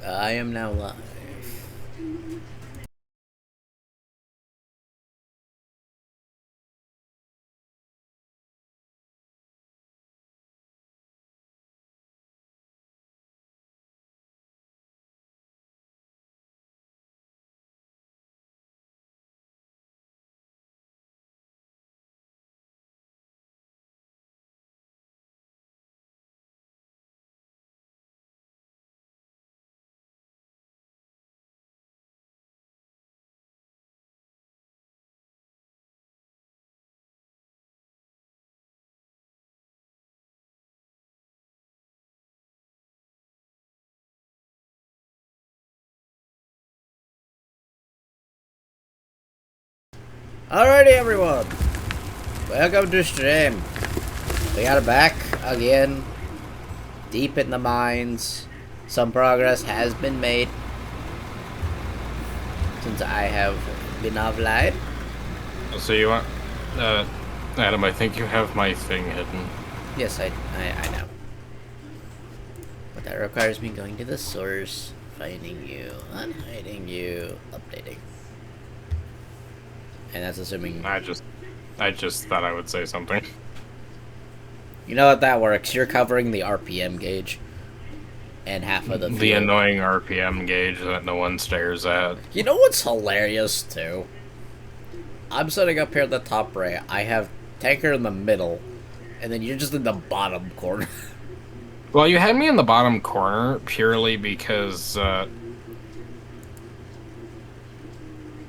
I am now live. Alrighty, everyone. Welcome to stream. We got it back again. Deep in the mines. Some progress has been made since I have been offline. So you want, Adam? I think you have my thing hidden. Yes, I know. But that requires me going to the source, finding you, unhiding you, updating. And that's assuming... I just thought I would say something. You know how that works. You're covering the RPM gauge. And half of the The annoying RPM gauge that no one stares at. You know what's hilarious, too? I'm sitting up here at the top right. I have Tanker in the middle. And then you're just in the bottom corner. Well, you had me in the bottom corner purely because,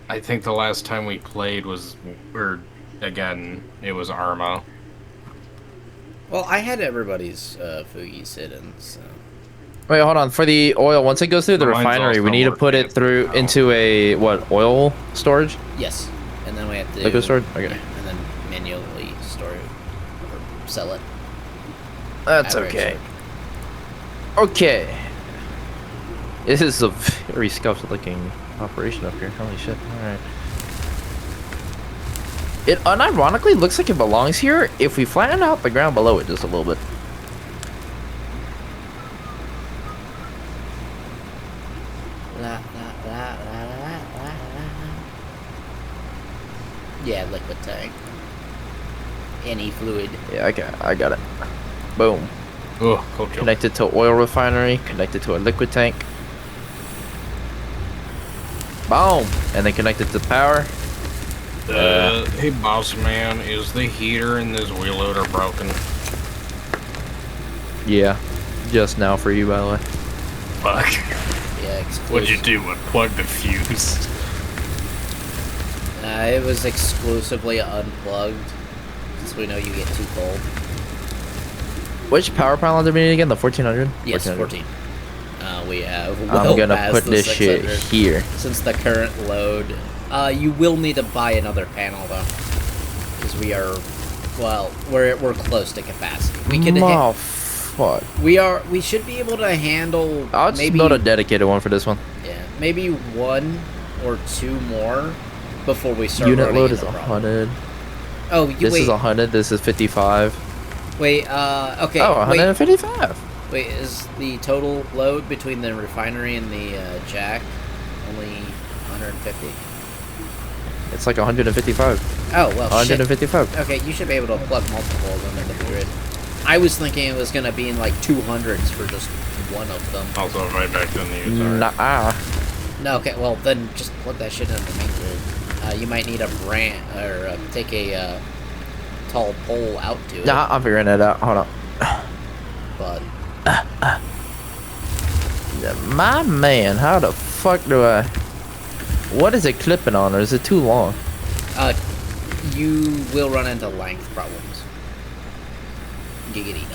I think the last time we played was, it was Arma. Well, I had everybody's Fugies hidden, so... Wait, hold on. For the oil, once it goes through the refinery, we need to put it through into a, oil storage? Yes. And then we have to... Liquid storage? Okay. And then manually store it. Or sell it. That's okay. Okay. This is a very scuffed looking operation up here. Holy shit. Alright. It unironically looks like it belongs here if we flatten out the ground below it just a little bit. Yeah, liquid tank. Any fluid. Yeah, I got it. Boom. Oh, cool job. Connected to oil refinery, connected to a liquid tank. Boom! And then connected to power. Hey boss man, is the heater in this wheel loader broken? Yeah. Just now for you, by the way. Fuck. Yeah, What'd you do? Unplug the fuse? It was exclusively unplugged, since we know you get too cold. Which power pylon do we need again? The 1400? Yes, 14. We have I'm gonna put this shit here. Since the current load, you will need to buy another panel though, because we are, well, we're close to capacity. We can. Oh, fuck. We should be able to handle. I'll just maybe, build a dedicated one for this one. Yeah, maybe one or two more before we start. Unit load is 100. Oh, this is 100. This is 55. Wait, okay. Oh, 155. Wait, is the total load between the refinery and the jack only 150? It's like 155. Oh, well, 155. shit. Okay, you should be able to plug multiple of them into the grid. I was thinking it was going to be in like 200s for just one of them. Also, right back to the news. Nah. No, okay, well, then just plug that shit into the main grid. You might need a or take a tall pole out to it. Nah, I'm figuring it out. Hold on. But... My man, how the fuck do I... What is it clipping on, or is it too long? You will run into length problems. Giggity.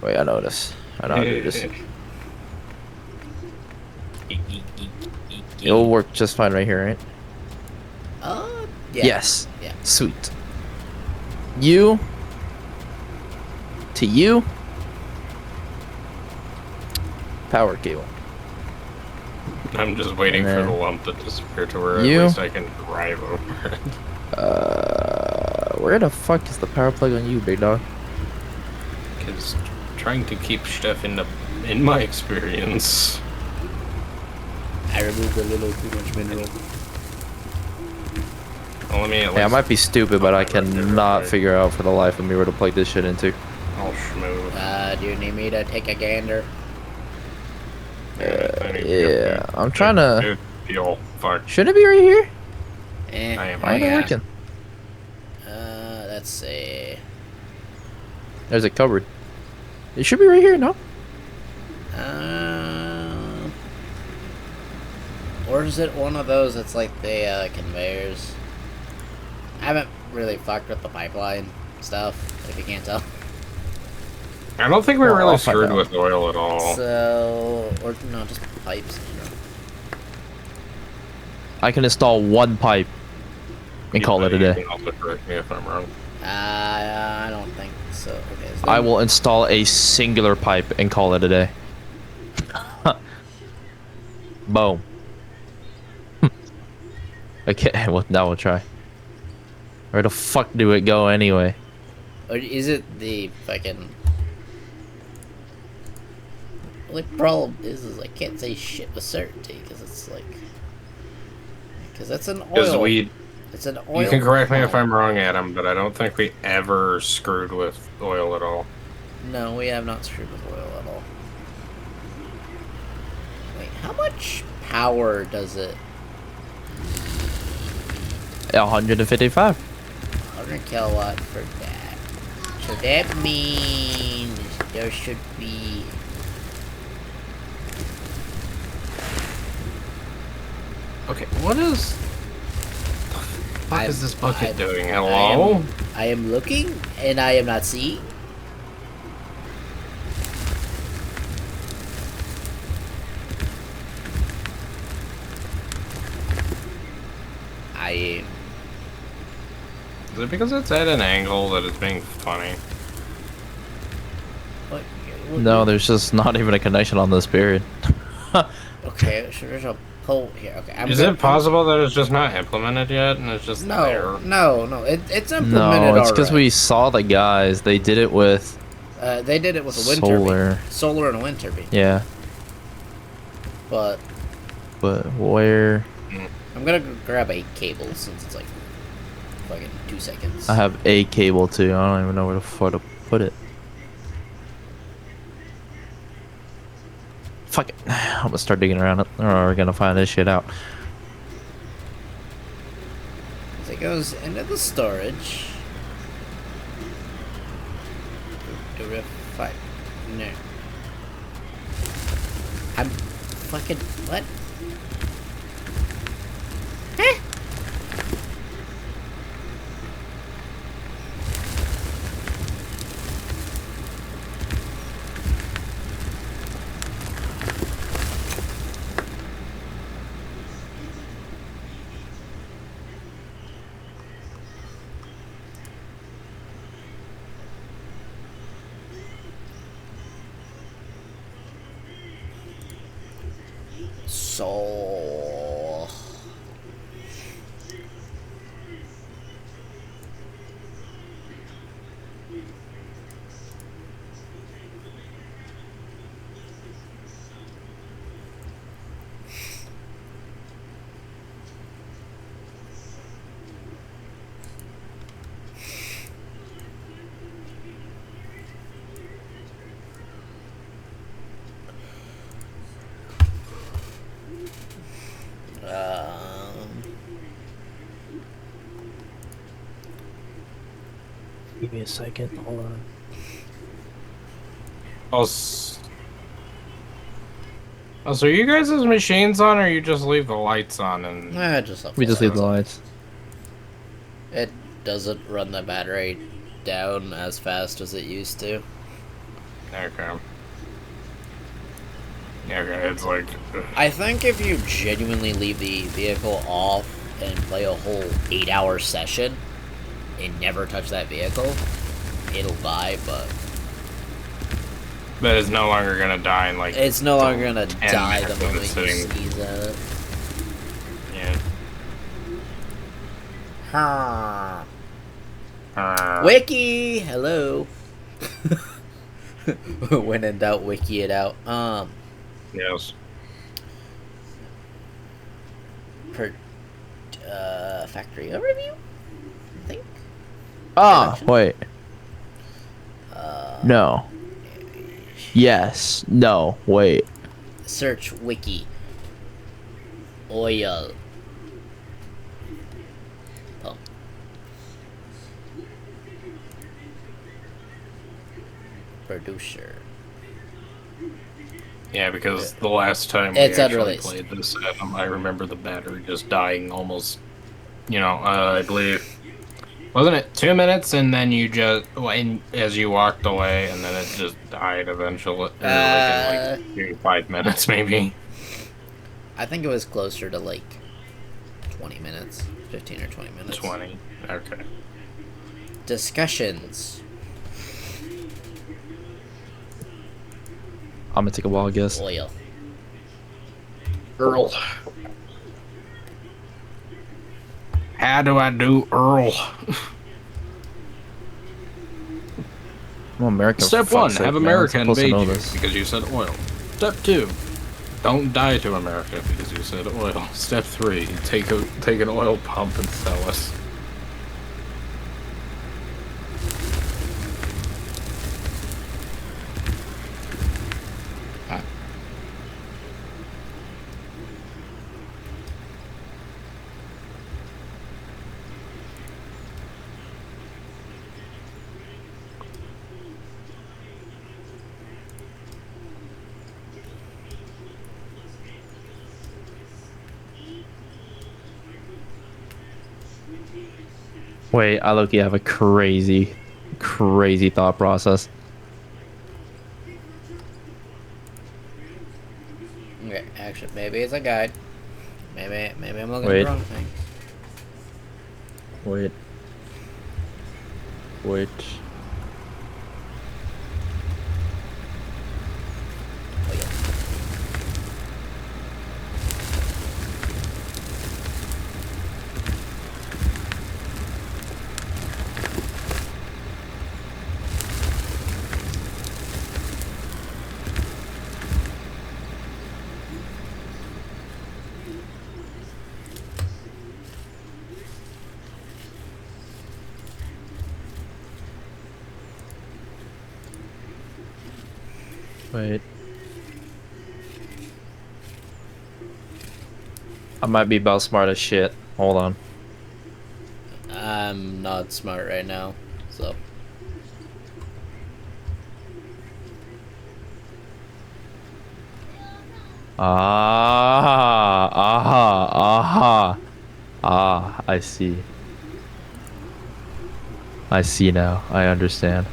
Wait, I know this. I know how to do this. It'll work just fine right here, right? Yeah. Yes. Yeah. Sweet. You... to you... power cable. I'm just waiting for the lump to disappear to where at least I can drive over it. Where the fuck is the power plug on you, big dog? Because trying to keep stuff in my experience. I removed a little too much mineral. Well, let me at Yeah, I least... might be stupid, but I cannot figure out for the life of me where to plug this shit into. I'll schmooth. Do you need me to take a gander? Yeah, I'm trying to... Fuel. Fuck. Shouldn't it be right here? I am. Why ain't it working? Let's see. There's a cupboard. It should be right here, no? Or is it one of those that's like the conveyors? I haven't really fucked with the pipeline stuff, if you can't tell. I don't think we're Well, really I'll find screwed out. with oil at all. So, or no, just pipes. I can install one pipe and call it a You day. can also correct me if I'm wrong. I don't think so. Okay, so I will install a singular pipe and call it a day. Boom. Okay, well, now we'll try. Where the fuck do it go anyway? Or is it the fucking... The problem is I can't say shit with certainty, because it's like... Because that's an Because oil... we... It's an oil... You can correct me if pump. I'm wrong, Adam, but I don't think we ever screwed with oil at all. No, we have not screwed with oil at all. Wait, how much power does it... 155. 100 kilowatt for that. So that means there should be... Okay, what is... What is this bucket doing? Hello? I am looking, and I am not seeing. I... Is it because it's at an angle that it's being funny? What? No, there's just not even a connection on this period. Okay, so there's a pole here. Okay, Is it possible that it's just not implemented yet and it's just there? No, it's implemented No, it's because already. we saw the guys. They did it with They did it with a wind solar. turbine. Solar and a wind turbine. Yeah, But but where? I'm gonna grab a cable since it's like fucking 2 seconds. I have a cable too. I don't even know where the fuck to put it. Fuck it. I'm gonna start digging around it, or we're gonna find this shit out. It goes into the storage. Fight. No. I'm fucking what? Huh? So Give me a second. Hold on. Oh, so you guys' machines on, or you just leave the lights on and... We just leave the lights. It doesn't run the battery down as fast as it used to. Okay. Okay, it's like... I think if you genuinely leave the vehicle off and play a whole 8-hour session and never touch that vehicle, it'll die, but But it's no longer gonna die in like... it's no longer gonna 10 die the minutes of moment it you sitting. sneeze at it. Yeah. Wiki! Hello. When in doubt, wiki it out. Yes. Per factory overview, I think. Ah, Production? wait. Uh, No. Yes. No. Wait. Search wiki. Oil. Pump. Producer. Yeah, because the last time It's we actually unreleased. played this, I remember the battery just dying almost, I believe, wasn't it 2 minutes, and then you just, as you walked away, and then it just died eventually, or like in like Uh, 5 minutes maybe. I think it was closer to like 20 minutes, 15 or 20 minutes. 20. Okay. Discussions. I'm gonna take a wild guess. Oil. Earl. How do I do Earl? I'm American. Step for 1, fuck's sake, have man. I'm America supposed to invade know you this. because you said oil. Step 2, don't die to America because you said oil. Step 3, take an oil pump and sell us. Wait, I look. You have a crazy thought process. Okay, actually, maybe it's a guide. Maybe I'm looking at Wait. the wrong thing. Wait. Wait. Oil. Wait. I might be about smart as shit. Hold on. I'm not smart right now, so. I see. I see now. I understand.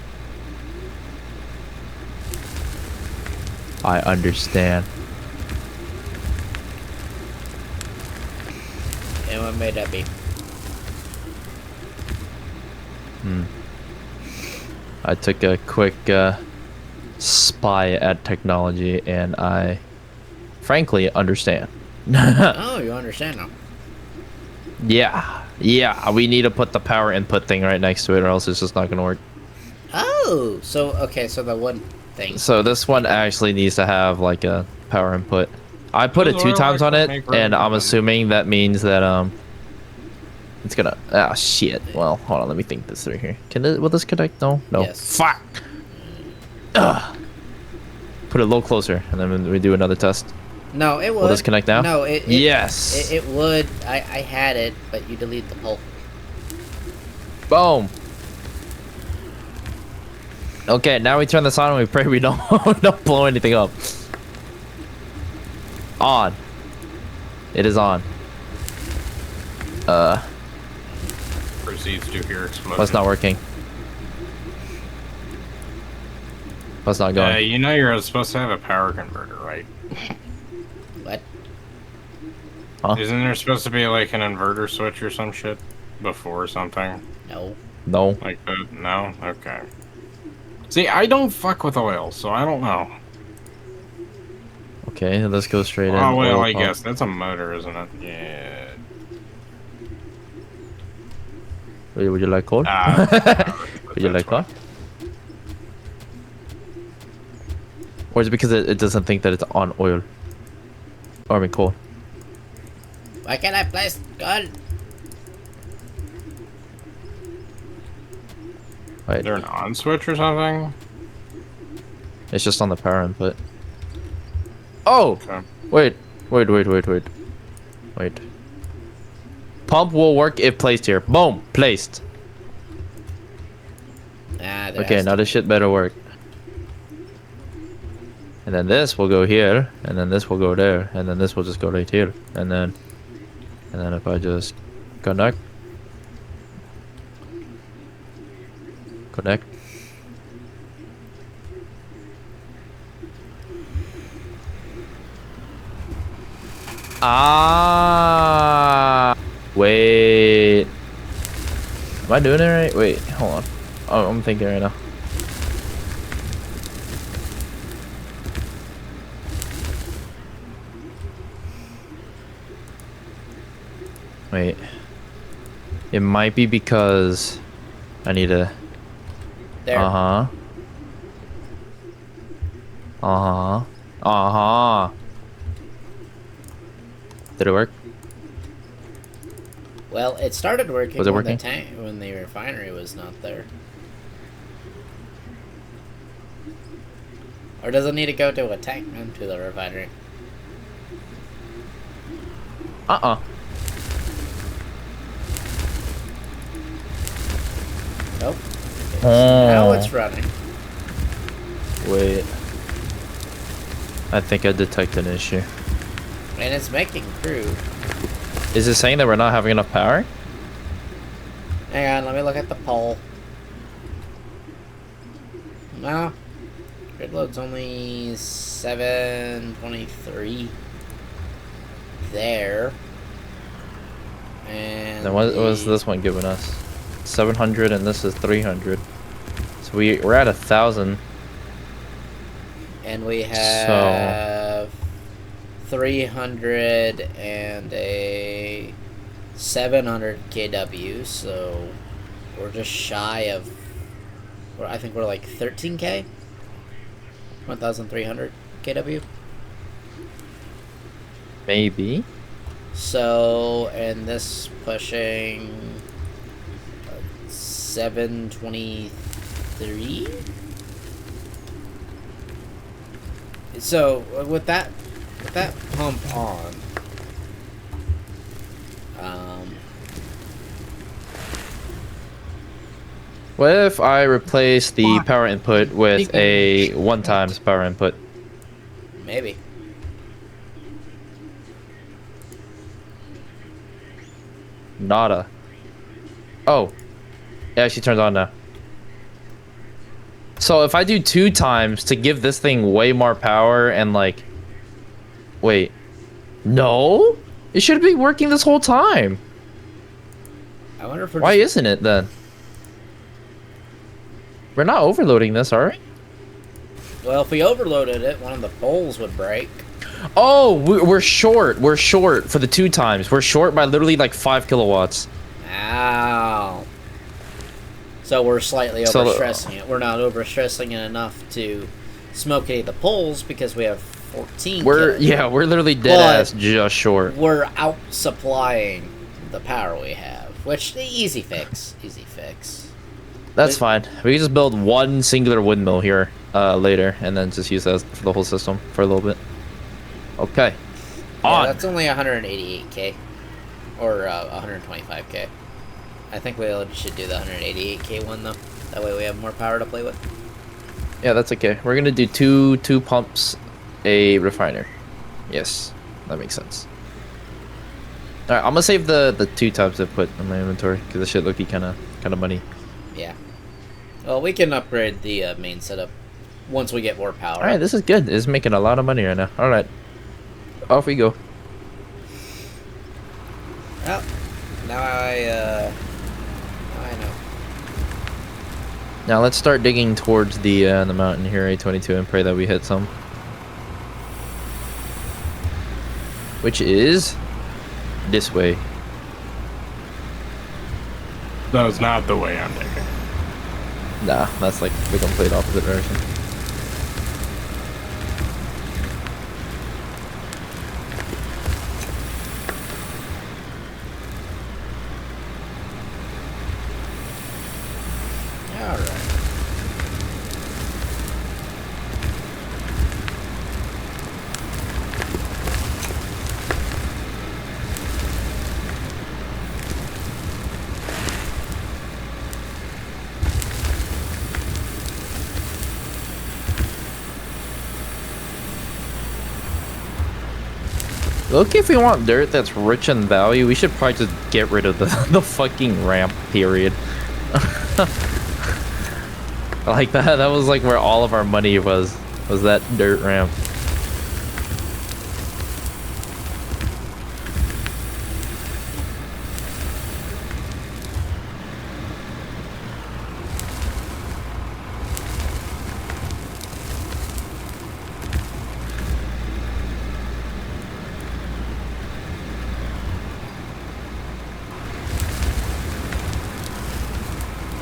I understand. And what may that be? I took a quick spy at technology, and I frankly understand. Oh, you understand now. Yeah, we need to put the power input thing right next to it, or else it's just not gonna work. Oh, so okay, so the one thing. So this one actually needs to have like a power input. I put it Does 2 oil times on actually it, make and I'm rubber? assuming that means that it's gonna. Ah, shit. Well, hold on. Let me think this through here. Will this connect? No. Yes. Fuck. Ugh. Put it a little closer, and then we do another test. No, it would. Will this connect now? No, Yes. It would. I had it, but you delete the pole. Boom. Okay, now we turn this on and we pray we don't don't blow anything up. On. It is on. Proceeds to hear explosion. What's not working? What's not going? You know you're supposed to have a power converter, right? What? Huh? Isn't there supposed to be like an inverter switch or some shit before something No. No. like that? No? Okay. See, I don't fuck with oil, so I don't know. Okay, let's go straight in. Oh, well, Oil I pump. guess. That's a motor, isn't it? Yeah. Would you like coal? Ah, Would you like coal? Or is it because it doesn't think that it's on oil? Or I mean coal. Why can't I place gold? Wait, Is there an on switch or something? it's just on the power input. Oh! Okay. Wait. Pump will work if placed here. Boom! Placed. Ah, Okay, now this shit better work. And then this will go here, and then this will go there, and then this will just go right here. And then if I just connect. Connect. Ah, wait. Am I doing it right? Wait, hold on. Oh, I'm thinking right now. Wait. It might be because I need to. There. Uh-huh. Uh-huh. Uh-huh. Did it work? Well, it started working, Was it when working? the tank when the refinery was not there. Or does it need to go to a tank and to the refinery? Uh-uh. Nope. Oh. Now it's running. Wait. I think I detected an issue. And it's making crude. Is it saying that we're not having enough power? Hang on, let me look at the poll. No. Grid load's only 723 there. And Then what was this one giving us? 700 and this is 300. So we're at 1,000. And we have 300 and a 700 kW, so we're just shy of, I think we're like 13k? 1,300 kW? Maybe. So, and this pushing 723? So, with that pump on, What if I replace the power input with a 1x power input? maybe. Nada. Oh. It actually turns on now. So if I do 2 times to give this thing way more power and like... Wait. No? It should be working this whole time. I wonder if we're Why just, isn't it then? We're not overloading this, are we? well, if we overloaded it, one of the poles would break. Oh, we're short. We're short for the 2 times. We're short by literally like 5 kilowatts. Ow. So we're slightly So- overstressing it. We're not overstressing it enough to smoke any of the poles because we have 14. We're kilowatts. we're literally dead But- ass just short. We're out supplying the power we have, which easy fix. Easy fix. That's fine. We can just build one singular windmill here later, and then just use that for the whole system for a little bit. Okay. Yeah, On. that's only 188k or 125k. I think we should do the 188k one though. That way we have more power to play with. Yeah, that's okay. We're gonna do two pumps, a refiner. Yes, that makes sense. All right, I'm gonna save the 2 times I put in my inventory because this shit looky kind of money. Yeah. Well, we can upgrade the main setup once we get more power. All right, this is good. It's making a lot of money right now. All right, off we go. Well, now I know. Now let's start digging towards the mountain here, A22, and pray that we hit some. Which is this way. That was not the way I'm taking. Nah, that's like the complete opposite direction. Look, if we want dirt that's rich in value, we should probably just get rid of the, the fucking ramp, period. Like that was like where all of our money was that dirt ramp.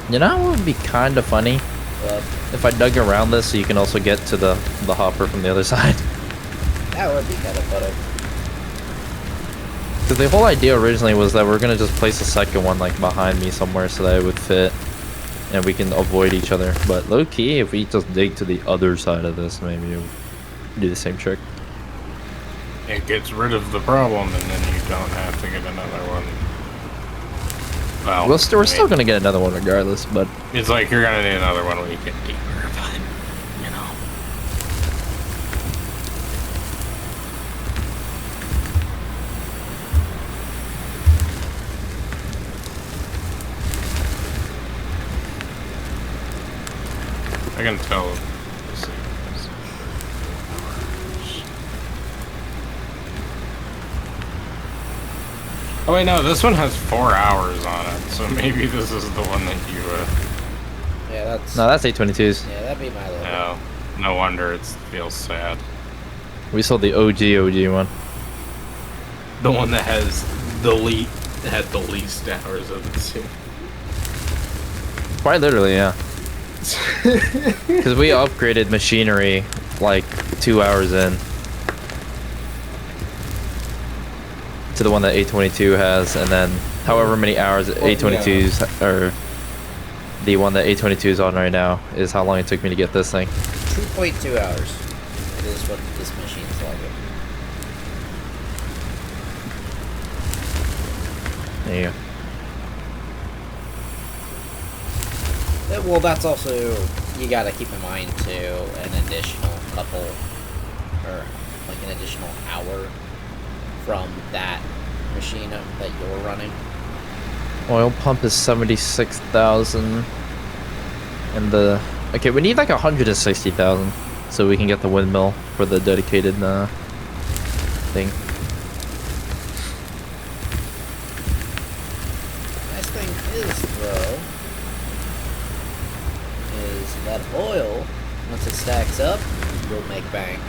You know what would be kind of funny? If I dug around this so you can also get to the hopper from the other side. That would be kind of funny. Because the whole idea originally was that we're going to just place a second one like behind me somewhere so that it would fit. And we can avoid each other. But low key, if we just dig to the other side of this, maybe it would do the same trick. It gets rid of the problem, and then you don't have to get another one. Well, We're still gonna get another one regardless, but it's like you're gonna need another one when you get deeper, but you know. I can tell. Let's see. Oh wait, no, this one has 4 hours on it, so maybe this is the one that you, Yeah, that's... no, that's 822s. Yeah, that'd be my little... No, no wonder it feels sad. We sold the OG one. The one that has had the least hours of it too. Quite literally, yeah. Because we upgraded machinery like 2 hours in to the one that 822 has, and then however many hours 822s or the one that 822 is on right now is how long it took me to get this thing. 2.2 hours is what this machine's logging. There you go. Well, that's also, you gotta keep in mind too, an additional couple, or like an additional hour from that machine that you're running. Oil pump is 76,000, and the okay, we need like 160,000 so we can get the windmill for the dedicated thing. Nice thing is though, is that oil, once it stacks up, will make bank.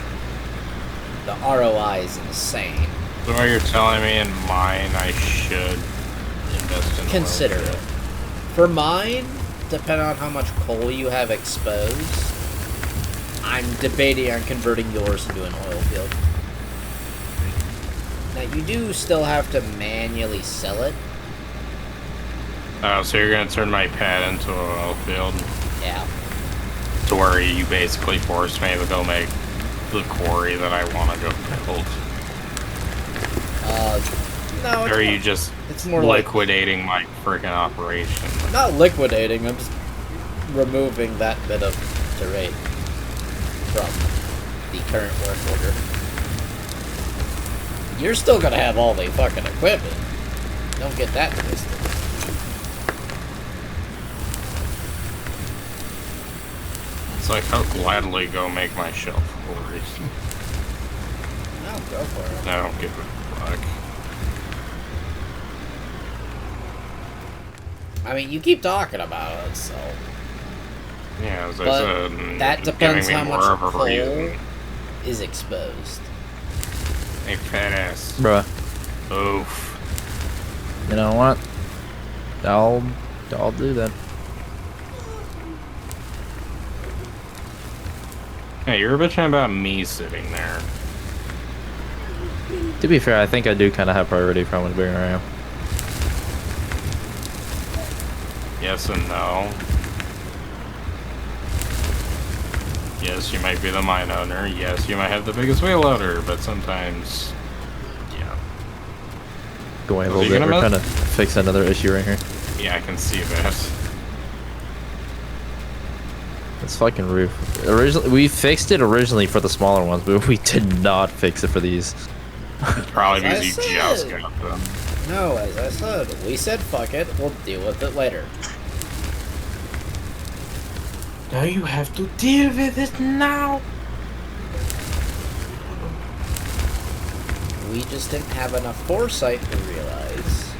The ROI is insane. So what you're telling me in mine I should invest in Consider oil it. For mine, depending on how much coal you have exposed, I'm debating on converting yours into an oil field. Now, you do still have to manually sell it. Oh, so you're gonna turn my pad into an oil field? Yeah. To where you basically forced me to go make the quarry that I want to go build. No, Or are you just it's more liquidating my freaking operation? like... Not liquidating, I'm just removing that bit of terrain from the current work order. You're still gonna have all the fucking equipment. Don't get that twisted. It's like, I'll gladly go make my shelf quarries. No, go for it. I don't give a fuck. I mean, you keep talking about it, so... Yeah, as I But said, that depends giving me how more much of a coal reason. is exposed. A fat ass. Bruh, Oof. you know what? I'll do that. Hey, you're bitching about me sitting there. To be fair, I think I do kind of have priority for how much bigger I am. Yes and no. Yes, you might be the mine owner. Yes, you might have the biggest wheel loader, but sometimes, yeah. Go away a Was little he bit. gonna We're move? trying to fix another issue right here. Yeah, I can see that. This fucking roof. Originally, we fixed it originally for the smaller ones, but we did not fix it for these. Probably As I because you just said. got them. No, as I said, we said fuck it, we'll deal with it later. Now you have to deal with it now. We just didn't have enough foresight to realize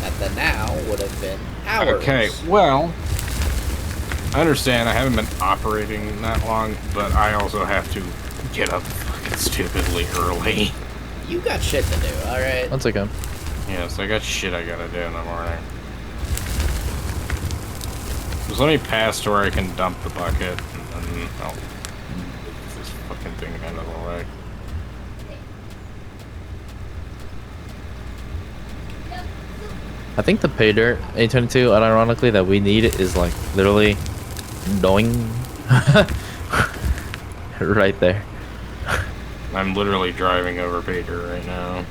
that the now would have been ours. Okay, well, I understand I haven't been operating that long, but I also have to get up fucking stupidly early. You got shit to do, alright? That's okay. Yes, I got shit I gotta do in the morning. Just let me pass to where I can dump the bucket, and then I'll move this fucking thing out of the way. I think the pay dirt A22, unironically, that we need is like literally going right there. I'm literally driving over Peter right now.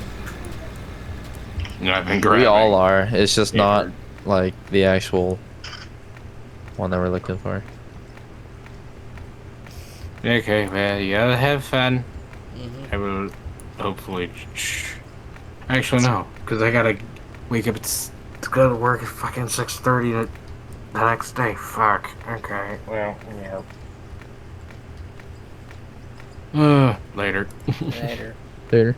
And I've been grabbing. We all are. It's just Yeah. not like the actual one that we're looking for. Okay, well, you gotta have fun. Mm-hmm. I will hopefully. Actually, no, because I gotta wake up to go to work at fucking 6:30 the next day. Fuck. Okay, well, yeah. Later. Later. Later.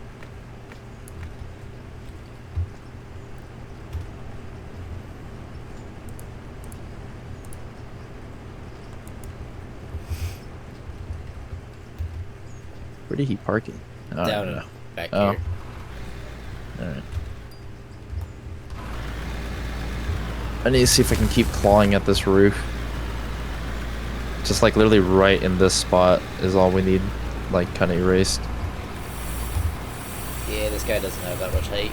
Where did he park it? Oh, Down no. back Oh. here. Alright. I need to see if I can keep clawing at this roof. Just like literally right in this spot is all we need, like kind of erased. Yeah, this guy doesn't have that much height.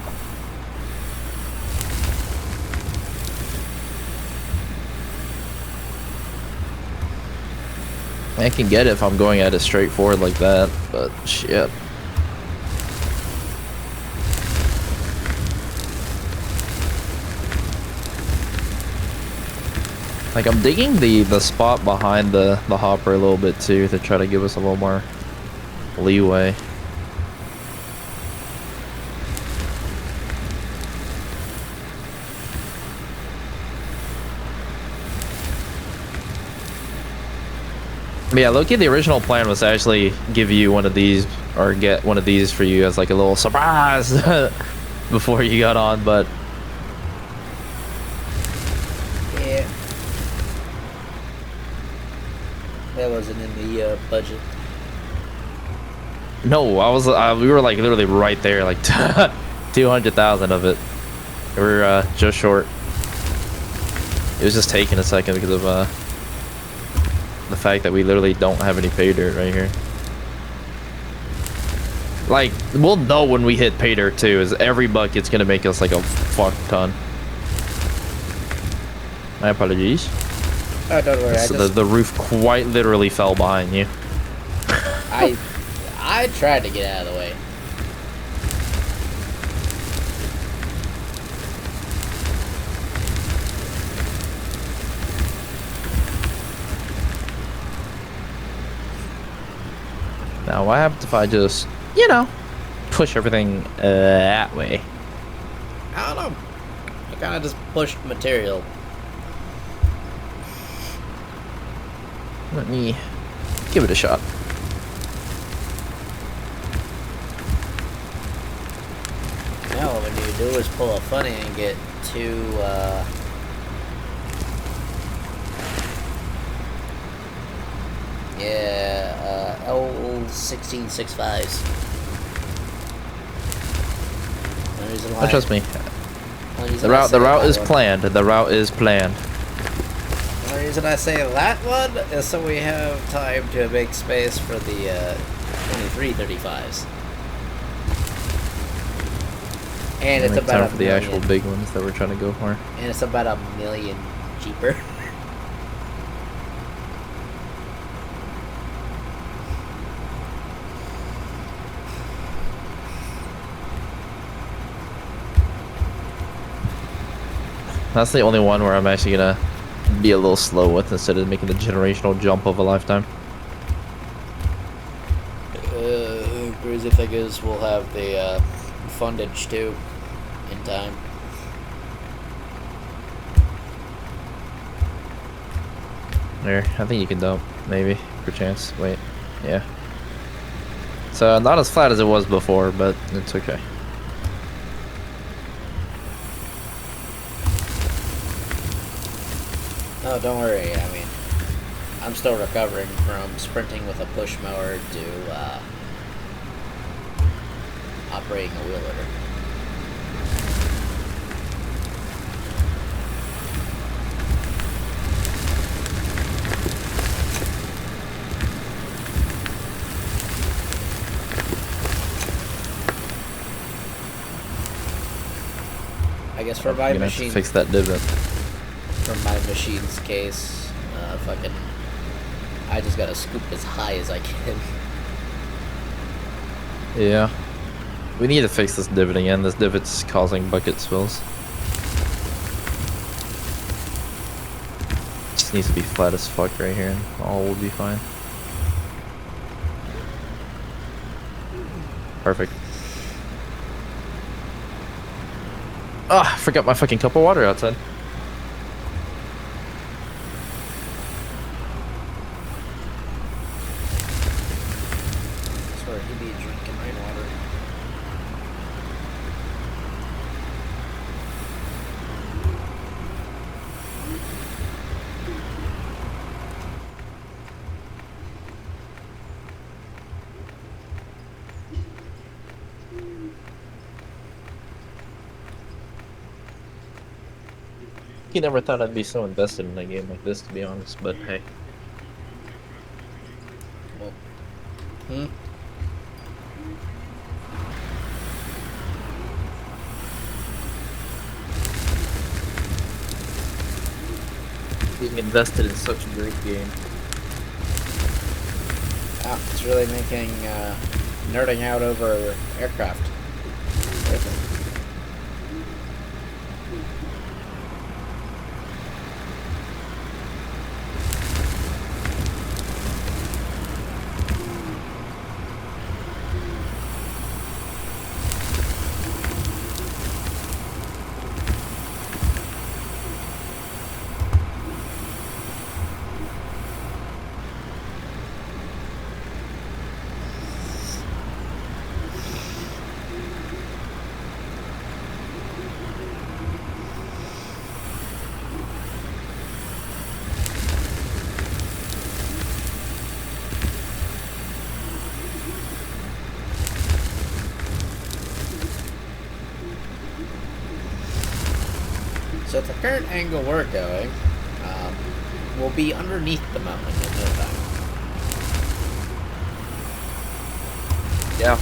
I can get it if I'm going at it straight forward like that, but shit. Like I'm digging the spot behind the hopper a little bit too to try to give us a little more leeway. But yeah, Loki, the original plan was to actually give you one of these or get one of these for you as like a little surprise before you got on, but Yeah. That wasn't in the budget. no, we were like literally right there, like 200,000 of it. We were just short. It was just taking a second because of the fact that we literally don't have any pay dirt right here. Like, we'll know when we hit pay dirt too, is every bucket's gonna make us like a fuck ton. My apologies. Oh, don't worry. The roof quite literally fell behind you. I tried to get out of the way. Now, what happens if I just, you know, push everything that way? I don't know. I kind of just pushed material. Let me give it a shot. Now all we need to do is pull a funny and get two, L1665s. Oh, trust me. The route is planned. The route is planned. The reason I say that one is so we have time to make space for the 2335s. And it's Make about time a for the million, actual big ones that we're trying to go for. and it's about a million cheaper. That's the only one where I'm actually gonna be a little slow with instead of making the generational jump of a lifetime. crazy thing is, we'll have the fundage too in time. There, I think you can dump, maybe, per chance. Wait, yeah. So, not as flat as it was before, but it's okay. No, don't worry. I mean, I'm still recovering from sprinting with a push mower to operating a wheel litter. I guess for my machine, fix that divot. For my machine's case, fucking, I just gotta scoop as high as I can. Yeah. We need to fix this divot again. This divot's causing bucket spills. Just needs to be flat as fuck right here, and all will be fine. Perfect. Ah, I forgot my fucking cup of water outside. That's where he'd be drinking rainwater. You never thought I'd be so invested in a game like this, to be honest, but hey. Well, Being invested in such a great game. wow, it's really making nerding out over aircraft. So at the current angle we're going, we'll be underneath the mountain in no time. Yeah.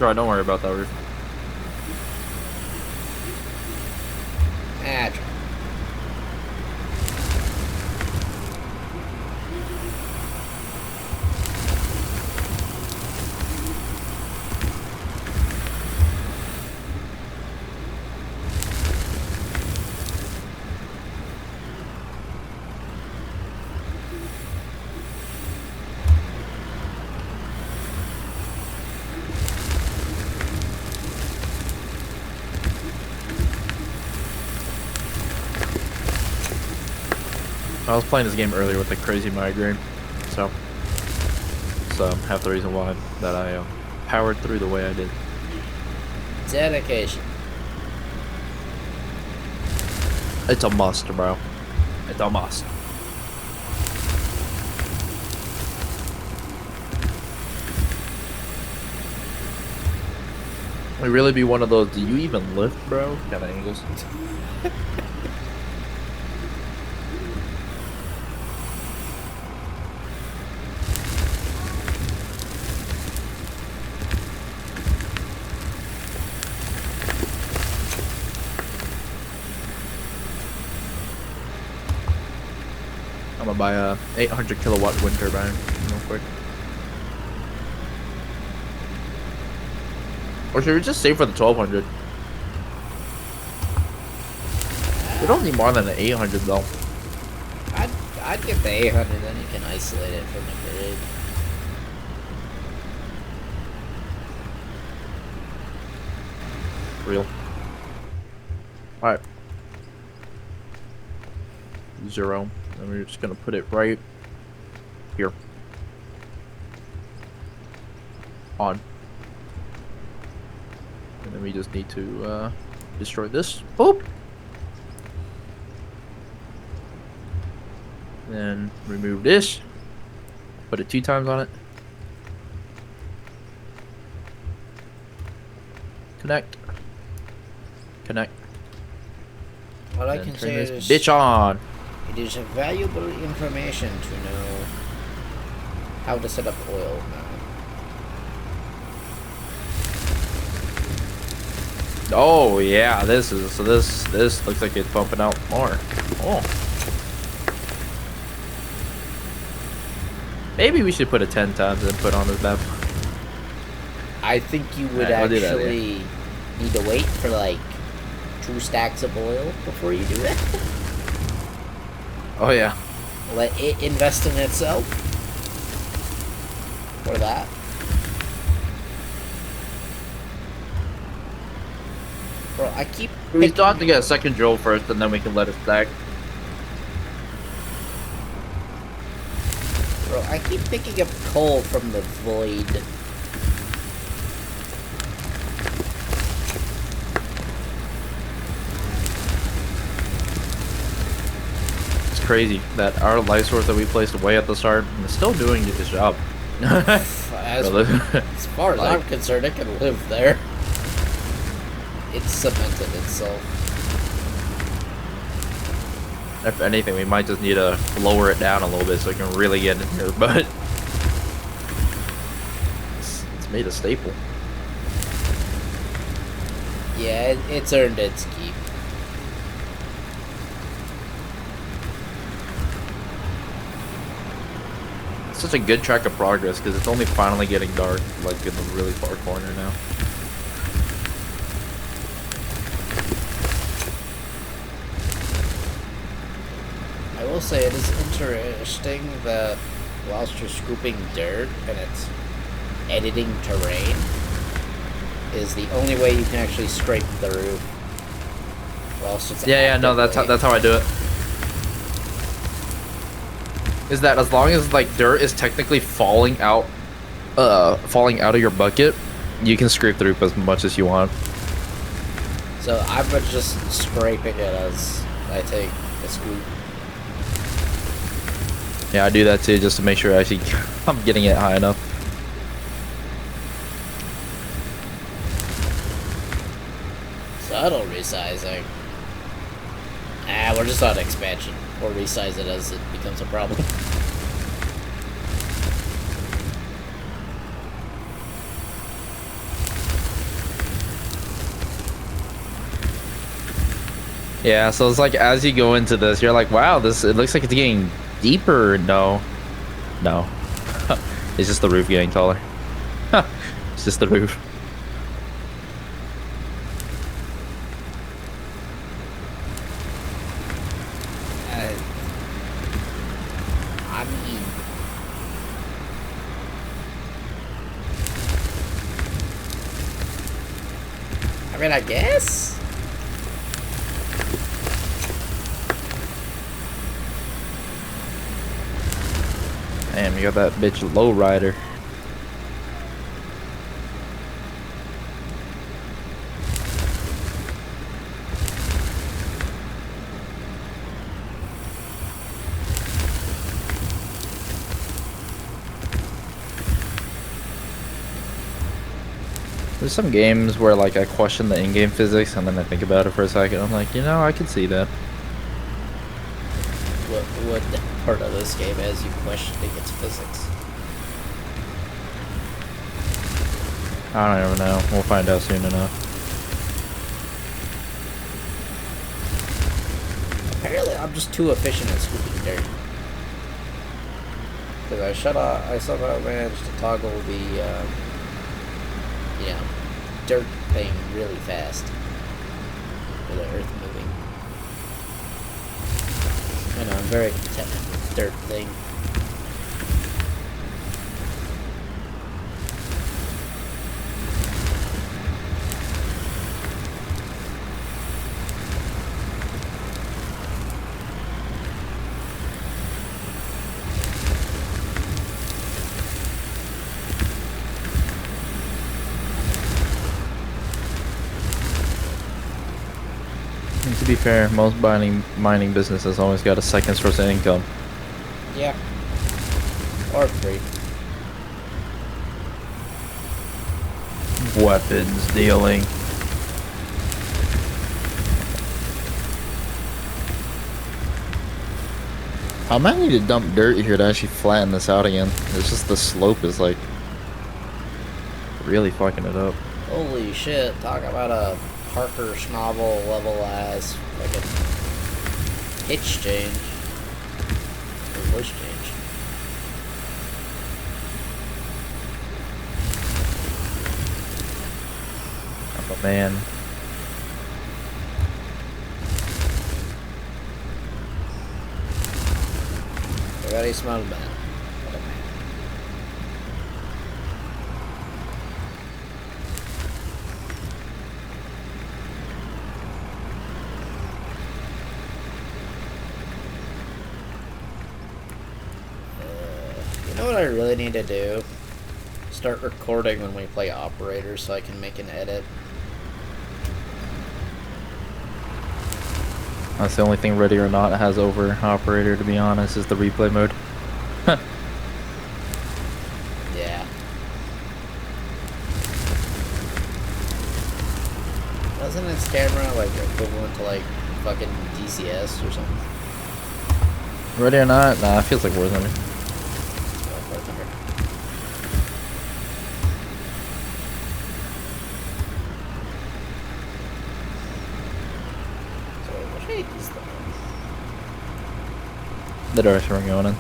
Alright, don't worry about that roof. Ah, I was playing this game earlier with a crazy migraine, so half the reason why that I powered through the way I did. dedication. It's a must, bro. It's almost. It really be one of those, do you even lift, bro? Kind of angles. I'm gonna buy a 800 kilowatt wind turbine real quick. Or should we just save for the 1200? We don't need more than an 800 though. I'd get the 800, then you can isolate it from the grid. Real. Alright. 0. And we're just gonna put it right here. On. And then we just need to destroy this. Boop! Then remove this. Put it 2 times on it. Connect. Connect. All I And can turn say this is bitch on. it is valuable information to know how to set up oil now. Oh yeah, this looks like it's pumping out more. Oh. Maybe we should put a 10 times and put on this map. I think you would Alright, we'll do that, actually need to wait for like 2 stacks of oil before you do it. Oh yeah. Let it invest in itself. For that. Bro, I keep We still have to get a second drill first and then we can let it stack. Bro, I keep picking up coal from the void. It's crazy that our light source that we placed way at the start is still doing its job. As far as I'm concerned, it can live there. It's cemented itself. If anything, we might just need to lower it down a little bit so it can really get in here, but it's made a staple. Yeah, it's earned its keep. It's such a good track of progress because it's only finally getting dark, like in the really far corner now. I will say it is interesting that whilst you're scooping dirt and it's editing terrain, is the only way you can actually scrape the roof. Whilst it's Yeah, no, that's how I do it. Is that as long as like dirt is technically falling out of your bucket, you can scrape the roof as much as you want. So I'm just scraping it as I take a scoop. Yeah, I do that too, just to make sure actually I'm getting it high enough. Subtle resizing. We're just on expansion. We'll resize it as it becomes a problem. Yeah, so it's like as you go into this, you're like, wow, it looks like it's getting deeper. No. It's just the roof getting taller. It's just the roof. I mean, I guess? Damn, you got that bitch low rider. There's some games where like I question the in-game physics and then I think about it for a second. I'm like, you know, I can see that. What part of this game has you questioning its physics? I don't even know. We'll find out soon enough. Apparently, I'm just too efficient at scooping dirt. Because I somehow managed to toggle the, dirt thing really fast. For the earth moving. I know, I'm very content with the dirt thing. And to be fair, most mining businesses always got a second source of income. Yeah. Or free. Weapons dealing. I might need to dump dirt here to actually flatten this out again. It's just the slope is like really fucking it up. Holy shit, talk about a Parker Schnabel level ass fucking pitch change. Or voice change. Oh man. Very small man. You know what I really need to do? Start recording when we play Operator so I can make an edit. That's the only thing Ready or Not has over Operator, to be honest, is the replay mode. Yeah. Wasn't its camera like equivalent to like fucking DCS or something? Ready or Not? Nah, it feels like War Thunder. The direction we're going in.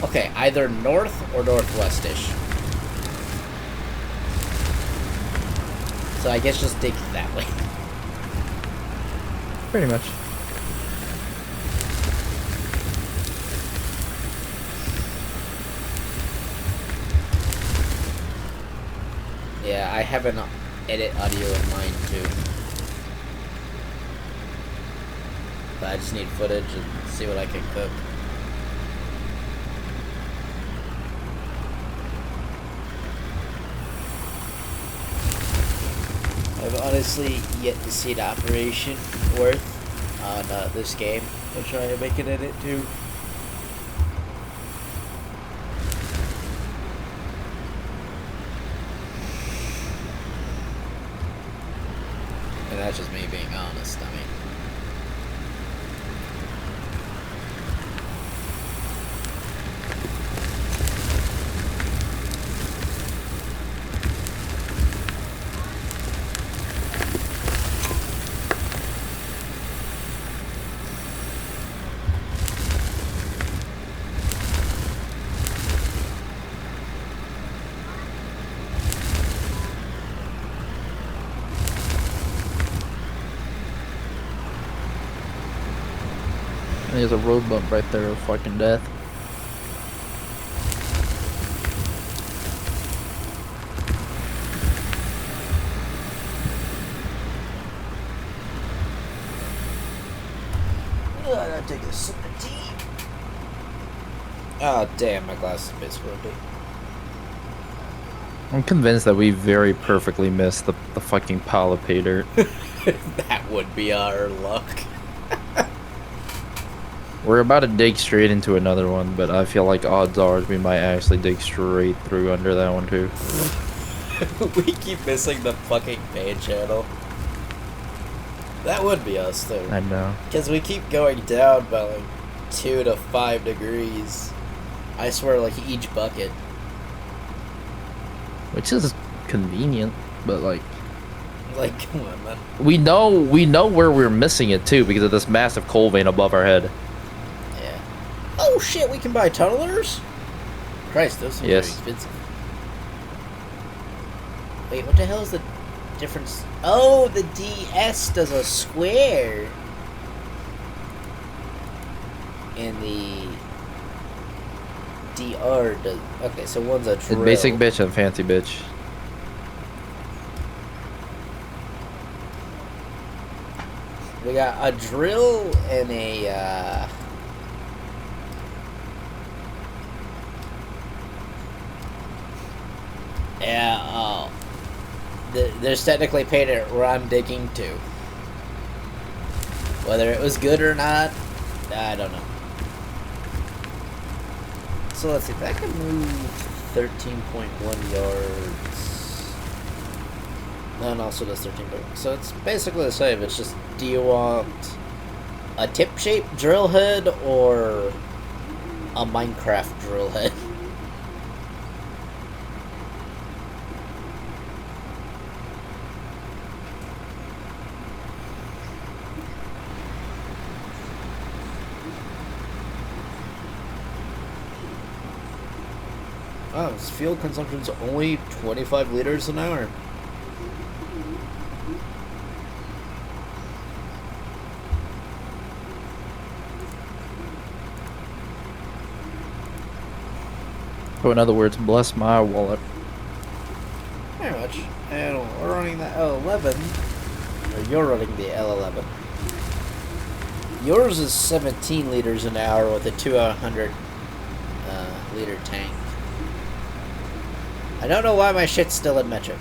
Okay, either north or northwest-ish. So I guess just dig that way. Pretty much. Yeah, I have an edit audio in mind too. But I just need footage and see what I can cook. I've honestly yet to see the operation worth on this game. I'll try and make an edit too. And that's just me being honest, I mean. There's a road bump right there of fucking death. I gotta take a sip of tea. Oh damn, my glass is basically empty. I'm convinced that we very perfectly missed the fucking pile of pay dirt. That would be our luck. We're about to dig straight into another one, but I feel like odds are we might actually dig straight through under that one too. We keep missing the fucking main channel. That would be us, though. I know. Because we keep going down by like 2 to 5 degrees. I swear, like each bucket. Which is convenient, but like Like, come on, man. we know where we're missing it too because of this massive coal vein above our head. Yeah. Oh shit, we can buy tunnelers? Christ, those are Yes. very expensive. Wait, what the hell is the difference? Oh, the DS does a square. And the DR does... Okay, so one's a drill. Basic bitch and fancy bitch. We got a drill and a, Yeah, there's technically paint where I'm digging to. Whether it was good or not, I don't know. So let's see, if I can move 13.1 yards. No, and also does 13. So it's basically the same. It's just, do you want a tip-shaped drill head or a Minecraft drill head? Oh, this fuel consumption's only 25 liters an hour. So in other words, bless my wallet. Very much. And we're running the L11. Or you're running the L11. Yours is 17 liters an hour with a 200 liter tank. I don't know why my shit's still in metric,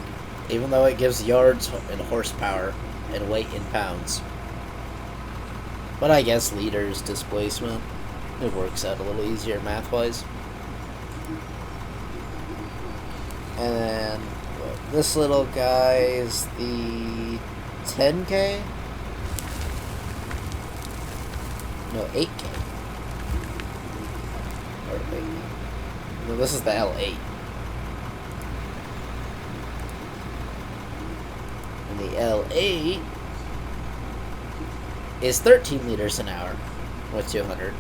even though it gives yards and horsepower and weight in pounds. But I guess liters displacement, it works out a little easier math-wise. And then this little guy is the 10K? No, 8K. Or wait, no, this is the L8. And the L8 is 13 liters an hour with 200.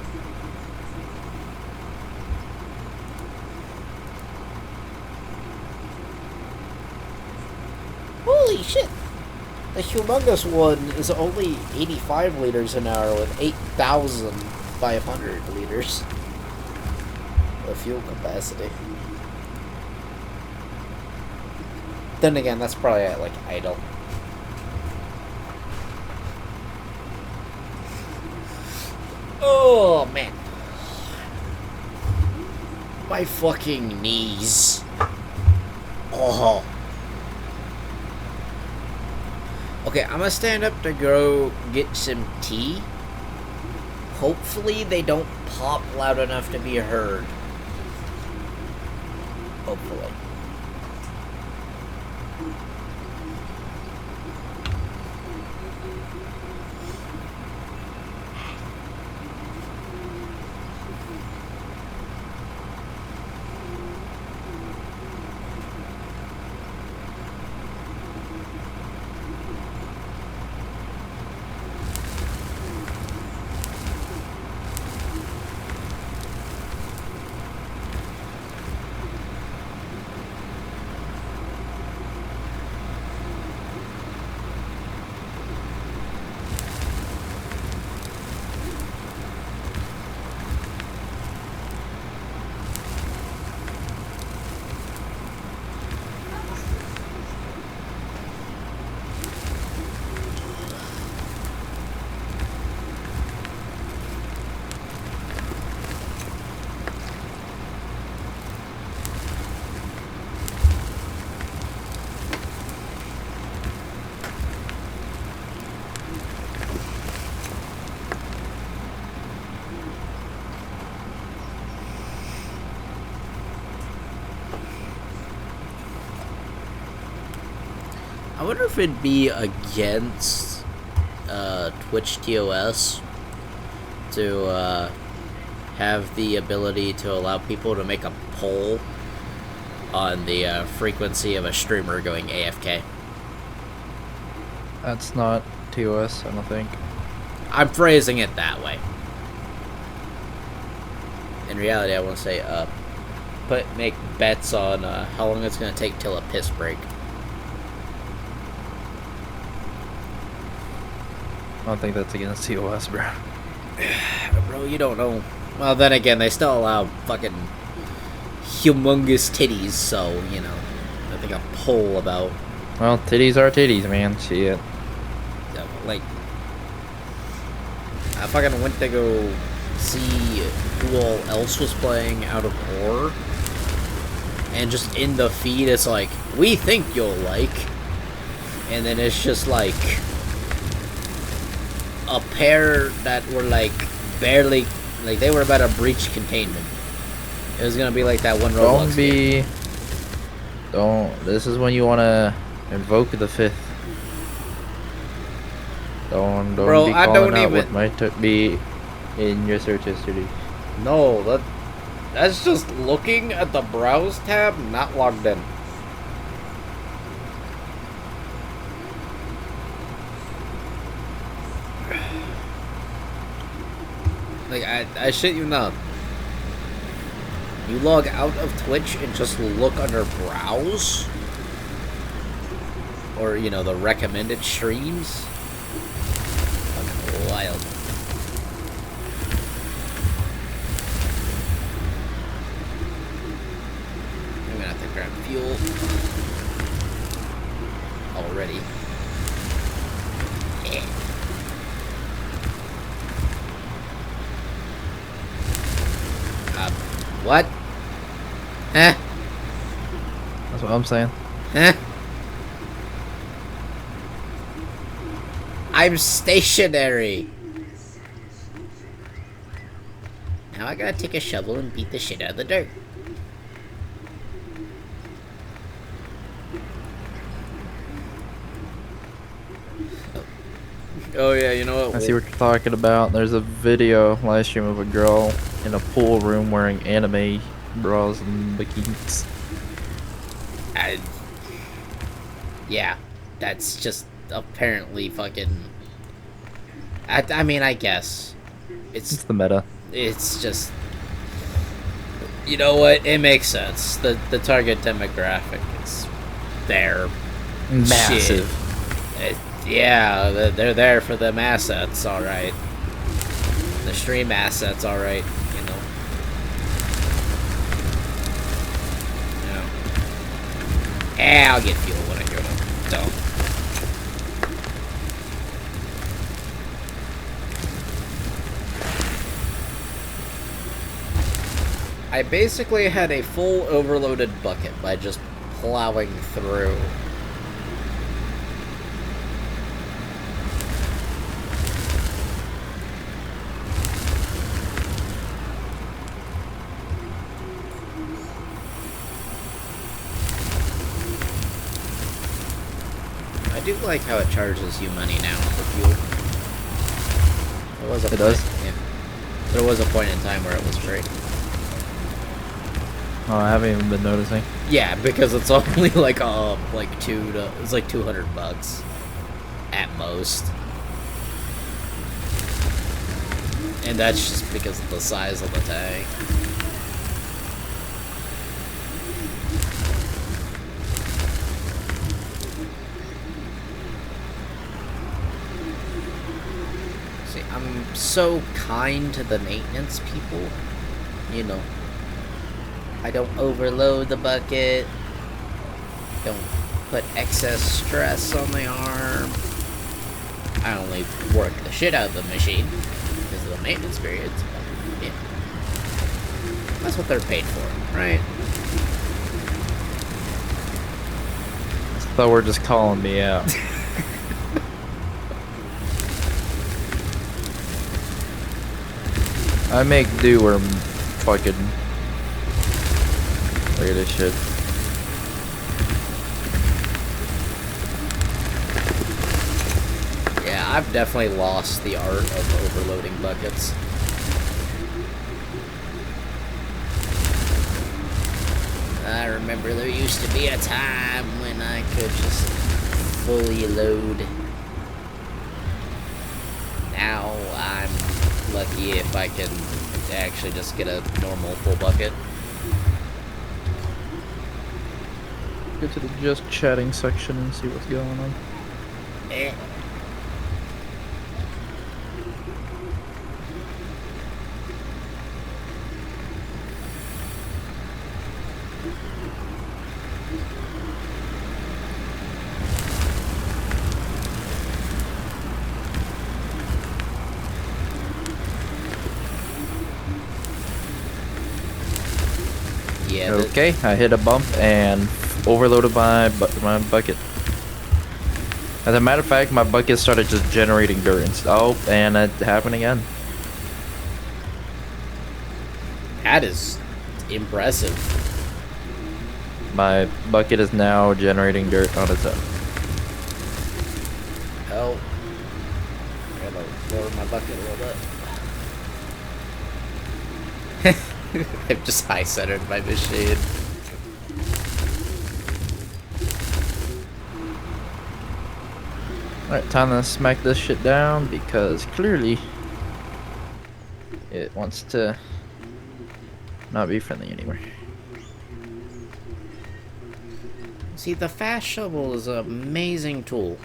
Holy shit! The humongous one is only 85 liters an hour with 8,500 liters of fuel capacity. Then again, that's probably at like idle. Oh man. My fucking knees. Oh. Okay, I'm gonna stand up to go get some tea. Hopefully they don't pop loud enough to be heard. Hopefully. wonder if it'd be against Twitch TOS to have the ability to allow people to make a poll on the frequency of a streamer going AFK. That's not TOS, I don't think. I'm phrasing it that way. In reality, I want to say, make bets on how long it's going to take till a piss break. I don't think that's against TOS, bro. Bro, you don't know. Well, then again, they still allow fucking humongous titties, so, you know, I think a poll about... Well, titties are titties, man. Shit. Like, I fucking went to go see who all else was playing out of horror, and just in the feed it's like, we think you'll like, and then it's just like a pair that were like barely, like they were about to breach containment. It was gonna be like that one Roblox game. This is when you wanna invoke the fifth. Don't Bro, be I calling don't out even... what might be in your search history. No, that's just looking at the browse tab, not logged in. Like, I shit you not. You log out of Twitch and just look under browse, or, you know, the recommended streams. Fucking wild. I'm gonna have to grab fuel already. Yeah. What? Huh? That's what I'm saying. Huh? I'm stationary. Now I gotta take a shovel and beat the shit out of the dirt. Oh yeah, you know what? I see what you're talking about. There's a video live stream of a girl in a pool room wearing anime bras and bikinis. Yeah, that's just apparently fucking... I mean, I guess. It's the meta. It's just... You know what? It makes sense. The target demographic is there. Massive. Yeah, they're there for them assets, alright. The stream assets, alright, you know. Yeah. I'll get fuel when I go to dump. I basically had a full overloaded bucket by just plowing through. I do like how it charges you money now for fuel. It does? Yeah. There was a point in time where it was free. Oh, I haven't even been noticing. Yeah, because it's only like it's like $200 at most. And that's just because of the size of the tank. See, I'm so kind to the maintenance people, you know. I don't overload the bucket. Don't put excess stress on the arm. I only work the shit out of the machine because of the maintenance periods. But, yeah. That's what they're paid for, right? I thought we're just calling me out. I make do or fucking... Look at this shit. I've definitely lost the art of overloading buckets. I remember there used to be a time when I could just fully load. Now I'm lucky if I can actually just get a normal full bucket. Go to the just chatting section and see what's going on. Eh. Yeah. Okay, I hit a bump and overloaded my bucket. As a matter of fact, my bucket started just generating dirt. Oh, and it happened again. That is impressive. My bucket is now generating dirt on its own. Oh. I gotta lower my bucket a little bit. I've just high-centered my machine. Alright, time to smack this shit down because clearly it wants to not be friendly anymore. See, the fast shovel is an amazing tool.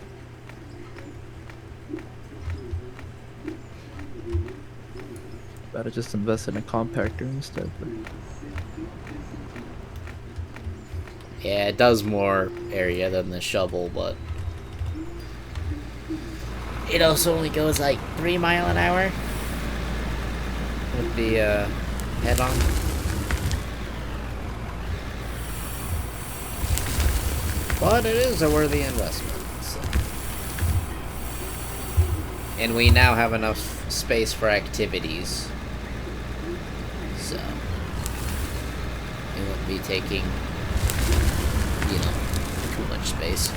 Better just invest in a compactor instead. Yeah, it does more area than the shovel, but it also only goes like 3 miles an hour with the head on. But it is a worthy investment. So. And we now have enough space for activities. So it won't be taking, you know, too much space.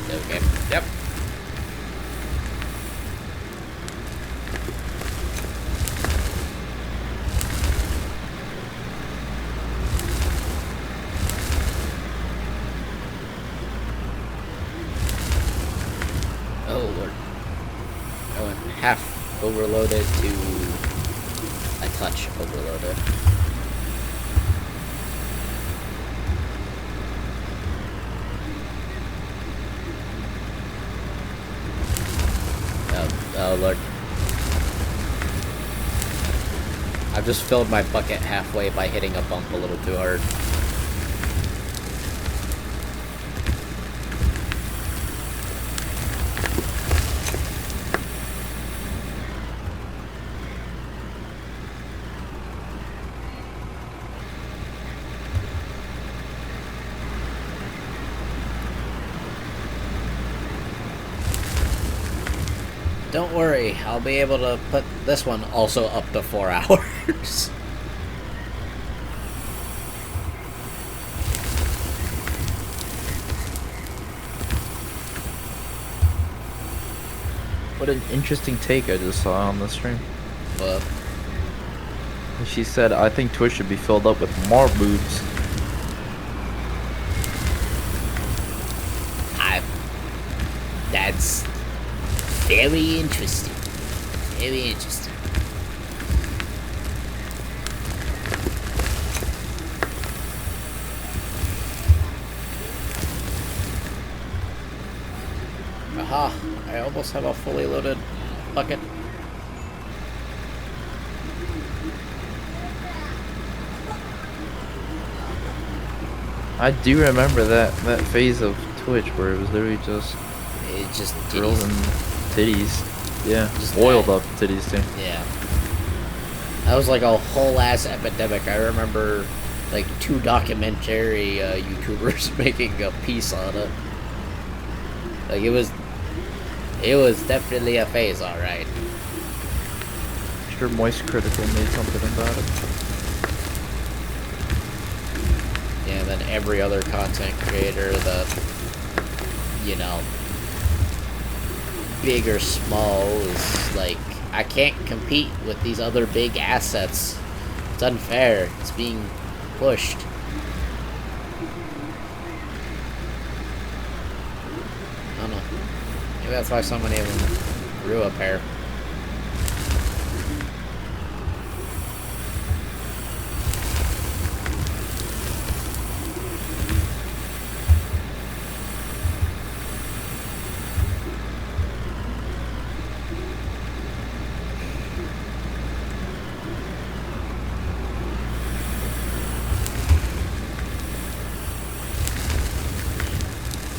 Okay. Yep. Oh Lord. I went half overloaded to a touch overloaded. Oh Lord. I've just filled my bucket halfway by hitting a bump a little too hard. Don't worry, I'll be able to put this one also up to 4 hours. What an interesting take I just saw on the stream. But She said, I think Twitch should be filled up with more boobs. that's very interesting. Very interesting. Aha, I almost have a fully loaded bucket. I do remember that phase of Twitch where it was literally just girls and titties. Yeah, Just oiled that. up titties too. Yeah. That was like a whole ass epidemic. I remember like 2 documentary YouTubers making a piece on it. Like it was definitely a phase, alright. sure Moist Critical made something about it. Yeah, and then every other content creator that, you know, big or small, is like, I can't compete with these other big assets. It's unfair. It's being pushed. I don't know. Maybe that's why so many of them grew up here.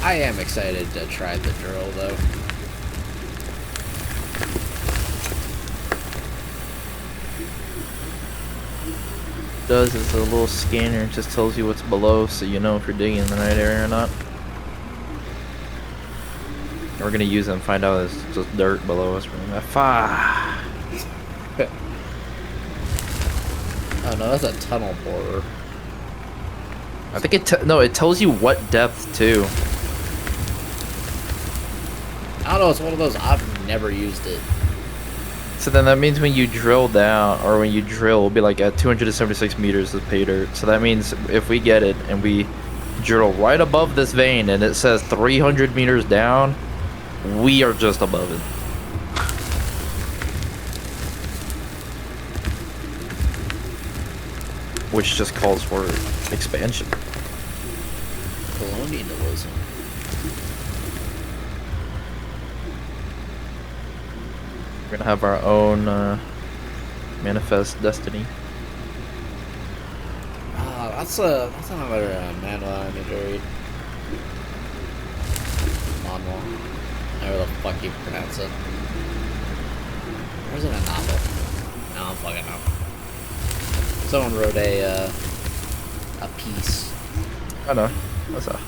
I am excited to try the drill, though. Does is a little scanner. It just tells you what's below, so you know if you're digging in the right area or not. We're gonna use it and find out it's just dirt below us. Oh no, that's a tunnel borer. I think it tells you what depth too. I don't know, it's one of those, I've never used it. So then that means when you drill down, or when you drill, it'll be like at 276 meters of pay dirt. So that means if we get it and we drill right above this vein and it says 300 meters down, we are just above it. Which just calls for expansion. Colonialism. We're gonna have our own manifest destiny. That's another Mandalorian droid. Manual. However the fuck you pronounce it. Or is it a novel? I don't fucking know. Someone wrote a piece. I know. What's up?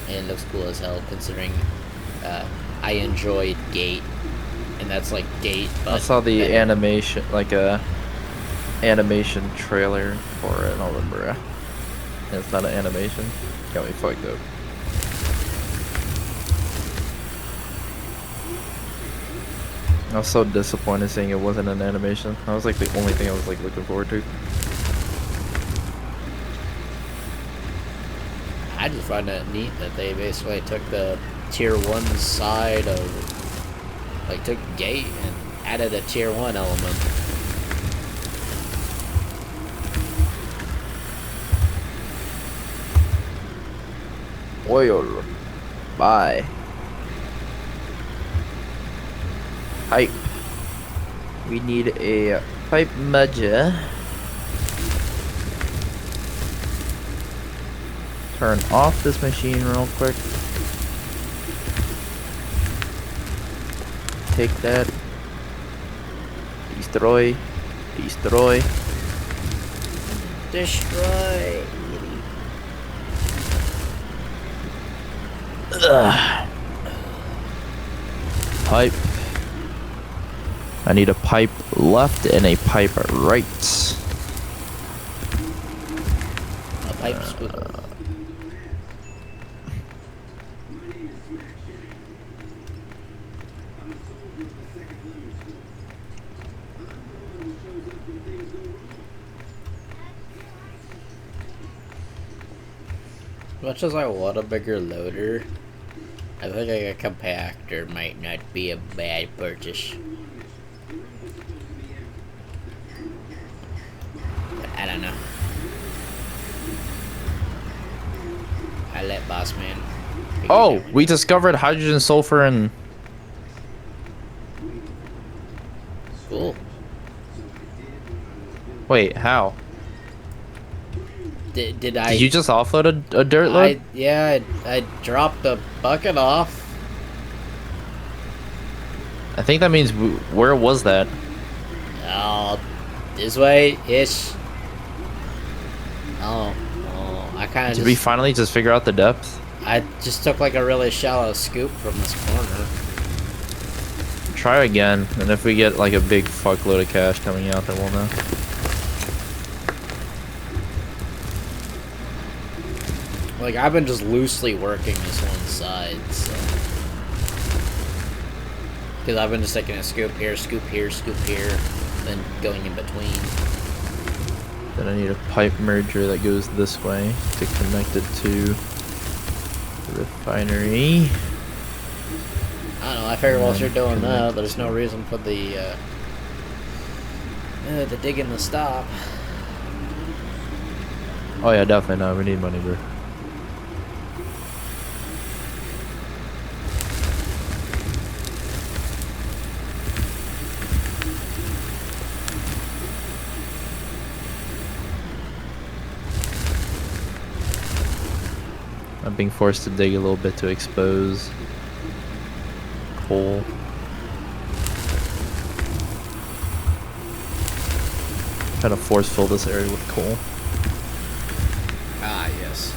And it looks cool as hell considering I enjoyed Gate. And that's like Gate, but I saw the better. animation, like a animation trailer for it. I don't remember. It's not an animation. Got me fucked up. I was so disappointed seeing it wasn't an animation. That was like the only thing I was like looking forward to. I just find it neat that they basically took the tier 1 side of, like, took Gate and added a tier 1 element. Oil. Bye. Pipe. We need a pipe measure. Turn off this machine real quick. Take that. Destroy. Destroy. Destroy. Ugh. Pipe. I need a pipe left and a pipe right. A pipe scoop. As much as I want a bigger loader, I think like a compactor might not be a bad purchase. But I don't know. I let boss man. Oh, we discovered hydrogen, sulfur, and... Cool. Wait, how? Did I? Did you just offload a dirt load? I dropped the bucket off. I think that means... Where was that? Oh, this way ish. Oh, I kind of. Did we finally just figure out the depth? I just took like a really shallow scoop from this corner. try again, and if we get like a big fuckload of cash coming out, then we'll know. Like, I've been just loosely working this one side, so. Because I've been just taking a scoop here, then going in between. Then I need a pipe merger that goes this way to connect it to the refinery. I don't know, I figure while you're doing that, there's no reason for the digging to stop. Oh yeah, definitely not. We need money, bro. I'm being forced to dig a little bit to expose coal. Trying to force fill this area with coal. Ah, yes.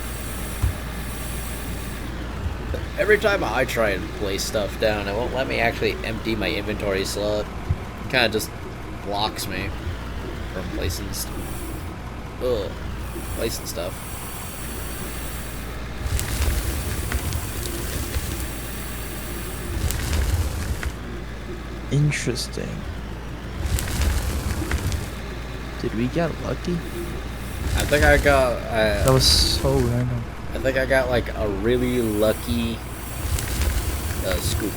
Every time I try and place stuff down, it won't let me actually empty my inventory slot. It kind of just blocks me from placing stuff. Interesting. Did we get lucky? I think I got. That was so random. I think I got like a really lucky scoop.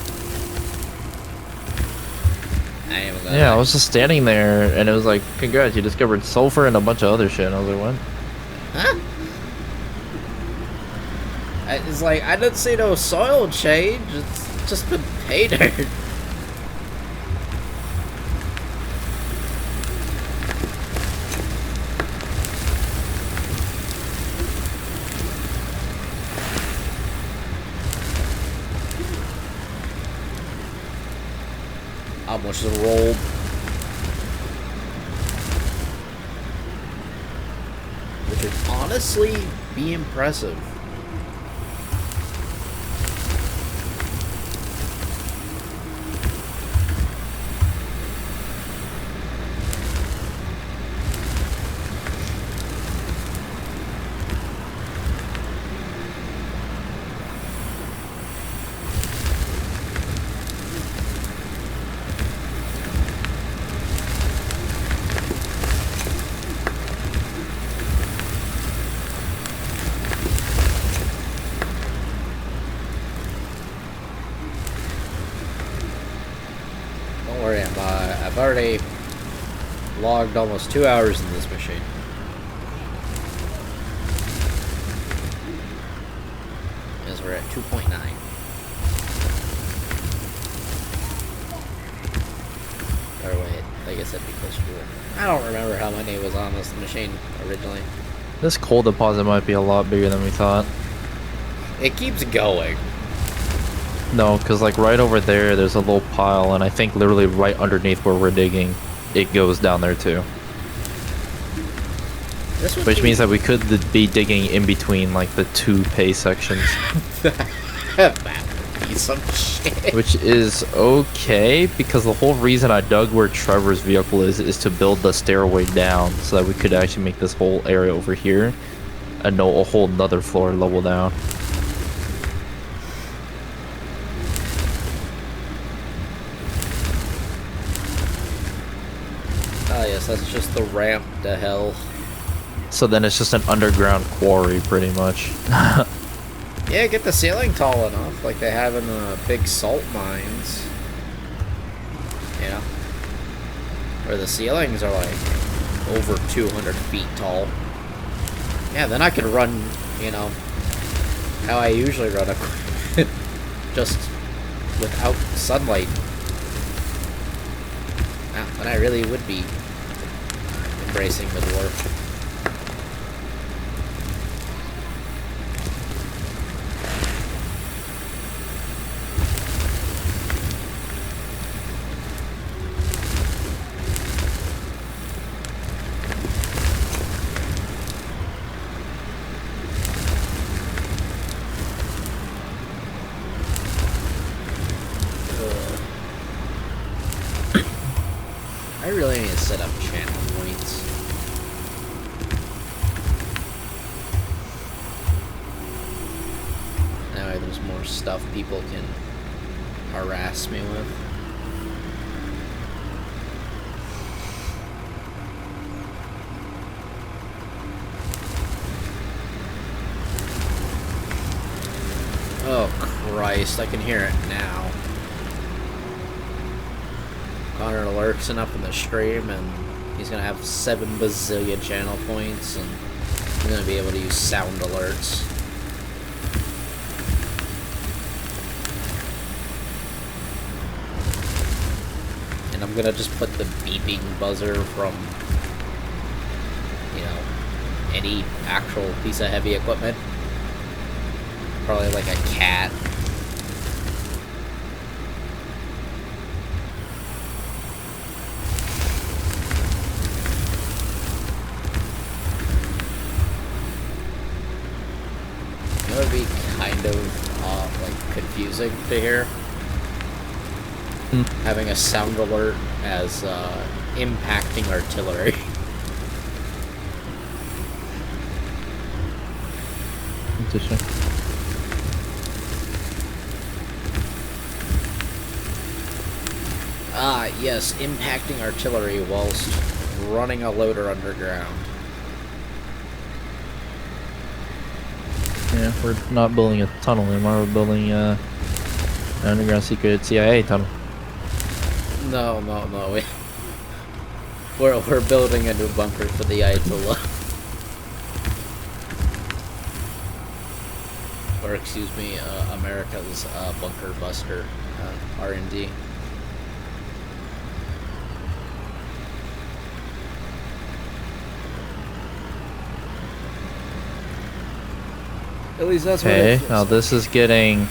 I ain't even gonna Yeah, I lie. was just standing there, and it was like, "Congrats, you discovered sulfur and a bunch of other shit." And I was like, "What?" Huh? It's like I didn't see no soil change. It's just been pay dirt. How much is it rolled? Which would honestly be impressive. Don't worry, I've already logged almost 2 hours in this machine. As we're at 2.9. Or wait, I guess that'd be closer to it. I don't remember how many was on this machine originally. This coal deposit might be a lot bigger than we thought. It keeps going. No, because like right over there, there's a little pile, and I think literally right underneath where we're digging, it goes down there too. This would Which be- means that we could be digging in between like the two pay sections, that would be some shit. which is okay because the whole reason I dug where Trevor's vehicle is to build the stairway down so that we could actually make this whole area over here a whole nother floor level down. Oh yes, that's just the ramp to hell. So then it's just an underground quarry pretty much. Yeah, get the ceiling tall enough, like they have in the big salt mines. You know? Where the ceilings are like over 200 feet tall. Yeah, then I could run, you know, how I usually run equipment. Just without sunlight. Ah, but I really would be embracing the dwarf. there's more stuff people can harass me with. Oh Christ, I can hear it now. Connor lurking up in the stream, and he's gonna have 7 bazillion channel points, and he's gonna be able to use sound alerts. And I'm gonna just put the beeping buzzer from, you know, any actual piece of heavy equipment. Probably like a cat. It would be kind of like confusing to hear. Having a sound alert as impacting artillery. Interesting. Ah, yes, impacting artillery whilst running a loader underground. Yeah, we're not building a tunnel anymore. We're building an underground secret CIA tunnel. No. We're building a new bunker for the Ayatollah. Or excuse me, America's bunker buster, R&D. At least that's what it Okay, feels now like. this is getting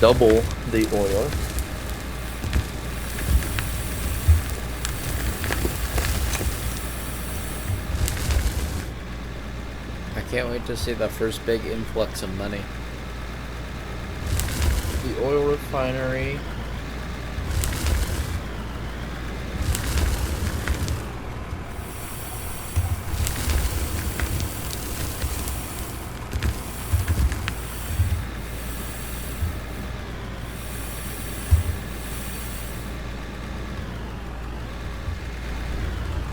double the oil. I can't wait to see the first big influx of money. The oil refinery.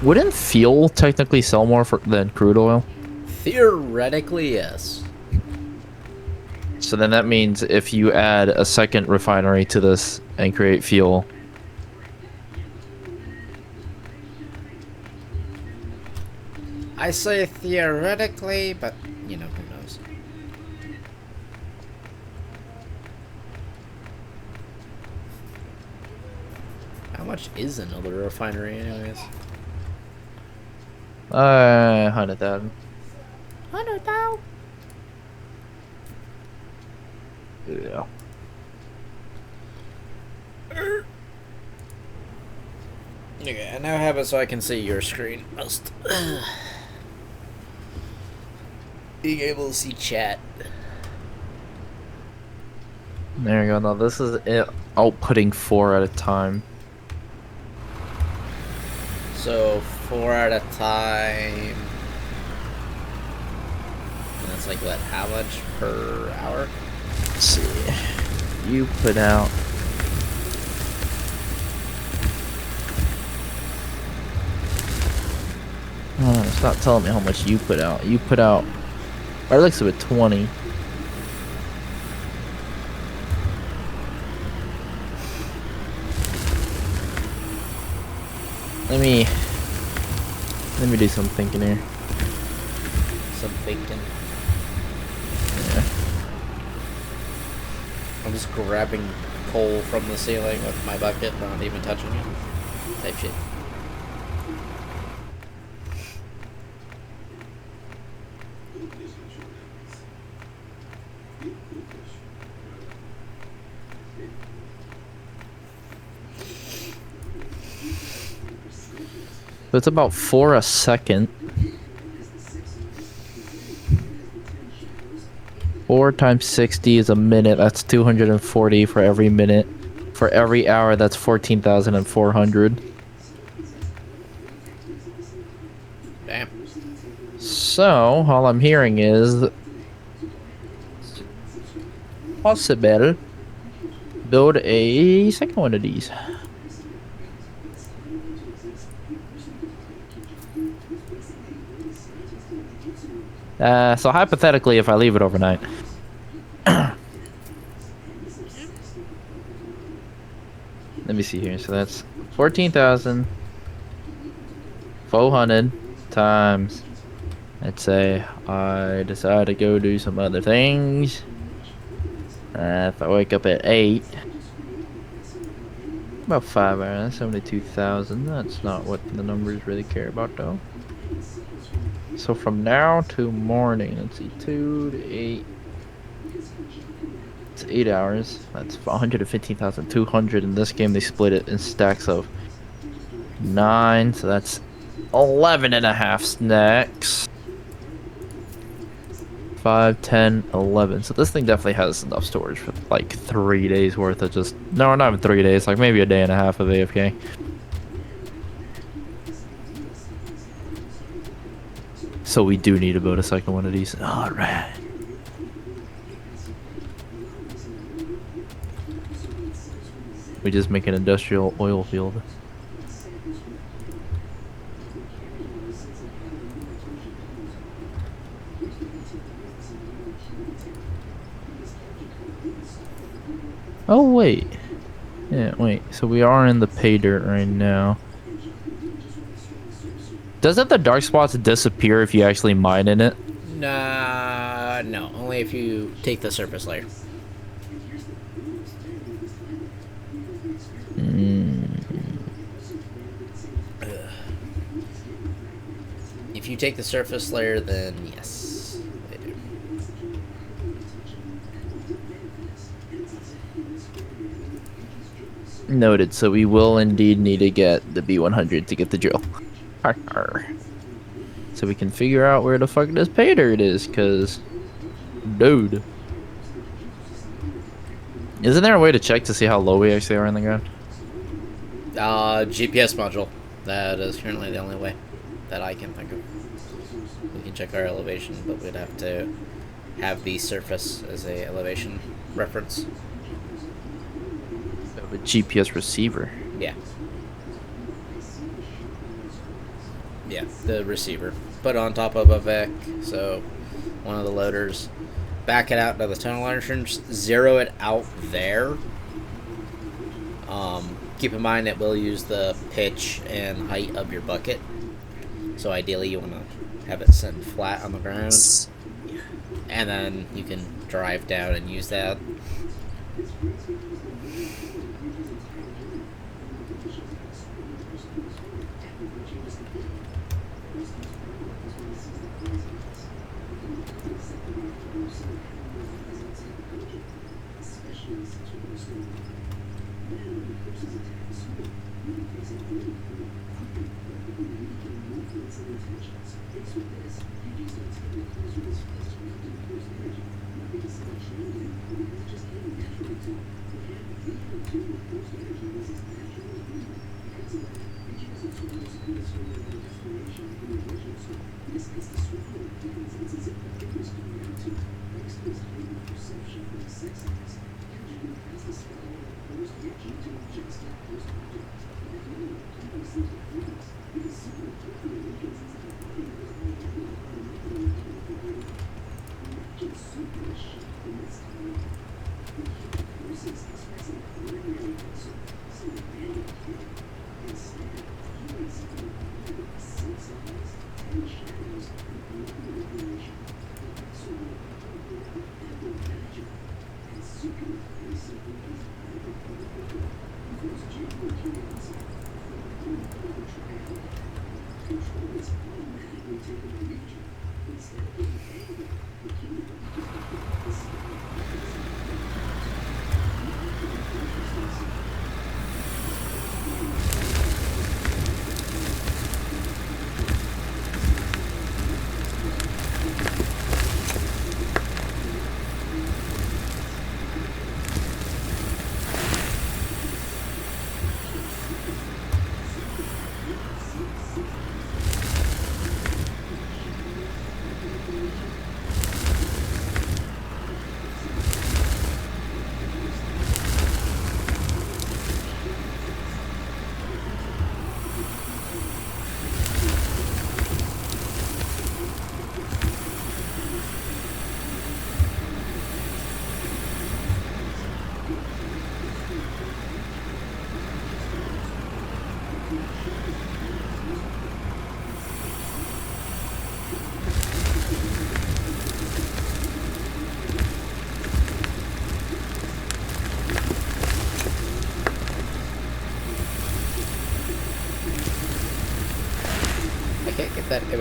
Wouldn't fuel technically sell more than crude oil? Theoretically, yes. So then that means if you add a second refinery to this and create fuel. I say theoretically, but, you know, who knows. How much is another refinery anyways? 100,000. 100,000? Yeah. Okay, I now have it so I can see your screen. Being able to see chat. There you go. Now this is it outputting 4 at a time. So 4 at a time. And that's like what? How much per hour? Let's see. You put out. Oh, it's not telling me how much you put out. You put out. By the looks of it, 20. Let me do some thinking here. Some bacon. Yeah. I'm just grabbing coal from the ceiling with my bucket, not even touching it. Type shit. So it's about 4 a second. 4 times 60 is a minute. That's 240 for every minute. For every hour, that's 14,400. Damn. So all I'm hearing is possible, build a second one of these. So hypothetically, if I leave it overnight, let me see here. So that's 14,400 times. Let's say I decide to go do some other things. If I wake up at 8, about 5 hours, 72,000. That's not what the numbers really care about, though. So from now to morning, let's see, 2 to 8. It's 8 hours. That's 115,200. In this game, they split it in stacks of 9. So that's 11 and a half stacks. 5, 10, 11. So this thing definitely has enough storage for like 3 days worth of just... No, not even 3 days. Like maybe a day and a half of AFK. So we do need to build a second one of these. Alright. We just make an industrial oil field. Oh, wait. Yeah, wait. So we are in the pay dirt right now. Doesn't the dark spots disappear if you actually mine in it? Nah, no. Only if you take the surface layer. If you take the surface layer, then yes, they do. Noted. So we will indeed need to get the B100 to get the drill. Arr. So we can figure out where the fuck this pay dirt is, cause, dude. Isn't there a way to check to see how low we actually are in the ground? GPS module. That is currently the only way that I can think of. We can check our elevation, but we'd have to have the surface as a elevation reference. A GPS receiver. Yeah. Yeah, the receiver. Put on top of a VEC, so one of the loaders. Back it out to the tunnel entrance. Zero it out there. Keep in mind that we'll use the pitch and height of your bucket. So ideally you want to have it set flat on the ground. And then you can drive down and use that.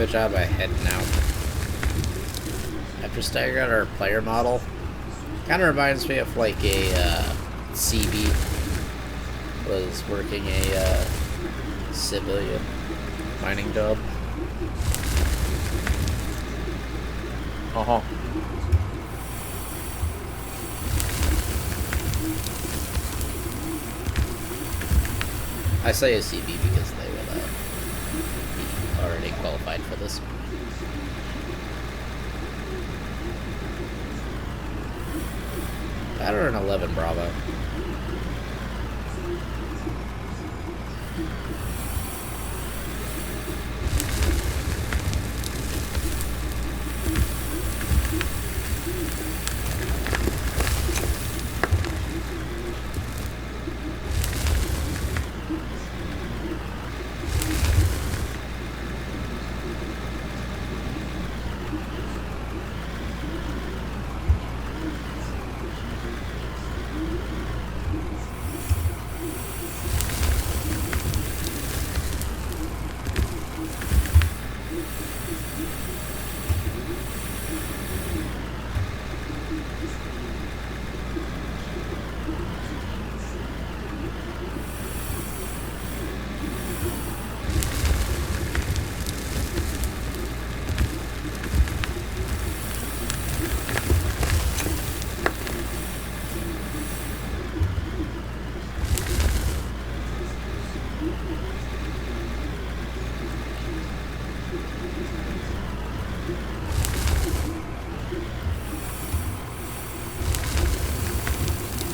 a job of heading out. After staring at our player model, kind of reminds me of like a CB was working a civilian mining job. Uh-huh. I say a CB because they will be already qualified for this. Pattern 11 Bravo.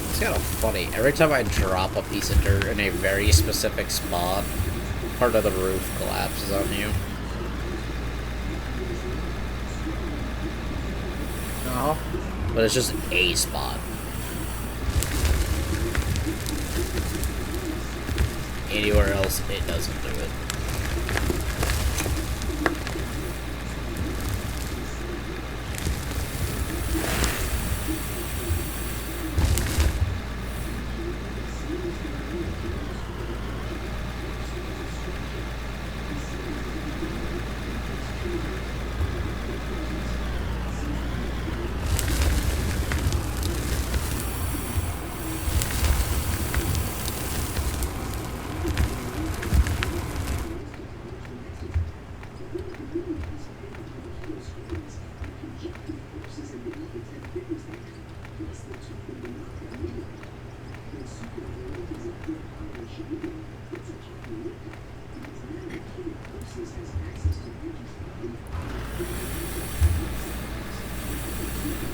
It's kind of funny. Every time I drop a piece of dirt in a very specific spot, part of the roof collapses on you. Uh-huh. But it's just a spot. Anywhere else, it doesn't do it.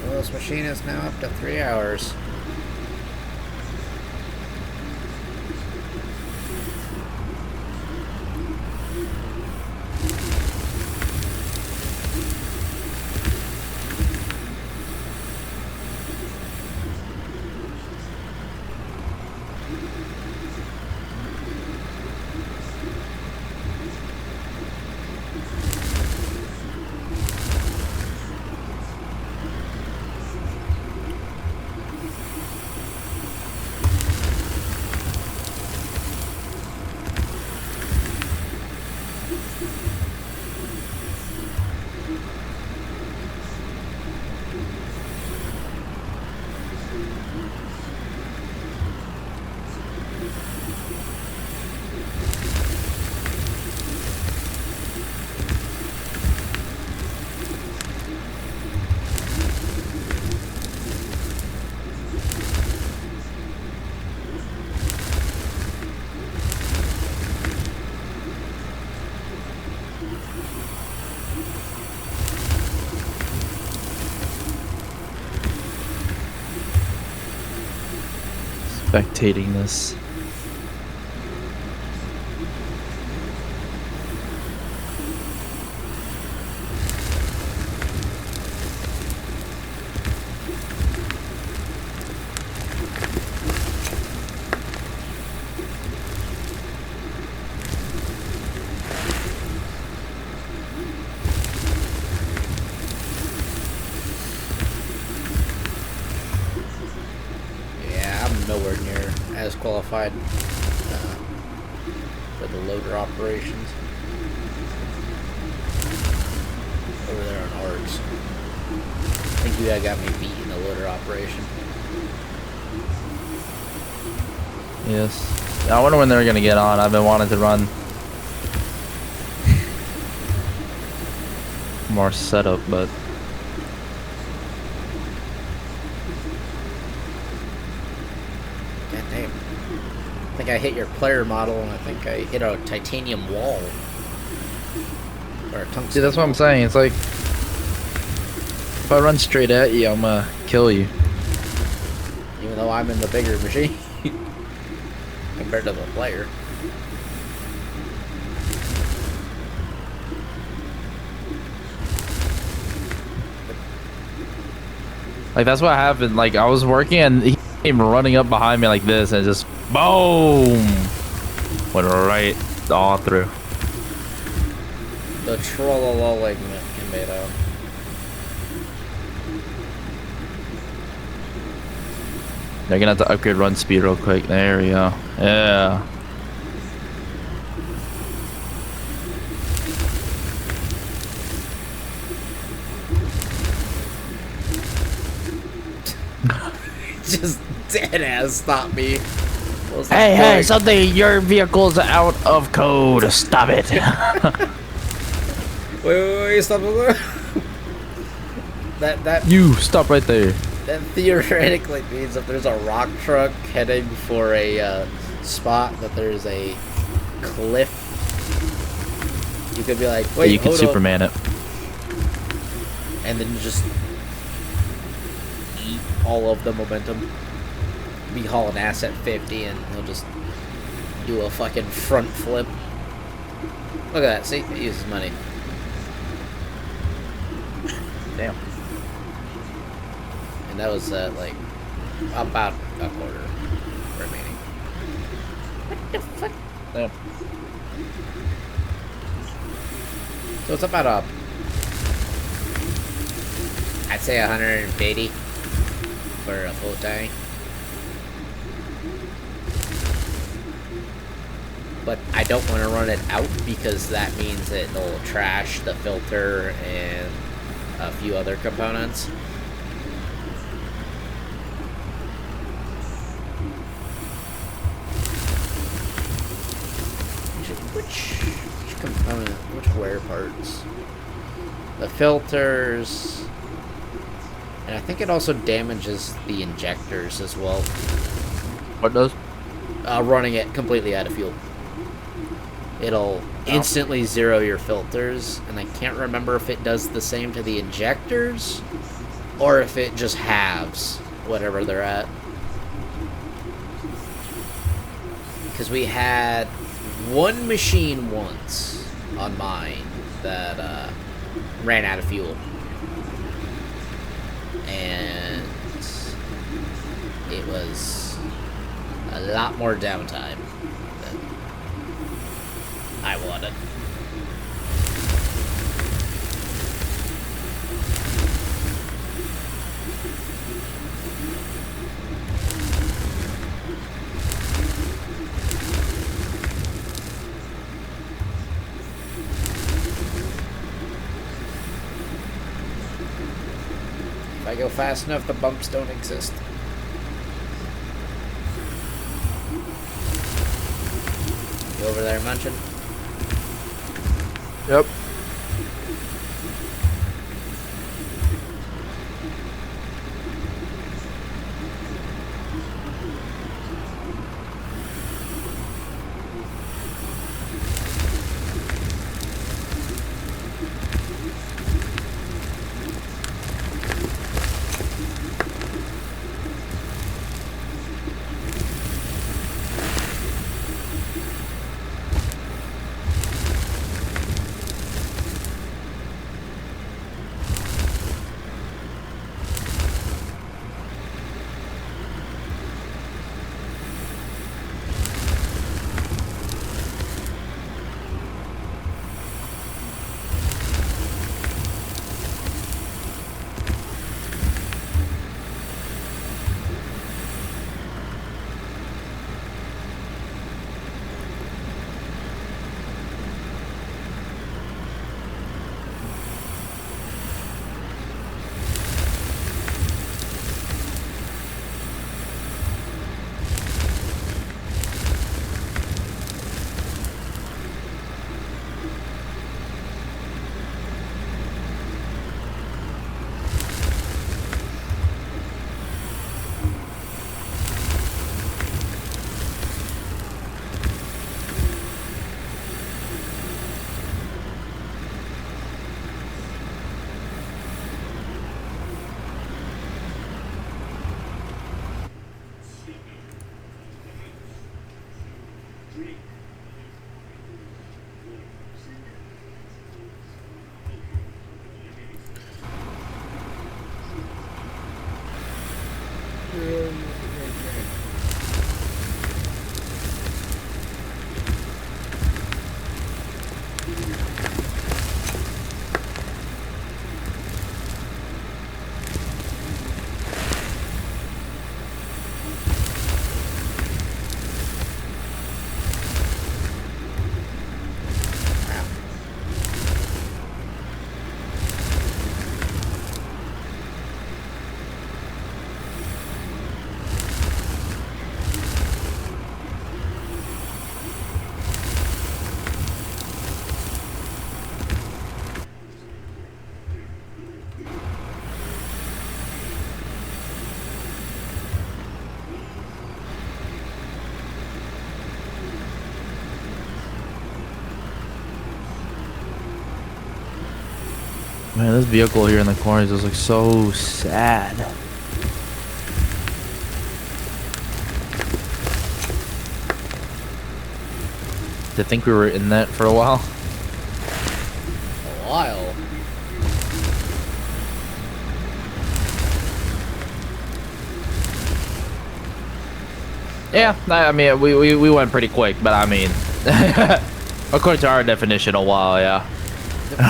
Well, this machine is now up to 3 hours. Spectating this. Nowhere near as qualified for the loader operations. You guys got me beating the loader operation. Yes. I wonder when they're gonna get on. I've been wanting to run more setup, but God damn. I think I hit your player model, and I think I hit a titanium wall. Or a tungsten. see, that's what I'm saying. It's like if I run straight at you, I'm gonna kill you. Even though I'm in the bigger machine. Compared to the player. Like that's what happened. Like I was working and he came running up behind me like this and just boom, went right all through. The trollololling tomato. They're gonna have to upgrade run speed real quick. There we go. Yeah. Just dead ass stop me. Hey, something! Your vehicle's out of code. Stop it. Wait, stop. that You stop right there. That theoretically means if there's a rock truck heading for a spot that there's a cliff, you could be like, wait, you could hold Superman it. up. And then just eat all of the momentum. Be hauling ass at 50 and he'll just do a fucking front flip. Look at that, see? He uses money. Damn. And that was like about a quarter remaining. What the fuck? Yeah. So it's about I'd say 180 for a full tank. But I don't want to run it out because that means it'll trash the filter and a few other components. Which component, which wear parts? The filters, and I think it also damages the injectors as well. What does? Running it completely out of fuel. It'll instantly zero your filters, and I can't remember if it does the same to the injectors, or if it just halves whatever they're at. Because we had one machine once on mine that ran out of fuel. And it was a lot more downtime than I wanted. If I go fast enough, the bumps don't exist. You over there munching? Yep. Man, this vehicle here in the corner just looks so sad. I think we were in that for a while. A while. Yeah, I mean, we went pretty quick, but I mean, according to our definition, a while, yeah.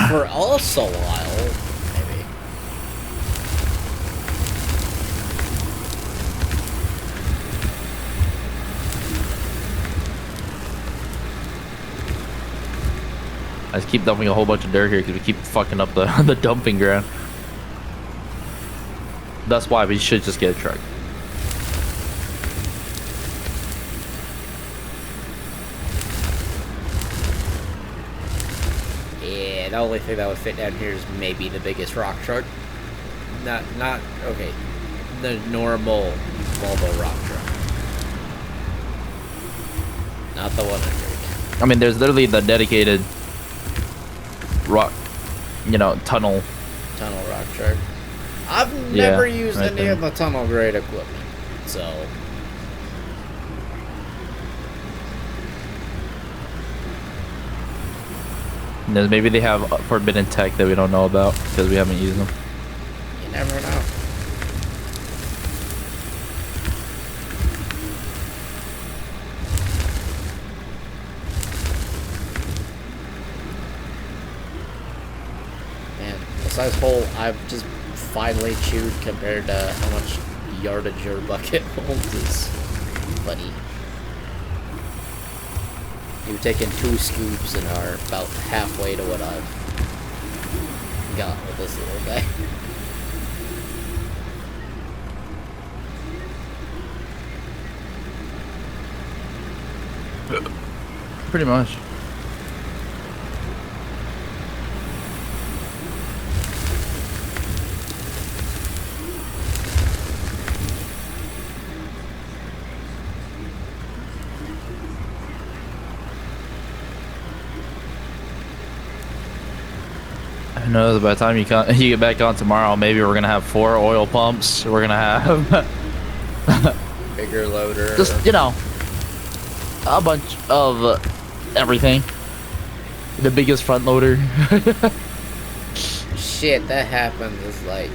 For us, a while, maybe. I just keep dumping a whole bunch of dirt here because we keep fucking up the, the dumping ground. That's why we should just get a truck. Yeah, the only thing that would fit down here is maybe the biggest rock truck. Not okay. The normal Volvo rock truck. Not the 100. I mean, there's literally the dedicated rock, you know, tunnel. Tunnel rock truck. I've Yeah, never used right any there. of the tunnel grade equipment, so. And maybe they have forbidden tech that we don't know about because we haven't used them. You never know. Man, besides hole, I've just finally chewed compared to how much yardage your bucket holds is funny. You've taken 2 scoops and are about halfway to what I've got with this little guy. Pretty much. Who knows? By the time you get back on tomorrow, maybe we're gonna have 4 oil pumps. We're gonna have Bigger loader. just, you know, a bunch of everything. The biggest front loader. Shit, that happens. It's like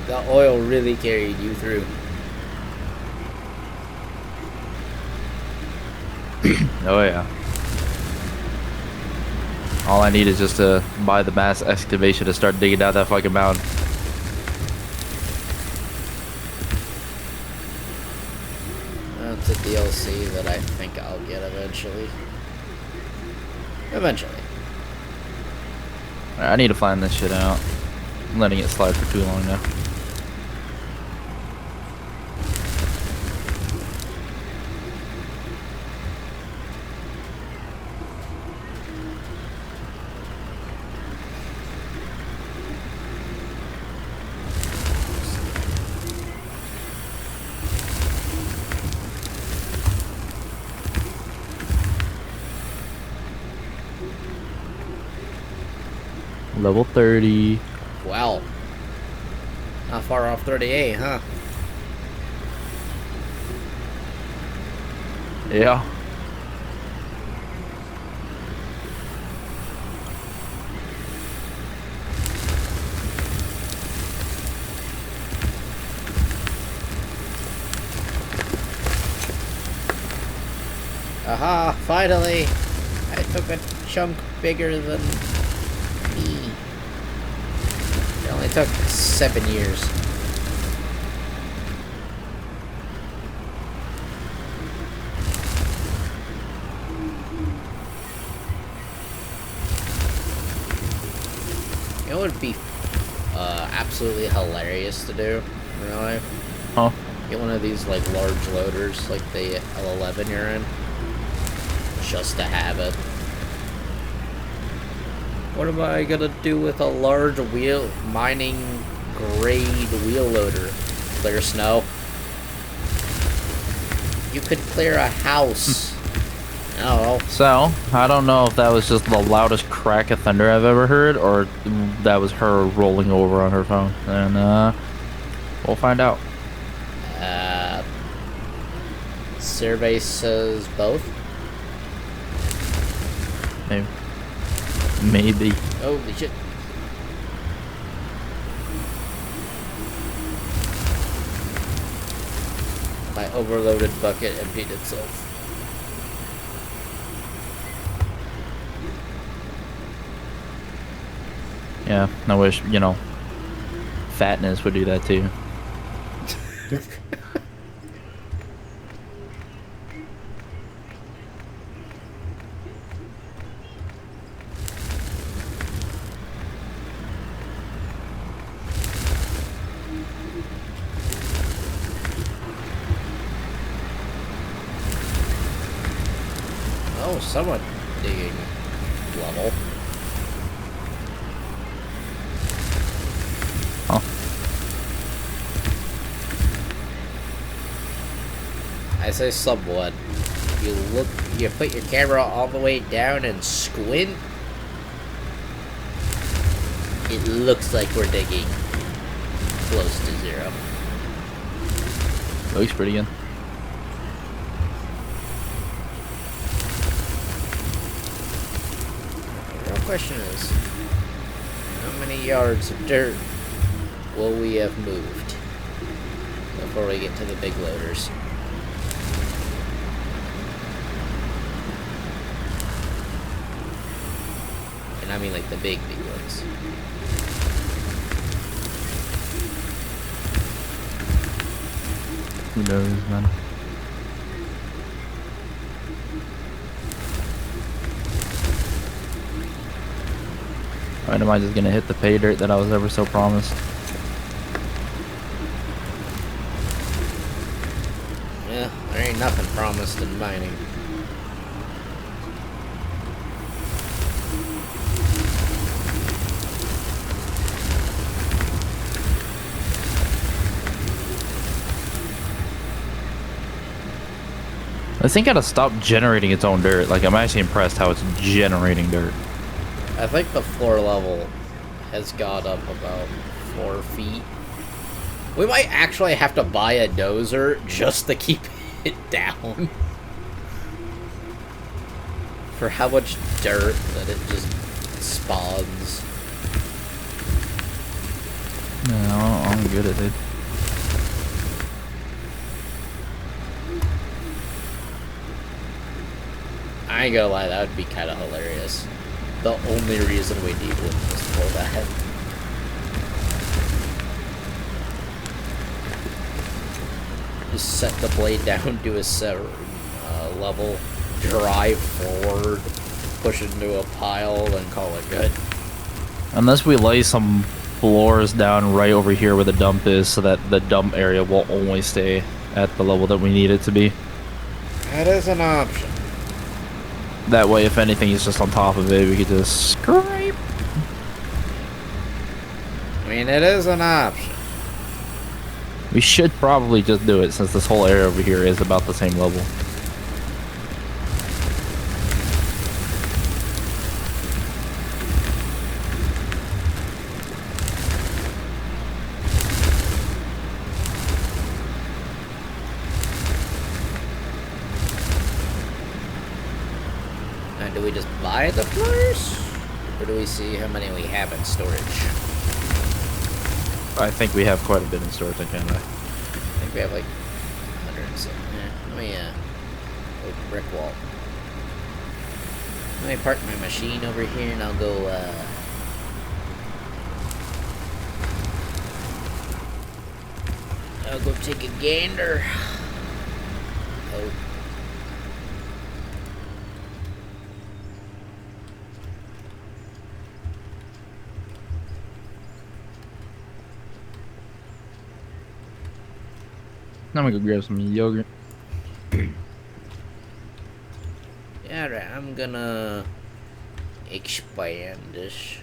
the oil really carried you through. Oh yeah. All I need is just to buy the mass excavation to start digging down that fucking mountain. That's a DLC that I think I'll get eventually. Eventually. Alright, I need to find this shit out. I'm letting it slide for too long now. Level 30. Wow. Not far off 38, huh? Yeah. Aha, finally! I took a chunk bigger than me. It only took 7 years. You know what would be absolutely hilarious to do in real life? Huh? Get one of these like large loaders, like the L11 you're in, just to have it. What am I gonna do with a large wheel mining grade wheel loader? Clear snow? You could clear a house Oh, So, I don't know if that was just the loudest crack of thunder I've ever heard, or that was her rolling over on her phone. And, we'll find out. well. Survey says both. Maybe. Holy shit. My overloaded bucket emptied itself. Yeah, I wish, you know, fatness would do that too. Oh, someone digging level. Oh. I say somewhat. You put your camera all the way down and squint. It looks like we're digging close to zero. Looks pretty good. The real question is, how many yards of dirt will we have moved before we get to the big loaders? And I mean like the big ones. Who knows, man? Alright, am I just gonna hit the pay dirt that I was ever so promised? Yeah, there ain't nothing promised in mining. This thing gotta stop generating its own dirt. Like, I'm actually impressed how it's generating dirt. I think the floor level has got up about 4 feet. We might actually have to buy a dozer just to keep it down. For how much dirt that it just spawns. No, I'm good at it. I ain't gonna lie, that would be kind of hilarious. The only reason we need one is for that. Just set the blade down, do a level, drive forward, push it into a pile, and call it good. Unless we lay some floors down right over here where the dump is, so that the dump area will only stay at the level that we need it to be. That is an option. That way, if anything is just on top of it, we could just scrape. I mean, it is an option. We should probably just do it, since this whole area over here is about the same level. Now, do we just buy the floors? Or do we see how many we have in storage? I think we have quite a bit in storage, I can't lie. I think we have like 100 and something. Let me, oh, brick wall. Let me park my machine over here and I'll go, I'll go take a gander. Oh. I'm gonna go grab some yogurt. Yeah, right, I'm gonna expand this.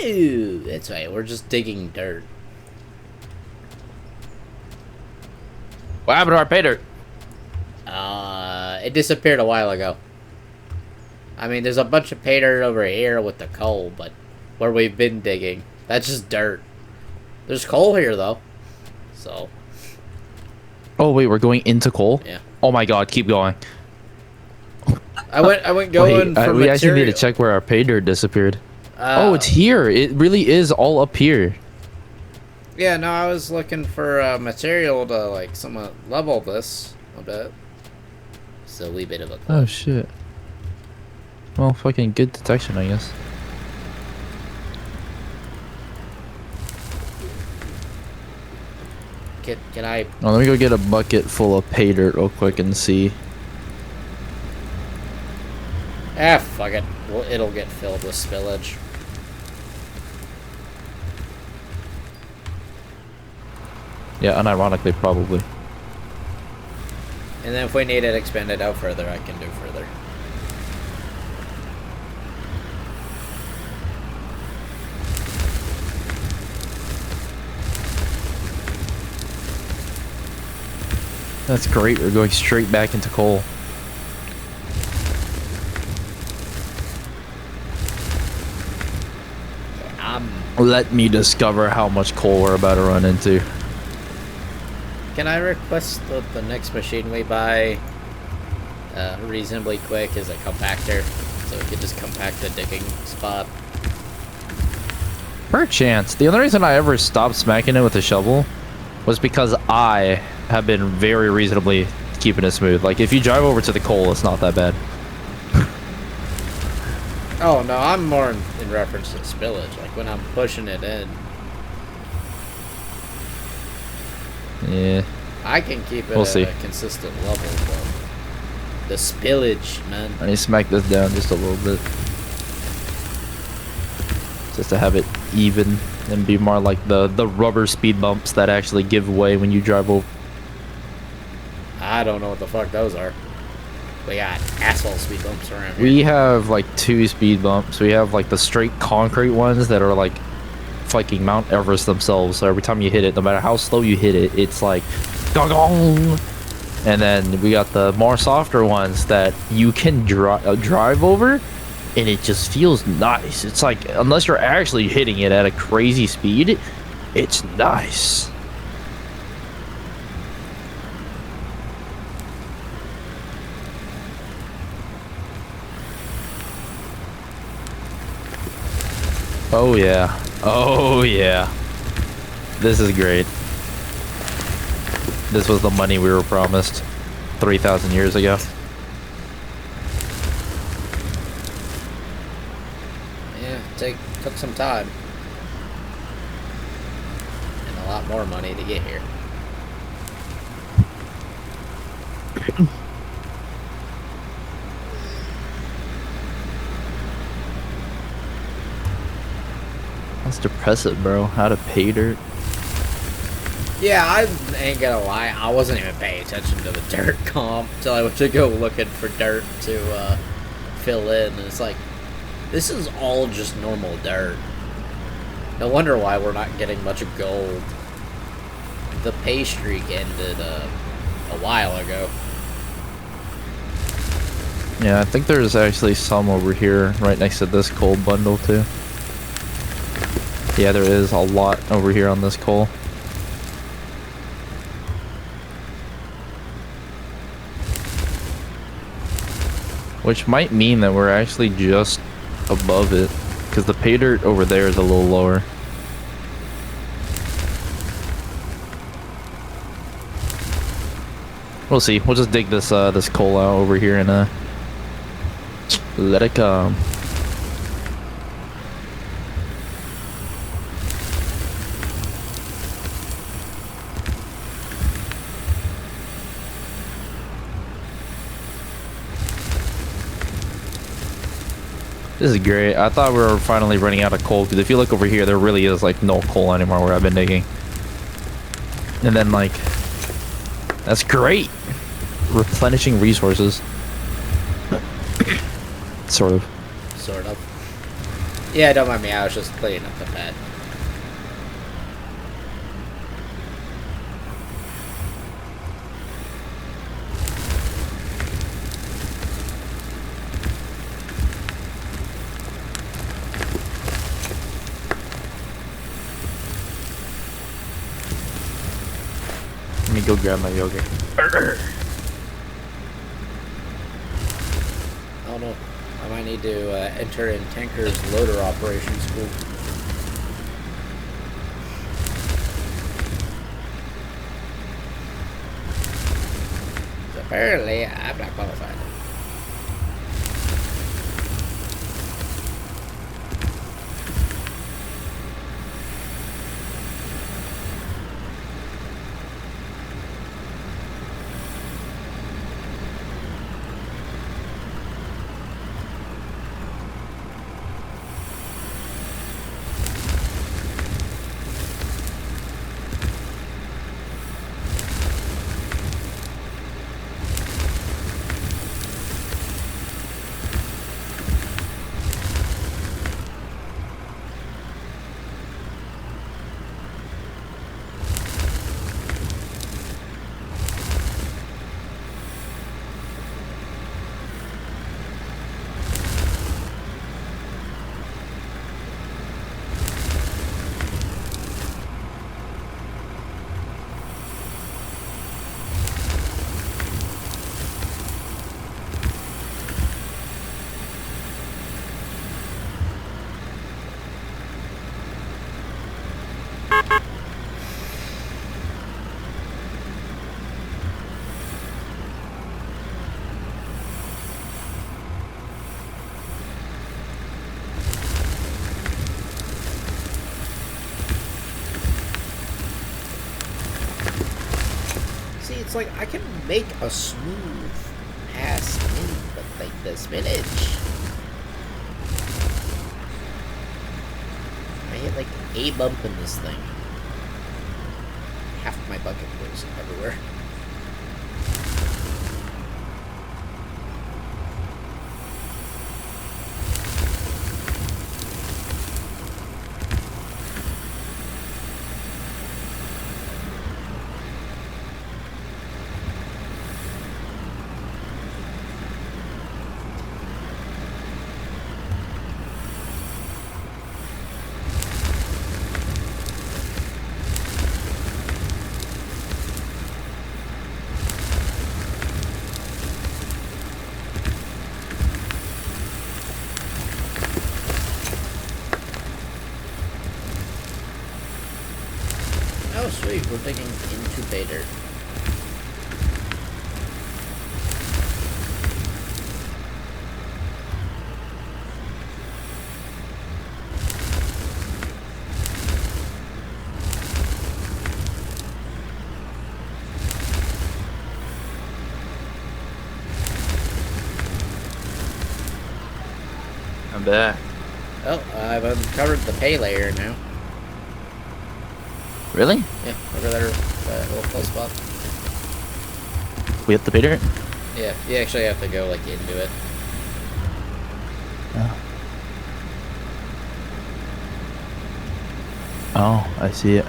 Oh, that's right. We're just digging dirt. What happened to our pay dirt? It disappeared a while ago. I mean, there's a bunch of pay dirt over here with the coal, but where we've been digging, that's just dirt. There's coal here, though. So. Oh, wait, we're going into coal? Yeah. Oh my god, keep going. I went going Wait, for we actually need to material. check where our pay dirt disappeared. Oh, it's here. It really is all up here. Yeah, no, I was looking for material to, like, somewhat level this a bit. It's a wee bit of a... Oh, shit. Well, fucking good detection, I guess. Can I... Oh, let me go get a bucket full of pay dirt real quick and see. Ah, fuck it. Well, it'll get filled with spillage. Yeah, unironically, probably. And then if we need it expanded out further, I can do further. That's great. We're going straight back into coal. Let me discover how much coal we're about to run into. Can I request that the next machine we buy reasonably quick is a compactor, so we can just compact the digging spot? Perchance. The only reason I ever stopped smacking it with a shovel was because I have been very reasonably keeping it smooth. Like, if you drive over to the coal, it's not that bad. Oh, no, I'm more in reference to spillage, like when I'm pushing it in. Yeah. I can keep it We'll at see. a consistent level, but the spillage, man. I need to smack this down just a little bit. Just to have it even and be more like the rubber speed bumps that actually give way when you drive over. I don't know what the fuck those are. We got asphalt speed bumps around here. We have like 2 speed bumps. We have like the straight concrete ones that are like fucking Mount Everest themselves. So every time you hit it, no matter how slow you hit it, it's like gong. And then we got the more softer ones that you can drive over, and it just feels nice. It's like, unless you're actually hitting it at a crazy speed, it's nice. Oh yeah. Oh yeah. This is great. This was the money we were promised 3,000 years ago. Yeah, took some time. And a lot more money to get here. That's depressive, bro. How to pay dirt. Yeah, I ain't gonna lie, I wasn't even paying attention to the dirt comp until I went to go looking for dirt to fill in, and it's like, this is all just normal dirt. No wonder why we're not getting much gold. The pay streak ended a while ago. Yeah, I think there's actually some over here right next to this coal bundle too. Yeah, there is a lot over here on this coal. which might mean that we're actually just above it, because the pay dirt over there is a little lower. We'll see. We'll just dig this this coal out over here and let it come. This is great. I thought we were finally running out of coal, because if you look over here, there really is like no coal anymore where I've been digging. And then like, that's great. Replenishing resources. Sort of. Sort of. Yeah, don't mind me. I was just cleaning up the bed. Let me go grab my yogurt. Oh no. I might need to enter in Tanker's loader operation school. Apparently, I'm not qualified. It's like I can make a smooth pass in, but like the spinach, I hit like a bump in this thing. Half of my bucket goes everywhere. Oh sweet, we're digging into pay dirt. I'm back. Oh, I've uncovered the pay layer now. Really? Yeah, over there, little close spot. We hit the pay dirt? Yeah, you actually have to go like into it. Oh, I see it.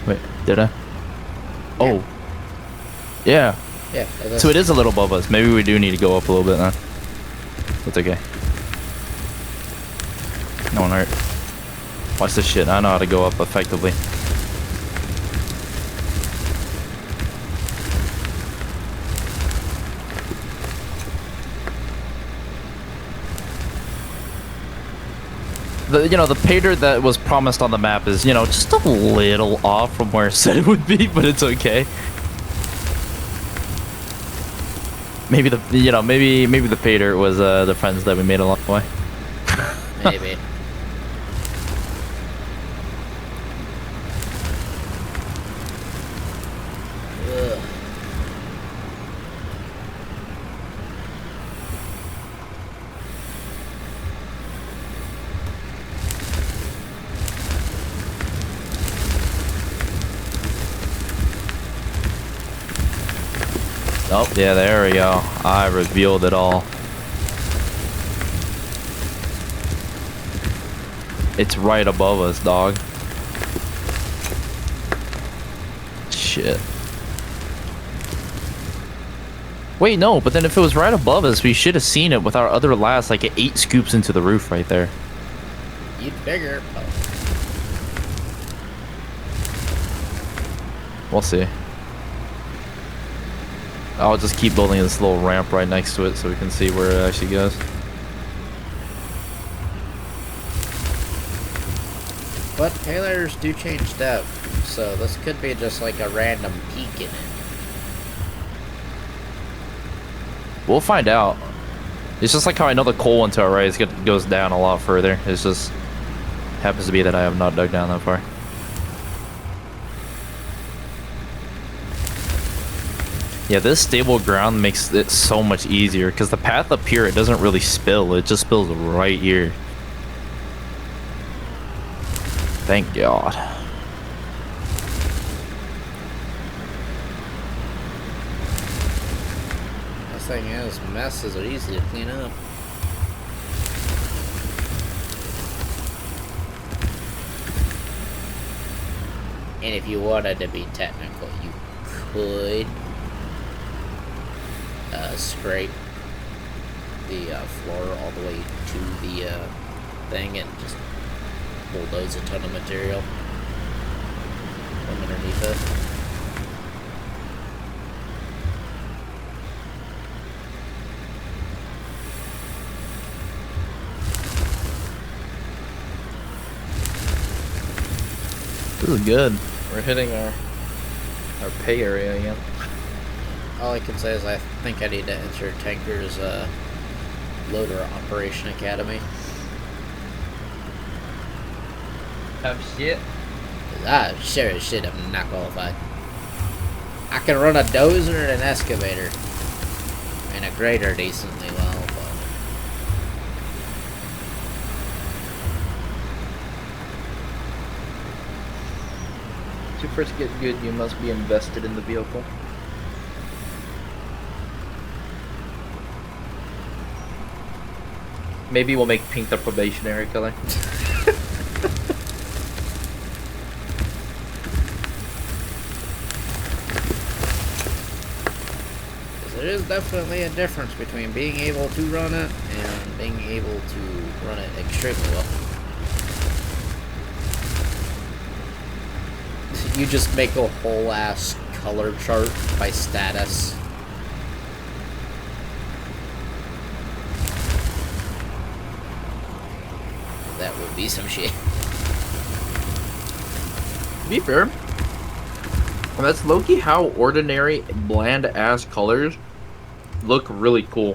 Wait, did I? Oh. Yeah. Yeah. So it is a little above us. Maybe we do need to go up a little bit then. That's okay. No one hurt. Watch this shit. I know how to go up effectively. the pay dirt that was promised on the map is, just a little off from where it said it would be, but it's okay. Maybe maybe the pay dirt was the friends that we made along the way. Maybe. Ugh. Oh, yeah, there we go. I revealed it all. It's right above us, dog. Shit. Wait, no, but then if it was right above us, we should have seen it with our other last, like, 8 scoops into the roof right there. You'd figure. Oh. We'll see. I'll just keep building this little ramp right next to it so we can see where it actually goes. But Taylors do change depth, so this could be just like a random peak in it. We'll find out. It's just like how I know the coal one to our right goes down a lot further. It's just happens to be that I have not dug down that far. Yeah, this stable ground makes it so much easier because the path up here, it doesn't really spill. It just spills right here. Thank God. The thing is, messes are easy to clean up. And if you wanted to be technical, you could scrape the floor all the way to the thing and just bulldoze a ton of material from underneath it. This is good. We're hitting our pay area again. All I can say is I think I need to enter Tanker's Loader Operation Academy. Oh shit. I sure as shit am not qualified. I can run a dozer and an excavator. And a grader decently well, but... To first get good, you must be invested in the vehicle. Maybe we'll make pink the probationary color. There is definitely a difference between being able to run it and being able to run it extremely well. You just make a whole ass color chart by status. That would be some shit. To be fair, that's low-key how ordinary, bland-ass colors look really cool.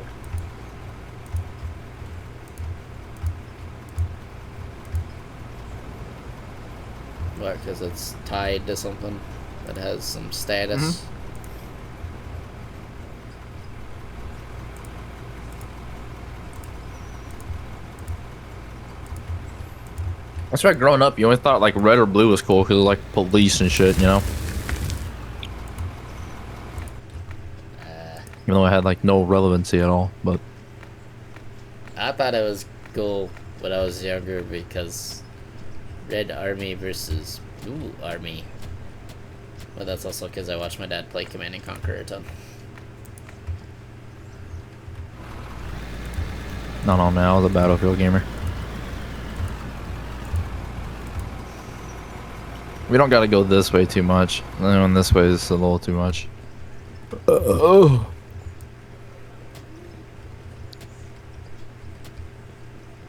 What, because it's tied to something that has some status? Mm-hmm. That's right, growing up, you always thought like red or blue was cool because of like police and shit, you know? Even though it had like no relevancy at all, but... I thought it was cool when I was younger because Red Army versus Blue Army. But that's also because I watched my dad play Command and Conquer a ton. No, man, I was a Battlefield gamer. We don't gotta go this way too much. And this way is a little too much. Oh.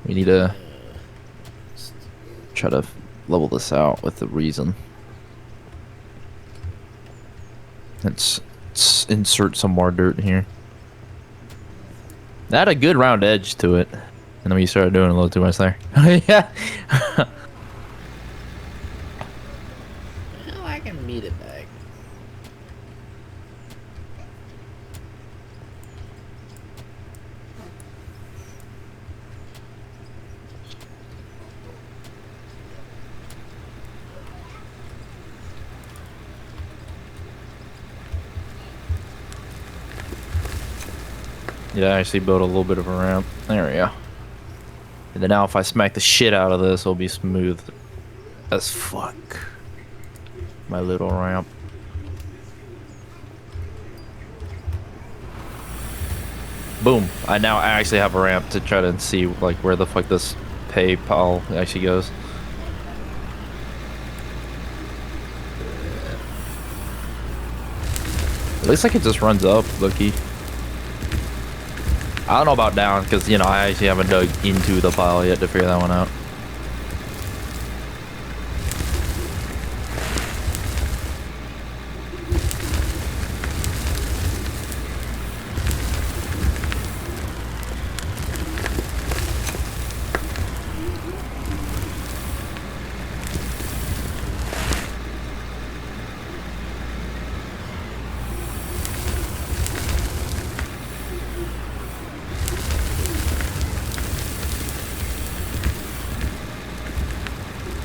We need a... try to level this out with the reason. Let's insert some more dirt here. That had a good round edge to it. And then we started doing a little too much there. Yeah. Well, I can meet it back. Yeah, I actually built a little bit of a ramp. There we go. And then now if I smack the shit out of this, it'll be smooth as fuck. My little ramp. Boom. I now actually have a ramp to try to see like where the fuck this PayPal actually goes. It looks like it just runs up, Loki. I don't know about down, because, you know, I actually haven't dug into the pile yet to figure that one out.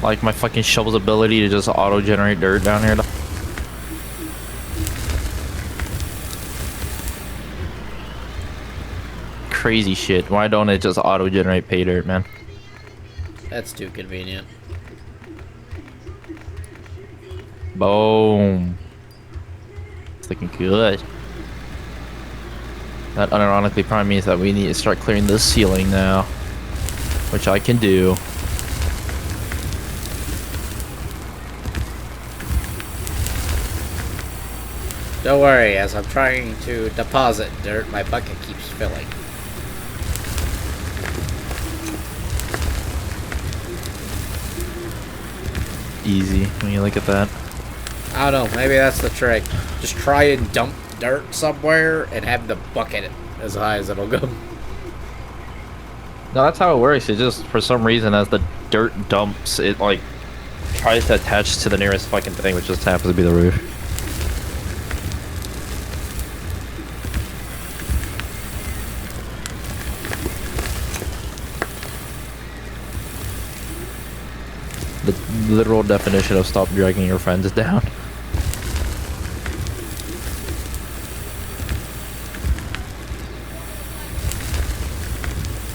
Like my fucking shovel's ability to just auto-generate dirt down here. Crazy shit. Why don't it just auto-generate pay dirt, man? That's too convenient. Boom. It's looking good. That unironically probably means that we need to start clearing this ceiling now. Which I can do. Don't worry, as I'm trying to deposit dirt, my bucket keeps filling. Easy when you look at that. I don't know, maybe that's the trick. Just try and dump dirt somewhere and have the bucket as high as it'll go. No, that's how it works. It just, for some reason, as the dirt dumps, it, like, tries to attach to the nearest fucking thing, which just happens to be the roof. The literal definition of stop dragging your friends down.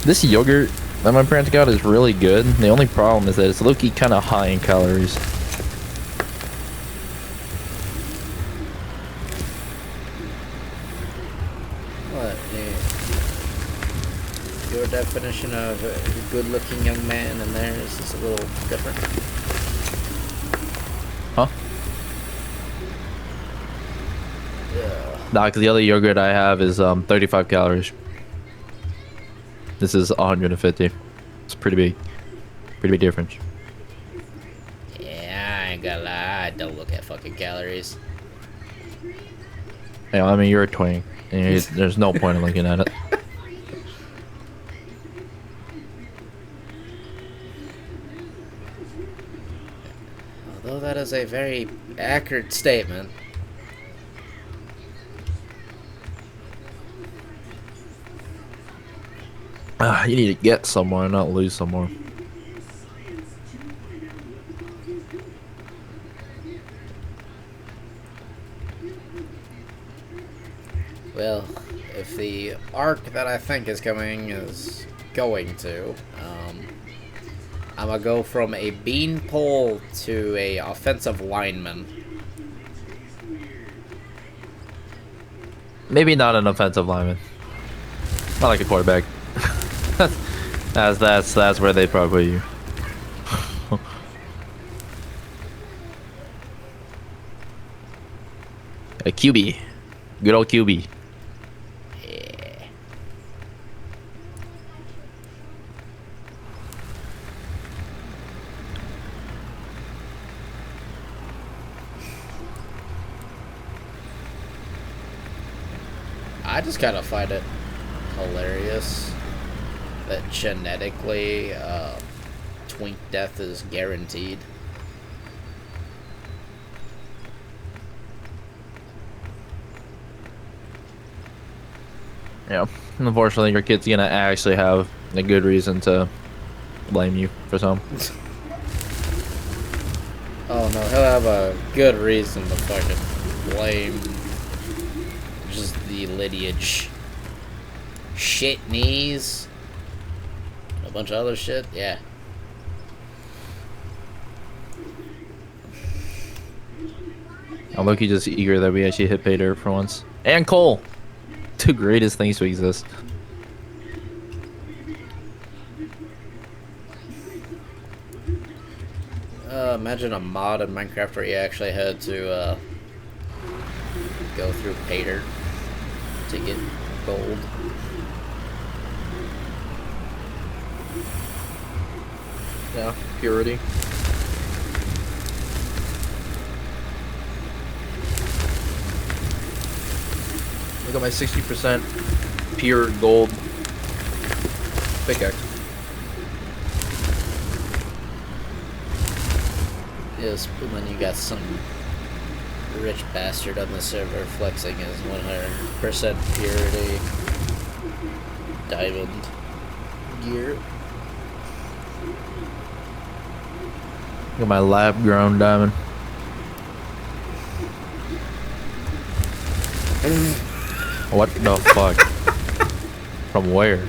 This yogurt that my parents got is really good. The only problem is that it's low-key kind of high in calories. What? Your definition of a good-looking young man and theirs is a little different. Huh? Yeah. Nah, because the other yogurt I have is 35 calories. This is 150. It's pretty big. Pretty big difference. Yeah, I ain't gonna lie, I don't look at fucking calories. Yeah, I mean, you're a twink. And there's no point in looking at it. Although that is a very accurate statement. You need to get somewhere, not lose somewhere. Well, if the arc that I think is coming is going to, I'm gonna go from a beanpole to a offensive lineman. Maybe not an offensive lineman. Not like a quarterback. That's where they probably put you. A QB. Good old QB. Yeah. I just kind of find it hilarious that genetically, twink death is guaranteed. Yeah. Unfortunately, your kid's gonna actually have a good reason to blame you for some. Oh no, he'll have a good reason to fucking blame just the lineage. Shit knees. A bunch of other shit, yeah. I'm lucky just eager that we actually hit pay dirt for once. And Cole! Two greatest things to exist. Imagine a mod in Minecraft where you actually had to, go through pay dirt to get gold. Yeah, purity. Look at my 60% pure gold pickaxe. Yes, but then you got some rich bastard on the server flexing his 100% purity diamond gear. Look at my lab grown diamond. What the fuck? From where?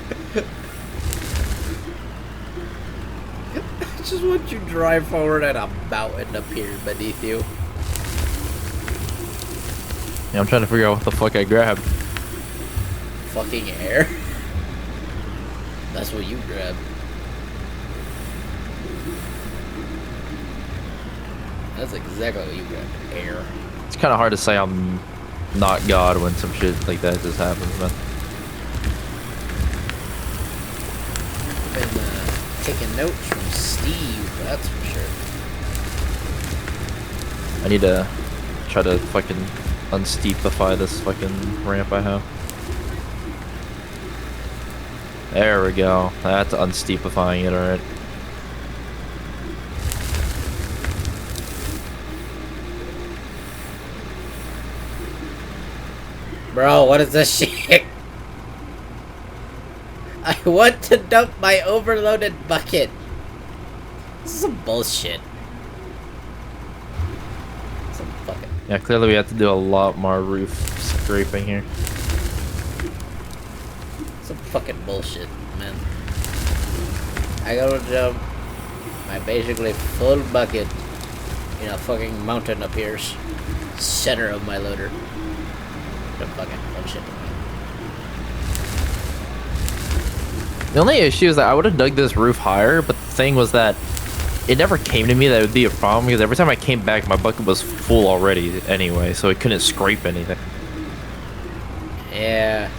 I just want you to drive forward and a mountain appear beneath you. Yeah, I'm trying to figure out what the fuck I grabbed. Fucking air. That's what you grabbed. That's exactly what you grabbed. Air. It's kind of hard to say I'm not God when some shit like that just happens, man. Been taking notes from Steve, that's for sure. I need to try to fucking unsteepify this fucking ramp I have. There we go. That's unsteepifying it, alright. Bro, what is this shit? I want to dump my overloaded bucket. This is some bullshit. Some fucking... Yeah, clearly we have to do a lot more roof scraping here. Some fucking bullshit, man. I gotta dump my basically full bucket in a fucking mountain appears. Center of my loader. Some fucking bullshit. The only issue is that I would have dug this roof higher, but the thing was that it never came to me that it would be a problem because every time I came back, my bucket was full already anyway, so it couldn't scrape anything. Yeah.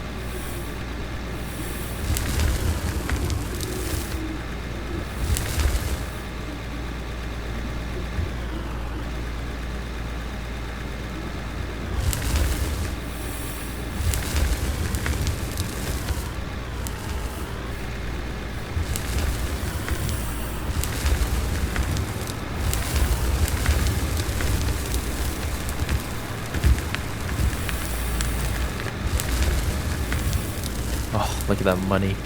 Oh, look at that money.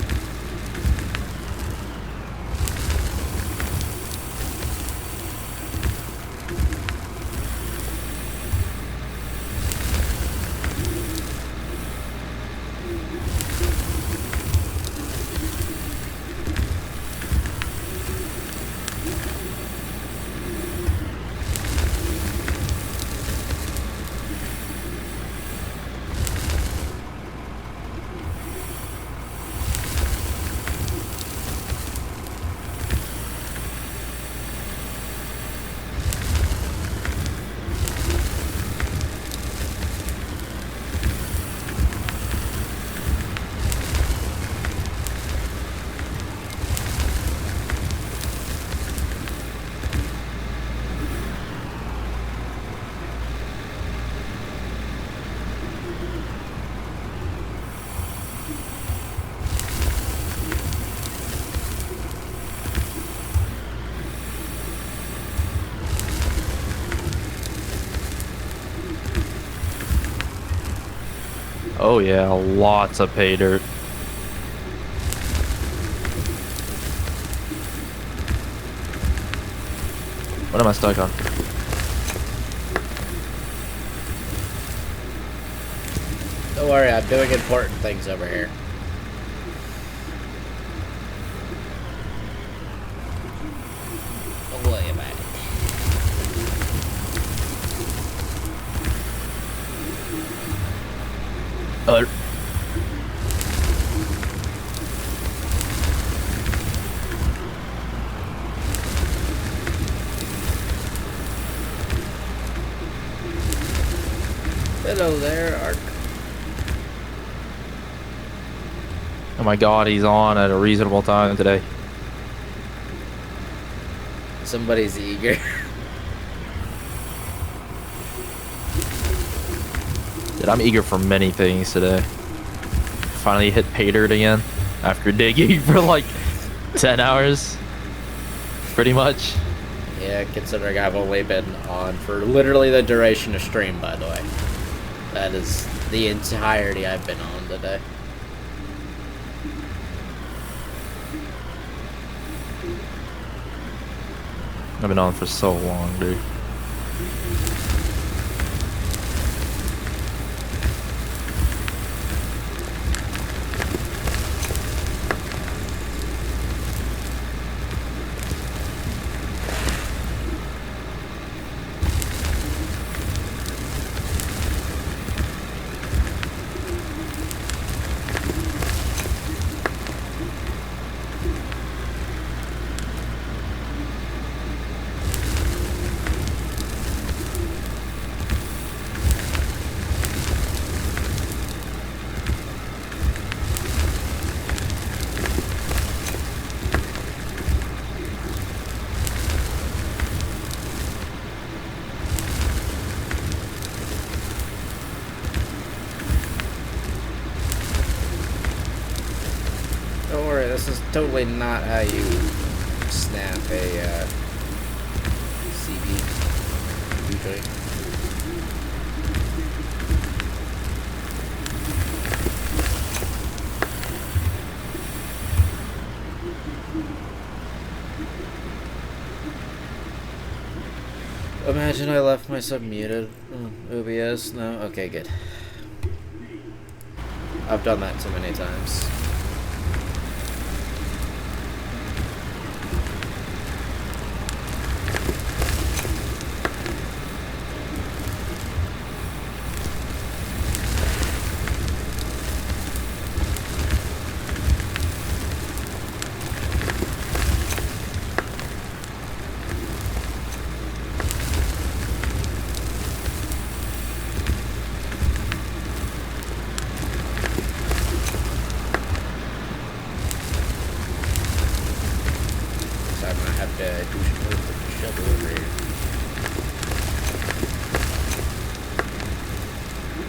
Oh yeah, lots of pay dirt. What am I stuck on? Don't worry, I'm doing important things over here. Don't worry about it. Hello there, Ark. Oh my god, he's on at a reasonable time today. Somebody's eager. Dude, I'm eager for many things today. Finally hit pay dirt again after digging for like 10 hours. Pretty much. Yeah, considering I've only been on for literally the duration of stream, by the way. That is the entirety I've been on today. I've been on for so long, dude. Don't worry, this is totally not how you snap a CB usually. Imagine I left myself muted. OBS? No? Okay, good. I've done that too many times.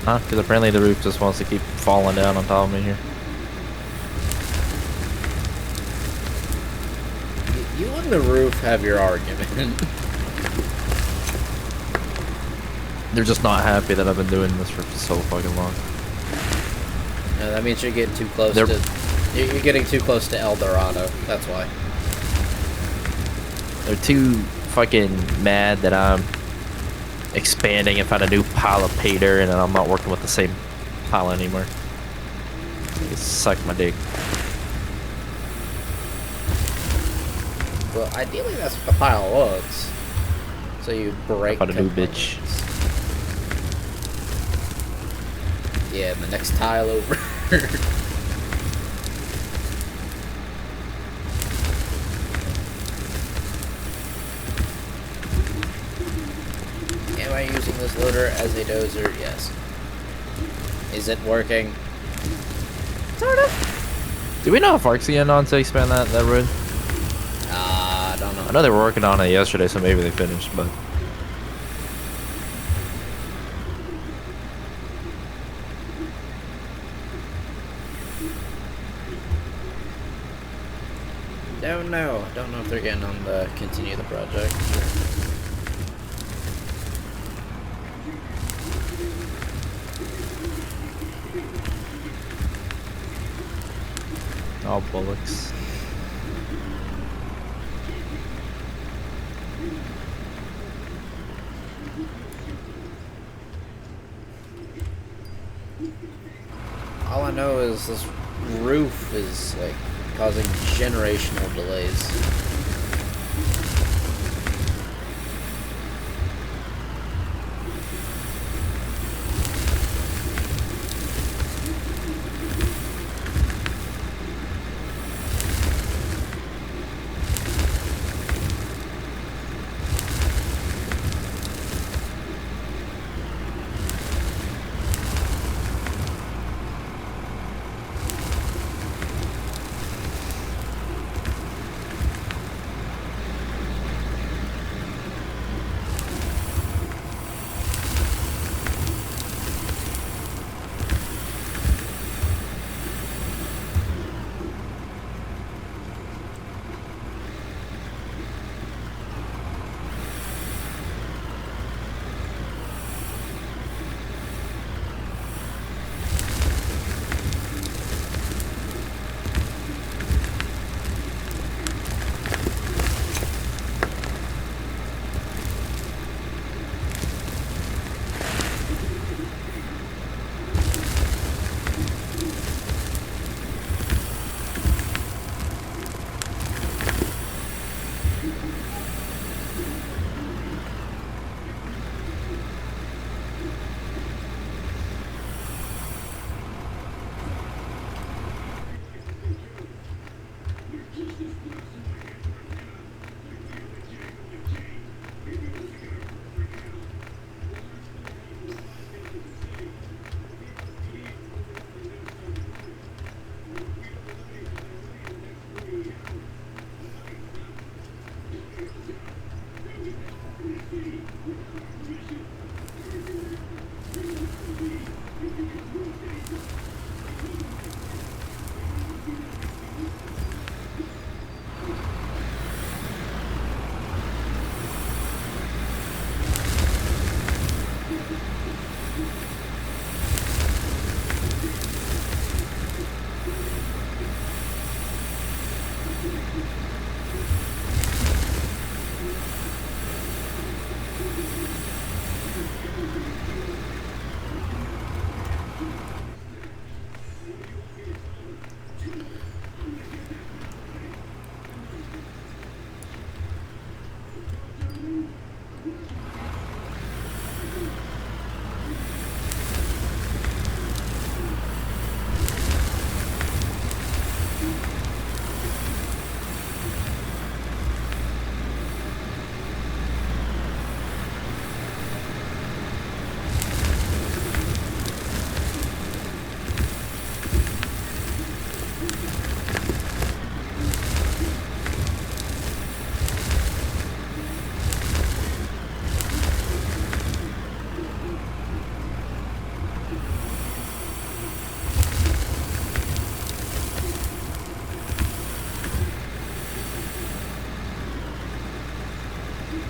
Huh? Because apparently the roof just wants to keep falling down on top of me here. You and the roof have your argument. They're just not happy that I've been doing this for so fucking long. No, that means you're getting too close to... You're getting too close to El Dorado. That's why. They're too fucking mad that I'm expanding and found a new pile of pay dirt and I'm not working with the same pile anymore. They suck my dick. Well, ideally that's what the pile looks. So you break How to do, bitch. Yeah, and the next tile over. Am I using this loader as a dozer? Yes. Is it working? Sort of. Do we know if ARC's getting on to expand that road? I don't know. I know they were working on it yesterday, so maybe they finished, but... Don't know. Don't know if they're getting on the continue the project. All bullocks. All I know is this roof is like causing generational delays.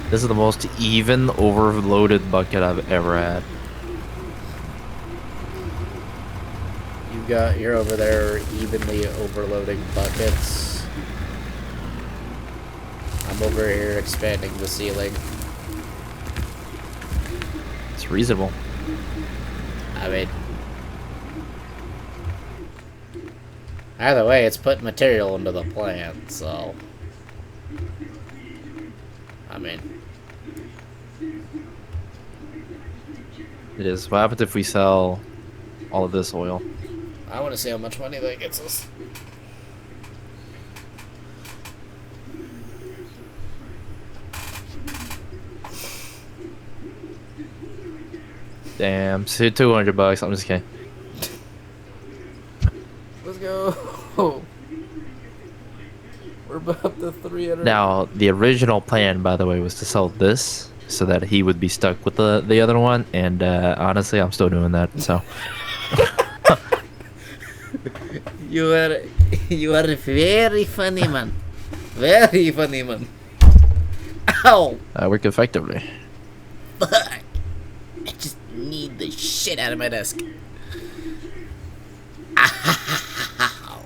This is the most even overloaded bucket I've ever had. You're over there evenly overloading buckets. I'm over here expanding the ceiling. It's reasonable. I mean, either way, it's putting material into the plant, so I mean, It is. What happens if we sell all of this oil? I want to see how much money that gets us. Damn, so $200. I'm just kidding. Let's go. We're about to 300. Now, the original plan, by the way, was to sell this so that he would be stuck with the other one, and honestly, I'm still doing that. So. You are a very funny man. Very funny man. Ow! I work effectively. Fuck! I just need the shit out of my desk. Ow!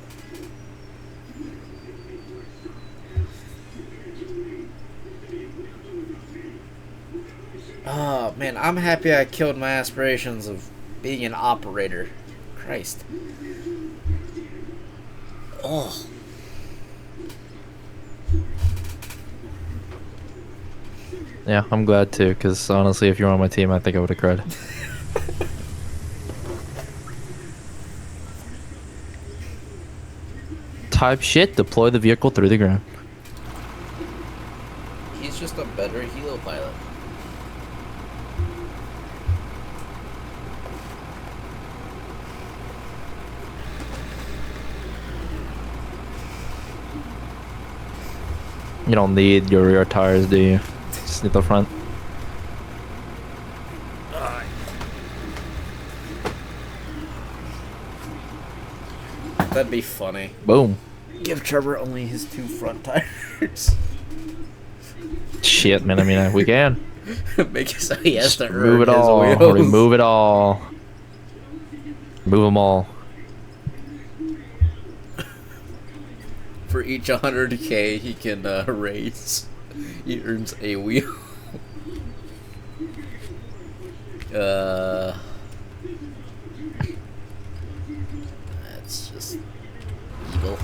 Man, I'm happy I killed my aspirations of being an operator. Christ. Oh. Yeah, I'm glad too, because honestly, if you were on my team, I think I would have cried. Type shit, deploy the vehicle through the ground. He's just a better helo pilot. You don't need your rear tires, do you? Just need the front. That'd be funny. Boom. Give Trevor only his 2 front tires. Shit, man. I mean, we can. Make it so he has to Remove it earn his all. wheels. Remove it all. Move them all. For each 100k he can raise, he earns a wheel. That's just evil.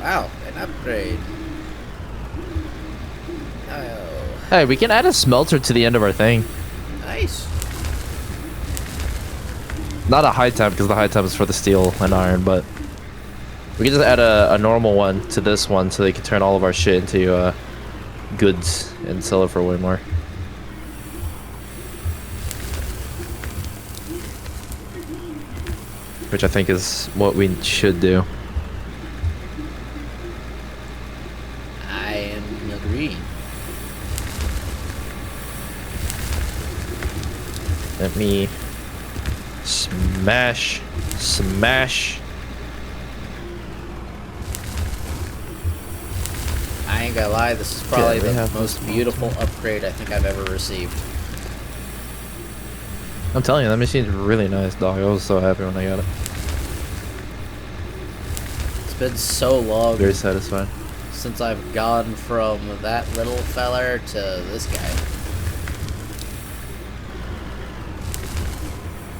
Wow, an upgrade. Oh, Hey, we can add a smelter to the end of our thing. nice. Not a high temp, because the high temp is for the steel and iron, but we can just add a normal one to this one so they can turn all of our shit into goods and sell it for way more. Which I think is what we should do. I am agreeing. Let me smash. I ain't gonna lie, this is probably Okay, we the have most beautiful upgrade I think I've ever received. I'm telling you, that machine's really nice, dog. I was so happy when I got it. It's been so long Very satisfying. since I've gone from that little feller to this guy.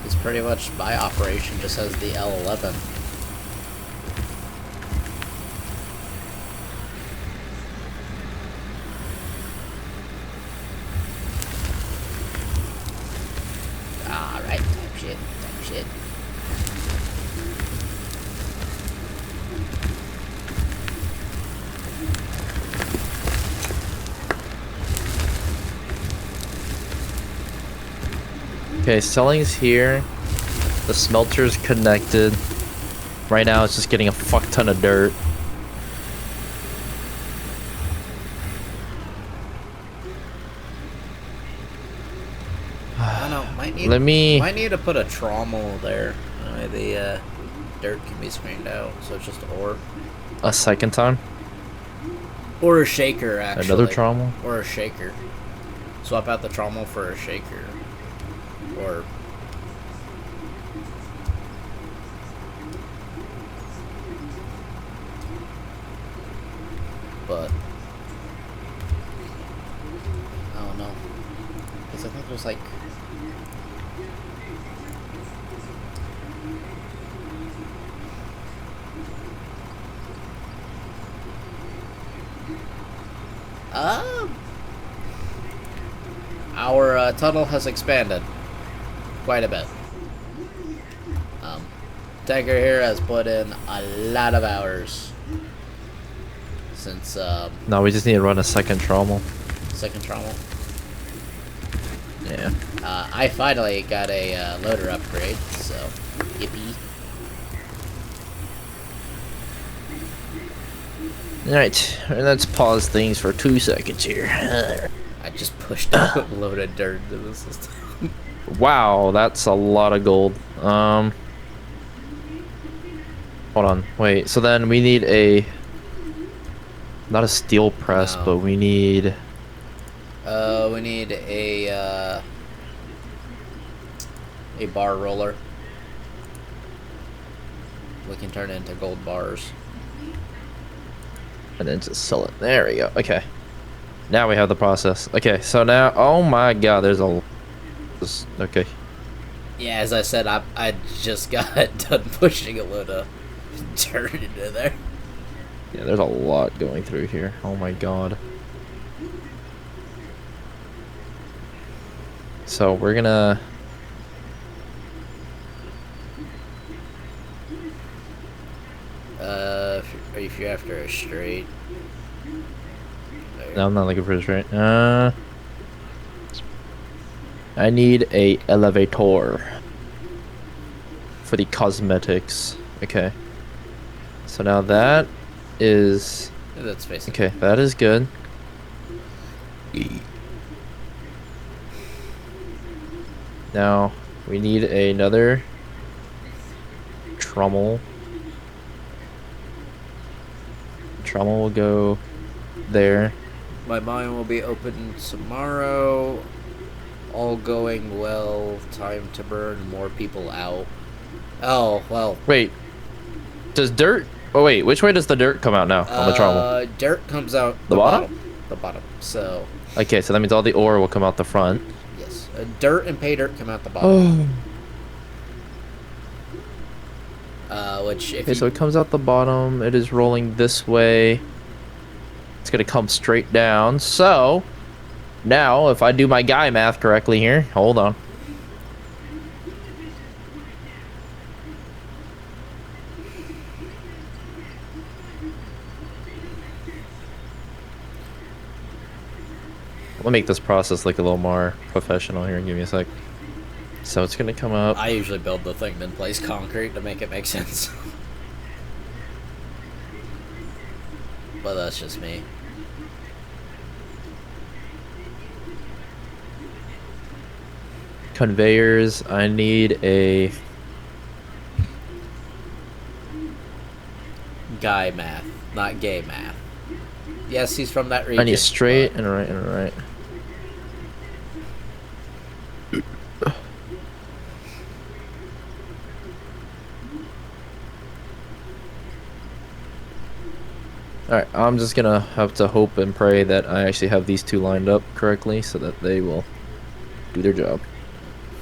It's pretty much my operation just has the L11. Alright, type shit. Okay, selling's here. The smelter's connected. Right now it's just getting a fuck ton of dirt. I don't know, might need to put a trommel there. That way the dirt can be screened out, so it's just ore. A second time. Or a shaker, actually. Another trommel. Or a shaker. Swap out the trommel for a shaker. Or... But... I don't know. Because I think there's like... Our tunnel has expanded quite a bit. Tanker here has put in a lot of hours since No, we just need to run a second trommel. second trommel. Yeah. I finally got a loader upgrade, so yippee. Alright, let's pause things for 2 seconds here. I just pushed a load of dirt into the system. Wow, that's a lot of gold. Hold on, wait, so then we need a... Not a steel press, No. but we need... We need a bar roller. We can turn it into gold bars. And then just sell it. There we go, okay. Now we have the process. Okay, so now, oh my god, there's a... Okay. Yeah, as I said, I just got done pushing a load of dirt into there. Yeah, there's a lot going through here. Oh my god. So we're gonna... If you're after a straight. No, I'm not looking for this right. I need a elevator for the cosmetics. Okay. So now that is... That's facing. Okay, that is good. Now, we need another trommel. Trommel will go there. My mine will be open tomorrow. All going well. Time to burn more people out. Oh, well. Wait. Does dirt... Oh, wait. Which way does the dirt come out now on the trommel? Dirt comes out The bottom? The bottom. So, Okay, so that means all the ore will come out the front. yes. Dirt and pay dirt come out the bottom. Which, if Okay, you... so it comes out the bottom. It is rolling this way. It's going to come straight down. So, now, if I do my guy math correctly here... Hold on. Let me make this process look a little more professional here. Give me a sec. So it's going to come up. I usually build the thing, then place concrete to make it make sense. But that's just me. Conveyors. I need a... Guy math, not gay math. Yes, he's from that region. I need a straight but... and a right and a right. Alright, I'm just gonna have to hope and pray that I actually have these two lined up correctly so that they will do their job.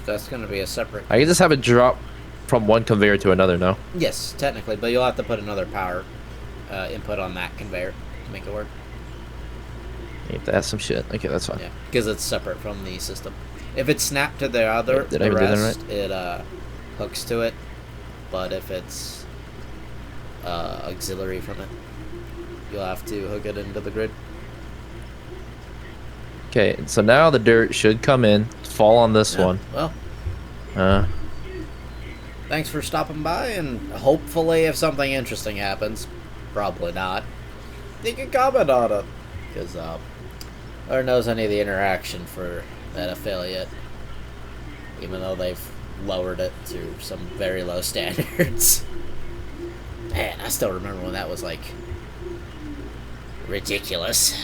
That's gonna be a separate... I can just have it drop from one conveyor to another, no? Yes, technically, but you'll have to put another power input on that conveyor to make it work. You have to add some shit. Okay, that's fine. Yeah, because it's separate from the system. If it's snapped to the other, Did I the even do that rest, right? it hooks to it. But if it's auxiliary from it, you'll have to hook it into the grid. Okay, so now the dirt should come in, fall on this Yeah, one. Well, thanks for stopping by, and hopefully if something interesting happens, probably not, you can comment on it. Because who knows any of the interaction for that affiliate, even though they've lowered it to some very low standards. Man, I still remember when that was like ridiculous.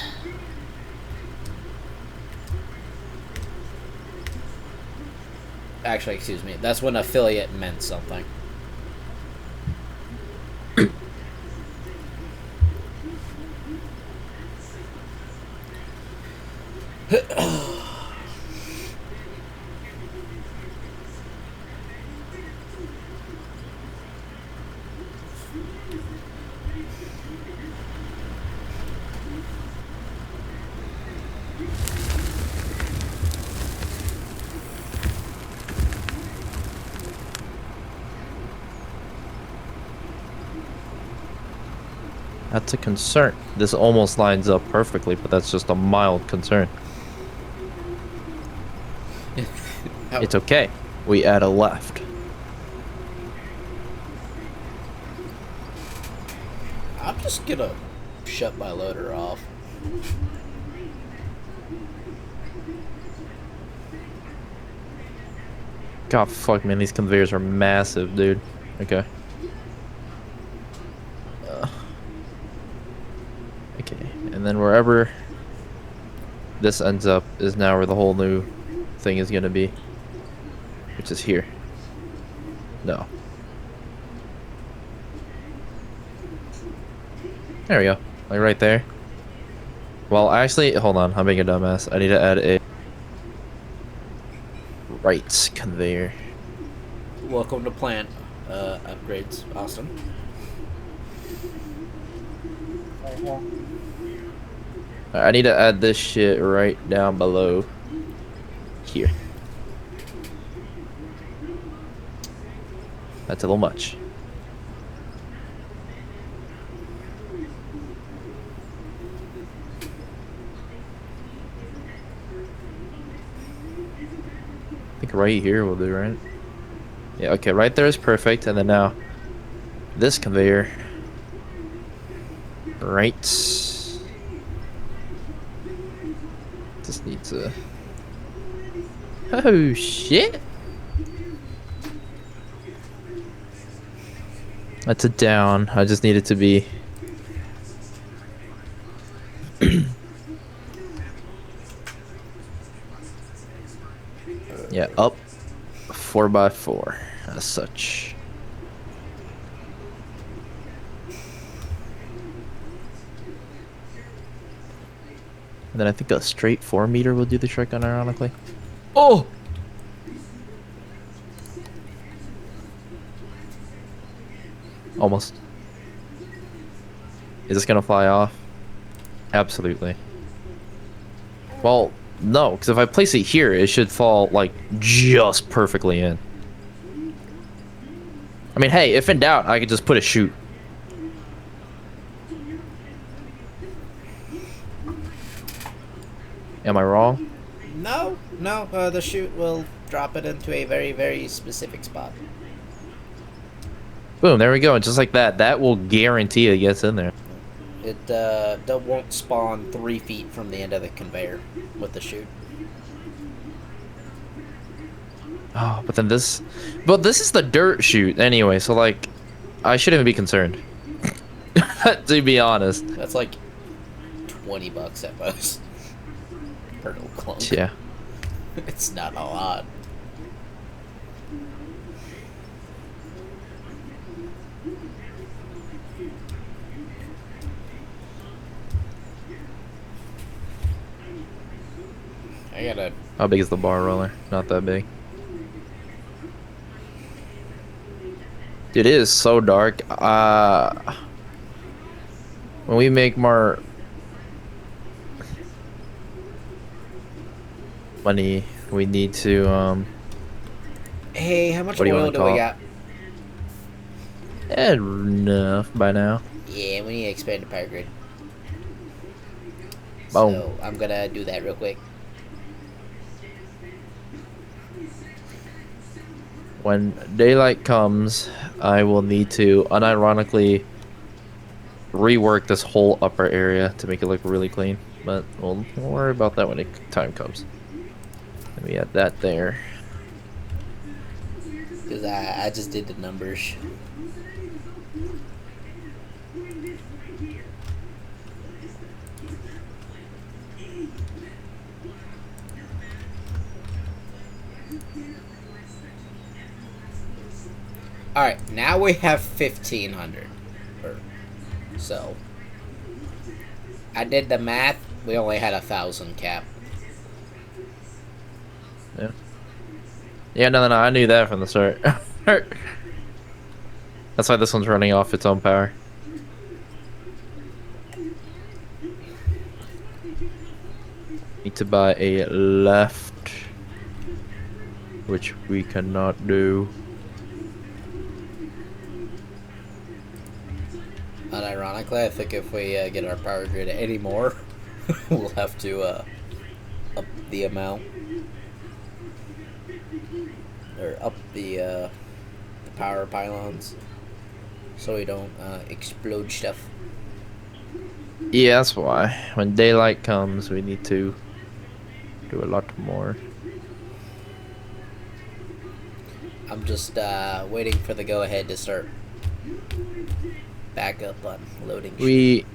Actually, excuse me, that's when affiliate meant something. That's a concern. This almost lines up perfectly, but that's just a mild concern. It's okay. We add a left. I'm just gonna shut my loader off. God, fuck, man, these conveyors are massive, dude. Okay. Okay, and then wherever this ends up is now where the whole new thing is gonna be, which is here. No. There we go. Like right there. Well, actually, hold on. I'm being a dumbass. I need to add a right conveyor. Welcome to plant upgrades, Austin. I need to add this shit right down below here. That's a little much. I think right here will do, right? Yeah, okay, right there is perfect. And then now, this conveyor. Right. Just needs to... Oh, shit! That's a down. I just need it to be... yeah, up 4x4 as such. And then I think a straight 4-meter will do the trick, unironically. Oh! Almost. Is this gonna fly off? Absolutely. Well, no, because if I place it here, it should fall, like, just perfectly in. I mean, hey, if in doubt, I could just put a chute. Am I wrong? No, the chute will drop it into a very, very specific spot. Boom, there we go. And just like that, that will guarantee it gets in there. It won't spawn 3 feet from the end of the conveyor with the chute. Oh, but then this... But this is the dirt chute anyway, so, like, I shouldn't even be concerned. To be honest. That's like $20 at most. Per little clunk. Yeah. It's not a lot. I gotta... How big is the bar roller? Not that big. Dude, it is so dark. When we make more money, we need to Hey, how much what do you oil wanna do call we it? got? enough by now. Yeah, we need to expand the power grid. Boom. So, I'm gonna do that real quick. When daylight comes, I will need to unironically rework this whole upper area to make it look really clean. But we'll worry about that when the time comes. Let me add that there. Because I just did the numbers. Alright, now we have 1,500. So, I did the math. We only had 1,000 cap. Yeah. Yeah, no, I knew that from the start. That's why this one's running off its own power. Need to buy a left, which we cannot do. Unironically, I think if we get our power grid any more, we'll have to up the amount. Or up the power pylons. So we don't explode stuff. Yeah, that's why. When daylight comes, we need to do a lot more. I'm just waiting for the go-ahead to start back up on loading. We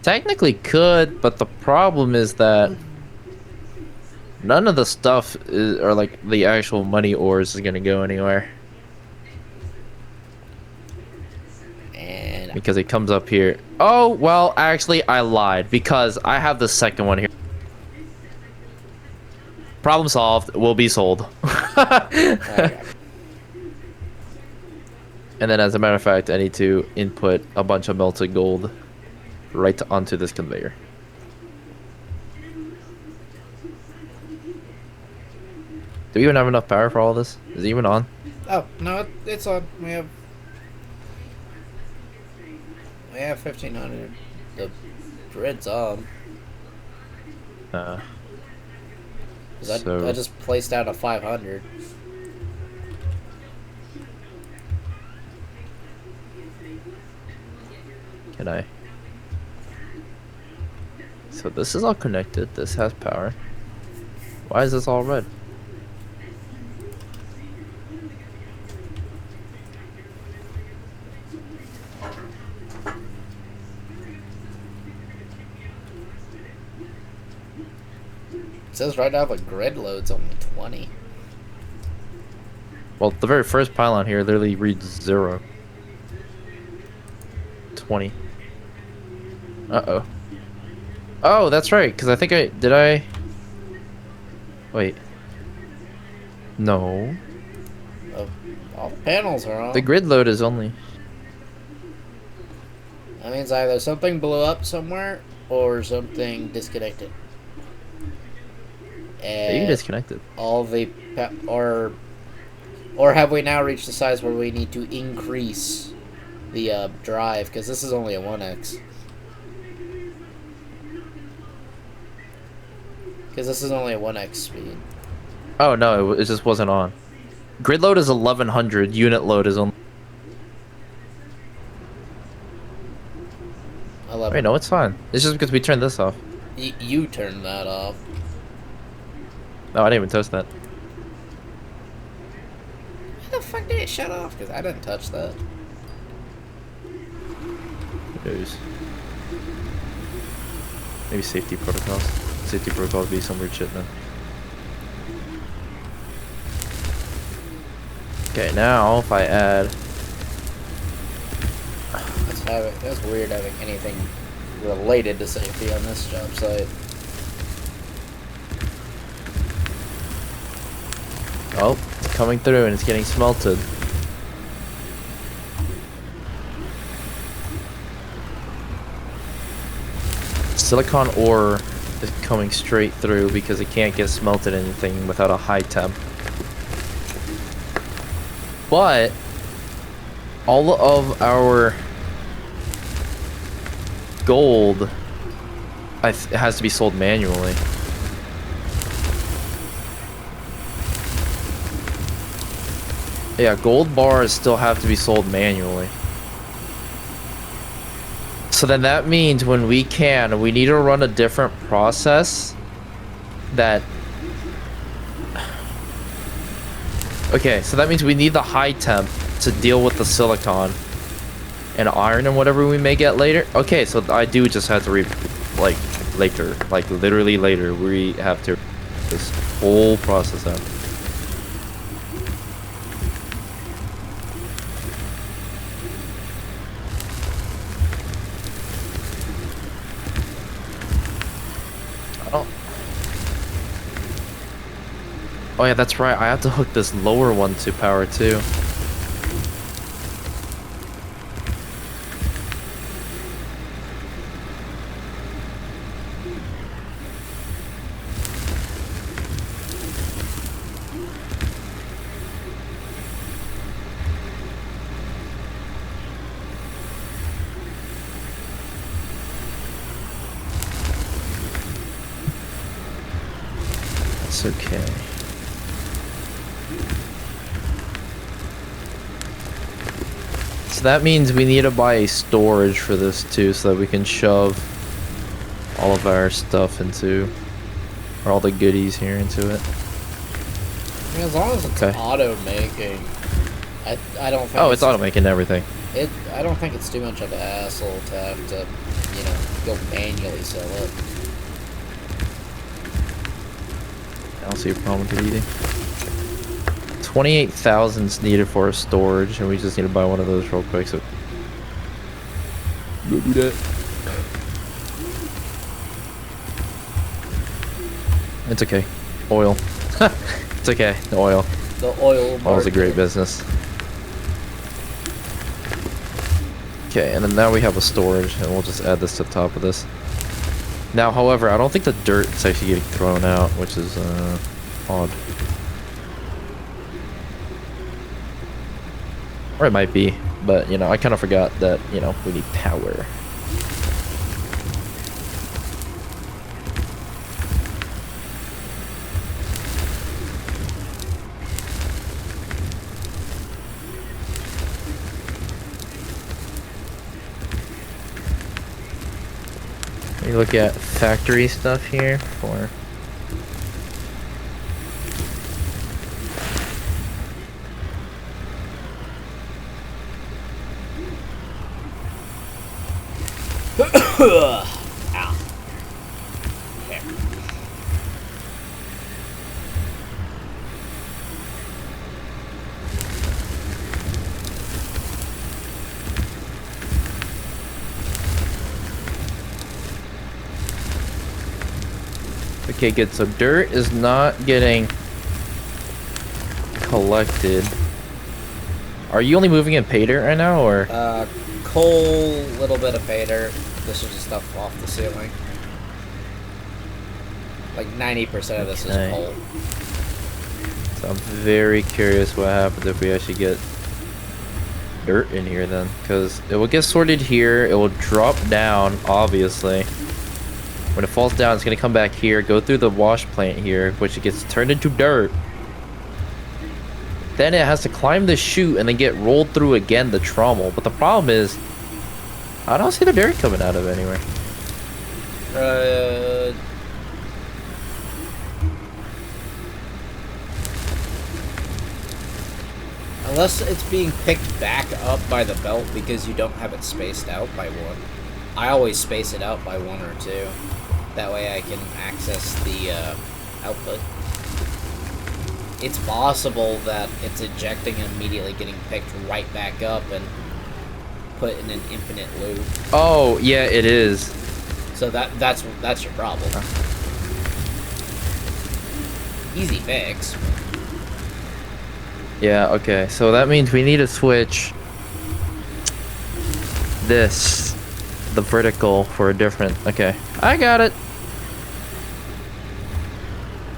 technically could, but the problem is that none of the stuff is, or like the actual money ores is gonna go anywhere. And because it comes up here. Oh, well, actually, I lied because I have the second one here. Problem solved. Will be sold. Okay. And then, as a matter of fact, I need to input a bunch of melted gold right onto this conveyor. Do we even have enough power for all this? Is it even on? Oh, no, it's on. We have 1,500. The grid's on. 'Cause I just placed out a 500. Can I? So this is all connected. This has power. Why is this all red? It says right now the grid load's only 20. Well, the very first pylon here literally reads 0. 20. Uh-oh. Oh, that's right, because I think I... Wait. No. Oh, all the panels are on. The grid load is only... That means either something blew up somewhere or something disconnected. You disconnected. All the or have we now reached the size where we need to increase the drive, because this is only a 1x. Because this is only a 1x speed. Oh, no, it just wasn't on. Grid load is 1100. Unit load is only... 11. Wait, no, it's fine. It's just because we turned this off. You turned that off. No, I didn't even touch that. How the fuck did it shut off? Because I didn't touch that. Maybe safety protocols. Safety protocols be some weird shit then. Okay, now if I add... That's weird having anything related to safety on this job site. Oh, it's coming through and it's getting smelted. Silicon ore is coming straight through because it can't get smelted anything without a high temp. But all of our gold it has to be sold manually. Yeah, gold bars still have to be sold manually. So then that means when we need to run a different process that... Okay, so that means we need the high temp to deal with the silicon and iron and whatever we may get later. Okay, so I do just have to later, like literally later, we have to this whole process out. Oh yeah, that's right. I have to hook this lower one to power too. That's okay. So that means we need to buy a storage for this too, so that we can shove all of our stuff into, or all the goodies here into it. I mean, as long as it's auto making, I don't think. Oh, it's auto making everything. I don't think it's too much of an hassle to have to, go manually sell it. I don't see a problem with it eating. 28,000 is needed for a storage, and we just need to buy one of those real quick. So Don't do that. It's okay. Oil. It's okay. The oil. The oil. Oil's a great market. business. Okay, and then now we have a storage, and we'll just add this to the top of this. Now, however, I don't think the dirt is actually getting thrown out, which is odd. Or it might be, but you know, I kind of forgot that, you know, we need power. We look at factory stuff here for Ow. Okay. Okay, good. So dirt is not getting collected. Are you only moving in pay dirt right now, or? Coal, little bit of pay dirt. This is just stuff off the ceiling. Like 90% of this is Okay. coal. So I'm very curious what happens if we actually get dirt in here then, because it will get sorted here. It will drop down, obviously. When it falls down, it's gonna come back here, go through the wash plant here, which it gets turned into dirt. Then it has to climb the chute and then get rolled through again the trommel. But the problem is, I don't see the dirt coming out of anywhere. Unless it's being picked back up by the belt because you don't have it spaced out by one. I always space it out by 1 or 2. That way I can access the output. It's possible that it's ejecting and immediately getting picked right back up and put in an infinite loop. Oh, yeah, it is. So that's your problem. Easy fix. Yeah, okay. So that means we need to switch this, the vertical, for a different... Okay, I got it.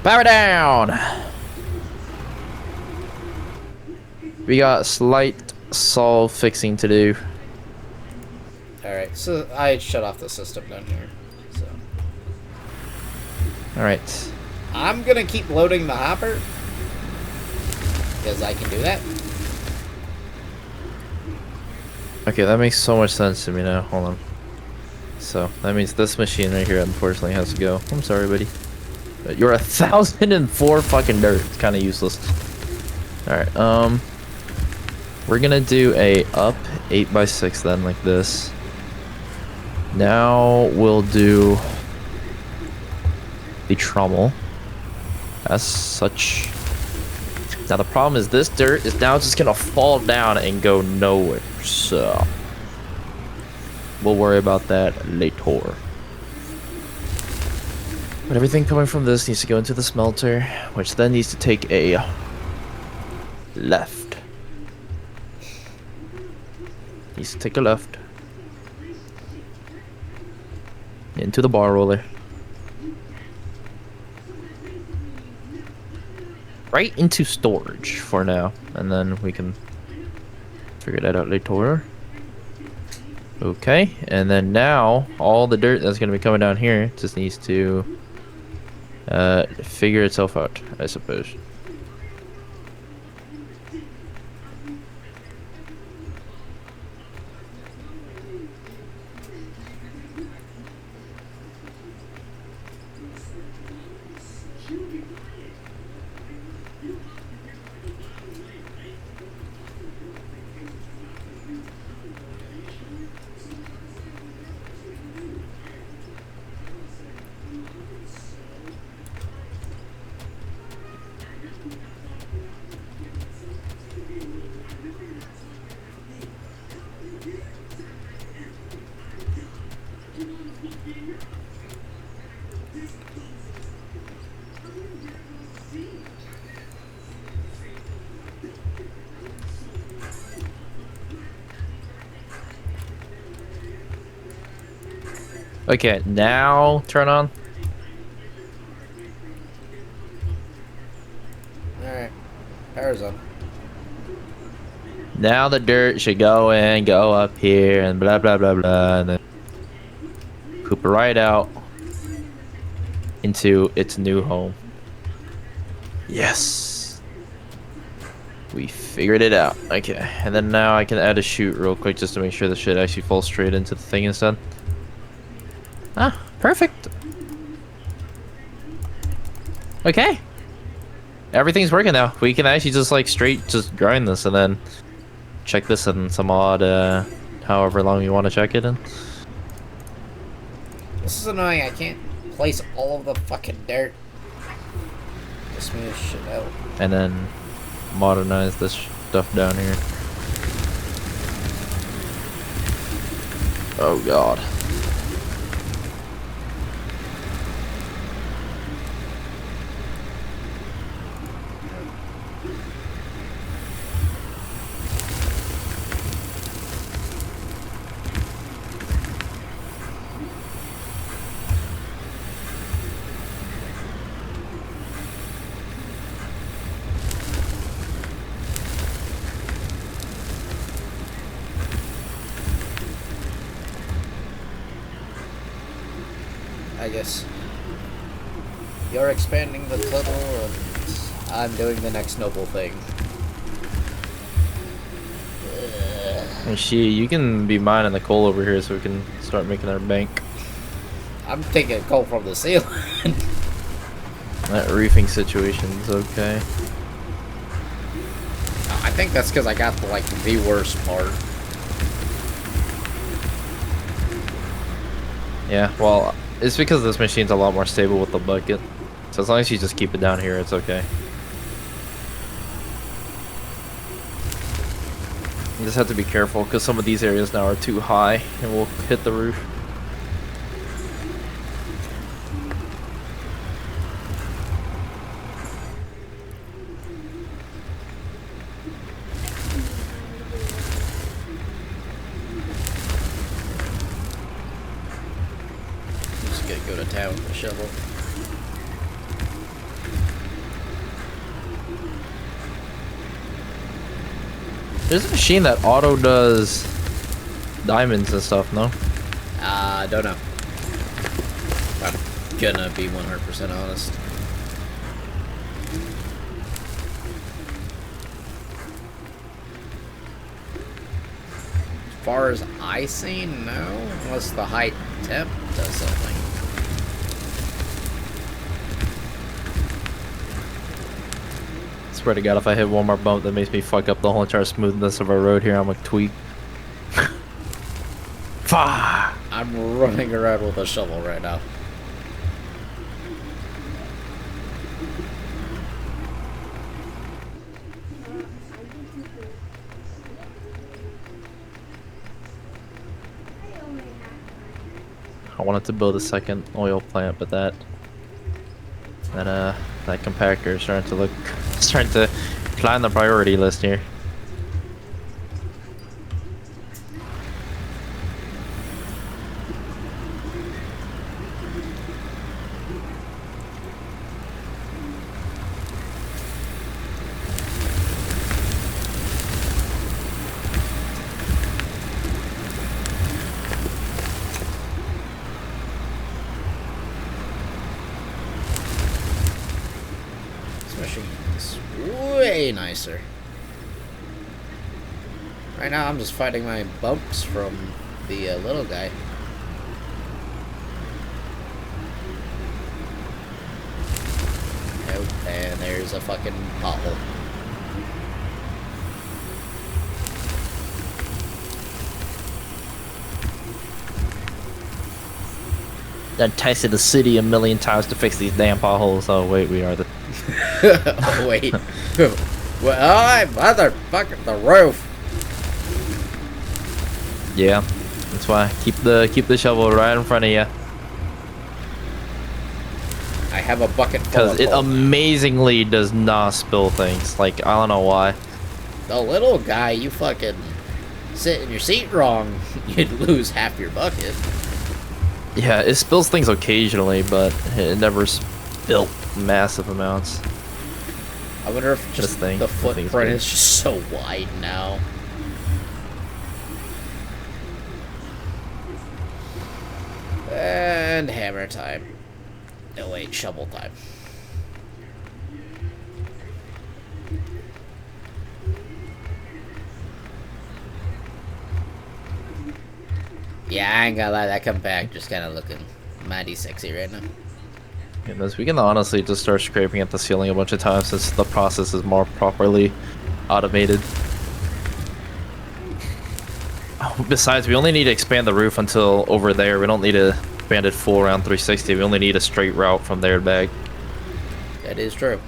Power down! We got slight solve fixing to do. Alright, so I shut off the system down here. So Alright. I'm gonna keep loading the hopper. Because I can do that. Okay, that makes so much sense to me now. Hold on. So, that means this machine right here unfortunately has to go. I'm sorry, buddy. But you're 1,004 fucking dirt. It's kind of useless. Alright, we're gonna do a up 8x6 then, like this. Now we'll do the trommel as such. Now the problem is this dirt is now just gonna fall down and go nowhere, so we'll worry about that later. But everything coming from this needs to go into the smelter, which then needs to take a left. Needs to take a left into the bar roller. Right into storage for now, and then we can figure that out later. Okay, and then now all the dirt that's going to be coming down here just needs to figure itself out, I suppose. Okay, now turn on. Alright. Power's on. Now the dirt should go in, go up here, and blah blah blah blah, and then poop right out into its new home. Yes. We figured it out. Okay, and then now I can add a chute real quick just to make sure the shit actually falls straight into the thing instead. Ah, perfect. Okay. Everything's working now. We can actually just like straight just grind this and then check this in some odd however long you want to check it in. This is annoying. I can't place all of the fucking dirt. Just smooth shit out. And then modernize this stuff down here. Oh god. I guess you're expanding the tunnel and I'm doing the next noble thing. And you can be mining the coal over here so we can start making our bank. I'm taking coal from the ceiling. That roofing situation's okay. I think that's because I got the worst part. Yeah, well, it's because this machine's a lot more stable with the bucket. So as long as you just keep it down here, it's okay. You just have to be careful because some of these areas now are too high and will hit the roof. Just gonna go to town with the shovel. There's a machine that auto does diamonds and stuff, no? Don't know. I'm gonna be 100% honest. As far as I see, no. Unless the high temp does something. Swear to God, if I hit one more bump that makes me fuck up the whole entire smoothness of our road here, I'm gonna tweak. Fuck! I'm running around with a shovel right now. I wanted to build a second oil plant, but that compactor is starting to climb the priority list here. Way nicer. Right now I'm just fighting my bumps from the little guy. Oh, and there's a fucking pothole. Done tasted the city a million times to fix these damn potholes. Oh wait, we are the. Oh wait. Well, I motherfucker, the roof. Yeah, that's why keep the shovel right in front of you. I have a bucket full Because of it coal. amazingly does not spill things. Like, I don't know why. The little guy, you fucking sit in your seat wrong, you'd lose half your bucket. Yeah, it spills things occasionally, but it never spilt massive amounts. I wonder if just the footprint is just so wide now. And hammer time. No, wait, shovel time. Yeah, I ain't gonna lie, that compact just kind of looking mighty sexy right now. Goodness, we can honestly just start scraping at the ceiling a bunch of times since the process is more properly automated. Oh, besides, we only need to expand the roof until over there. We don't need to expand it full around 360. We only need a straight route from there back. That is true.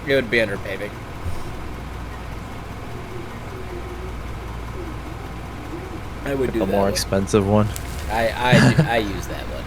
It would be under paving. I would do a that more one. expensive one. I use that one.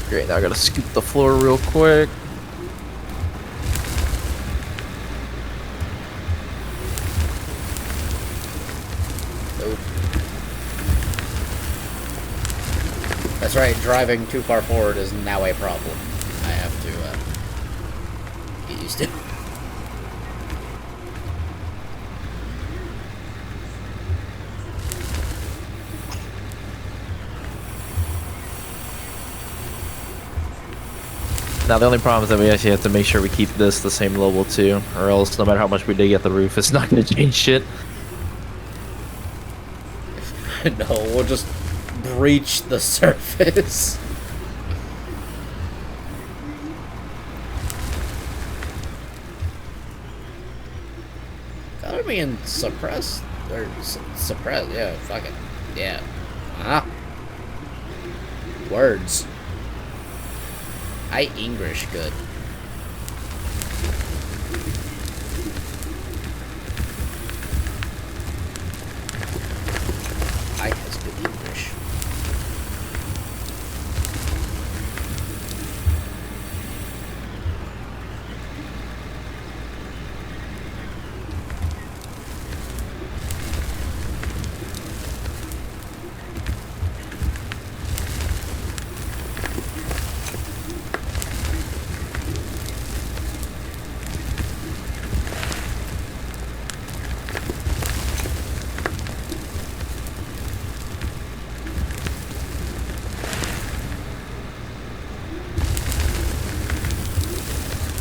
Great, now I gotta scoop the floor real quick. Nope. That's right, driving too far forward is now a problem. I have to get used to. Now the only problem is that we actually have to make sure we keep this the same level too, or else no matter how much we dig at the roof, it's not gonna change shit. No, we'll just breach the surface. Gotta be suppressed, or suppressed, yeah, fuck it. Yeah. Uh-huh. Words. I English good. I has good English.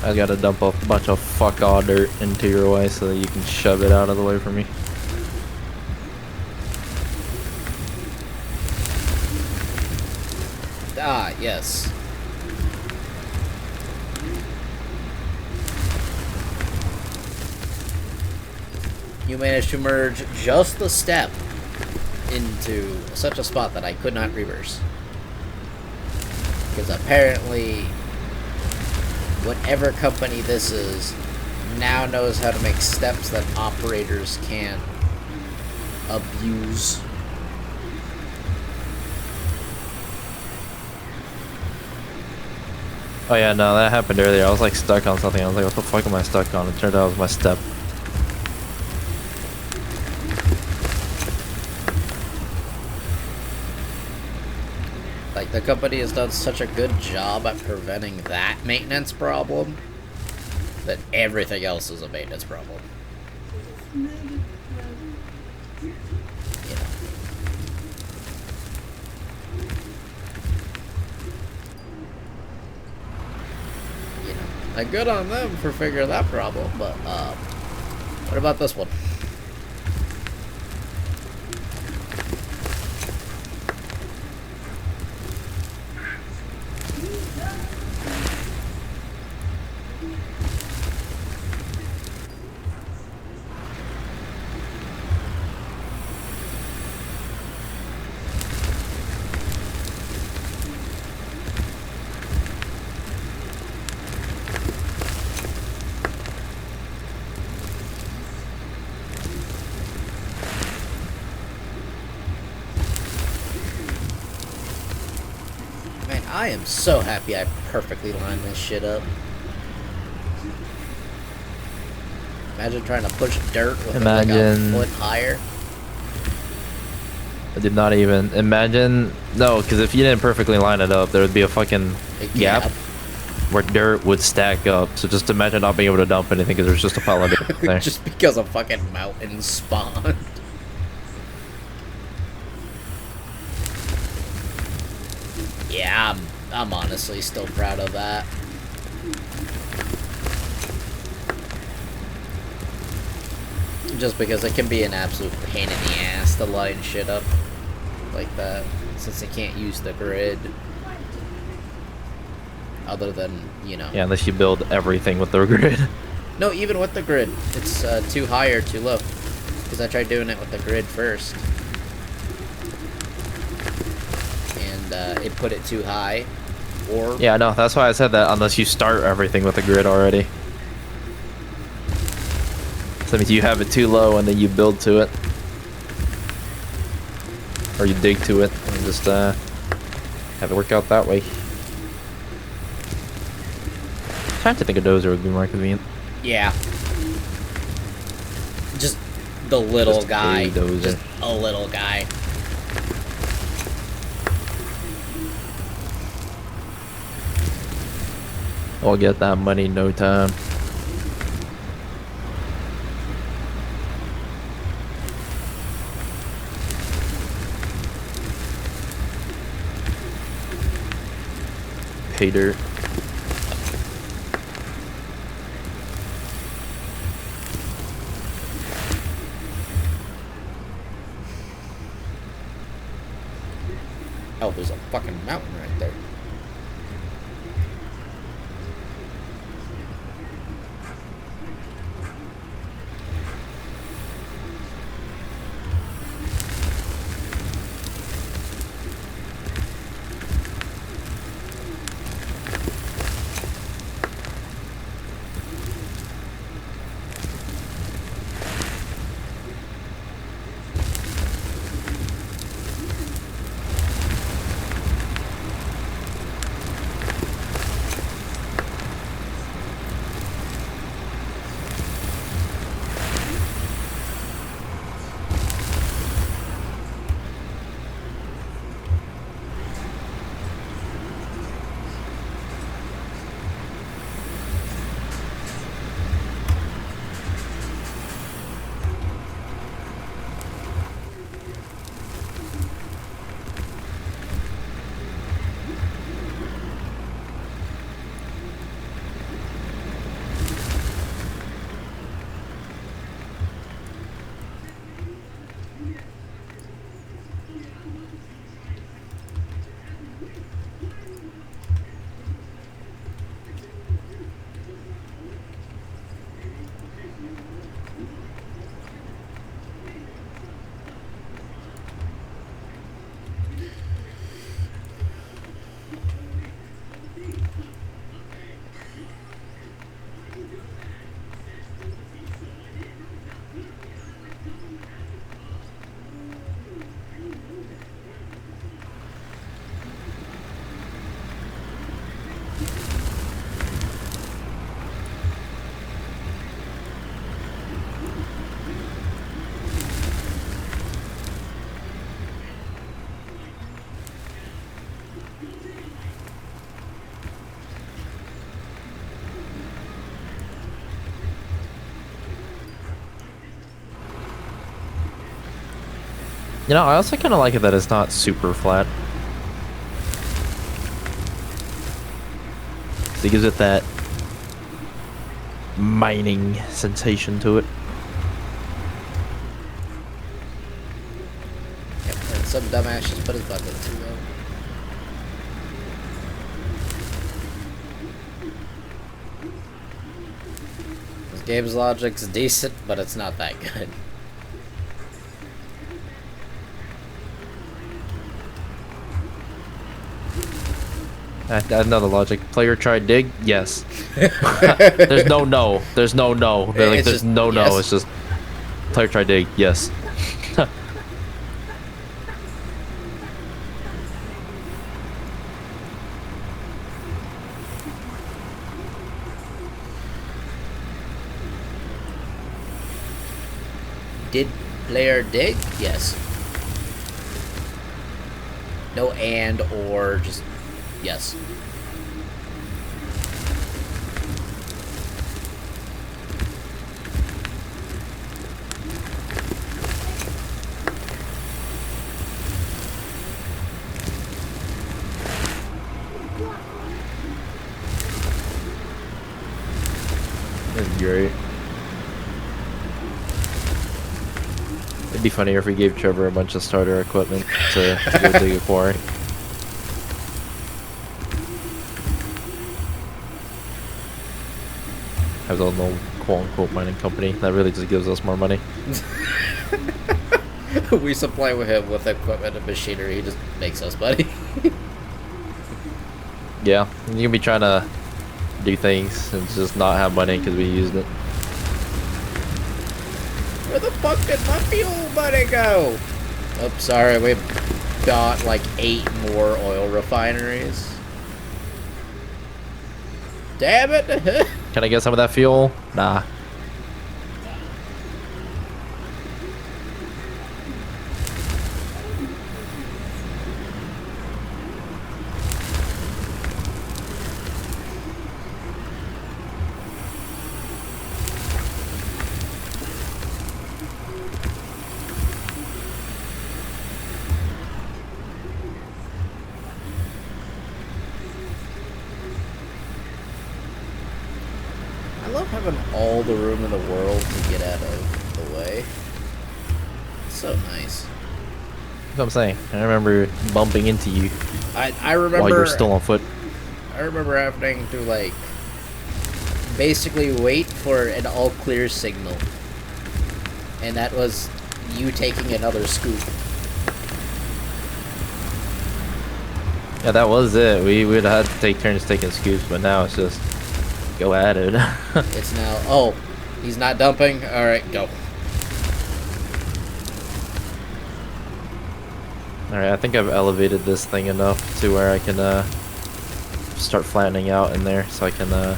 I gotta dump a bunch of fuck all dirt into your way so that you can shove it out of the way for me. Ah, yes. You managed to merge just the step into such a spot that I could not reverse. Because apparently, whatever company this is now knows how to make steps that operators can abuse. Oh yeah, no, that happened earlier. I was like stuck on something. I was like, what the fuck am I stuck on? It turned out it was my step. Like, the company has done such a good job at preventing that maintenance problem that everything else is a maintenance problem. You know. Like, good on them for figuring that problem, but, what about this one? Man, I am so happy I perfectly lined this shit up. Imagine trying to push dirt with it like a foot higher. I did not even imagine. No, because if you didn't perfectly line it up, there would be a fucking gap where dirt would stack up. So just imagine not being able to dump anything because there's just a pile of dirt there. Just because a fucking mountain spawned. Yeah, I'm honestly still proud of that. Just because it can be an absolute pain in the ass to line shit up like that, since they can't use the grid. Other than, you know... Yeah, unless you build everything with the grid. No, even with the grid. It's too high or too low. Because I tried doing it with the grid first. And it put it too high. Or... Yeah, no, that's why I said that, unless you start everything with the grid already. So that means you have it too low and then you build to it. Or you dig to it and just have it work out that way. I'm trying to think a dozer would be more convenient. Yeah. Just the little Just guy. a dozer. Just a little guy. I'll get that money in no time. Pay dirt. Oh, there's a fucking mountain right there. You know, I also kind of like it that it's not super flat. So it gives it that mining sensation to it. Yep, and some dumbass just put his butt in too low. This game's logic's decent, but it's not that good. I know the logic. Player try dig? Yes. There's no no. There's no no. They're like, It's there's just no no. yes. It's just player try dig. Yes. Did player dig? Yes. No and or, just yes. That's great. It'd be funnier if we gave Trevor a bunch of starter equipment to go dig a quarry. Have his own little quote-unquote mining company that really just gives us more money. We supply with him with equipment and machinery. He just makes us money. Yeah, you can be trying to do things and just not have money because we used it. Where the fuck did my fuel money go? Oh, sorry, we got like 8 more oil refineries. Damn it! Can I get some of that fuel? Nah. I love having all the room in the world to get out of the way. It's so nice. That's what I'm saying. I remember bumping into you I remember while you were still on foot. I remember having to like basically wait for an all clear signal. And that was you taking another scoop. Yeah, that was it. We would have had to take turns taking scoops, but now it's just go at it. It's now, oh, he's not dumping? Alright, go. Alright, I think I've elevated this thing enough to where I can start flattening out in there so I can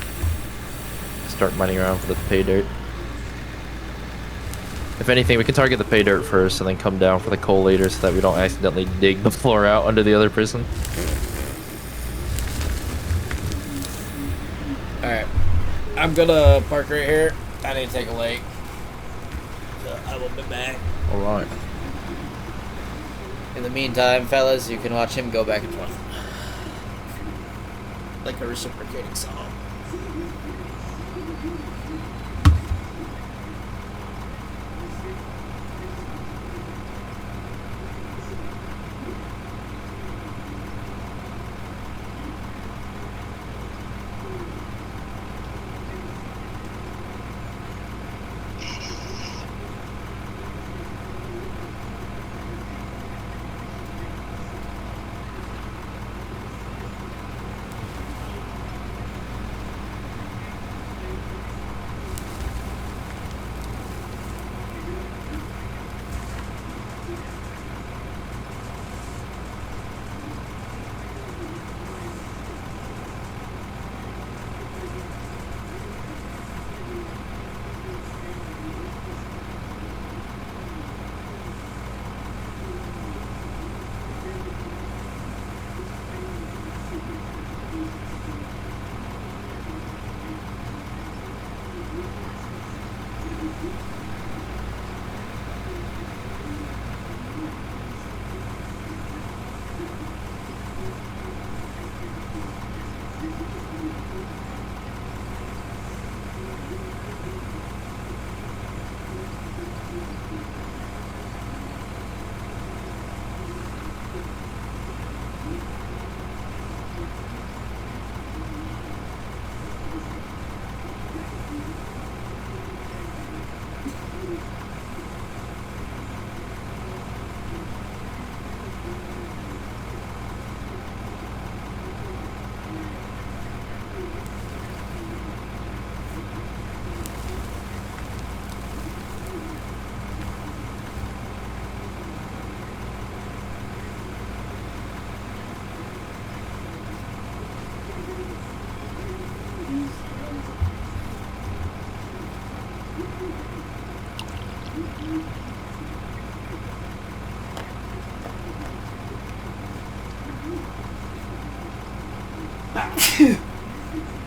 start mining around for the pay dirt. If anything, we can target the pay dirt first and then come down for the coal later so that we don't accidentally dig the floor out under the other person. Alright. I'm gonna park right here. I need to take a leak. So I will be back. Alright. In the meantime, fellas, you can watch him go back and forth. Like a reciprocating saw.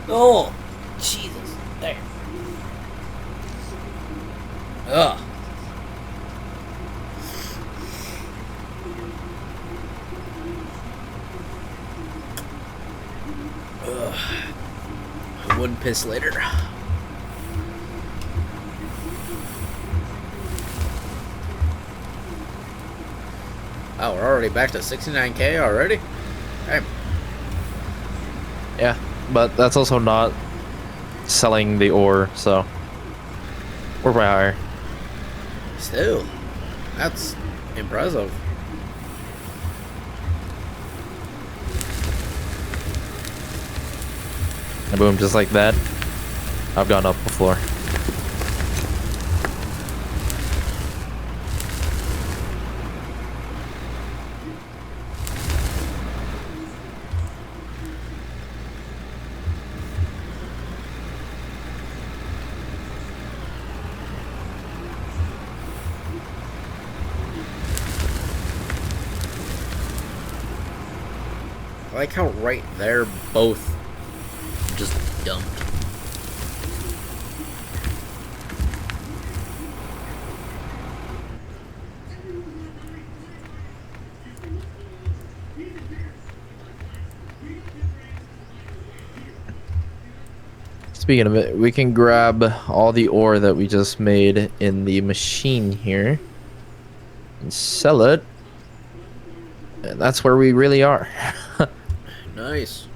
Oh, Jesus. There. Ugh. I wouldn't piss later. Oh, we're already back to 69K already? Hey. Yeah, but that's also not selling the ore, so we're way higher. Still, that's impressive. And boom, just like that, I've gone up before. I like how right there both just dumped. Speaking of it, we can grab all the ore that we just made in the machine here and sell it. And that's where we really are. Nice.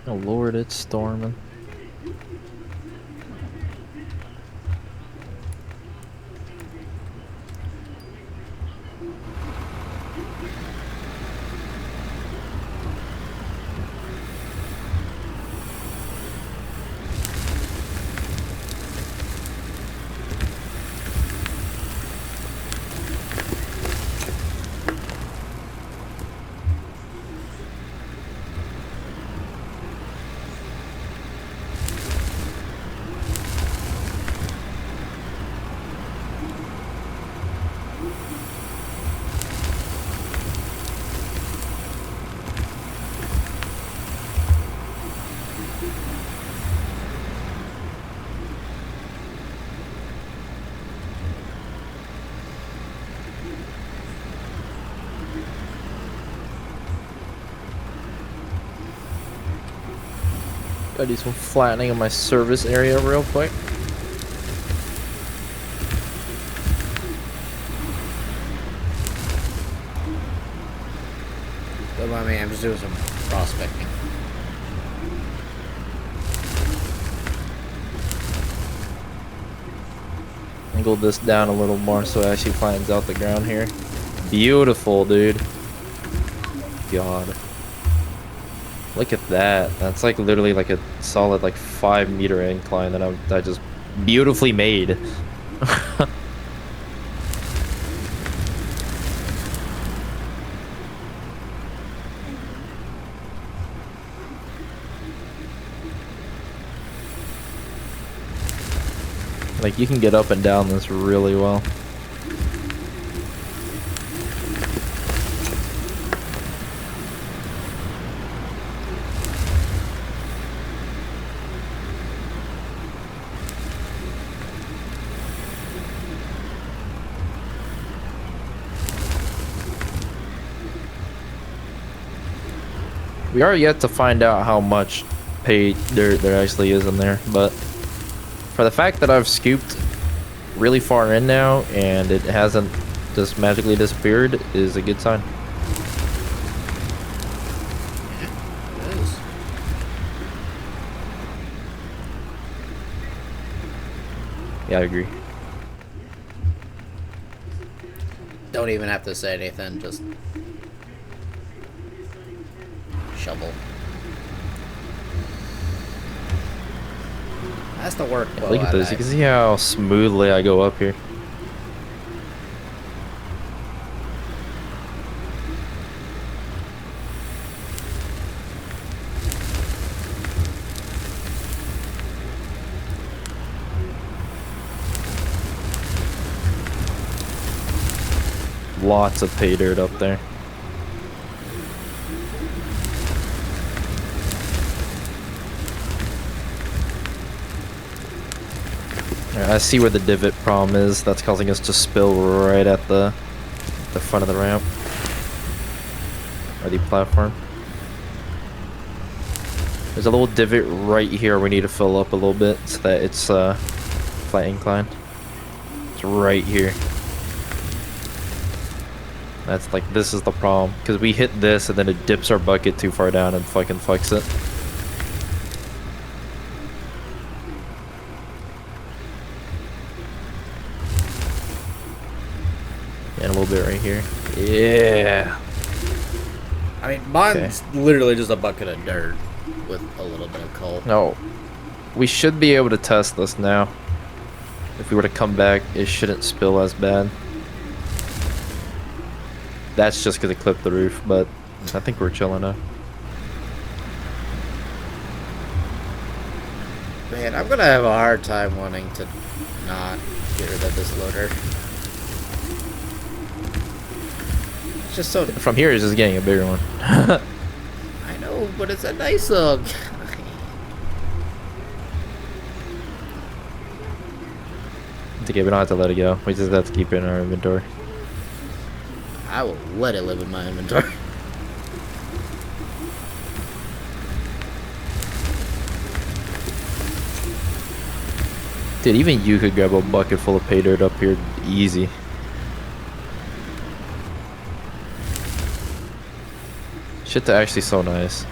Oh Lord, it's storming. Gotta do some flattening of my service area real quick. Don't mind me, I'm just doing some prospecting. Angle this down a little more so it actually flattens out the ground here. Beautiful, dude. God. Look at that. That's like literally like a solid like 5-meter incline that I just beautifully made. Like you can get up and down this really well. We are yet to find out how much pay dirt there actually is in there, but for the fact that I've scooped really far in now and it hasn't just magically disappeared is a good sign. It is. Yeah, I agree. Don't even have to say anything, just shovel. That's the work. Yeah, look at this. You can see how smoothly I go up here. Lots of pay dirt up there. Alright, I see where the divot problem is. That's causing us to spill right at the front of the ramp. Or the platform. There's a little divot right here we need to fill up a little bit so that it's flat incline. It's right here. That's like, this is the problem. Because we hit this and then it dips our bucket too far down and fucking fucks it. And a little bit right here. Yeah. I mean, mine's literally just a bucket of dirt with a little bit of coal. No. We should be able to test this now. If we were to come back, it shouldn't spill as bad. That's just because it clipped the roof, but I think we're chilling now. Man, I'm gonna have a hard time wanting to not get rid of this loader. It's just so... From here, it's just getting a bigger one. I know, but it's a nice hug. It's okay, we don't have to let it go. We just have to keep it in our inventory. I will let it live in my inventory. Dude, even you could grab a bucket full of pay dirt up here easy. Shit's actually so nice.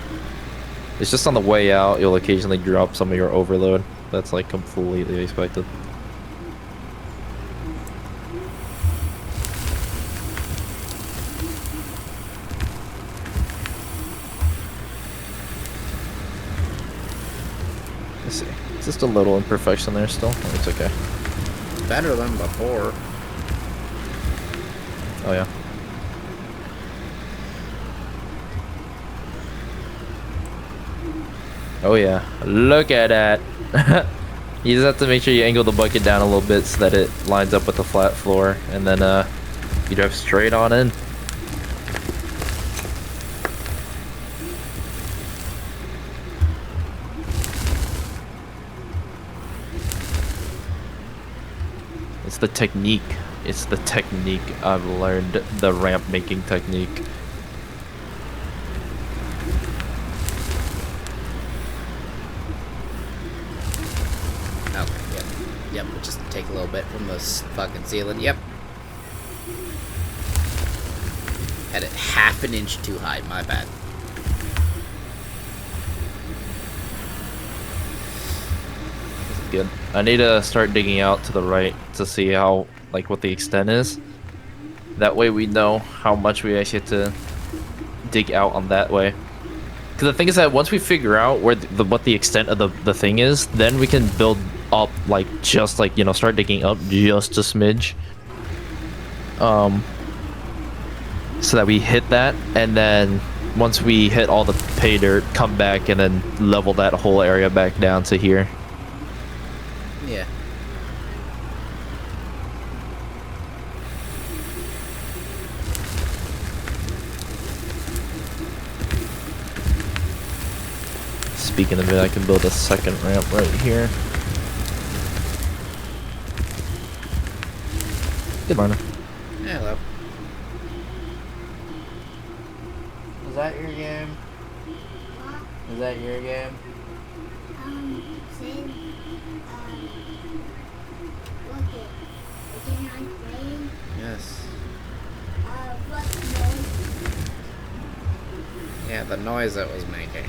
It's just on the way out, you'll occasionally drop some of your overload. That's like completely expected. Let's see. It's just a little imperfection there still. Oh, it's okay. Better than before. Oh yeah. Oh yeah. Look at that. You just have to make sure you angle the bucket down a little bit so that it lines up with the flat floor, and then you drive straight on in. It's the technique. It's the technique. I've learned the ramp making technique. Okay, yep. Yep, we'll just take a little bit from this fucking ceiling. Yep. Had it half an inch too high, my bad. Good. I need to start digging out to the right to see how, like, what the extent is. That way we know how much we actually have to dig out on that way. Because the thing is that once we figure out where what the extent of the thing is, then we can build up, like, just like, you know, start digging up just a smidge. So that we hit that, and then once we hit all the pay dirt, come back and then level that whole area back down to here. Yeah. Speaking of it, I can build a second ramp right here. Good morning. Yeah, hello. Is that your game? Is that your game? Saying, look it. Again, I'm playing. Yes. What noise? Yeah, the noise it was making.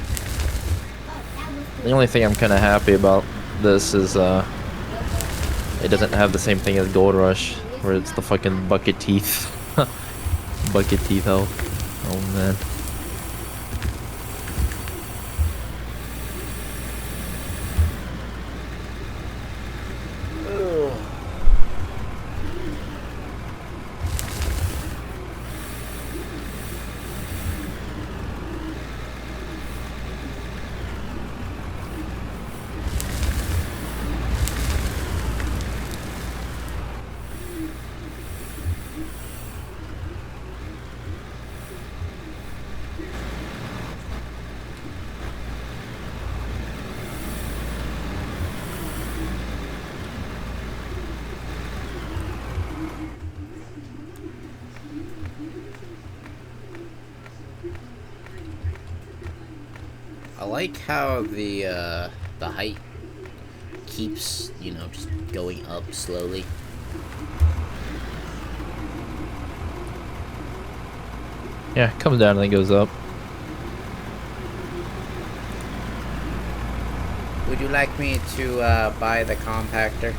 Oh, that was The only thing I'm kind of happy about this is it doesn't have the same thing as Gold Rush, where it's the fucking bucket teeth. Bucket teeth health. Oh man. I like how the height keeps, you know, just going up slowly. Yeah, it comes down and then goes up. Would you like me to buy the compactor?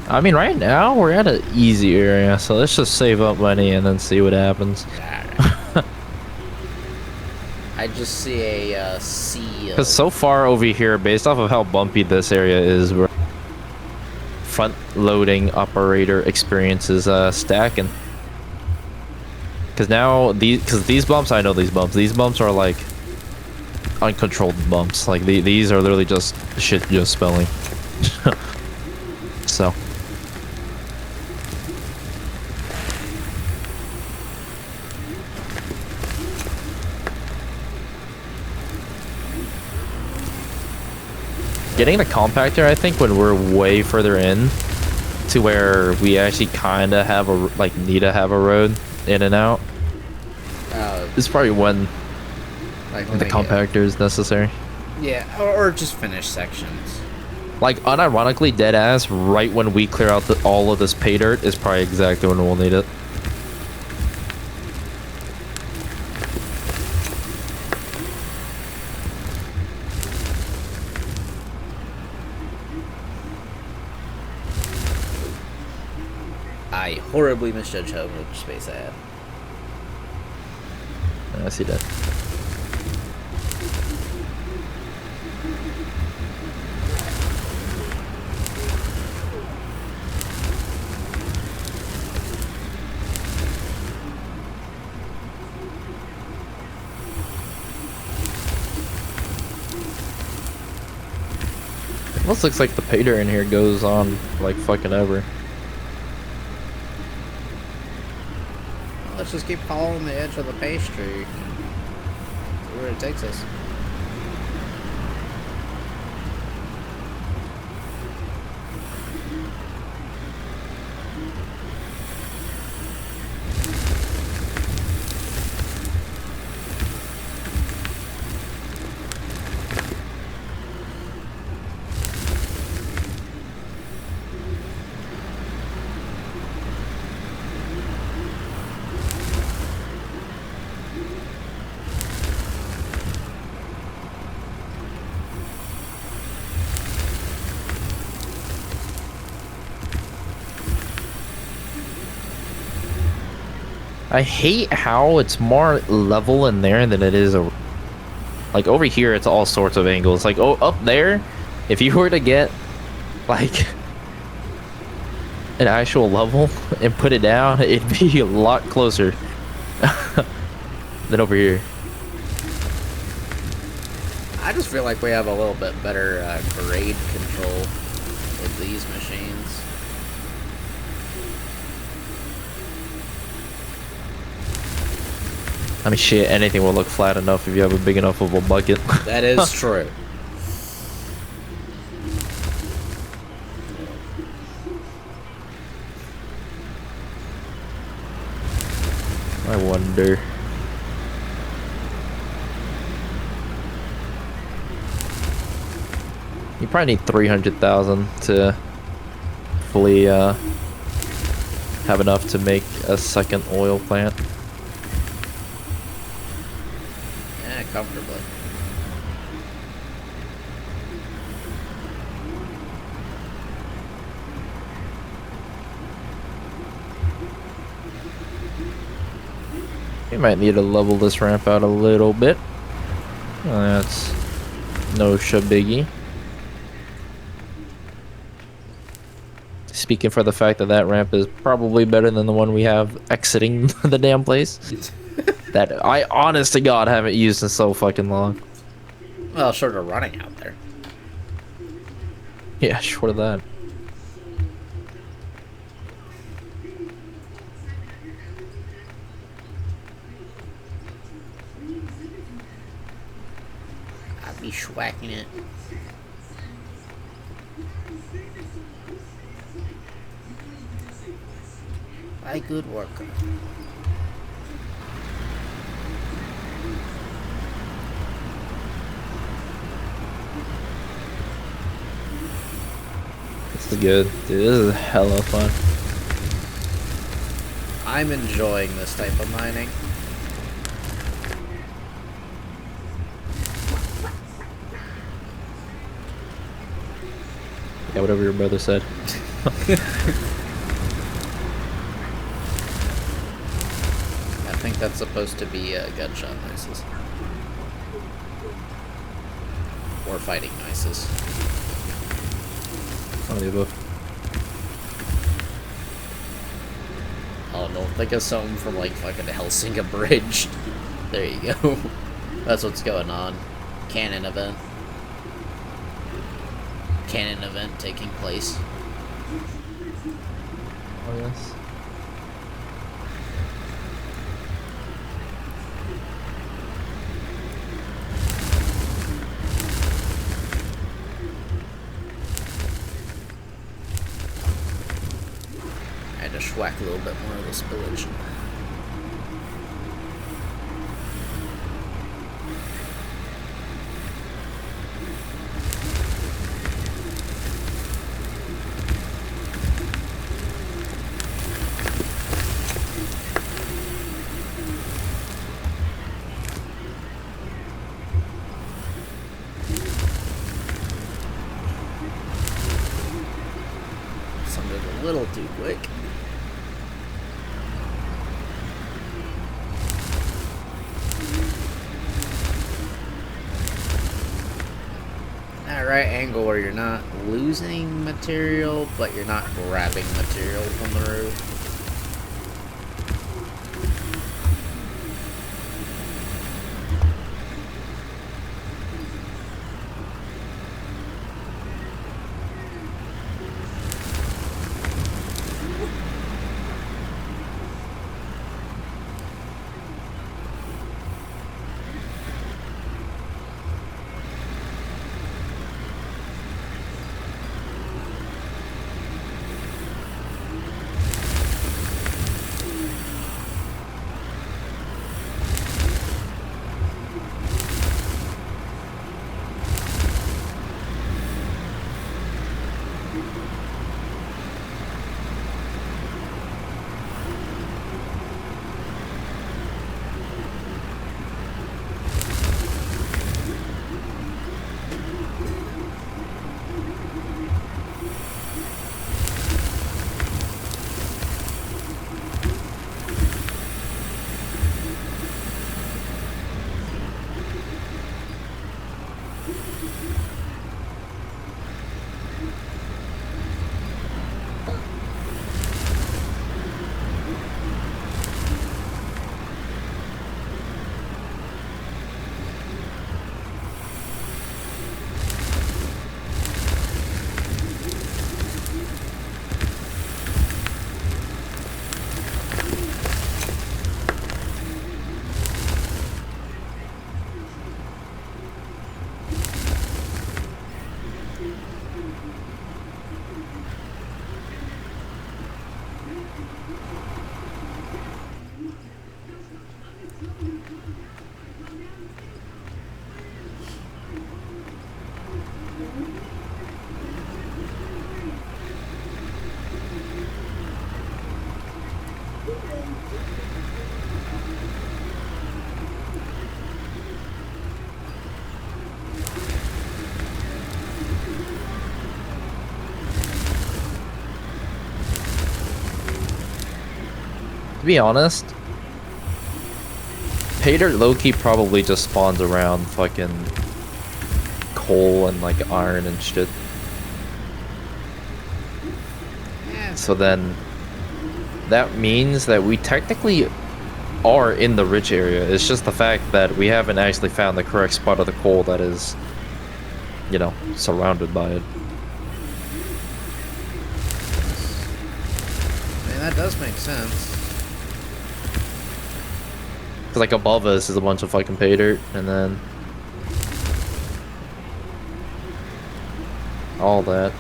I mean, right now we're at an easy area, so let's just save up money and then see what happens. Alright. I just see a sea. Because so far over here, based off of how bumpy this area is, we're front-loading operator experiences stacking. Because now these bumps, I know these bumps are like uncontrolled bumps. Like these are literally just shit just spelling. So. Getting the compactor, I think, when we're way further in to where we actually kind of have need to have a road in and out. Is probably when the compactor is necessary. Yeah, or just finish sections. Like, unironically, dead ass, right when we clear out all of this pay dirt is probably exactly when we'll need it. I horribly misjudged how much space I had. I see that. Almost looks like the pay dirt in here goes on like fucking ever. Let's just keep following the edge of the pastry. See where it takes us. I hate how it's more level in there than it is like over here. It's all sorts of angles. Like, oh, up there, if you were to get like an actual level and put it down, it'd be a lot closer than over here. I just feel like we have a little bit better grade control with these machines. I mean, shit, anything will look flat enough if you have a big enough of a bucket. That is true. I wonder. You probably need 300,000 to fully have enough to make a second oil plant. Yeah, comfortably. You might need to level this ramp out a little bit. That's no shabiggy. Speaking for the fact that that ramp is probably better than the one we have exiting the damn place. That I, honest to God, haven't used in so fucking long. Well, short of running out there. Yeah, short of that. I'd be schwacking it. By good worker. This is good. Dude, this is hella fun. I'm enjoying this type of mining. Yeah, whatever your brother said. I think that's supposed to be gunshot noises. Or fighting noises. One of the above. Oh no, think of something from like fucking Helsinki Bridge. There you go. That's what's going on. Cannon event. Cannon event taking place. Oh yes. I had to schwack a little bit more of the spillage. Sounded a little too quick. That right angle where you're not losing material, but you're not grabbing material from the roof. be honest, pay dirt low-key probably just spawns around fucking coal and like iron and shit. So then that means that we technically are in the rich area. It's just the fact that we haven't actually found the correct spot of the coal that is, you know, surrounded by it. I mean, that does make sense. Cause like above us is a bunch of fucking pay dirt, and then all that.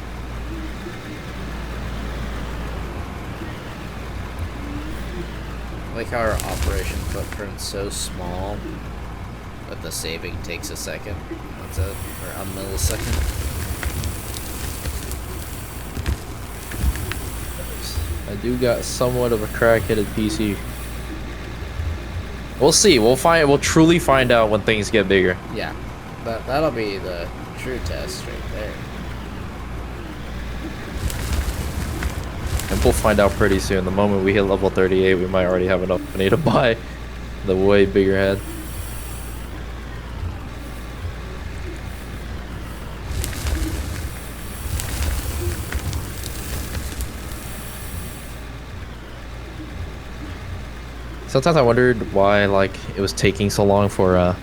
I like how our operation footprint's so small, but the saving takes a second. What's it? Or a millisecond. I do got somewhat of a crack-headed PC. We'll see. We'll truly find out when things get bigger. Yeah, that'll be the true test right there. And we'll find out pretty soon. The moment we hit level 38, we might already have enough money to buy the way bigger head. Sometimes I wondered why like it was taking so long for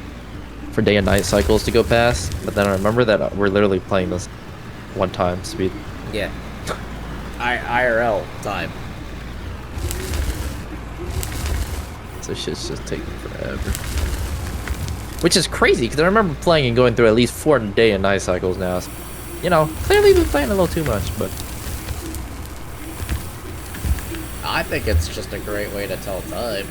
day and night cycles to go past, but then I remember that we're literally playing this one time speed. Yeah. IRL time. So shit's just taking forever. Which is crazy, because I remember playing and going through at least 4 day and night cycles now. So, you know, clearly been playing a little too much, but... I think it's just a great way to tell time.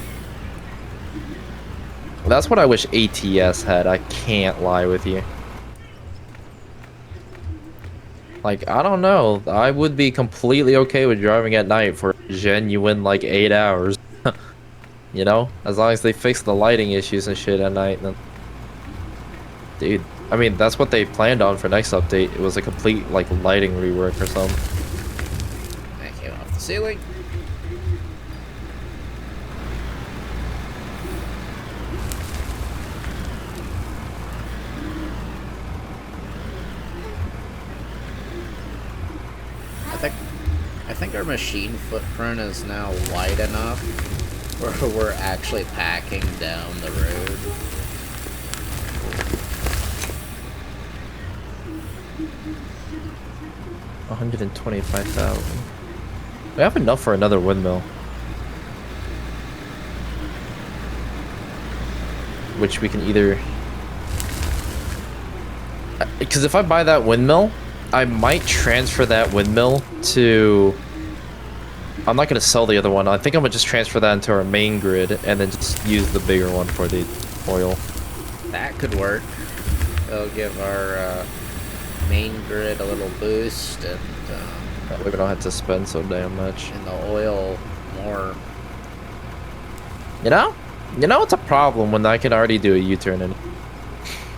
That's what I wish ATS had, I can't lie with you. Like, I don't know. I would be completely okay with driving at night for genuine, like, 8 hours. You know? As long as they fix the lighting issues and shit at night, then... Dude, I mean, that's what they planned on for next update. It was a complete, like, lighting rework or something. I came off the ceiling. I think our machine footprint is now wide enough where we're actually packing down the road. $125,000. We have enough for another windmill. Which we can either... Because if I buy that windmill, I might transfer that windmill to... I'm not going to sell the other one. I think I'm going to just transfer that into our main grid and then just use the bigger one for the oil. That could work. It'll give our main grid a little boost, and That way we don't have to spend so damn much. and the oil more. You know? You know it's a problem when I can already do a U-turn and...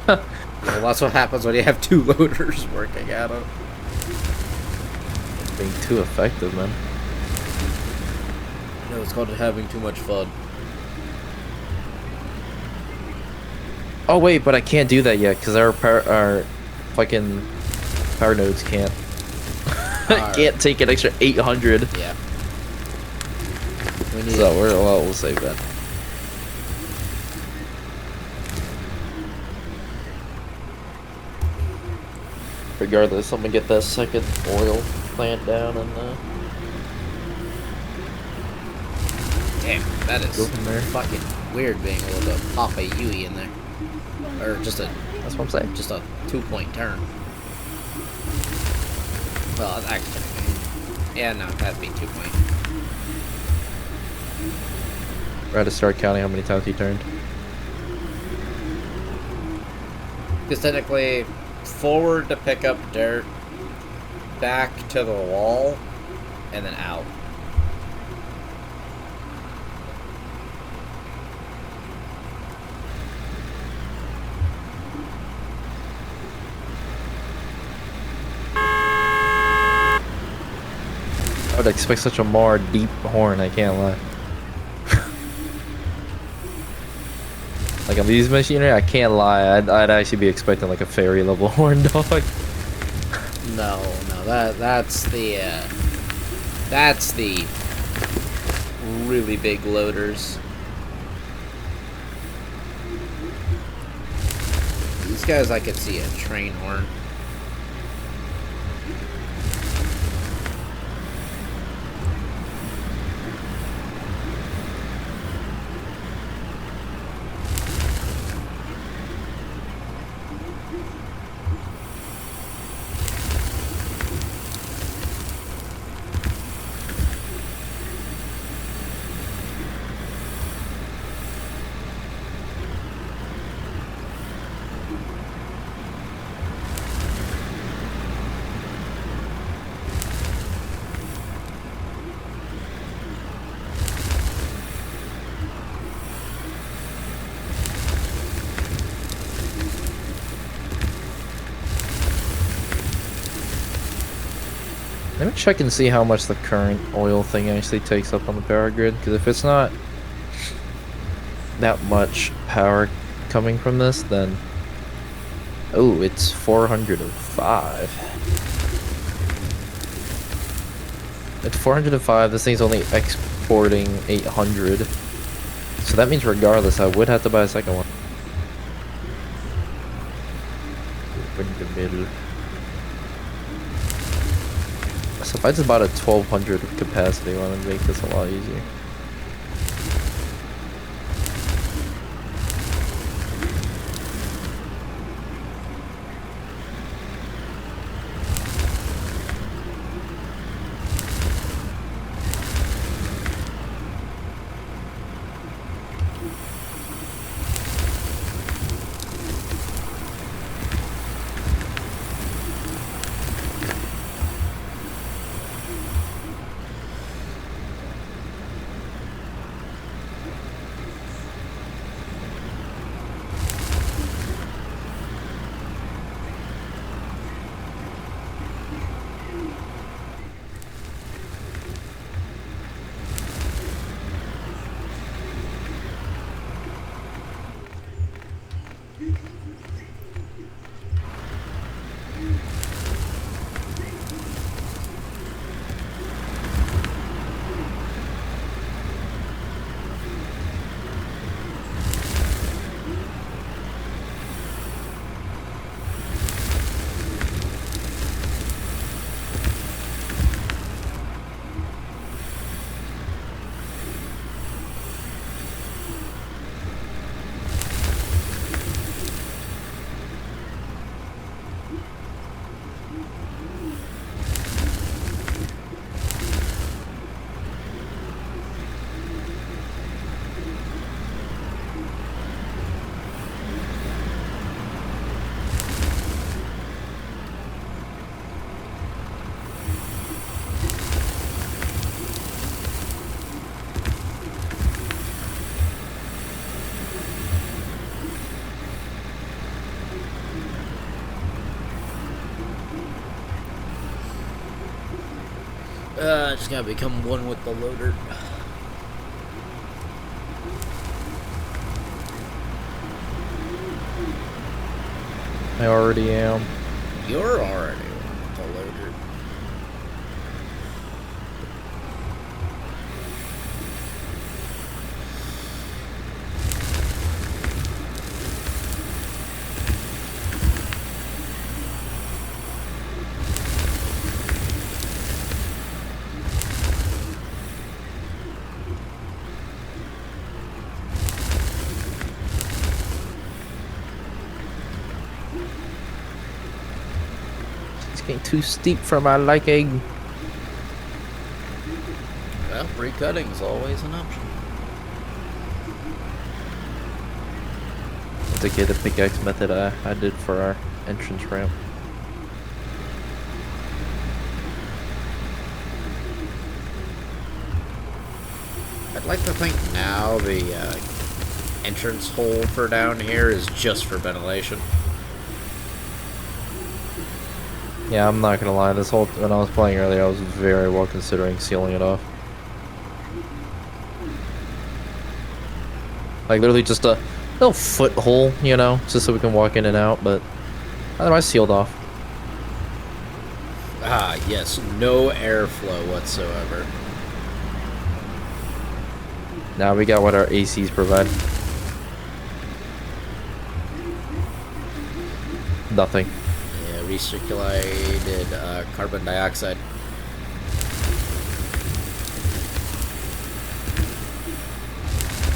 Well, that's what happens when you have 2 loaders working at it. Being too effective, man. No, it's called having too much fun. Oh wait, but I can't do that yet because our fucking power nodes can't. Can't take an extra 800. Yeah. We need. So we'll save that. Regardless, I'm gonna get that second oil plant down and Damn, that is go from there. fucking weird being able to pop a UE in there, or just a That's what I'm saying. just a 2-point turn. Well, actually, yeah, no, that'd be 2-point. We're to start counting how many times he turned. Because technically, forward to pick up dirt, back to the wall, and then out. I would expect such a more deep horn, I can't lie. Like on these machinery, I can't lie. I'd actually be expecting like a fairy level horn dog. No, that's the really big loaders. These guys, I could see a train horn. Let me check and see how much the current oil thing actually takes up on the power grid, because if it's not that much power coming from this, then... Oh, it's 405. It's 405, this thing's only exporting 800. So that means regardless, I would have to buy a second one. In the middle. So if I just bought a 1200 capacity one, it'd make this a lot easier. I just gotta become one with the loader. I already am. You're already one with the loader. Getting too steep for my liking. Well, recutting is always an option. It's okay, the pickaxe method I did for our entrance ramp. I'd like to think now the entrance hole for down here is just for ventilation. Yeah, I'm not gonna lie, this whole, when I was playing earlier, I was very well considering sealing it off. Like literally just a little foothole, you know, just so we can walk in and out, but otherwise sealed off. Ah, yes, no airflow whatsoever. Now we got what our ACs provide. Nothing. Yeah, recirculated carbon dioxide.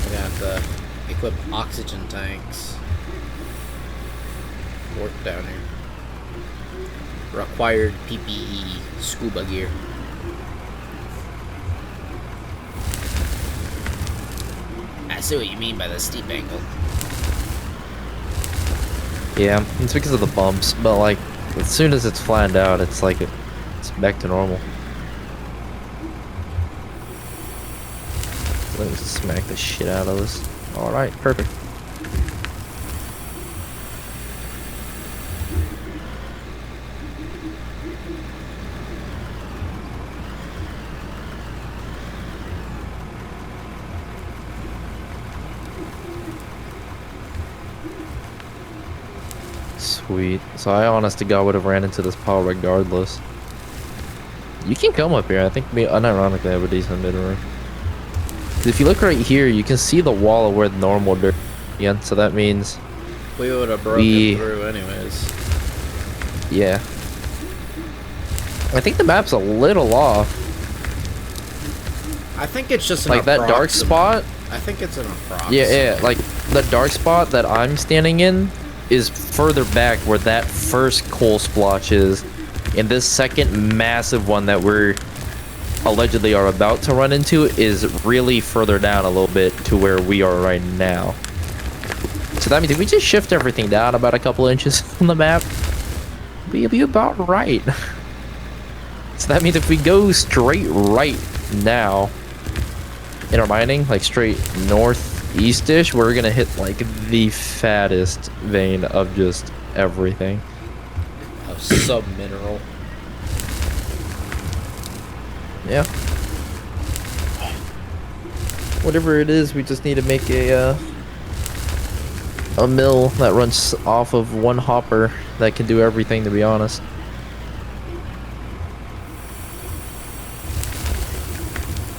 We're gonna have to equip oxygen tanks. Work down here. Required PPE, scuba gear. I see what you mean by the steep angle. Yeah, it's because of the bumps, but like, as soon as it's flattened out, it's like it's back to normal. Let me smack the shit out of this. Alright, perfect. Sweet. So I honest to God would have ran into this pile regardless. You can come up here. I think me unironically I have a decent mid range. If you look right here, you can see the wall of where the normal dirt again. So that means We would have broken through anyways. yeah. I think the map's a little off. I think it's just an Like that dark approximate. spot. I think it's an approximate. Yeah, like the dark spot that I'm standing in is further back where that first coal splotch is, and this second massive one that we're allegedly are about to run into is really further down a little bit to where we are right now. So that means if we just shift everything down about a couple inches on the map, we'll be about right. So that means if we go straight right now in our mining, like straight northeast-ish, we're gonna hit like the fattest vein of just everything. Of sub-mineral. Yeah. Whatever it is, we just need to make a mill that runs off of one hopper that can do everything, to be honest.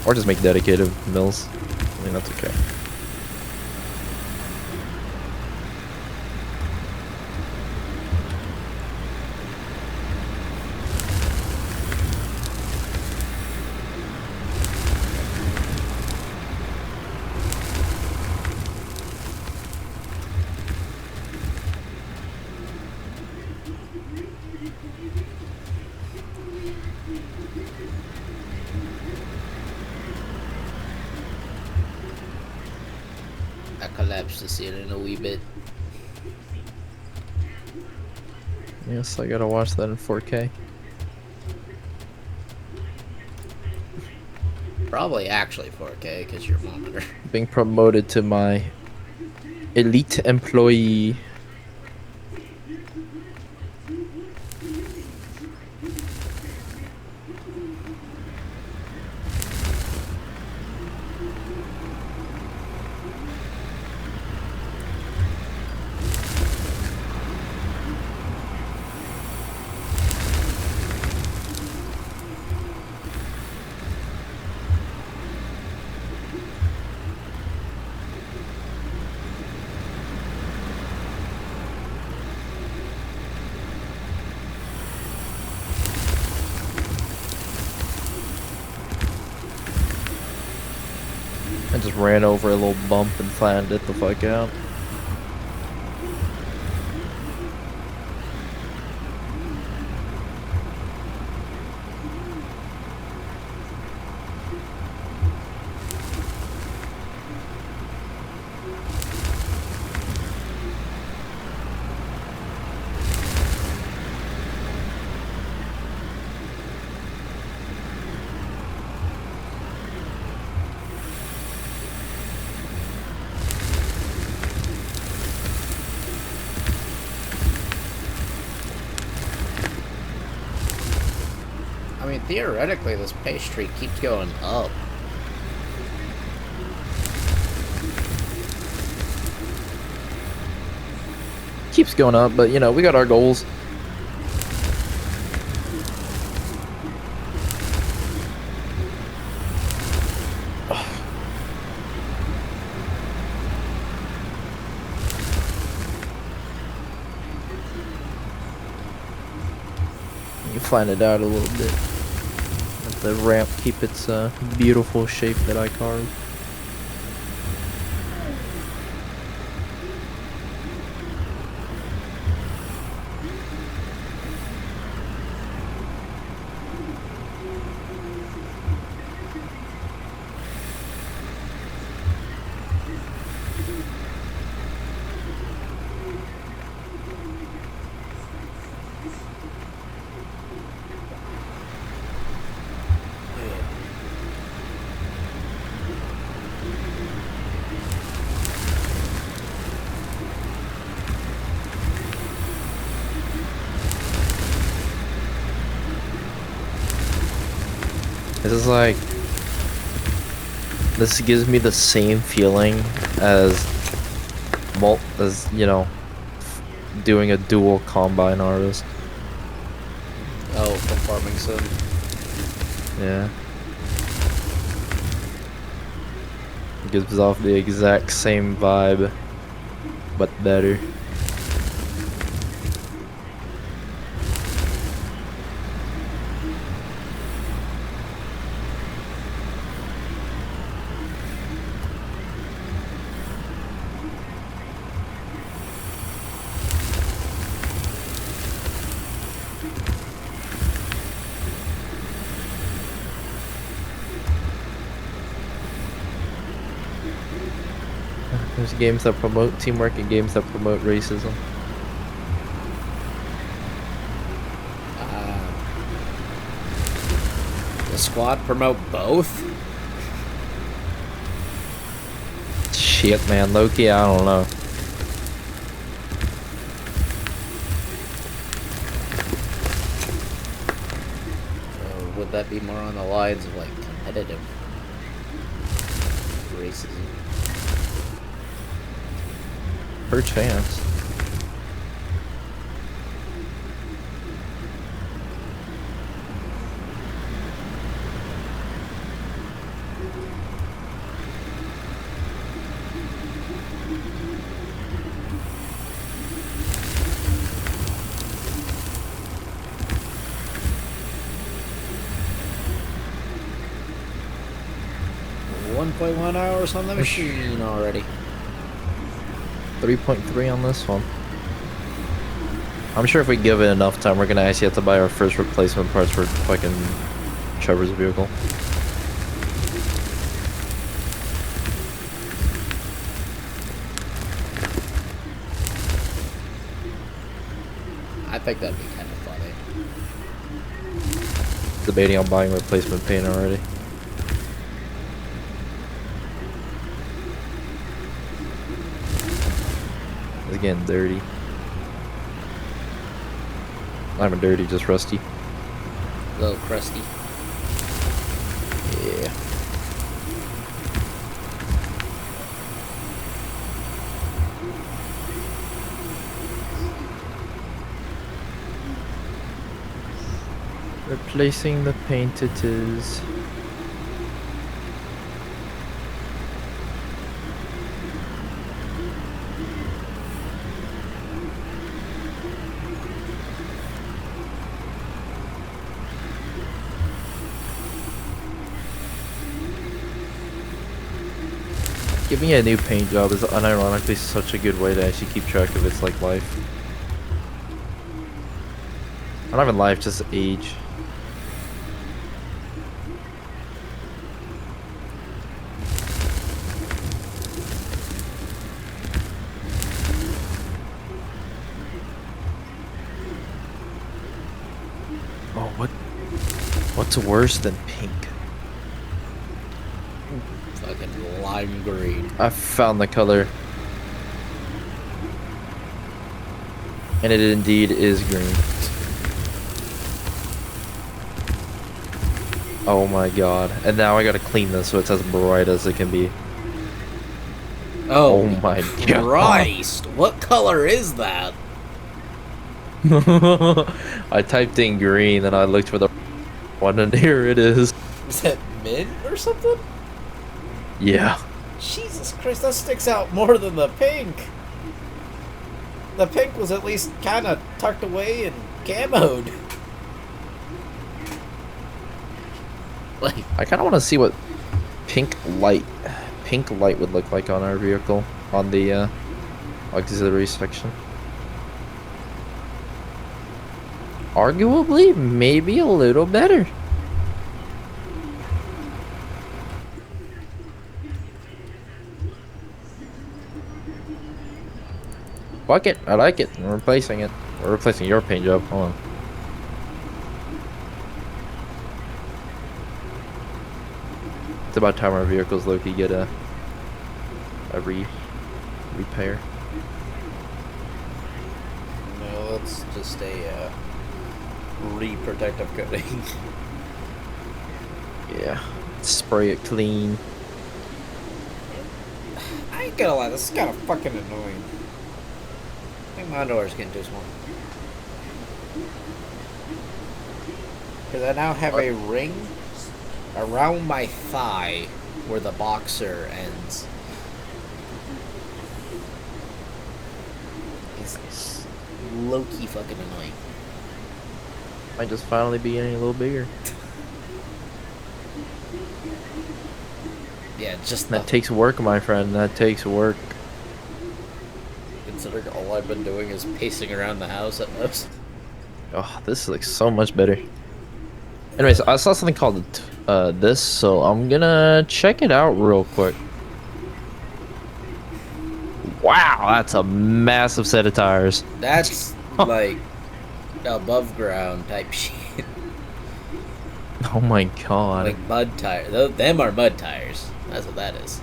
Or just make dedicated mills. I mean, that's okay. I collapsed the ceiling a wee bit. Yes, I gotta watch that in 4K. Probably actually 4K because your monitor. Being promoted to my elite employee. I just ran over a little bump and flattened it the fuck out. I mean, theoretically, this pay streak keeps going up. Keeps going up, but you know, we got our goals. You flatten it out a little bit. Let the ramp keep its beautiful shape that I carved. This is like, this gives me the same feeling as you know, doing a dual combine harvest. Oh, from farming sim. Yeah. It gives off the exact same vibe, but better. There's games that promote teamwork and games that promote racism. The squad promote both? Shit, man, Loki, I don't know. Or would that be more on the lines of, like, competitive racism? Perchance. .1 hours on the machine already. 3.3 on this one. I'm sure if we give it enough time, we're gonna actually have to buy our first replacement parts for fucking Trevor's vehicle. I think that'd be kind of funny. Debating on buying replacement paint already. It's getting dirty. Not even dirty, just rusty. A little crusty. Yeah. Replacing the paint it is. Giving it a new paint job is unironically such a good way to actually keep track of its like life. Not even life, just age. Oh, what's worse than pink? Fucking lime green. I found the color. And it indeed is green. Oh my god. And now I gotta clean this so it's as bright as it can be. Oh, Oh my god. Christ! What color is that? I typed in green and I looked for the one and here it is. Is that mint or something? Yeah. Jesus Christ, that sticks out more than the pink. The pink was at least kind of tucked away and camoed. Like, I kind of want to see what pink light would look like on our vehicle on the auxiliary section. Arguably, maybe a little better. Fuck it, I like it. We're replacing it. We're replacing your paint job. Hold on. It's about time our vehicles low-key get a repair. no, let's just a re-protective coating. Yeah. Spray it clean. I ain't gonna lie, this is kind of fucking annoying. I think my underwear's getting too small. Because I now have a ring around my thigh where the boxer ends. It's low-key fucking annoying. Might just finally be getting a little bigger. Yeah, just That takes work, my friend. That takes work. considering all I've been doing is pacing around the house at most. Oh, this looks so much better. Anyways, I saw something called this, so I'm gonna check it out real quick. Wow, that's a massive set of tires. That's like above ground type shit. Oh my god. Like mud tires. Them are mud tires. That's what that is.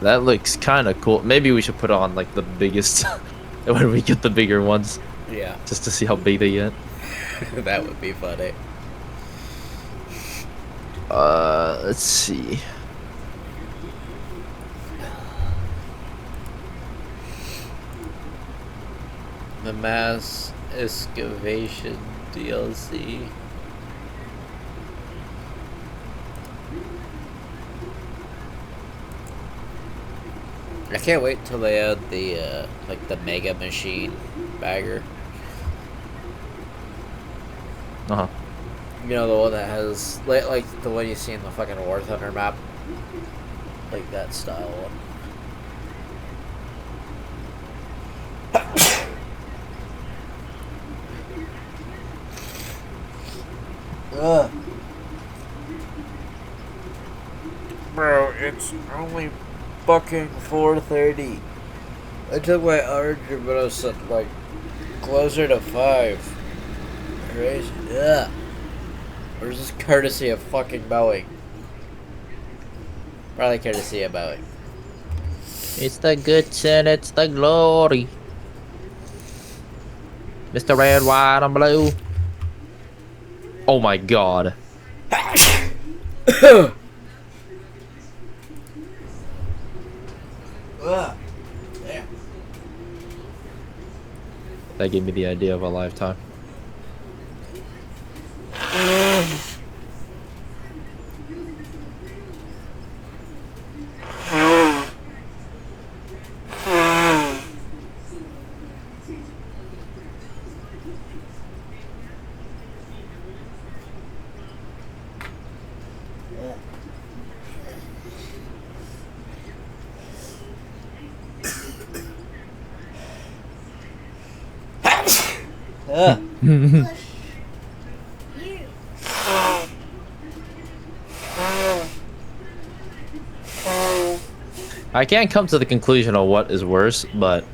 That looks kind of cool. Maybe we should put on like the biggest when we get the bigger ones, Yeah, just to see how big they get. that would be funny. Let's see. The mass excavation DLC. I can't wait till they add the like the mega machine bagger. Uh-huh. You know, the one that has like the one you see in the fucking War Thunder map, like that style one. Ugh. Bro, it's only fucking 4:30. I took my order, but I was like closer to 5. Crazy. Ugh. Or is this courtesy of fucking Boeing? Probably courtesy of Boeing. It's the goods and it's the glory. Mr. Red, White, and Blue. Oh my god. Ugh. Yeah. That gave me the idea of a lifetime. Ugh. You. I can't come to the conclusion of what is worse, but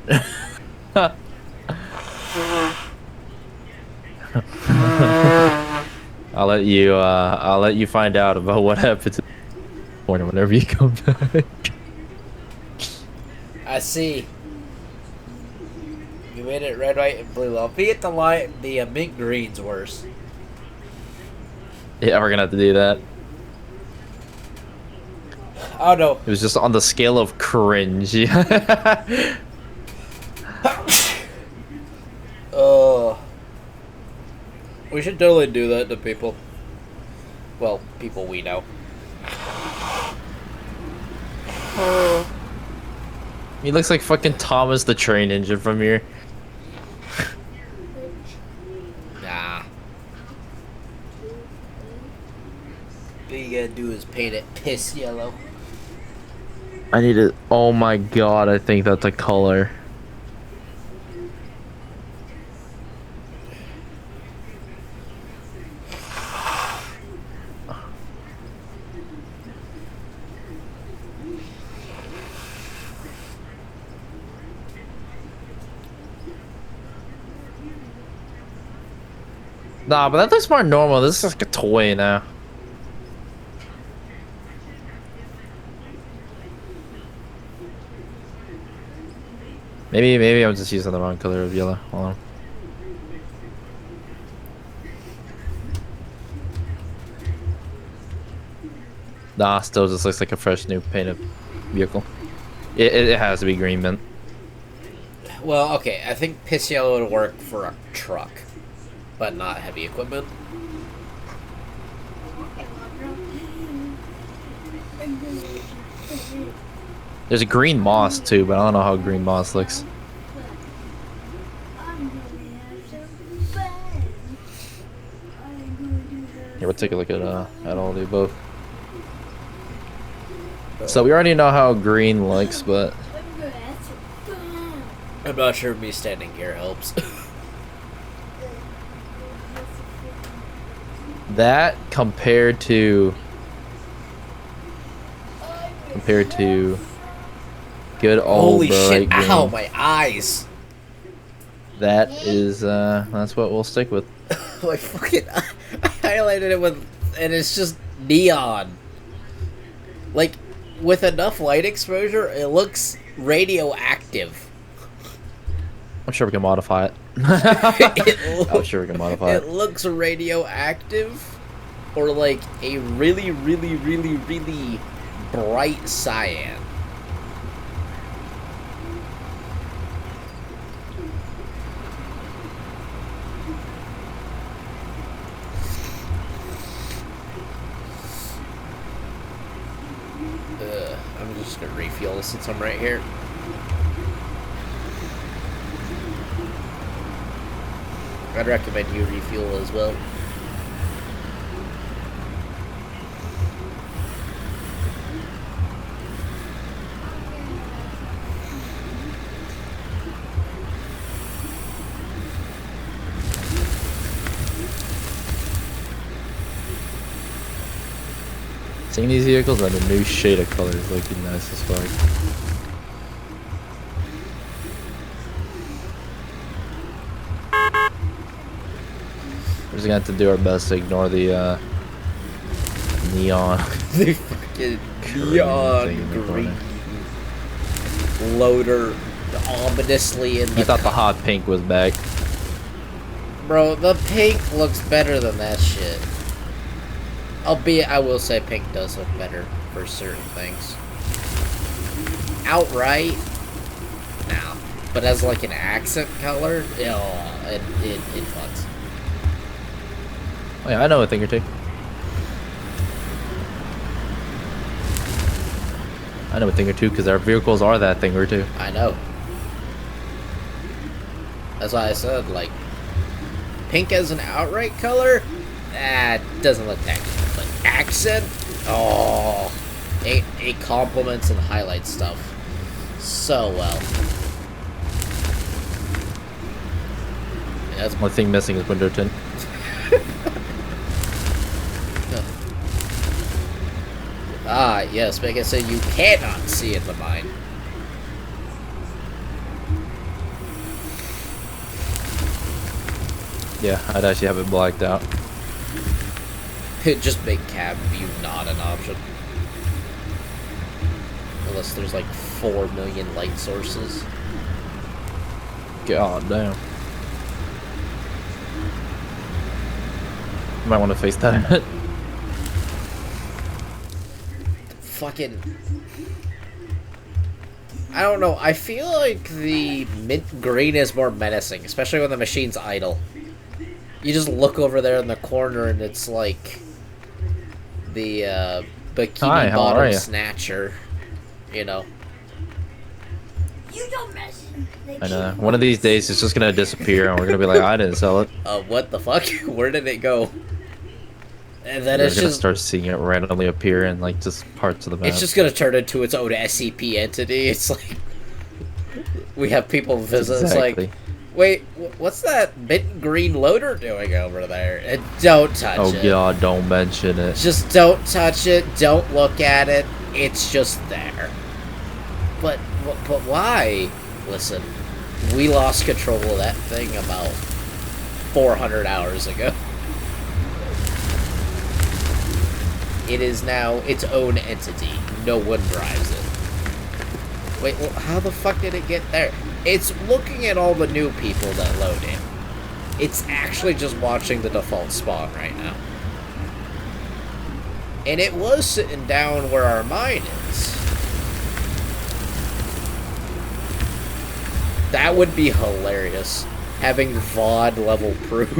I'll let you find out about what happened to the morning whenever you come back. I see. You made it red, white, and blue. Albeit the mint green's worse. Yeah, we're gonna have to do that. Oh no. It was just on the scale of cringe. We should totally do that to people. Well, people we know. He looks like fucking Thomas the Train Engine from here. Nah. All you gotta do is paint it piss yellow. I need it. Oh my god, I think that's a color. Nah, but that looks more normal. This is like a toy now. Maybe I'm just using the wrong color of yellow. Hold on. Nah, still just looks like a fresh new painted vehicle. It has to be green mint. Well, okay, I think piss yellow would work for a truck, but not heavy equipment. There's a green moss too, but I don't know how green moss looks. Here, we'll take a look at all the above. So we already know how green looks, but I'm not sure me standing here helps. that compared to good old Holy bright shit, green, ow, my eyes! that is that's what we'll stick with. I fucking I highlighted it with, and it's just neon. Like, with enough light exposure, it looks radioactive. I'm sure we can modify it. I'm sure we can modify it. It looks radioactive, or like a really, really, really, really bright cyan. I'm just gonna refuel this since I'm right here. I'd recommend you refuel as well. Seeing these vehicles on a new shade of colors looking nice as fuck. We're just gonna have to do our best to ignore the neon. The fucking neon green loader ominously in the. You thought the hot pink was back. Bro, the pink looks better than that shit. Albeit, I will say pink does look better for certain things. Outright, no. But as like an accent color, it fucks. Oh yeah, I know a thing or two. I know a thing or two because our vehicles are that thing or two. I know. That's why I said, like, pink as an outright color, doesn't look that good. But accent, oh, it complements and highlights stuff so well. Yeah, that's One thing missing is window tint. Ah, yes, make it so you cannot see in the mine. Yeah, I'd actually have it blacked out. Just make cab view not an option. Unless there's like 4 million light sources. God damn. You might want to face that. Fucking... I don't know, I feel like the mint green is more menacing, especially when the machine's idle. You just look over there in the corner and it's like the Hi, bikini how are bottom ya? snatcher, you know. You don't mention the And one of these days it's just gonna disappear, and we're gonna be like, I didn't sell it. What the fuck? Where did it go? And then We're it's gonna just start seeing it randomly appear in like just parts of the map. it's just gonna turn into its own SCP entity. It's like we have people visit. Exactly. It's like, wait, what's that mint green loader doing over there? And don't touch Oh it. god, don't mention it. Just don't touch it. Don't look at it. It's just there. But why? Listen, we lost control of that thing about 400 hours ago. It is now its own entity. No one drives it. Wait, well, how the fuck did it get there? It's looking at all the new people that load in. It's actually just watching the default spawn right now. And it was sitting down where our mine is. That would be hilarious. Having VOD level proof.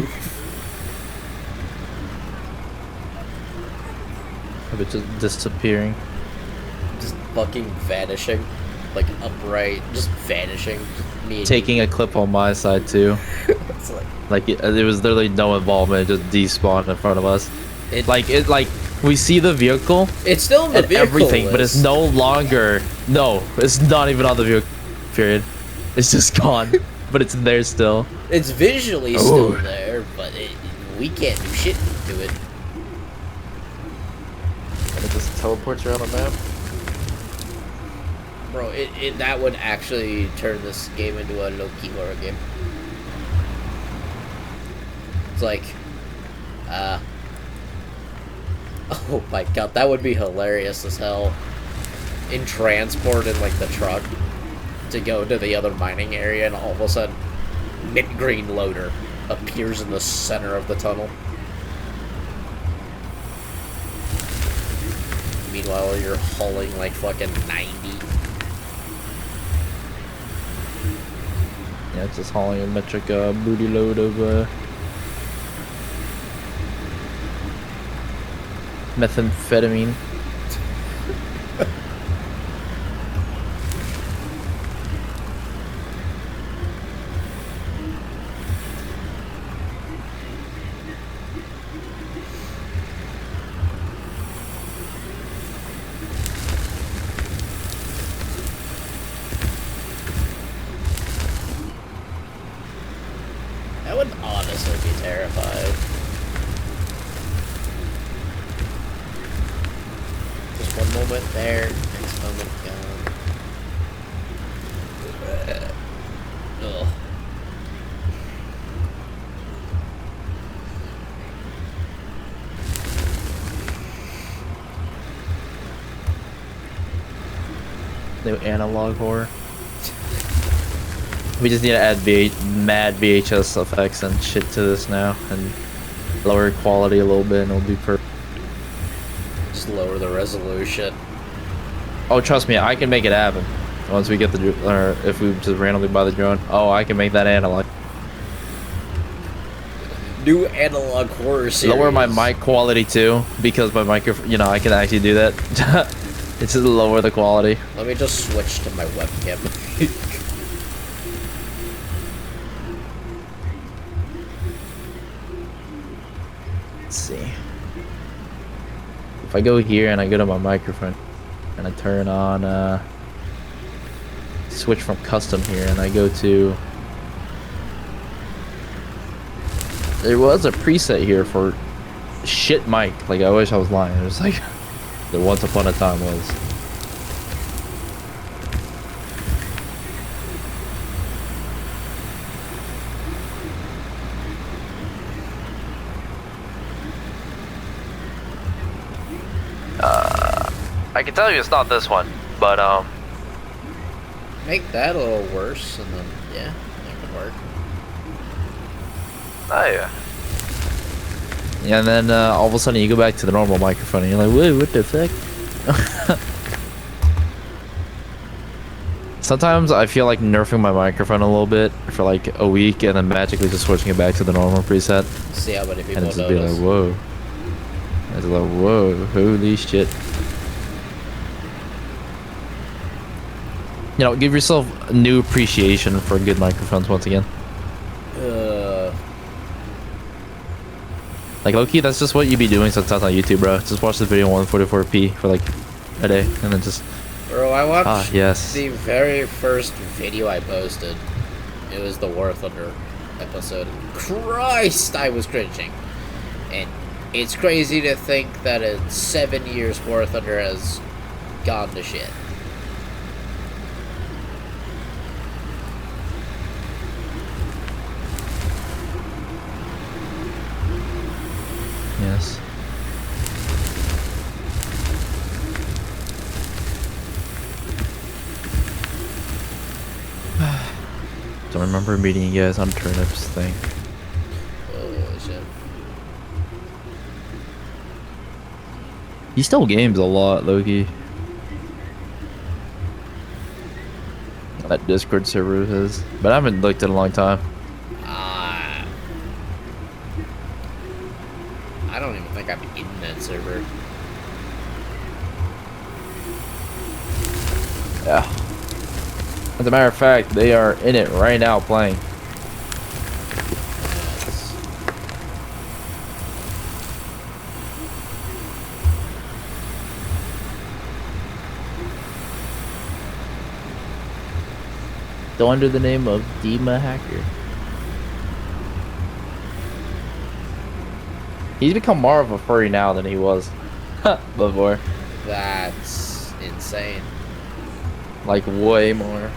Of it just disappearing. Just fucking vanishing. Like upright. Just vanishing. Me and Taking a clip on my side too. It's like, There was literally no involvement, it just despawned in front of us. Like we see the vehicle it's still in the and vehicle everything, but it's list. no longer. No, it's not even on the vehicle. Period. It's just gone, but it's there still. It's visually Ooh. still there, but we can't do shit to it. And it just teleports around the map. Bro, that would actually turn this game into a low-key horror game. It's like, oh my god, that would be hilarious as hell. In transport in, like, the truck to go to the other mining area, and all of a sudden, mint green loader appears in the center of the tunnel. Meanwhile, you're hauling, like, fucking 90. Yeah, it's just hauling a metric booty load of methamphetamine. I would honestly be terrified. Just one moment there, next moment gone. Ugh. New analog horror. We just need to add mad VHS effects and shit to this now, and lower quality a little bit, and it'll be perfect. Just lower the resolution. Oh, trust me, I can make it happen. Once we get the, or if we just randomly buy the drone. Oh, I can make that analog. New analog horror series. Lower my mic quality too, because my microphone, I can actually do that. It's just lower the quality. Let me just switch to my webcam. Let's see. If I go here and I go to my microphone and I turn on switch from custom here and I go to, there was a preset here for shit mic. Like, I wish I was lying. It was like there once upon a time was. I can tell you it's not this one, but Make that a little worse, and then, yeah, that could work. oh yeah. Yeah, and then all of a sudden you go back to the normal microphone and you're like, wait, what the fuck? Sometimes I feel like nerfing my microphone a little bit for like a week and then magically just switching it back to the normal preset. See how many people And it's just notice. be like, whoa. It's like, whoa, holy shit. You know, give yourself a new appreciation for good microphones once again. Like, low-key, that's just what you be doing sometimes on YouTube, bro. Just watch the video in 144p for like a day and then just... Bro, I watched yes. the very first video I posted. It was the War Thunder episode. Christ, I was cringing. And it's crazy to think that in 7 years, War Thunder has gone to shit. Yes. Don't remember meeting you guys on turnips thing. Oh, shit. He still games a lot, Loki. That Discord server of his. But I haven't looked in a long time. I don't even think I'm in that server. Yeah. As a matter of fact, they are in it right now playing. Still under the name of Dima Hacker. He's become more of a furry now than he was before. That's insane. Like, way more.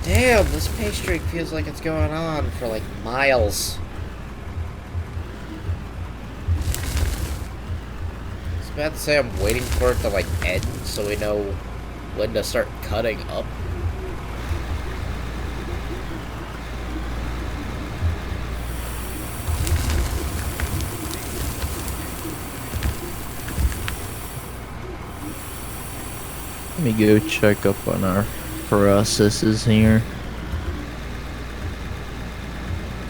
Damn, this pay streak feels like it's going on for like miles. It's bad to say I'm waiting for it to like end so we know when to start cutting up. Let me go check up on our processes here.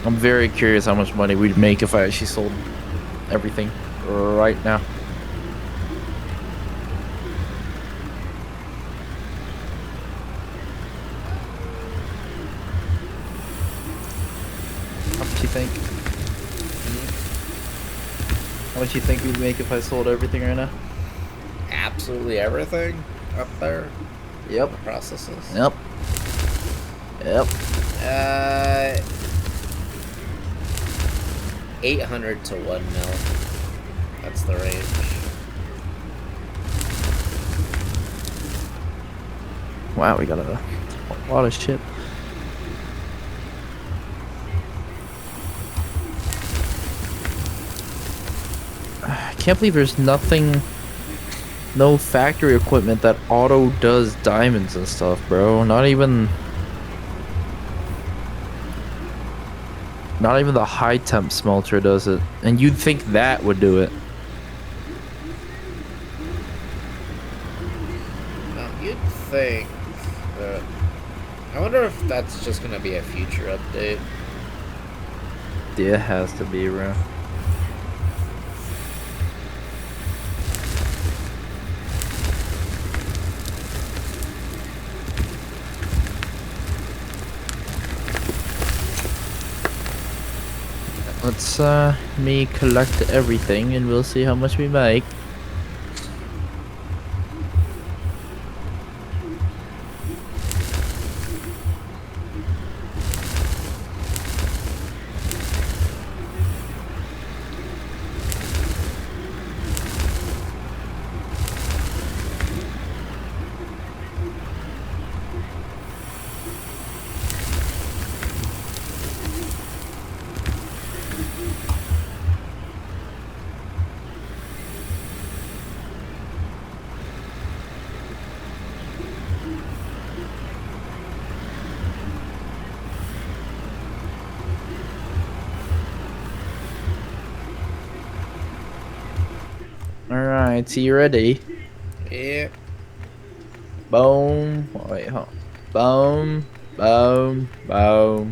I'm very curious how much money we'd make if I actually sold everything right now. How much you think? How much you think we'd make if I sold everything right now? Absolutely everything up there. Yep. The processes. Yep. Yep. 800 to 1 mil. That's the range. Wow, we got a lot of shit. I can't believe there's nothing, no factory equipment that auto does diamonds and stuff, bro. Not even the high temp smelter does it. And you'd think that would do it. Now, you'd think that... I wonder if that's just gonna be a future update. Yeah, it has to be, bro. Let's me collect everything and we'll see how much we make. Alright, you ready? Yeah. Boom. Oh, wait, huh? Boom. Boom. Boom.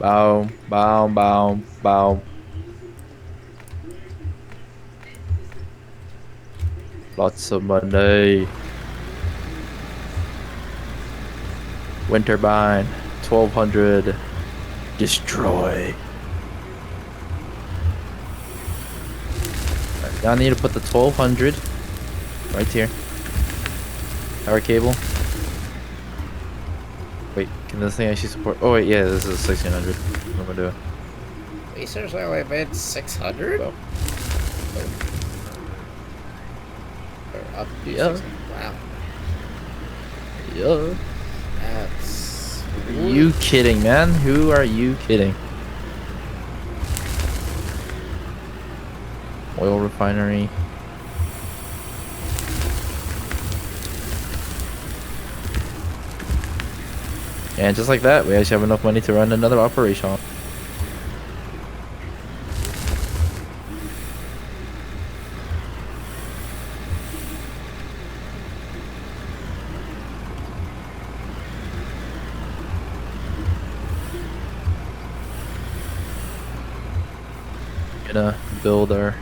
Boom. Boom. Boom. Boom. Lots of money. Wind turbine. 1200. Destroy. Right, now I need to put the 1200 right here. Power cable. Wait, can this thing actually support? Oh wait, yeah, this is 1600. What am I doing? We seriously only made 600? Oh. Or up to Yeah. 600. Wow. Yeah. That's... Are you kidding, man? Who are you kidding? Oil refinery. And just like that, we actually have enough money to run another operation. Gonna build our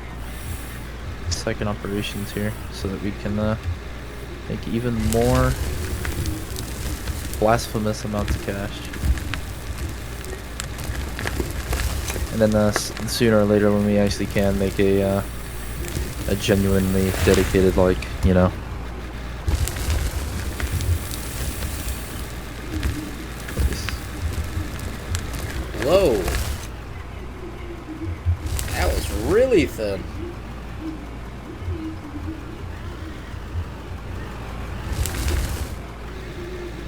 second operations here so that we can make even more blasphemous amounts of cash. And then sooner or later, when we actually can make a genuinely dedicated, like, you know. Whoa. That was really thin.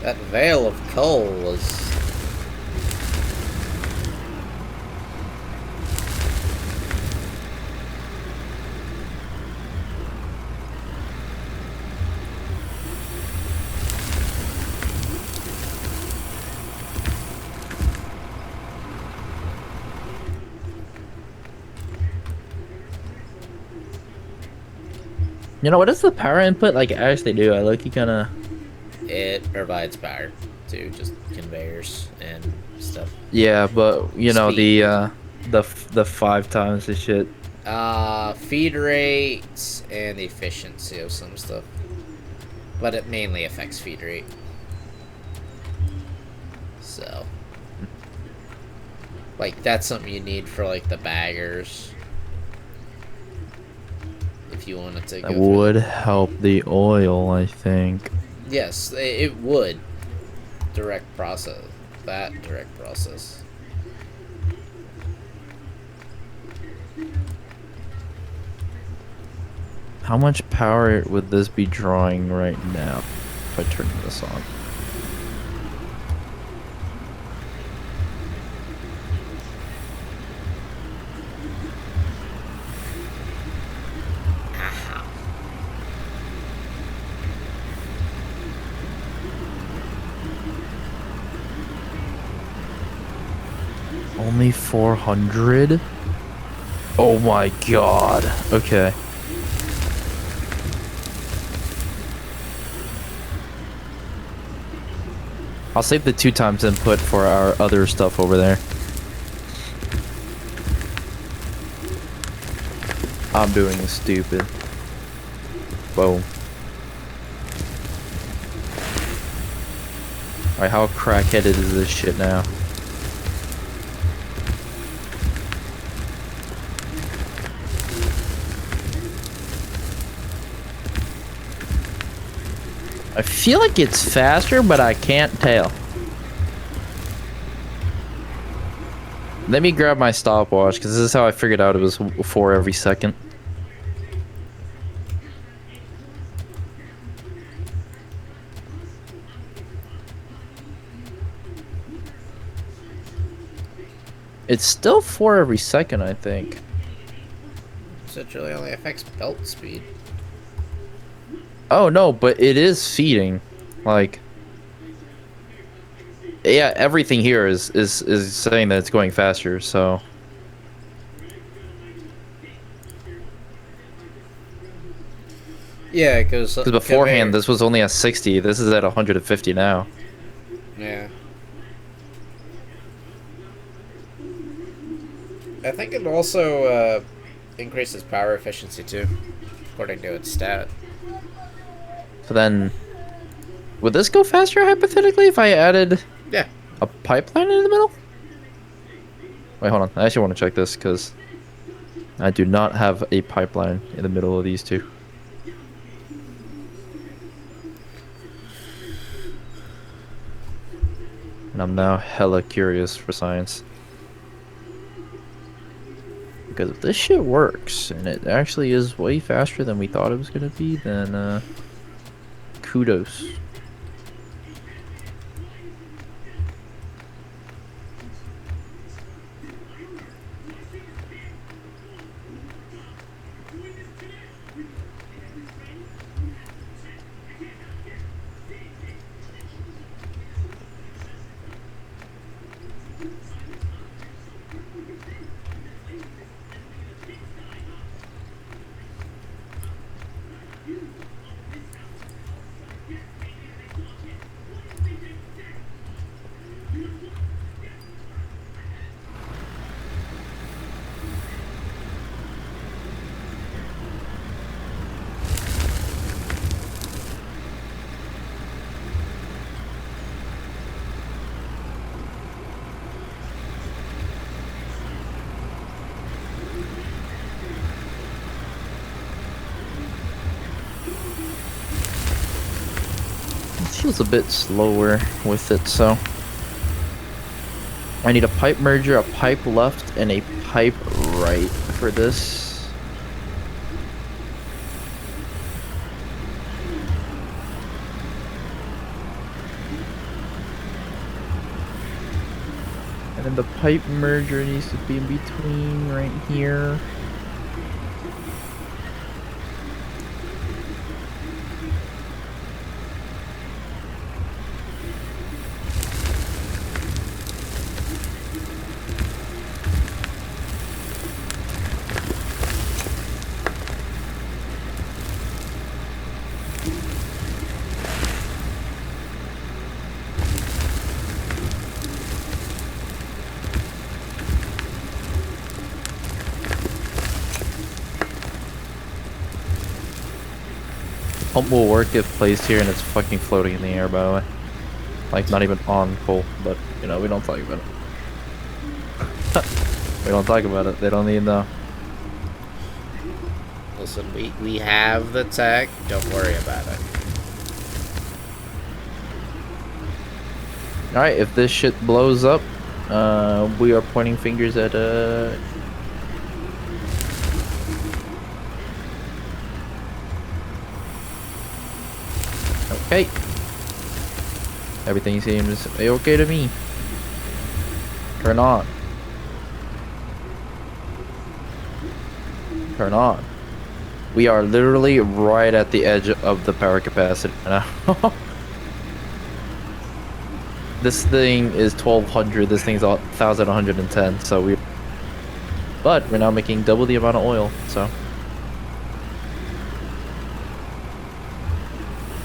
That veil of coal was... You know, what does the power input like actually do? I look, you kind of. It provides power to just conveyors and stuff. Yeah, but you know Speed. the 5 times the shit. Feed rates and efficiency of some stuff. But it mainly affects feed rate. So. Like, that's something you need for, like, the baggers. If you wanted to go That for would help the oil, I think. Yes, it would. Direct process. That direct process. How much power would this be drawing right now if I turn this on? Only 400? Oh my god. Okay. I'll save the 2 times input for our other stuff over there. I'm doing stupid. Boom. Alright, how crackheaded is this shit now? I feel like it's faster, but I can't tell. Let me grab my stopwatch, because this is how I figured out it was 4 every second. It's still 4 every second, I think. So it really only affects belt speed. Oh no, but it is feeding. Like, yeah, everything here is saying that it's going faster, so Yeah, because beforehand this was only at 60. This is at 150 now. Yeah. I think it also increases power efficiency too, according to its stat. So then, would this go faster hypothetically if I added Yeah. a pipeline in the middle? Wait, hold on. I actually want to check this because I do not have a pipeline in the middle of these two. And I'm now hella curious for science. Because if this shit works, and it actually is way faster than we thought it was going to be, then kudos. Feels a bit slower with it, so I need a pipe merger, a pipe left, and a pipe right for this. And then the pipe merger needs to be in between right here. Pump will work if placed here and it's fucking floating in the air, by the way. Like, not even on pole, but, you know, we don't talk about it. We don't talk about it. They don't need to know. Listen, we have the tech. Don't worry about it. Alright, if this shit blows up, we are pointing fingers at, Okay. Everything seems a-okay to me. Turn on. Turn on. We are literally right at the edge of the power capacity now. This thing is 1200, this thing's 1110, so we... But we're now making double the amount of oil, so...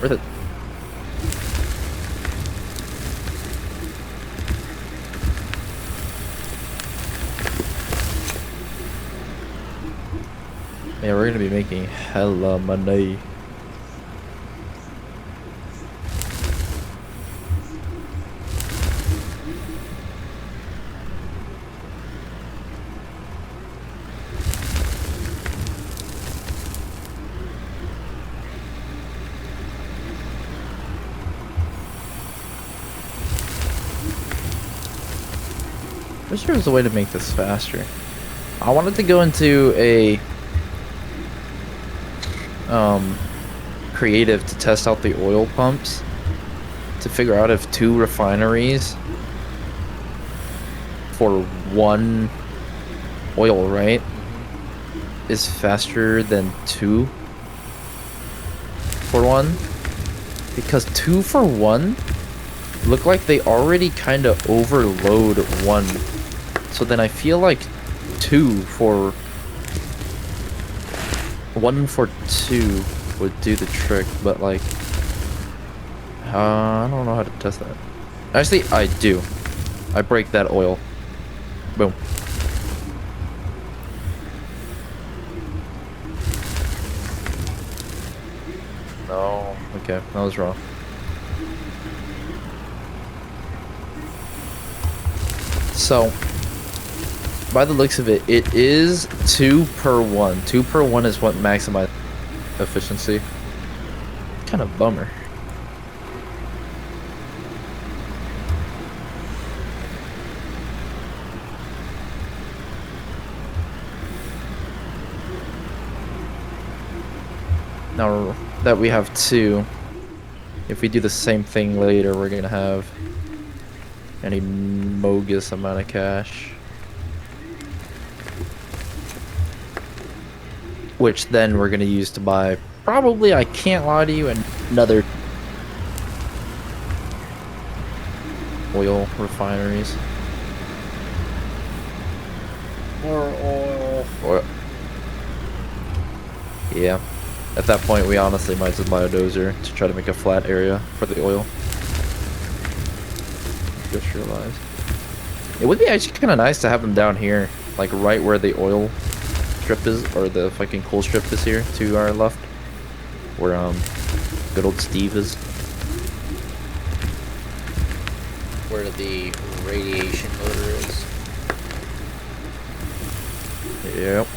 Worth it. Yeah, we're gonna be making hella money. I wish there was a way to make this faster. I wanted to go into a creative to test out the oil pumps to figure out if 2 refineries for 1 oil, right, is faster than 2 for 1, because 2 for 1 look like they already kind of overload 1, so then I feel like 2 for 1 for 2 would do the trick, but like, I don't know how to test that. Actually, I do. I break that oil. Boom. No. Okay, that was wrong. So, by the looks of it, it is 2 per 1. 2 per 1 is what maximizes efficiency. Kind of bummer. Now that we have 2, if we do the same thing later, we're gonna have an humongous amount of cash. Which then we're gonna use to buy, probably, I can't lie to you, another oil refineries. More oil. Oil. Yeah. At that point, we honestly might just buy a dozer to try to make a flat area for the oil. Just realized. It would be actually kind of nice to have them down here, like right where the oil strip is, or the fucking coal strip is here to our left, where good old Steve is. Where the radiation motor is. Yep.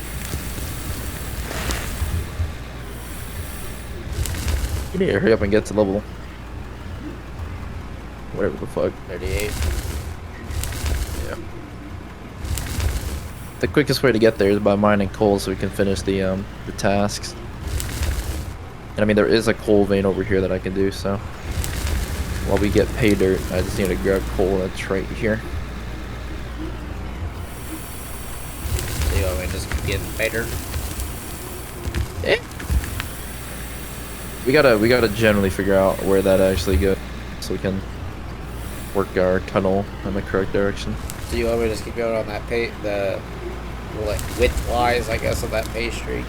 You need to hurry up and get to level. Whatever the fuck. 38. Yeah. The quickest way to get there is by mining coal so we can finish the tasks. And I mean, there is a coal vein over here that I can do, so while we get pay dirt, I just need to grab coal that's right here. So you want me to just keep getting pay dirt? Eh. We gotta generally figure out where that actually goes so we can work our tunnel in the correct direction. So you want me to just keep going on that pay, like width-wise, I guess, of that pay streak?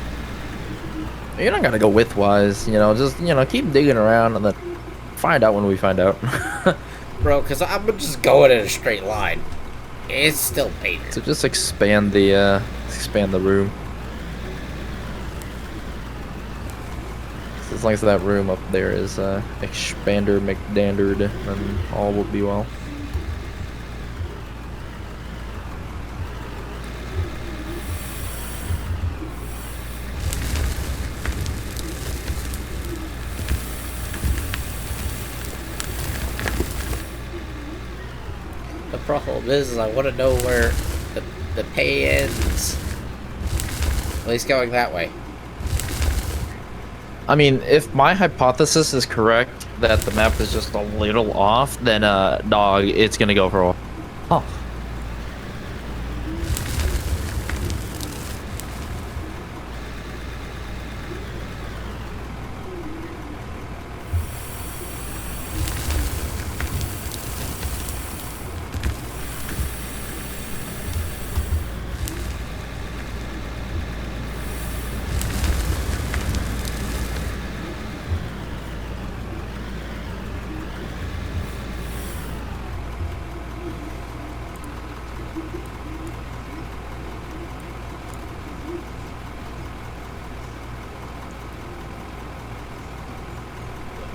You're not gonna go width-wise, you know, just, you know, keep digging around and then find out when we find out. Bro, because I'm just going in a straight line. It's still pay dirt. So just expand the room. As long as that room up there is expander McDandered, then all will be well. The problem is I want to know where the pay ends. At least going that way. I mean, if my hypothesis is correct that the map is just a little off, then dog, it's gonna go for a while. Oh.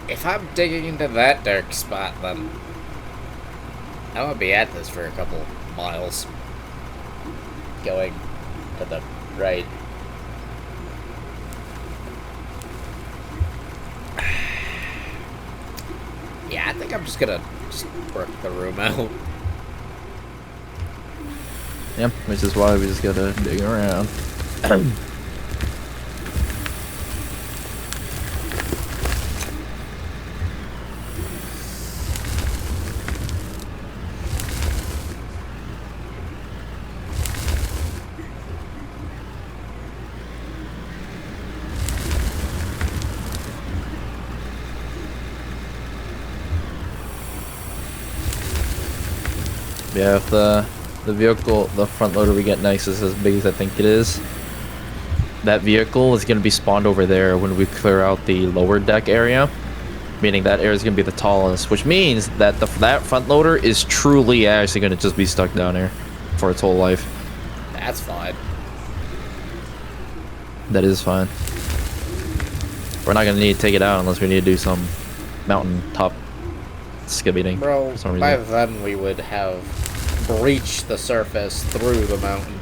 If I'm digging into that dark spot, then I won't be at this for a couple miles. Going to the right. Yeah, I think I'm just gonna work the room out. Yeah, which is why we just gotta dig around. Yeah, if the vehicle, the front loader we get next is as big as I think it is, that vehicle is going to be spawned over there when we clear out the lower deck area. Meaning that area is going to be the tallest, which means that that front loader is truly actually going to just be stuck down here for its whole life. That's fine. That is fine. We're not going to need to take it out unless we need to do some mountain top excavating. Bro, for some reason. by then we would have breached the surface through the mountain.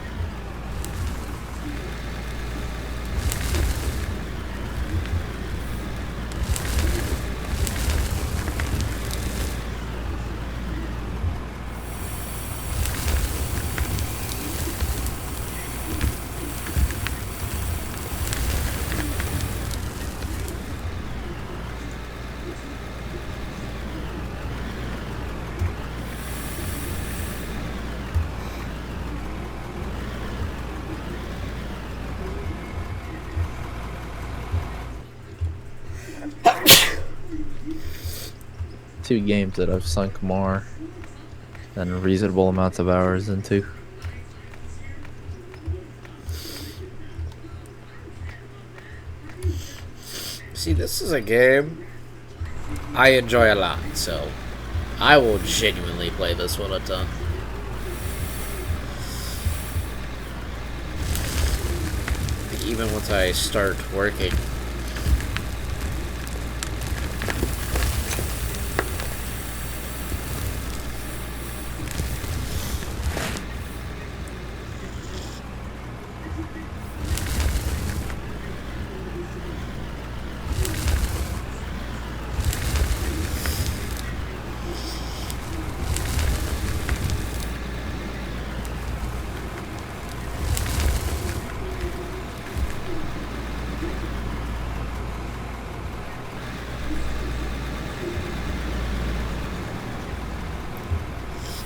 Two games that I've sunk more than reasonable amounts of hours into. See, this is a game I enjoy a lot, so I will genuinely play this one a ton. Even once I start working.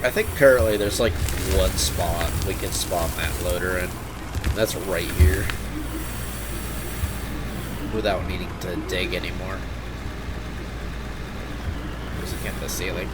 I think currently there's like one spot we can spawn that loader in. That's right here. Without needing to dig anymore. Just against the ceiling.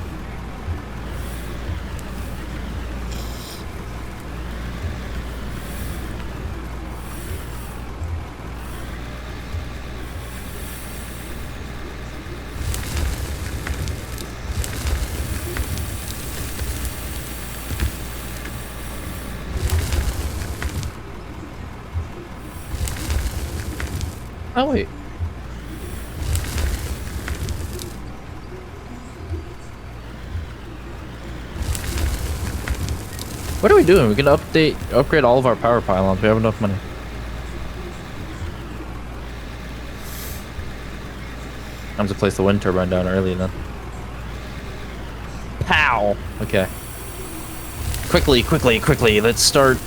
Oh wait. What are we doing? We can upgrade all of our power pylons. We have enough money. I'm to place the wind turbine down early then. Pow! Okay. Quickly. Let's start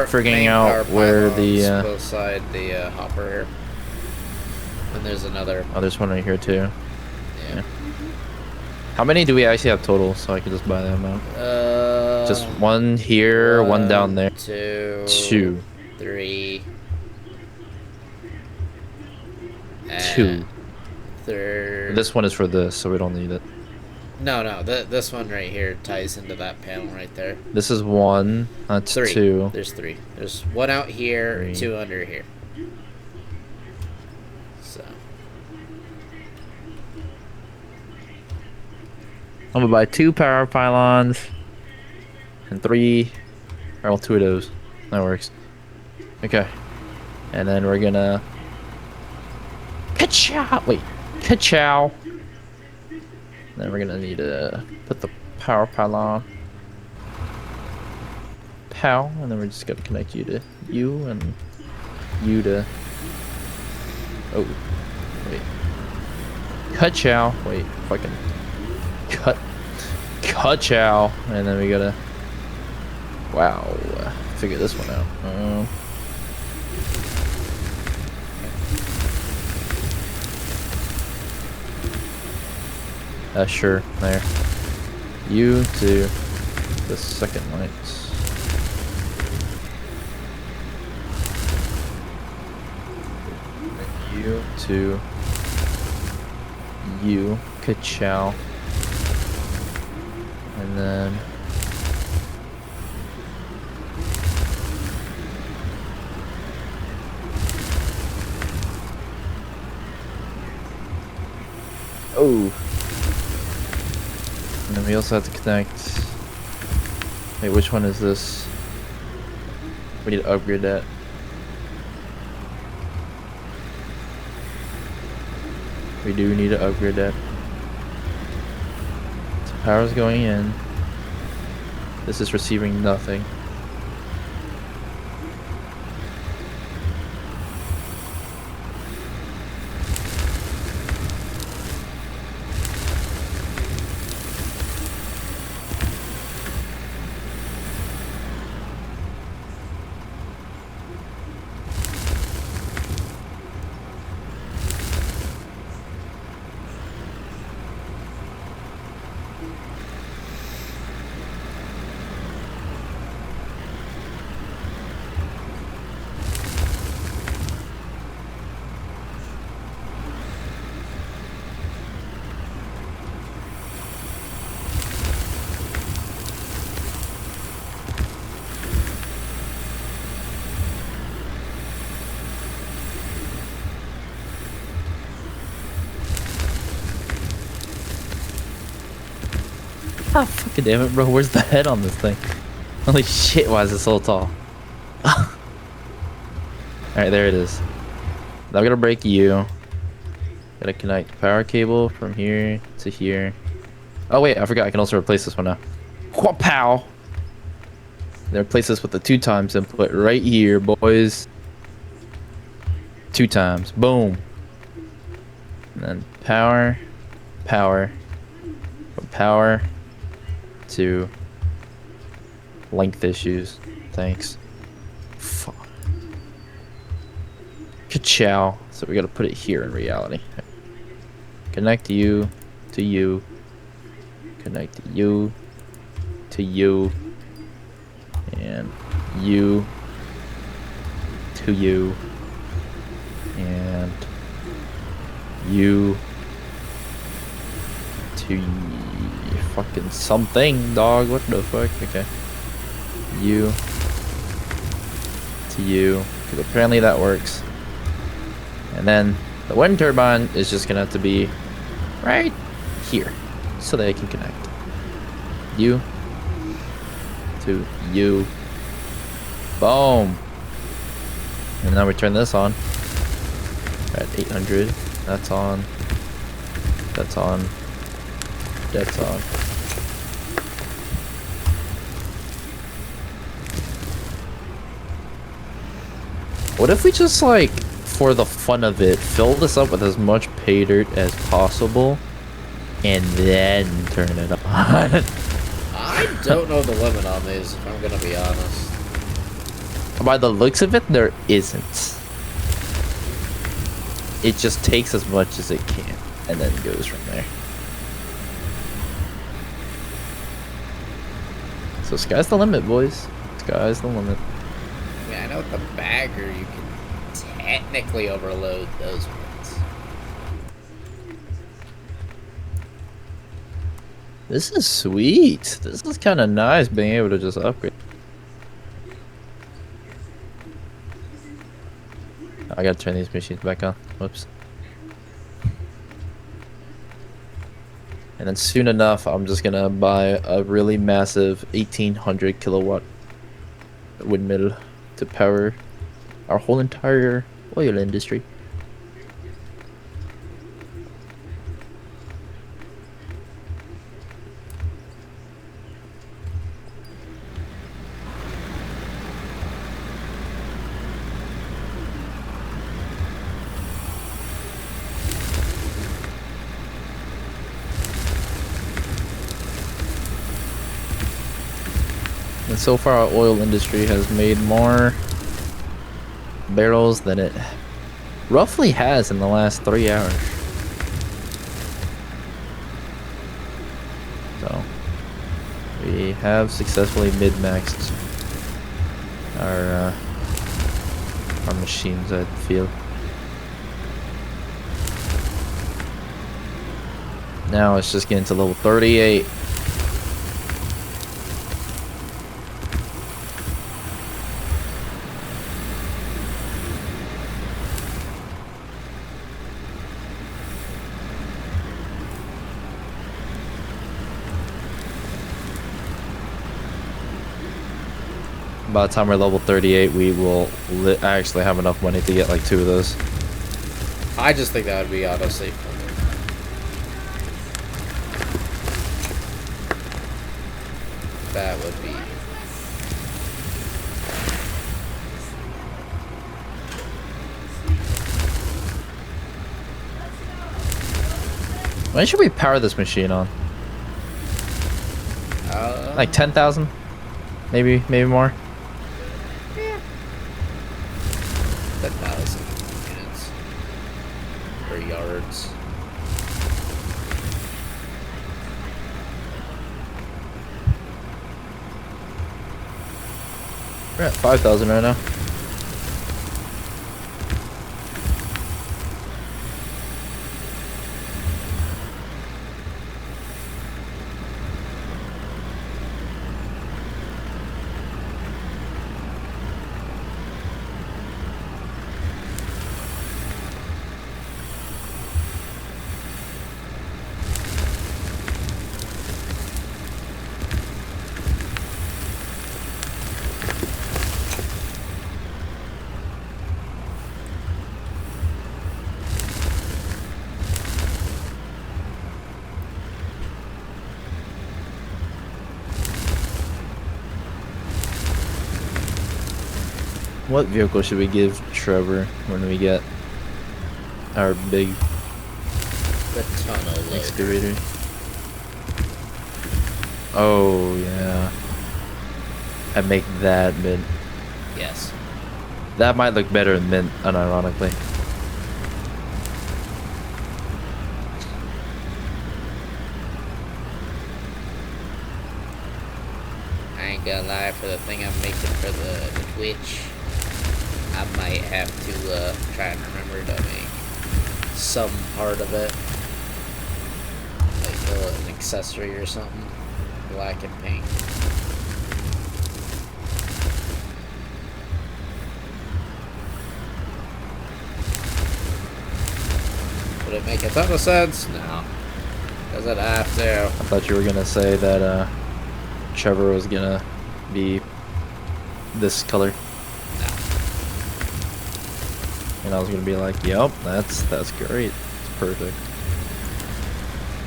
figuring out where the beside the hopper here. And there's another. Oh, there's one right here too. Yeah. How many do we actually have total, so I can just buy them out? Just one here, one down there. Two. 3. Two. Third. This one is for this, so we don't need it. No. This one right here ties into that panel right there. This is one. That's 3. two. There's 3. There's one out here, 3. 2 under here. So. I'm gonna buy 2 power pylons and 3. Or well, 2 of those. That works. Okay. And then we're gonna. Ka-chow! Wait. Ka-chow! Then we're gonna need to put the power pylon. Pow, and then we're just gonna connect you to you and you to. Oh, wait. Ka-chow! Wait, fucking. Ka-chow! And then we gotta. Wow, figure this one out. Sure, there. You to the second lights. You to you, ka-chow. And then Oh. And then we also have to connect. Wait, which one is this? We need to upgrade that. We do need to upgrade that. So power's going in. This is receiving nothing. Ah, fucking damn it, bro. Where's the head on this thing? Holy shit, why is it so tall? Alright, there it is. Now I'm gonna break you. Gotta connect the power cable from here to here. Oh wait, I forgot I can also replace this one now. Pow! Then replace this with the 2 times input right here, boys. 2 times. Boom. And then power, power, from power to length issues. Thanks. Fuck. Ka-chow. So we gotta put it here in reality. Connect you to you. Connect you to you. And you to you. And you to fucking something, dog. What the fuck? Okay. You to you. Because apparently that works. And then the wind turbine is just gonna have to be right here so they can connect. You to you. Boom. And now we turn this on. We're at 800. That's on. That's on. That's on. What if we just, like, for the fun of it, fill this up with as much pay dirt as possible and then turn it on? I don't know the limit on these, if I'm gonna be honest. By the looks of it, there isn't. It just takes as much as it can and then goes from there. So sky's the limit, boys. Sky's the limit. Yeah, I know with the bagger you can technically overload those ones. This is sweet. This is kind of nice being able to just upgrade. I gotta turn these machines back on. Whoops. And then soon enough, I'm just gonna buy a really massive 1800 kilowatt windmill to power our whole entire oil industry. And so far, our oil industry has made more barrels than it roughly has in the last 3 hours. So, we have successfully mid-maxed our machines, I feel. Now it's just getting to level 38. by the time we're level 38, we will actually have enough money to get like 2 of those. I just think that would be honestly fun. That would be. When should we power this machine on? Like 10,000? Maybe more? 10,000 units. Or yards. We're at 5,000 right now. What vehicle should we give Trevor when we get our big The tunnel loader. excavator? Oh yeah. And make that mint. Yes. That might look better in mint, unironically. I ain't gonna lie, for the thing I'm making for the Twitch, I might have to try and remember to make some part of it. Like an accessory or something. Black and pink. Would it make a ton of sense? No. Does it have to? I thought you were gonna say that Trevor was gonna be this color. No. And I was gonna be like, yep, that's great. It's perfect.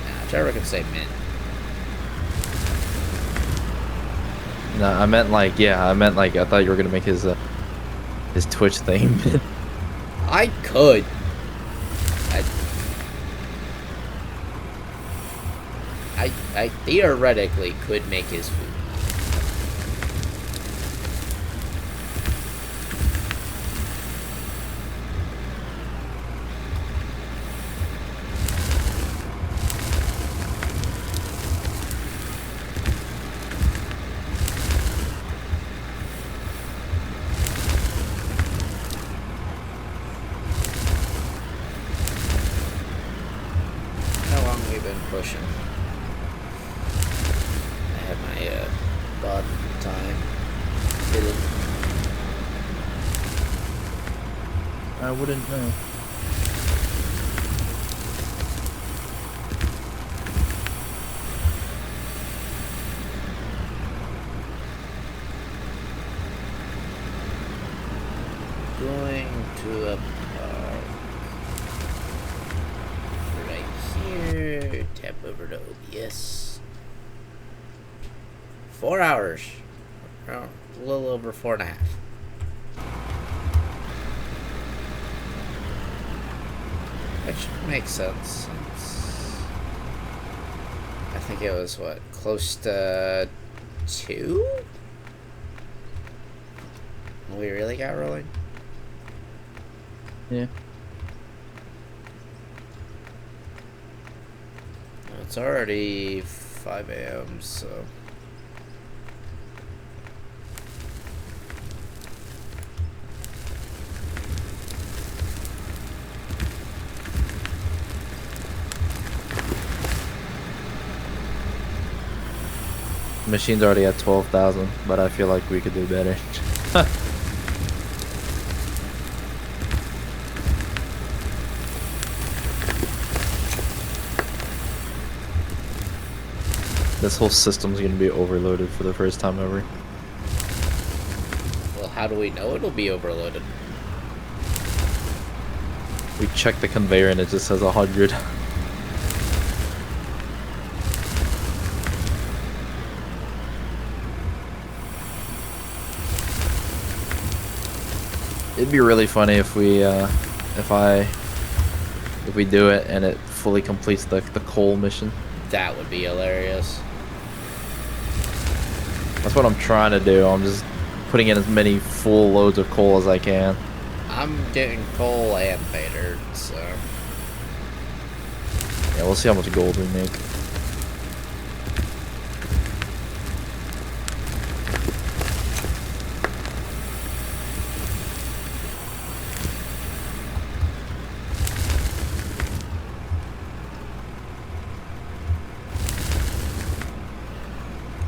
Nah, Trevor can say mint. No, I meant like, yeah, I thought you were gonna make his Twitch theme. I could. I theoretically could make his food. How long have we been pushing? I had my bot time hidden. I wouldn't know. Going to a park right here. Tap over to OBS. 4 hours. Oh, a little over 4.5. Which makes sense since I think it was what, close to 2? We really got rolling? Yeah. It's already 5 a.m., so. The machine's already at 12,000, but I feel like we could do better. This whole system's gonna be overloaded for the first time ever. How do we know it'll be overloaded? We check the conveyor and it just says 100. It'd be really funny if we do it and it fully completes the coal mission. That would be hilarious. That's what I'm trying to do. I'm just putting in as many full loads of coal as I can. I'm getting coal and Vader, so... Yeah, we'll see how much gold we make.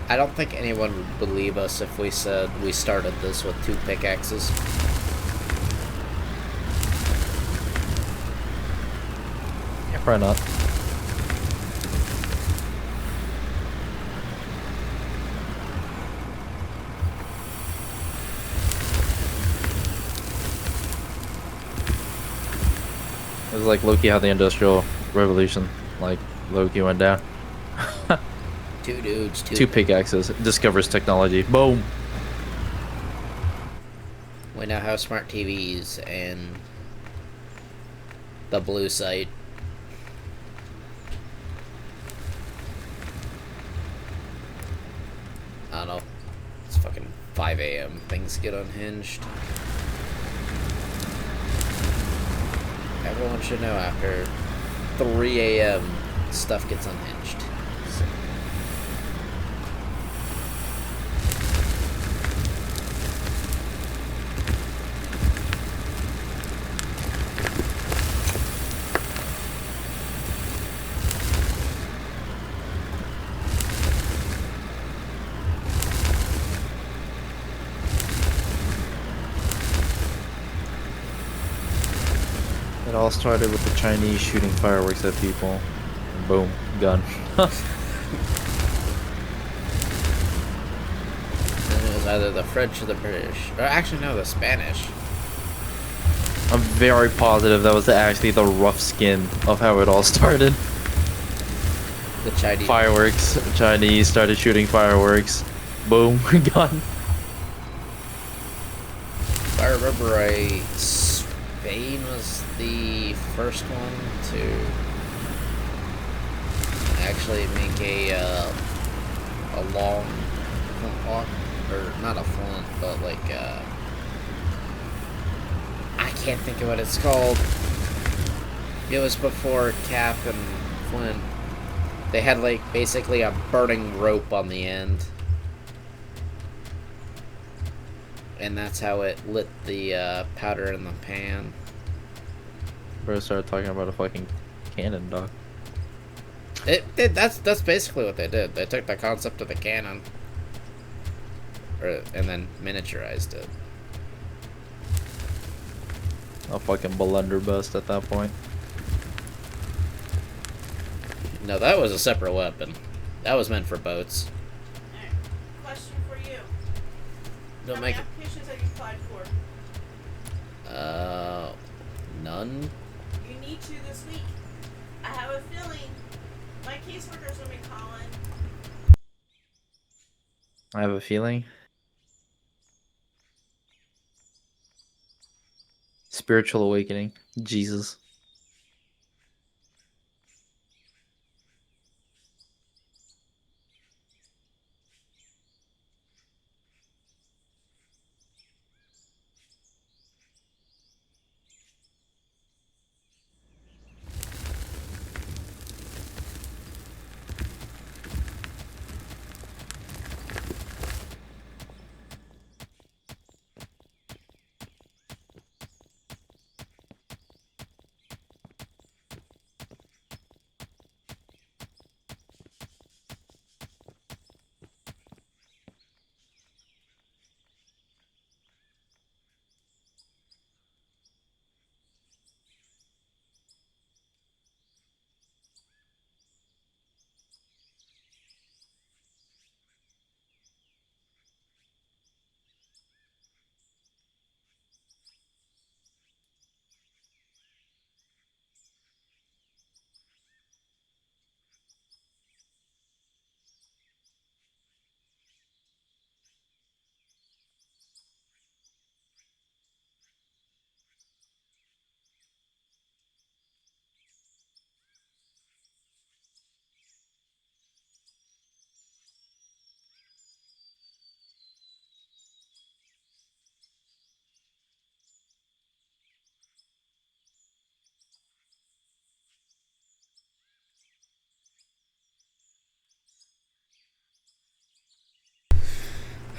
I don't think anyone would believe us if we said we started this with 2 pickaxes. Yeah, probably not. It was like Loki how the Industrial Revolution, like Loki went down. 2 dudes, 2 pickaxes, discovers technology. Boom! We now have smart TVs and the blue site. I don't know. It's fucking 5 a.m. Things get unhinged. Everyone should know after 3 a.m. stuff gets unhinged. So. It all started with the Chinese shooting fireworks at people. And boom, gun. And it was either the French or the British. Or actually, no, the Spanish. I'm very positive that was actually the rough skin of how it all started. The Chinese. Fireworks. Chinese started shooting fireworks. Boom, gun. If I remember right, Spain was the first one to actually make a long flintlock, or not a flint, but like I can't think of what it's called. It was before Cap and Flint. They had like basically a burning rope on the end. And that's how it lit the powder in the pan. Bro started talking about a fucking cannon, dog. That's basically what they did. They took the concept of the cannon, and then miniaturized it. A fucking blunderbuss at that point. No, that was a separate weapon. That was meant for boats. Alright, question for you. Don't How make many it. applications have you applied for? None. You need to this week. I have a feeling my caseworker's gonna be calling. I have a feeling. Spiritual awakening. Jesus.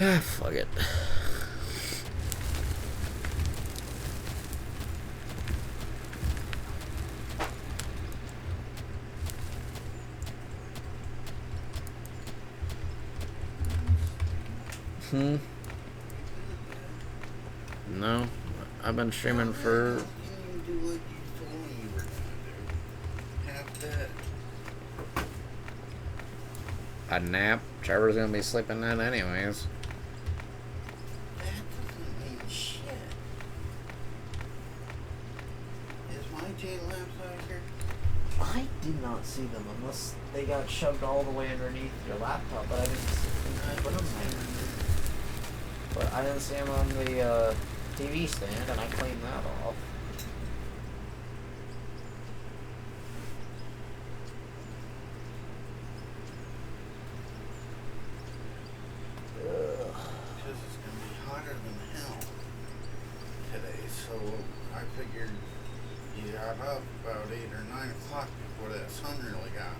Fuck it. No, I've been streaming for. Do what you told me you were gonna do. Have that. A nap. Trevor's gonna be sleeping in anyways. That doesn't mean shit. Is my chain lamps out here? I did not see them unless they got shoved all the way underneath your laptop, but I didn't put them there. But I didn't see them on the TV stand, and I cleaned that off. Because it's going to be hotter than hell today, so I figured you got up about 8 or 9 o'clock before that sun really got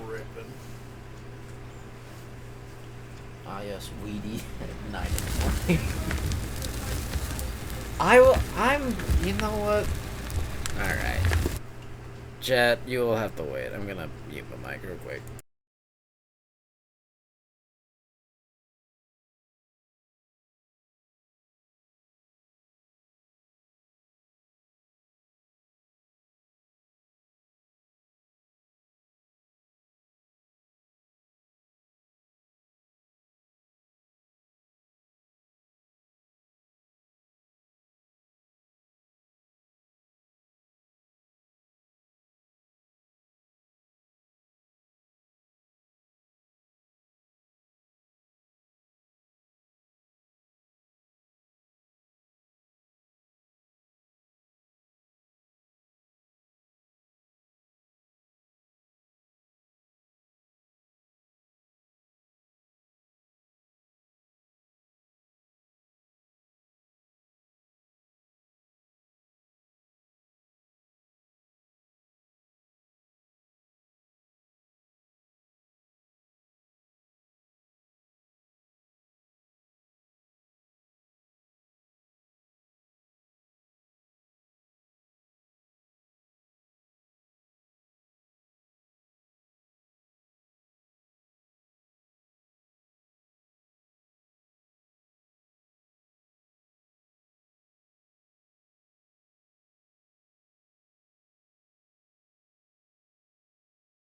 ripping. Ah, yes, weedy at 9 in the morning. You know what? Alright. Jet, you will have to wait. I'm gonna mute my mic real quick.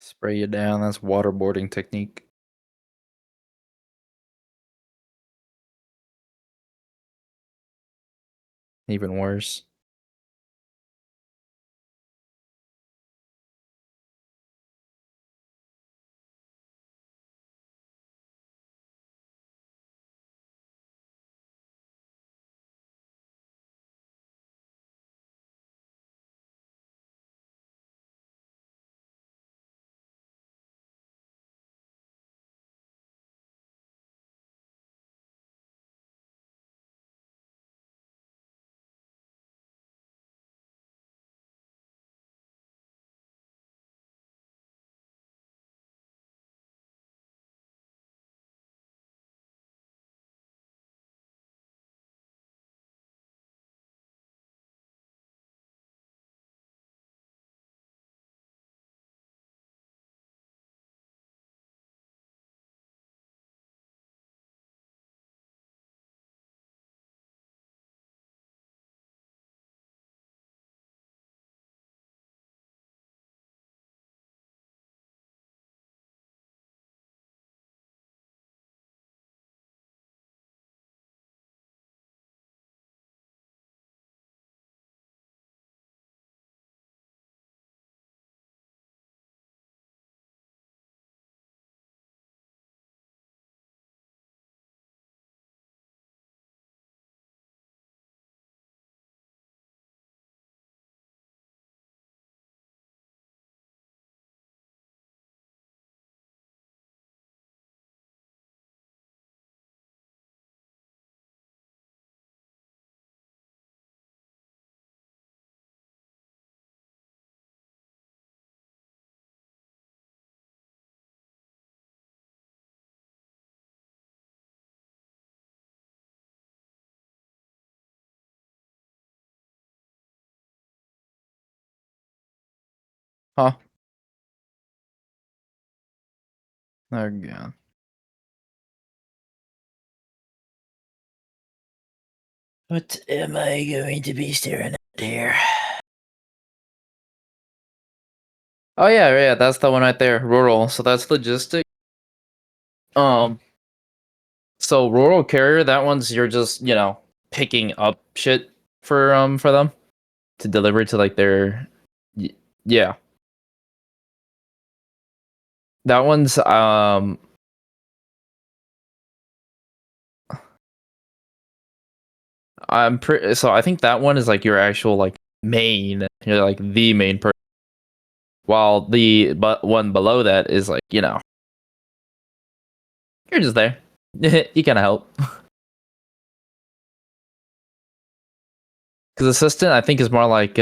Spray you down. That's waterboarding technique. Even worse. Huh? Oh god. What am I going to be staring at here? Oh yeah, that's the one right there. Rural. So that's logistic. Um. So rural carrier, that one's you're just picking up shit for them to deliver to like their. Yeah. That one's I'm pretty so I think that one is like your actual like main, you're like the main person, while the one below that is like you're just there. You kind of help. Because assistant I think is more like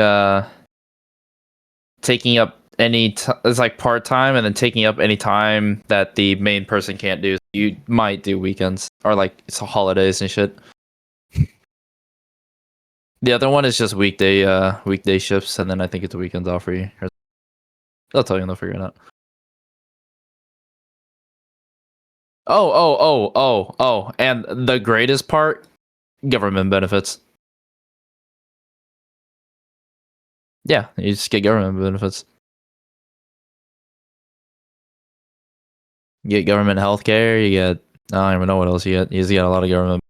taking up it's like part-time and then taking up any time that the main person can't do. You might do weekends or like it's holidays and shit. The other one is just weekday shifts, and then I think it's weekends off for you. They'll tell you and they'll figure it out. Oh, and the greatest part, government benefits. Yeah, you just get government benefits. You get government health care, you get I don't even know what else you get. You just get a lot of government.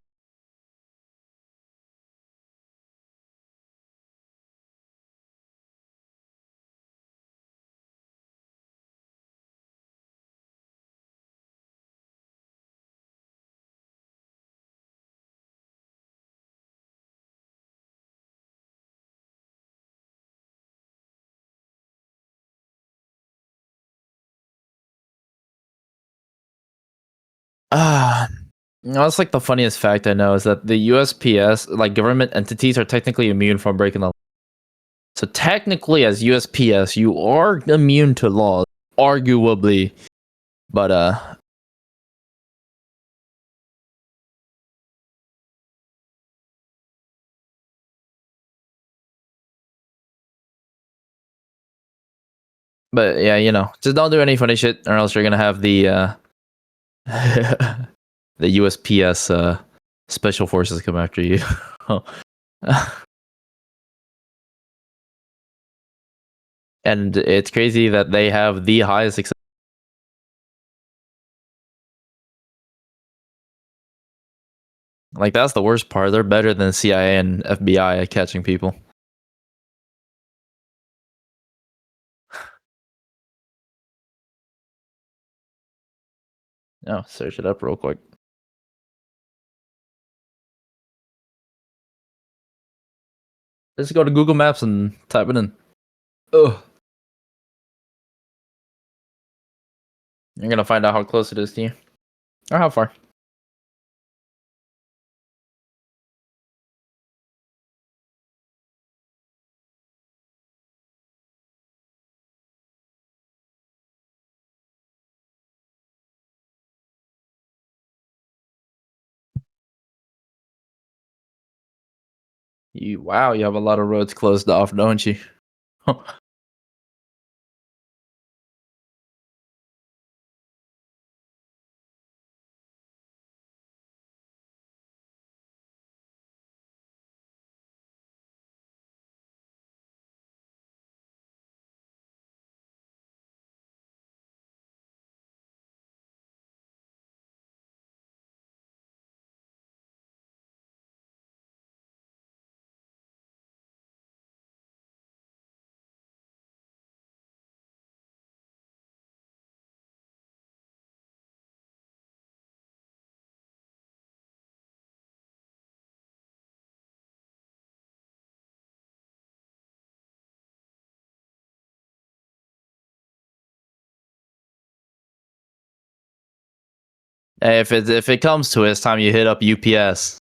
Ah, that's like the funniest fact I know is that the USPS, like government entities, are technically immune from breaking the law. So technically, as USPS, you are immune to laws, arguably. But yeah, just don't do any funny shit, or else you're gonna have the the USPS special forces come after you. And it's crazy that they have the highest success. Like that's the worst part. They're better than CIA and FBI at catching people. Oh, search it up real quick. Just go to Google Maps and type it in. Ugh. You're gonna find out how close it is to you, or how far. Wow, you have a lot of roads closed off, don't you? Hey, if it comes to it, it's time you hit up UPS.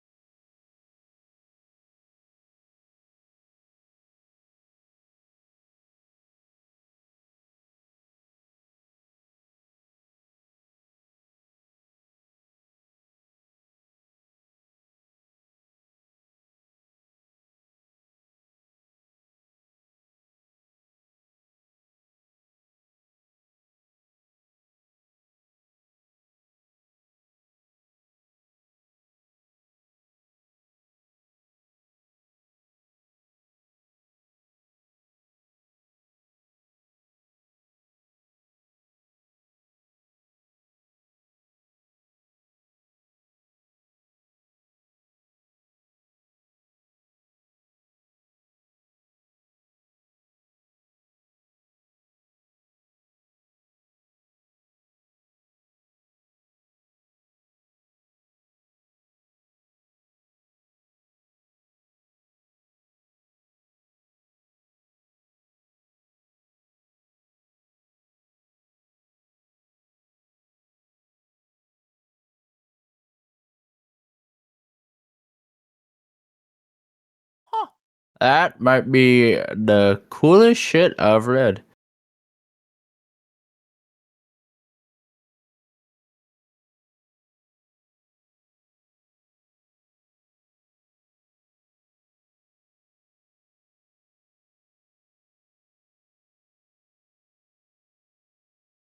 That might be the coolest shit I've read.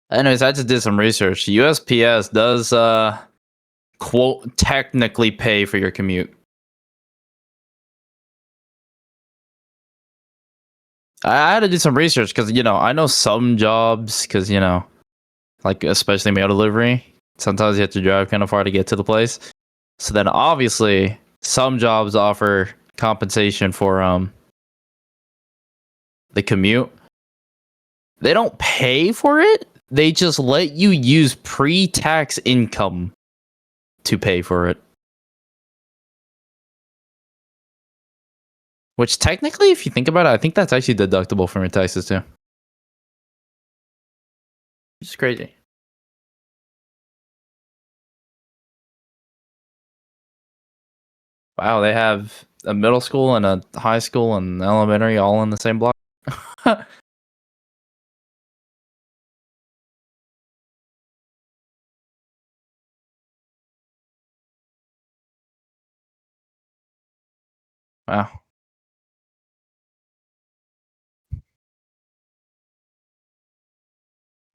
Anyways, I just did some research. USPS does quote technically pay for your commute. I had to do some research because I know some jobs because like especially mail delivery. Sometimes you have to drive kind of far to get to the place. So then obviously some jobs offer compensation for the commute. They don't pay for it. They just let you use pre-tax income to pay for it. Which technically, if you think about it, I think that's actually deductible from your taxes too. Which is crazy. Wow, they have a middle school and a high school and elementary all in the same block. Wow.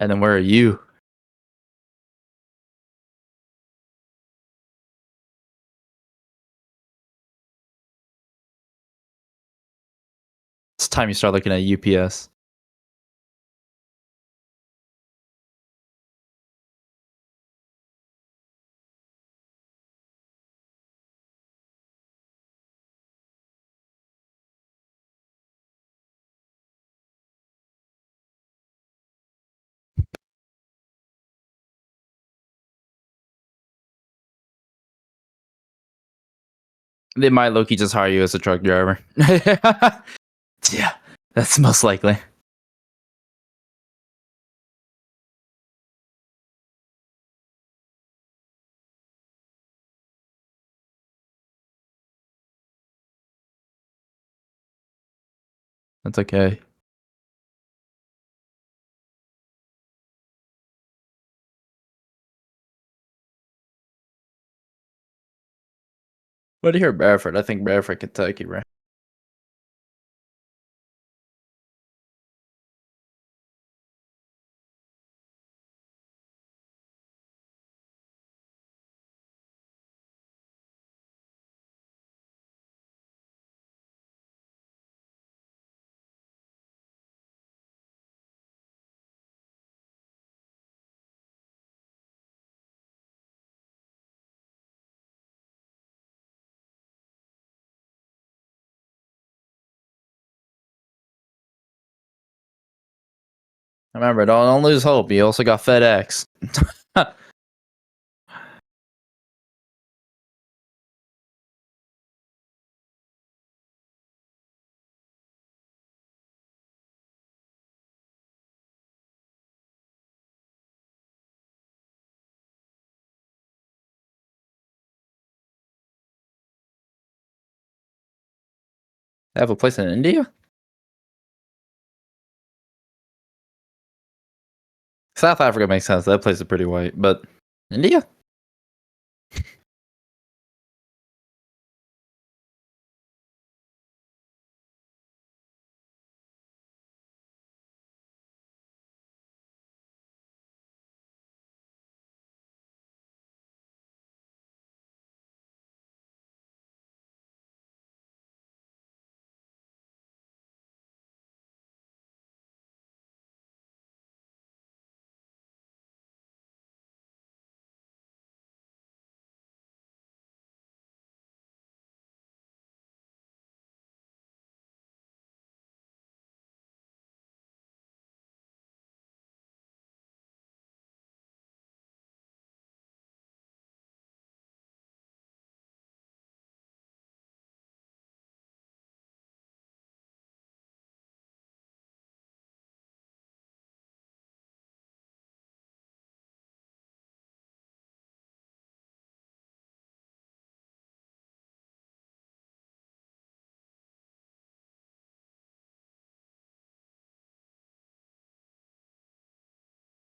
And then where are you? It's time you start looking at UPS. They might Loki just hire you as a truck driver. Yeah, that's most likely. That's okay. What do you hear, Bradford? I think Bradford, Kentucky, right? Remember, don't lose hope. You also got FedEx. They have a place in India? South Africa makes sense. That place is pretty white. But India?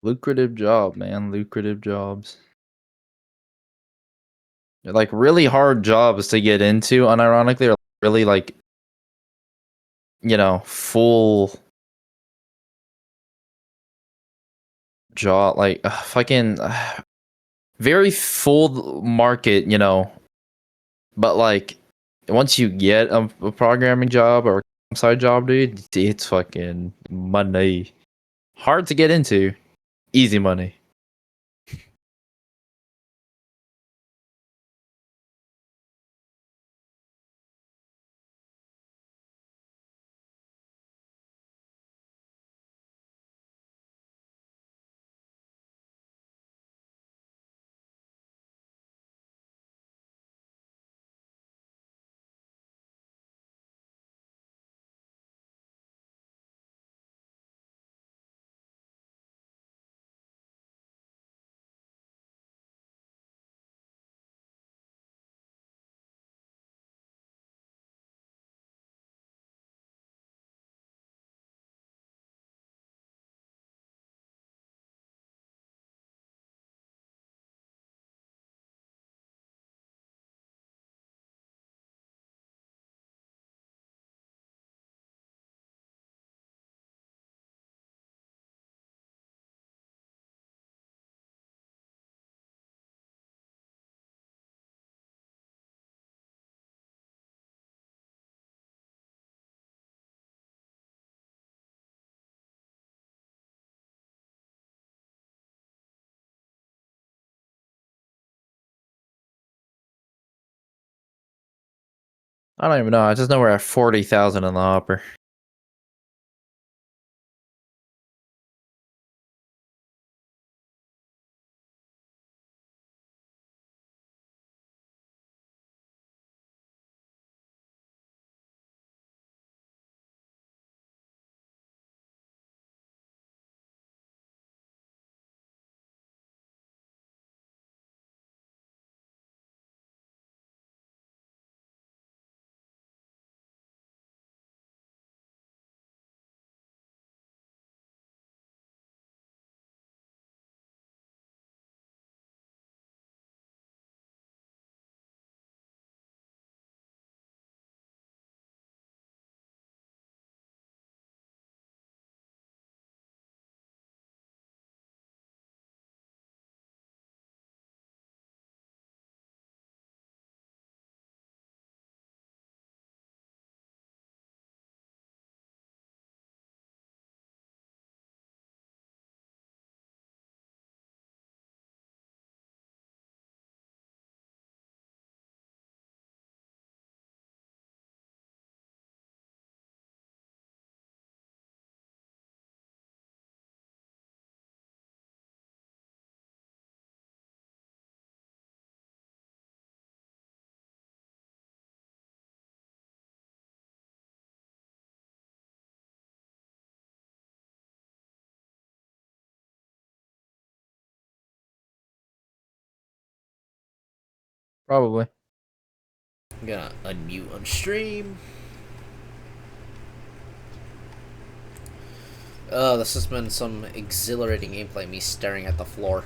Lucrative job, man. Lucrative jobs. They're like really hard jobs to get into, unironically, are really like, full job, like fucking very full market, but like once you get a programming job or a side job, dude, it's fucking money. Hard to get into, easy money. I don't even know. I just know we're at 40,000 in the hopper. Probably. I'm gonna unmute on stream. Oh, this has been some exhilarating gameplay, me staring at the floor.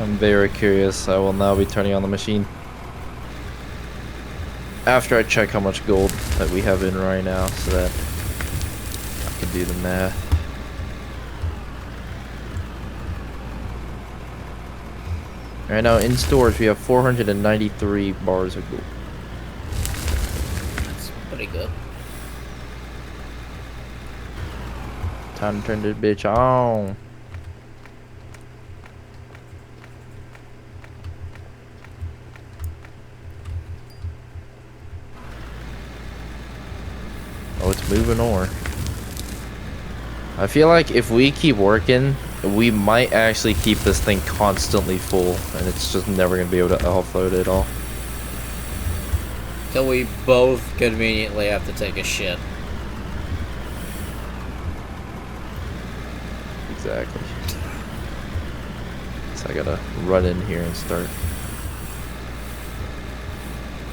I'm very curious. I will now be turning on the machine. After I check how much gold that we have in right now so that I can do the math. Right now in storage we have 493 bars of gold. That's pretty good. Time to turn this bitch on. Oh, it's moving on. I feel like if we keep working, we might actually keep this thing constantly full, and it's just never going to be able to offload it all. Till we both conveniently have to take a shit. Exactly. So I gotta run in here and start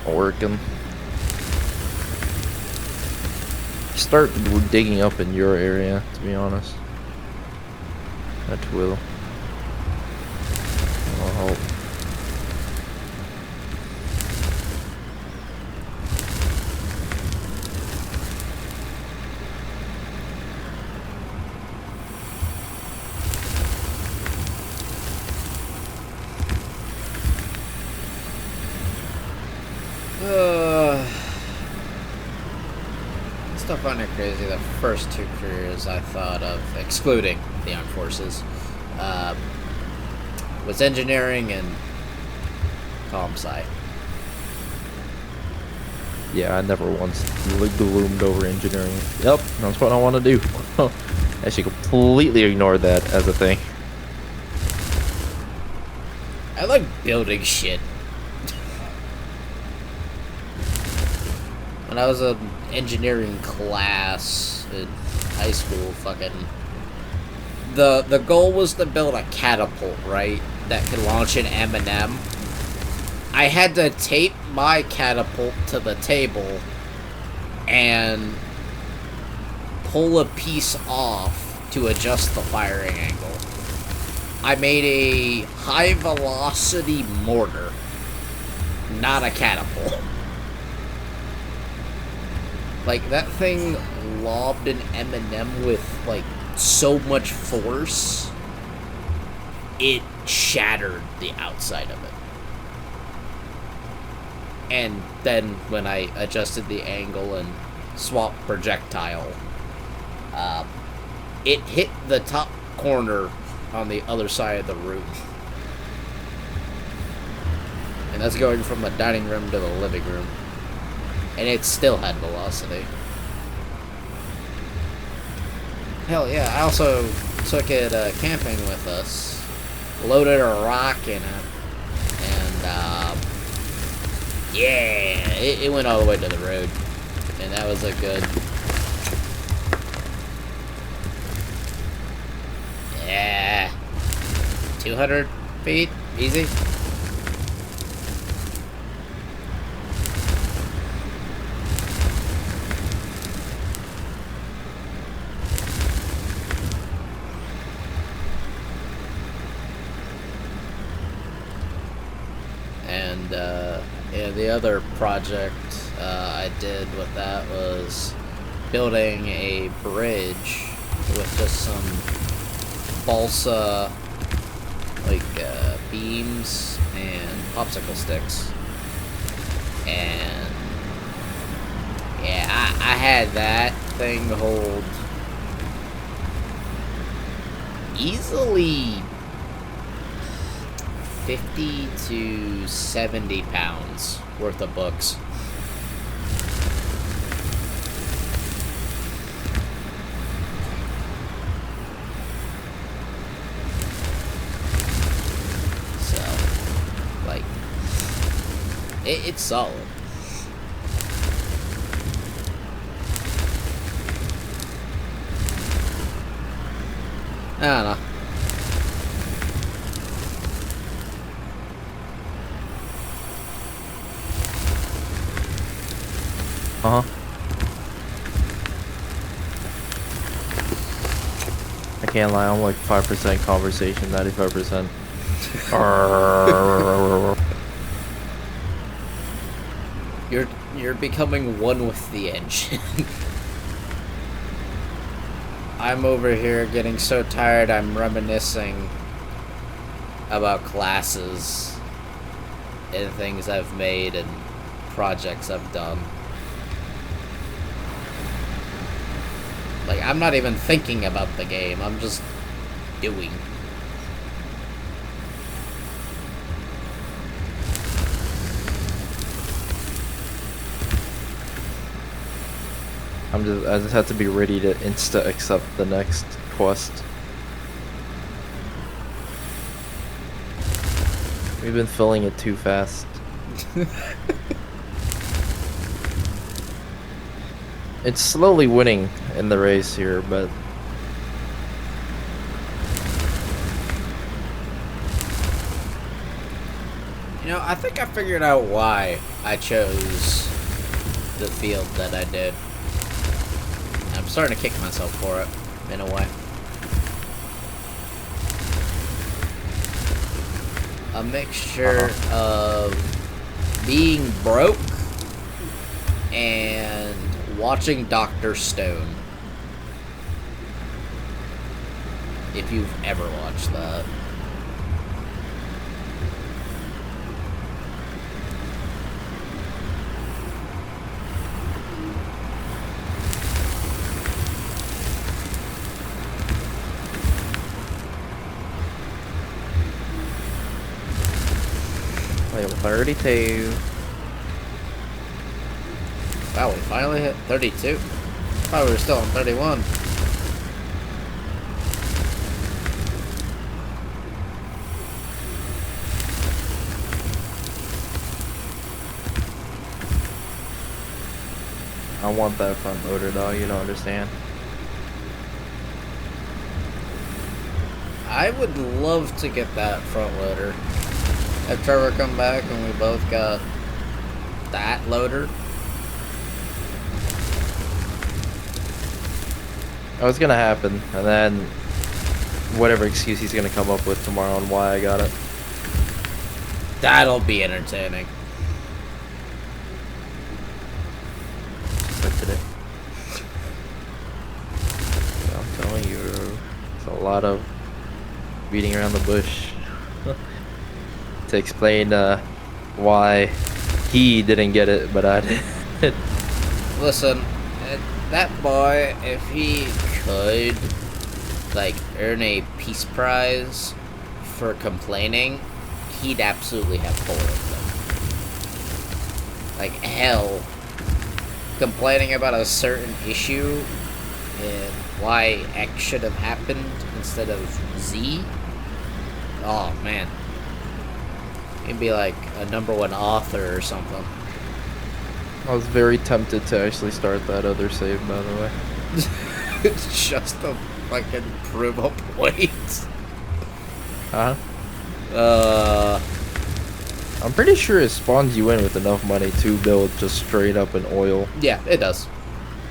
working. Start digging up in your area, to be honest. That will help. Still find it crazy. The first two careers I thought of, excluding the armed forces, was engineering and comm sci. Yeah, I never once gloomed over engineering. Yep, that's what I want to do. Actually, completely ignored that as a thing. I like building shit. When I was in engineering class in high school, the goal was to build a catapult, right? That could launch an M&M. I had to tape my catapult to the table and pull a piece off to adjust the firing angle. I made a high velocity mortar, not a catapult. Like, that thing lobbed an M&M with, like, so much force, it shattered the outside of it. And then, when I adjusted the angle and swapped projectile, it hit the top corner on the other side of the room. And that's going from the dining room to the living room. And it still had velocity. Hell yeah, I also took it camping with us. Loaded a rock in it. And, yeah, it went all the way to the road. And that was a good... Yeah. 200 feet? Easy. And, yeah, the other project I did with that was building a bridge with just some balsa, like, beams and popsicle sticks. And, yeah, I had that thing hold easily 50 to 70 pounds worth of books. So, like, it's solid. I don't know. Uh-huh. I can't lie, I'm like 5% conversation, 95%. You're becoming one with the engine. I'm over here getting so tired I'm reminiscing about classes and things I've made and projects I've done. Like, I'm not even thinking about the game, I'm just doing. I just have to be ready to insta accept the next quest. We've been filling it too fast. It's slowly winning in the race here, but You know, I think I figured out why I chose the field that I did. I'm starting to kick myself for it, in a way. A mixture of being broke and watching Dr. Stone. If you've ever watched that. like 32. Wow, we finally hit 32. I thought we were still on 31. I want that front loader though, you don't understand. I would love to get that front loader. Have Trevor come back and we both got that loader. Oh, it's gonna happen, and then whatever excuse he's gonna come up with tomorrow on why I got it. That'll be entertaining. Just like today. I'm telling you, it's a lot of beating around the bush to explain why he didn't get it, but I did. Listen, that boy, if he could, like, earn a peace prize for complaining, he'd absolutely have 4 of them. Like, hell, complaining about a certain issue and why X should have happened instead of Z. Oh, man. He'd be like a #1 author or something. I was very tempted to actually start that other save, by the way. It's just to fucking prove a point. Huh? Uh, I'm pretty sure it spawns you in with enough money to build just straight up an oil. yeah, it does.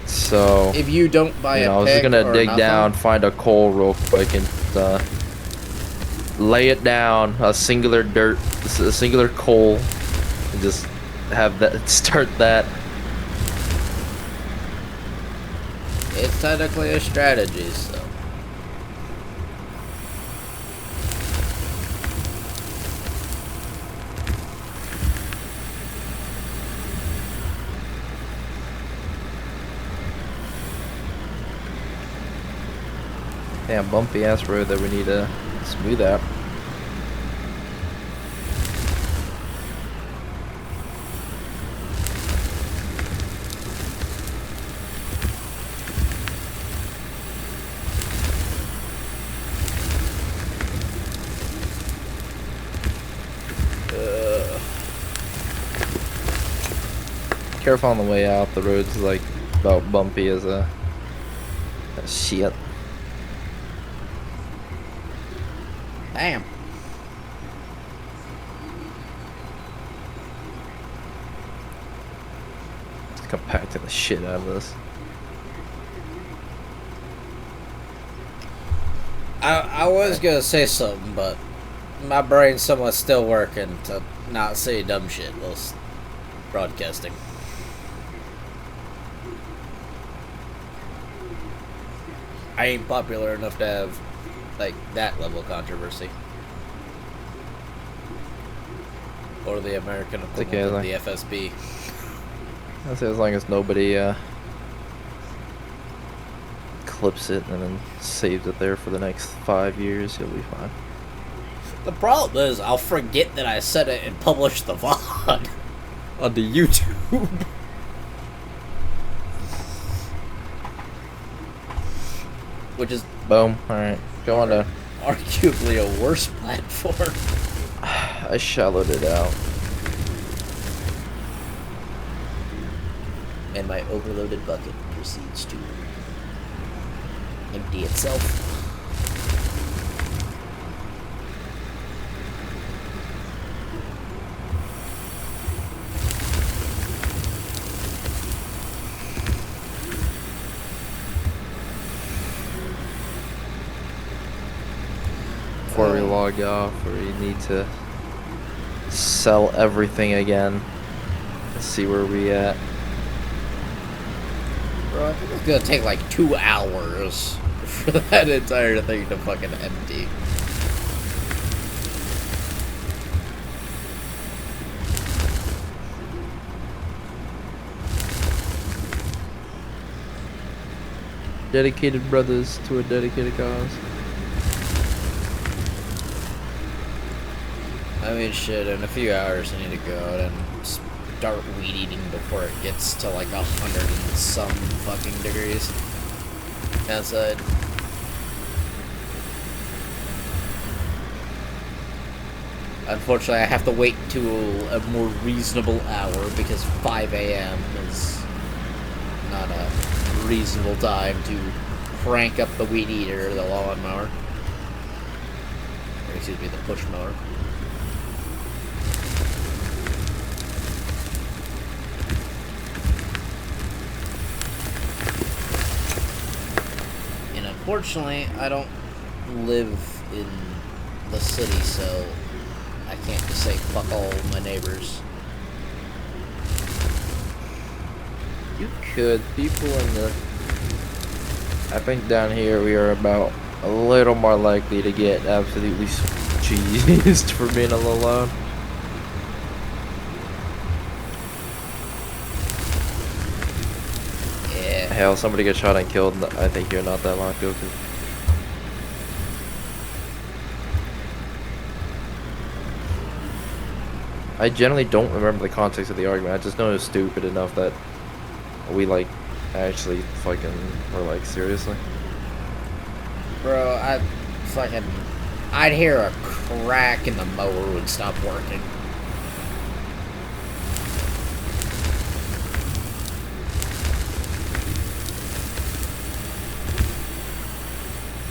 So, If you don't buy I a was just pick gonna or dig nothing, down, find a coal real quick, and lay it down, a singular coal, and just have that start that. it's technically a strategy, so. Damn bumpy ass road that we need to smooth out. Careful on the way out. The road's like about bumpy as a shit. Damn. Compacting the shit out of this. I was gonna say something, but my brain's somewhat still working to not say dumb shit while broadcasting. I ain't popular enough to have, like, that level of controversy. Or the American equivalent of the FSB. I'll say as long as nobody clips it and then saves it there for the next 5 years, you'll be fine. The problem is, I'll forget that I said it and publish the VOD on the YouTube. Which is Boom. Alright. Go on to... arguably a worse platform. I shallowed it out. And my overloaded bucket proceeds to empty itself. Before we log off, we need to sell everything again. Let's see where we at. Bro, I think it's gonna take like 2 hours for that entire thing to fucking empty. Dedicated brothers to a dedicated cause. I mean, shit, in a few hours I need to go out and start weed eating before it gets to like 100 and some fucking degrees outside. Unfortunately, I have to wait to a more reasonable hour because 5 a.m. is not a reasonable time to crank up the weed eater, the lawn mower. Or excuse me, the push mower. And unfortunately, I don't live in the city, so I can't just say fuck all my neighbors. You could. People in the... I think down here we are about a little more likely to get absolutely cheesed for being a little loud. Yeah. Hell, somebody gets shot and killed. I think you're not that long ago. I generally don't remember the context of the argument. I just know it was stupid enough that we, like, actually fucking were like, seriously? Bro, I'd hear a crack and the mower would stop working.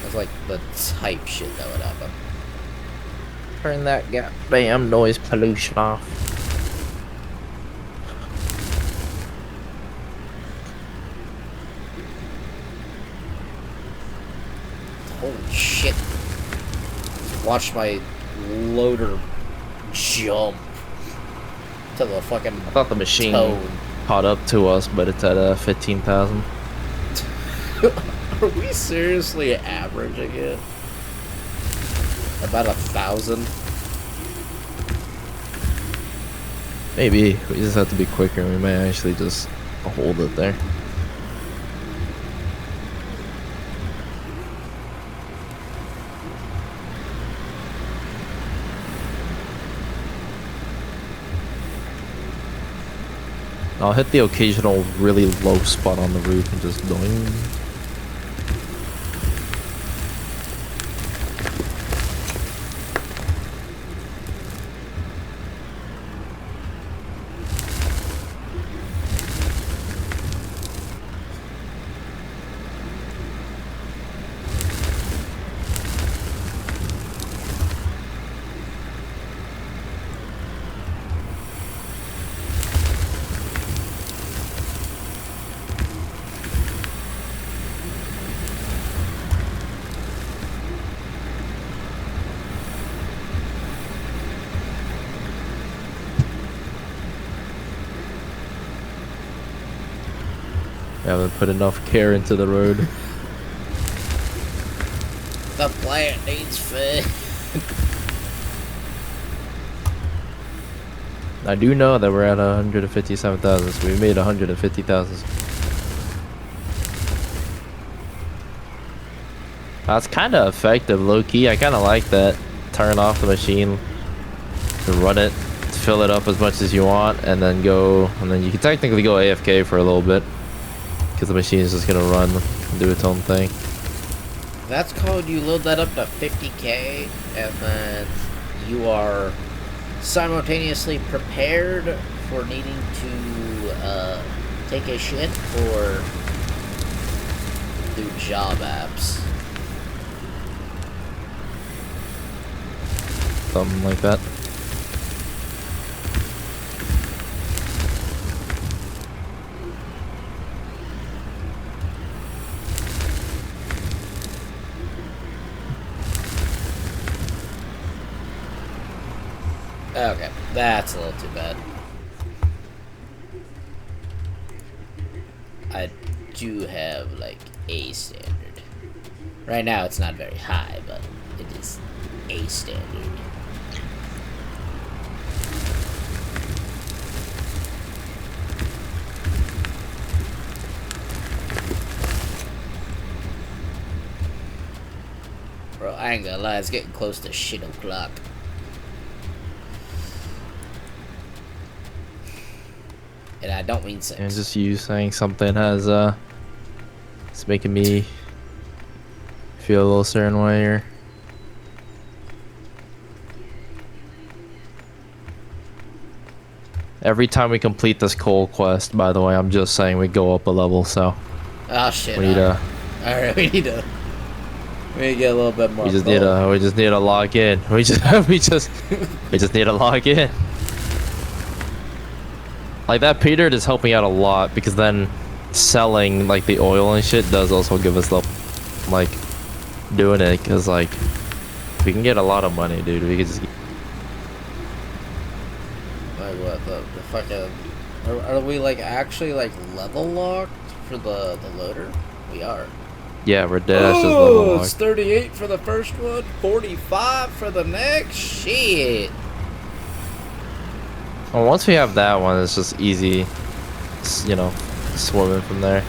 That's like the type shit that would happen. Turn that goddamn noise pollution off. Holy shit. Watch my loader jump to the fucking I thought the machine tone. caught up to us, but it's at 15,000. Are we seriously averaging it? About 1,000? Maybe. We just have to be quicker. We may actually just hold it there. I'll hit the occasional really low spot on the roof and just doing. We haven't put enough care into the road. The plant needs food. I do know that we're at 157,000, so we made 150,000. That's kind of effective, low key. I kind of like that. Turn off the machine, run it, fill it up as much as you want, and then go. And then you can technically go AFK for a little bit because the machine is just gonna run and do its own thing. That's called you load that up to 50k, and then you are simultaneously prepared for needing to take a shit or do job apps. Something like that. Okay, that's a little too bad. I do have, like, a standard. Right now it's not very high, but it is a standard. Bro, I ain't gonna lie, it's getting close to shit o'clock. And I don't mean 6. And just you saying something has it's making me feel a little certain way here. Every time we complete this coal quest, by the way, I'm just saying we go up a level, so Oh shit. we need to Alright, we need to get a little bit more. we just need to log in. We just need to log in. Like that Peter is helping out a lot because then selling like the oil and shit does also give us the like doing it because like we can get a lot of money, dude. We could just Like what the fucking are we like actually like level locked for the loader? We are. yeah, we're dead. That's just level It's locked. 38 for the first one, 45 for the next. Shit. Well, once we have that one, it's just easy, you know, swimming from there.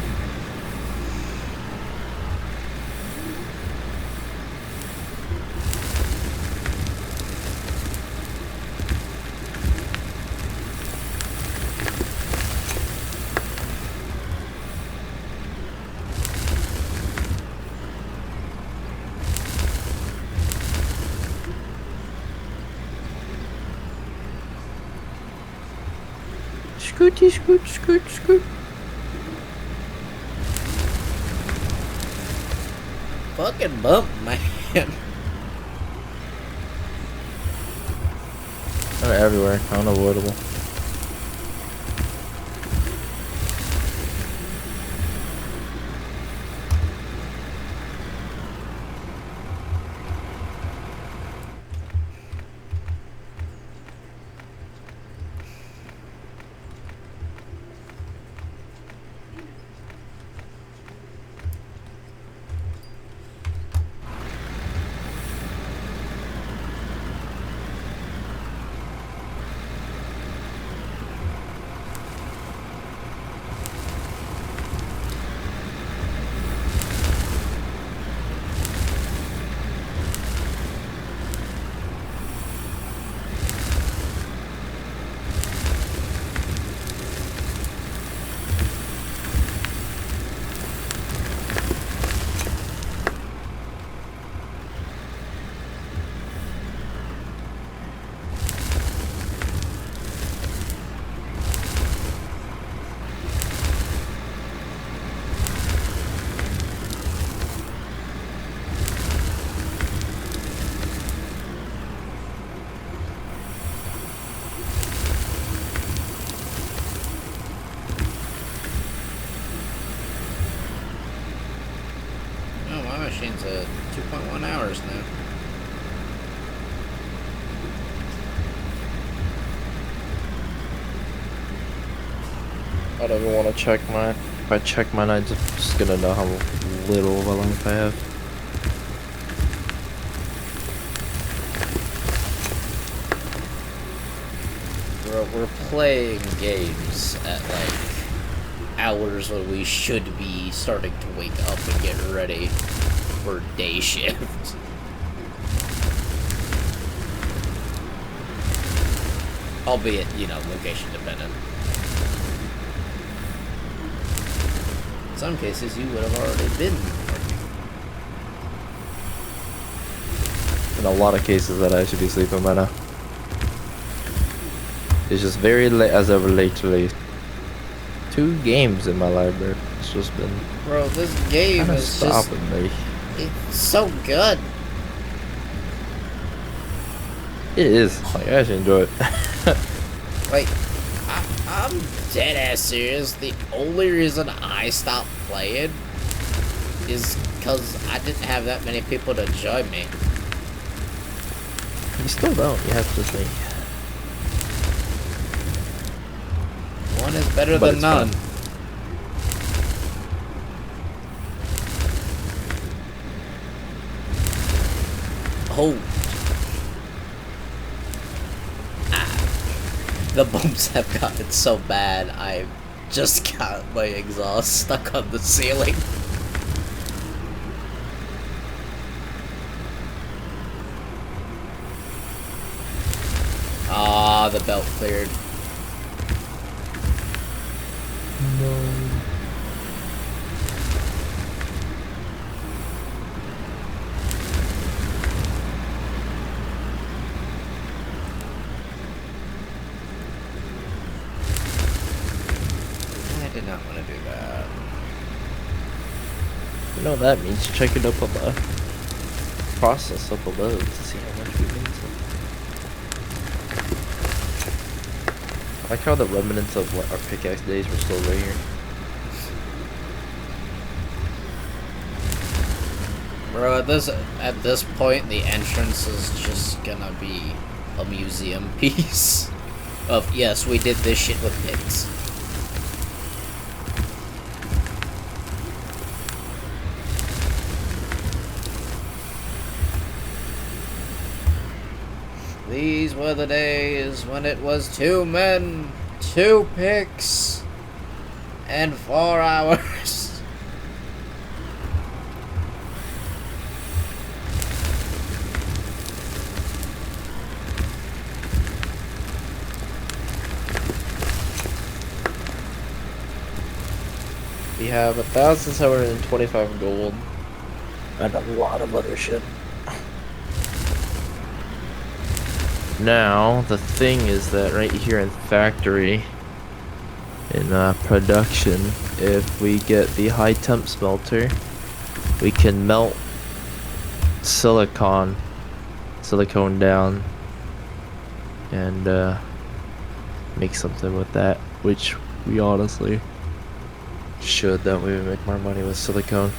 Scooty, scoot, scoot, scoot. Fucking bump, man. They're everywhere, unavoidable. Oh, my machine's at 2.1 hours now. I don't even want to check mine. If I check mine, I'm just gonna know how little of a life I have. We're playing games at like hours when we should be starting to wake up and get ready for day shift. Albeit, you know, location dependent. In some cases, you would have already been working. In a lot of cases that I should be sleeping by now. It's just very late as of lately. 2 games in my library. It's just been Bro, this game kinda is just... stopping me. It's so good. It is. Like, I actually enjoy it. Like, I'm dead ass serious. The only reason I stopped playing is because I didn't have that many people to join me. You still don't. You have to think. One is better But than it's none. fun. Oh. The bumps have gotten so bad, I just got my exhaust stuck on the ceiling. Ah, the belt cleared. I did not want to do that. You know what that means? Check it up on the process up below to see how much we made. I like how the remnants of what our pickaxe days were still right here. Bro, at this point, the entrance is just gonna be a museum piece of, yes, we did this shit with pigs. These were the days when it was 2 men, 2 picks, and 4 hours. We have 1,725 gold and a lot of other shit. Now, the thing is that right here in factory, in production, if we get the high temp smelter, we can melt silicone down and make something with that, which we honestly should. That way we make more money with silicone.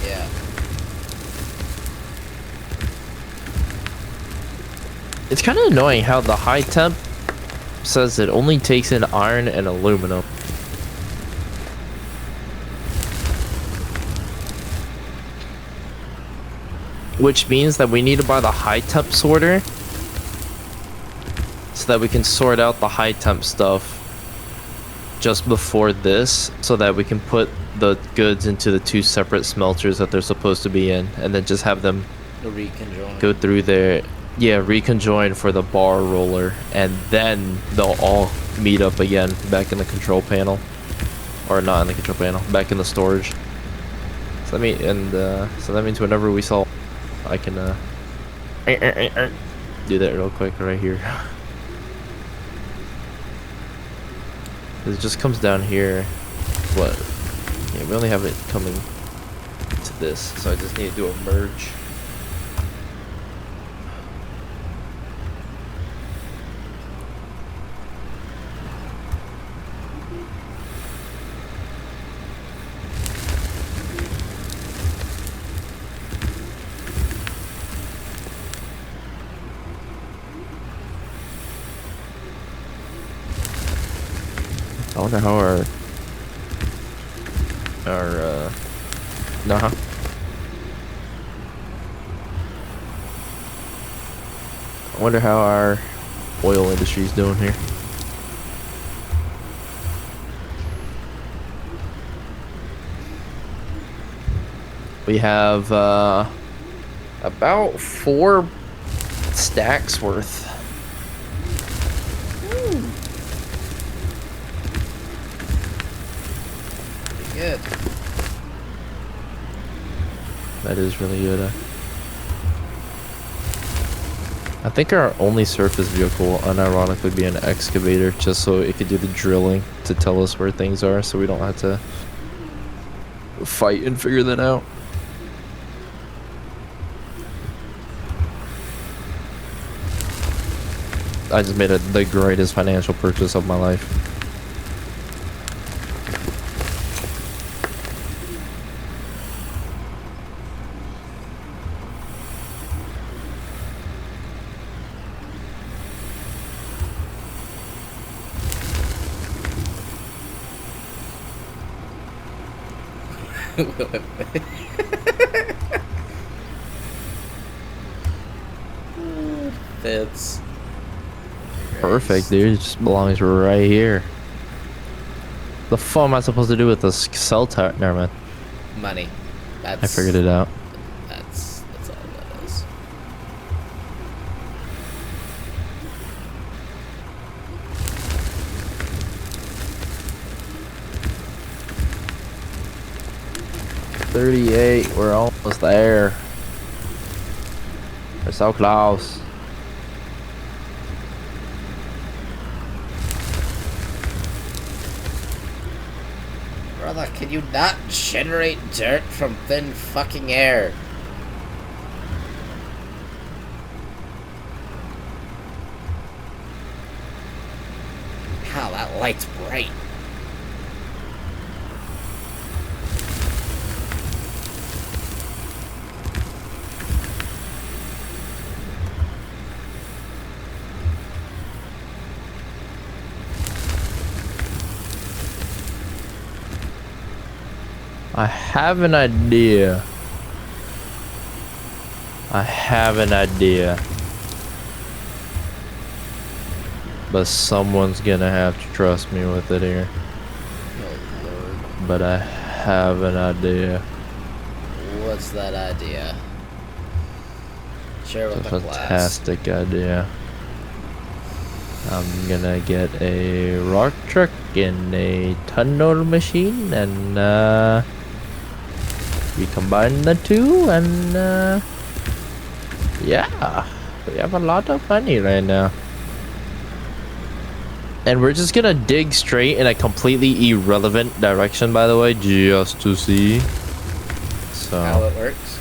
Yeah. It's kind of annoying how the high temp says it only takes in iron and aluminum. Which means that we need to buy the high temp sorter so that we can sort out the high temp stuff just before this, so that we can put the goods into the 2 separate smelters that they're supposed to be in, and then just have them Reconjoin. go through there. Yeah, reconjoin for the bar roller, and then they'll all meet up again back in the control panel, or not in the control panel, back in the storage. So that means whenever we sell, I can do that real quick right here. It just comes down here. What? Yeah, we only have it coming to this, so I just need to do a merge. I wonder how nah. I wonder how our oil industry's doing here. We have about 4 stacks worth. Pretty good. That is really good. I think our only surface vehicle will unironically be an excavator, just so it could do the drilling to tell us where things are, so we don't have to fight and figure that out. I just made the greatest financial purchase of my life. Fits. Perfect, dude. It just belongs right here. The fuck am I supposed to do with this cell tower? Never mind. Money. That's, I figured it out. That's all that is. $38. We're almost there. We're so close. Brother, can you not generate dirt from thin fucking air? Wow, that light's bright. I have an idea. I have an idea. But someone's gonna have to trust me with it here. Oh lord. But I have an idea. What's that idea? Share It's with a the class. fantastic idea. I'm gonna get a rock truck and a tunnel machine, and we combine the two, and yeah, we have a lot of money right now. And we're just gonna dig straight in a completely irrelevant direction, by the way, just to see. So How it works?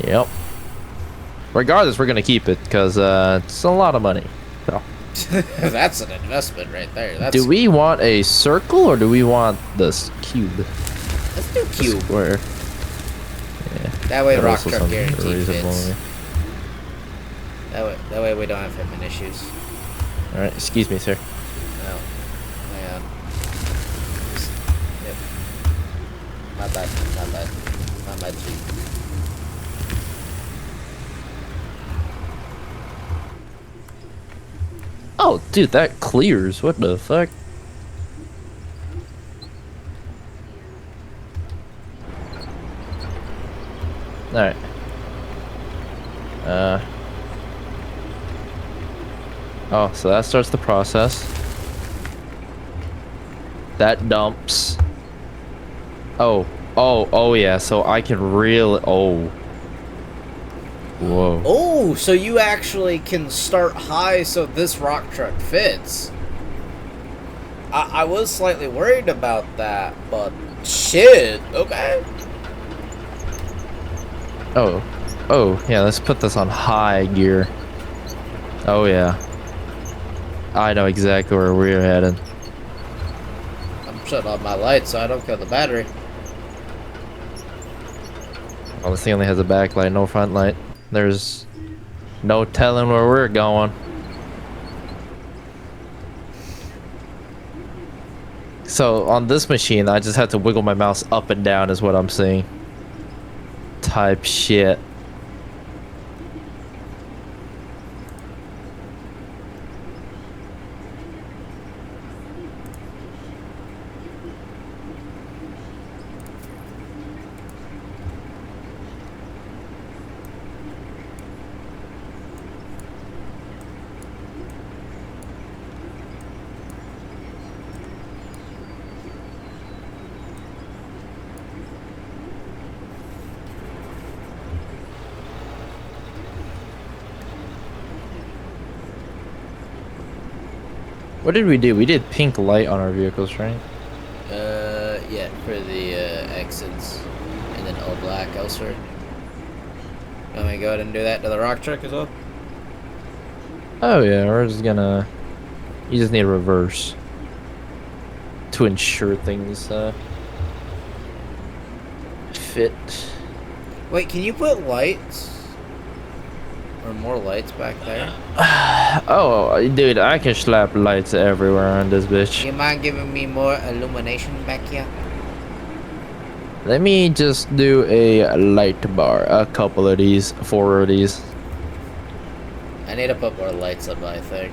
yep. Regardless, we're gonna keep it because it's a lot of money. So. That's an investment right there. That's, Do we want a circle or do we want this cube? let's do cube. Square. Yeah. That way That rock also truck sounds guarantee reasonable fits. to me. That way we don't have fitment issues. All right, excuse me, sir. No. Yeah. Yep. My bad. My bad. My bad. Oh, dude, that clears. What the fuck? All right. Oh, so that starts the process. That dumps. Oh, yeah. So I can really. Oh. Whoa. Oh, so you actually can start high so this rock truck fits. I was slightly worried about that, but shit, okay. Oh, yeah, let's put this on high gear. Oh, yeah. I know exactly where we're headed. I'm shutting off my lights so I don't kill the battery. Well, this thing only has a backlight, no front light. There's no telling where we're going. So on this machine, I just have to wiggle my mouse up and down is what I'm seeing. Type shit. What did we do? We did pink light on our vehicles, right? Yeah, for the exits, and then all black elsewhere. Let me go ahead and do that to the rock truck as well. Oh yeah, we're just gonna... You just need a reverse to ensure things fit. Wait, can you put lights or more lights back there? Oh, dude, I can slap lights everywhere on this bitch. You mind giving me more illumination back here? Let me just do a light bar. A couple of these, 4 of these. I need to put more lights up, I think.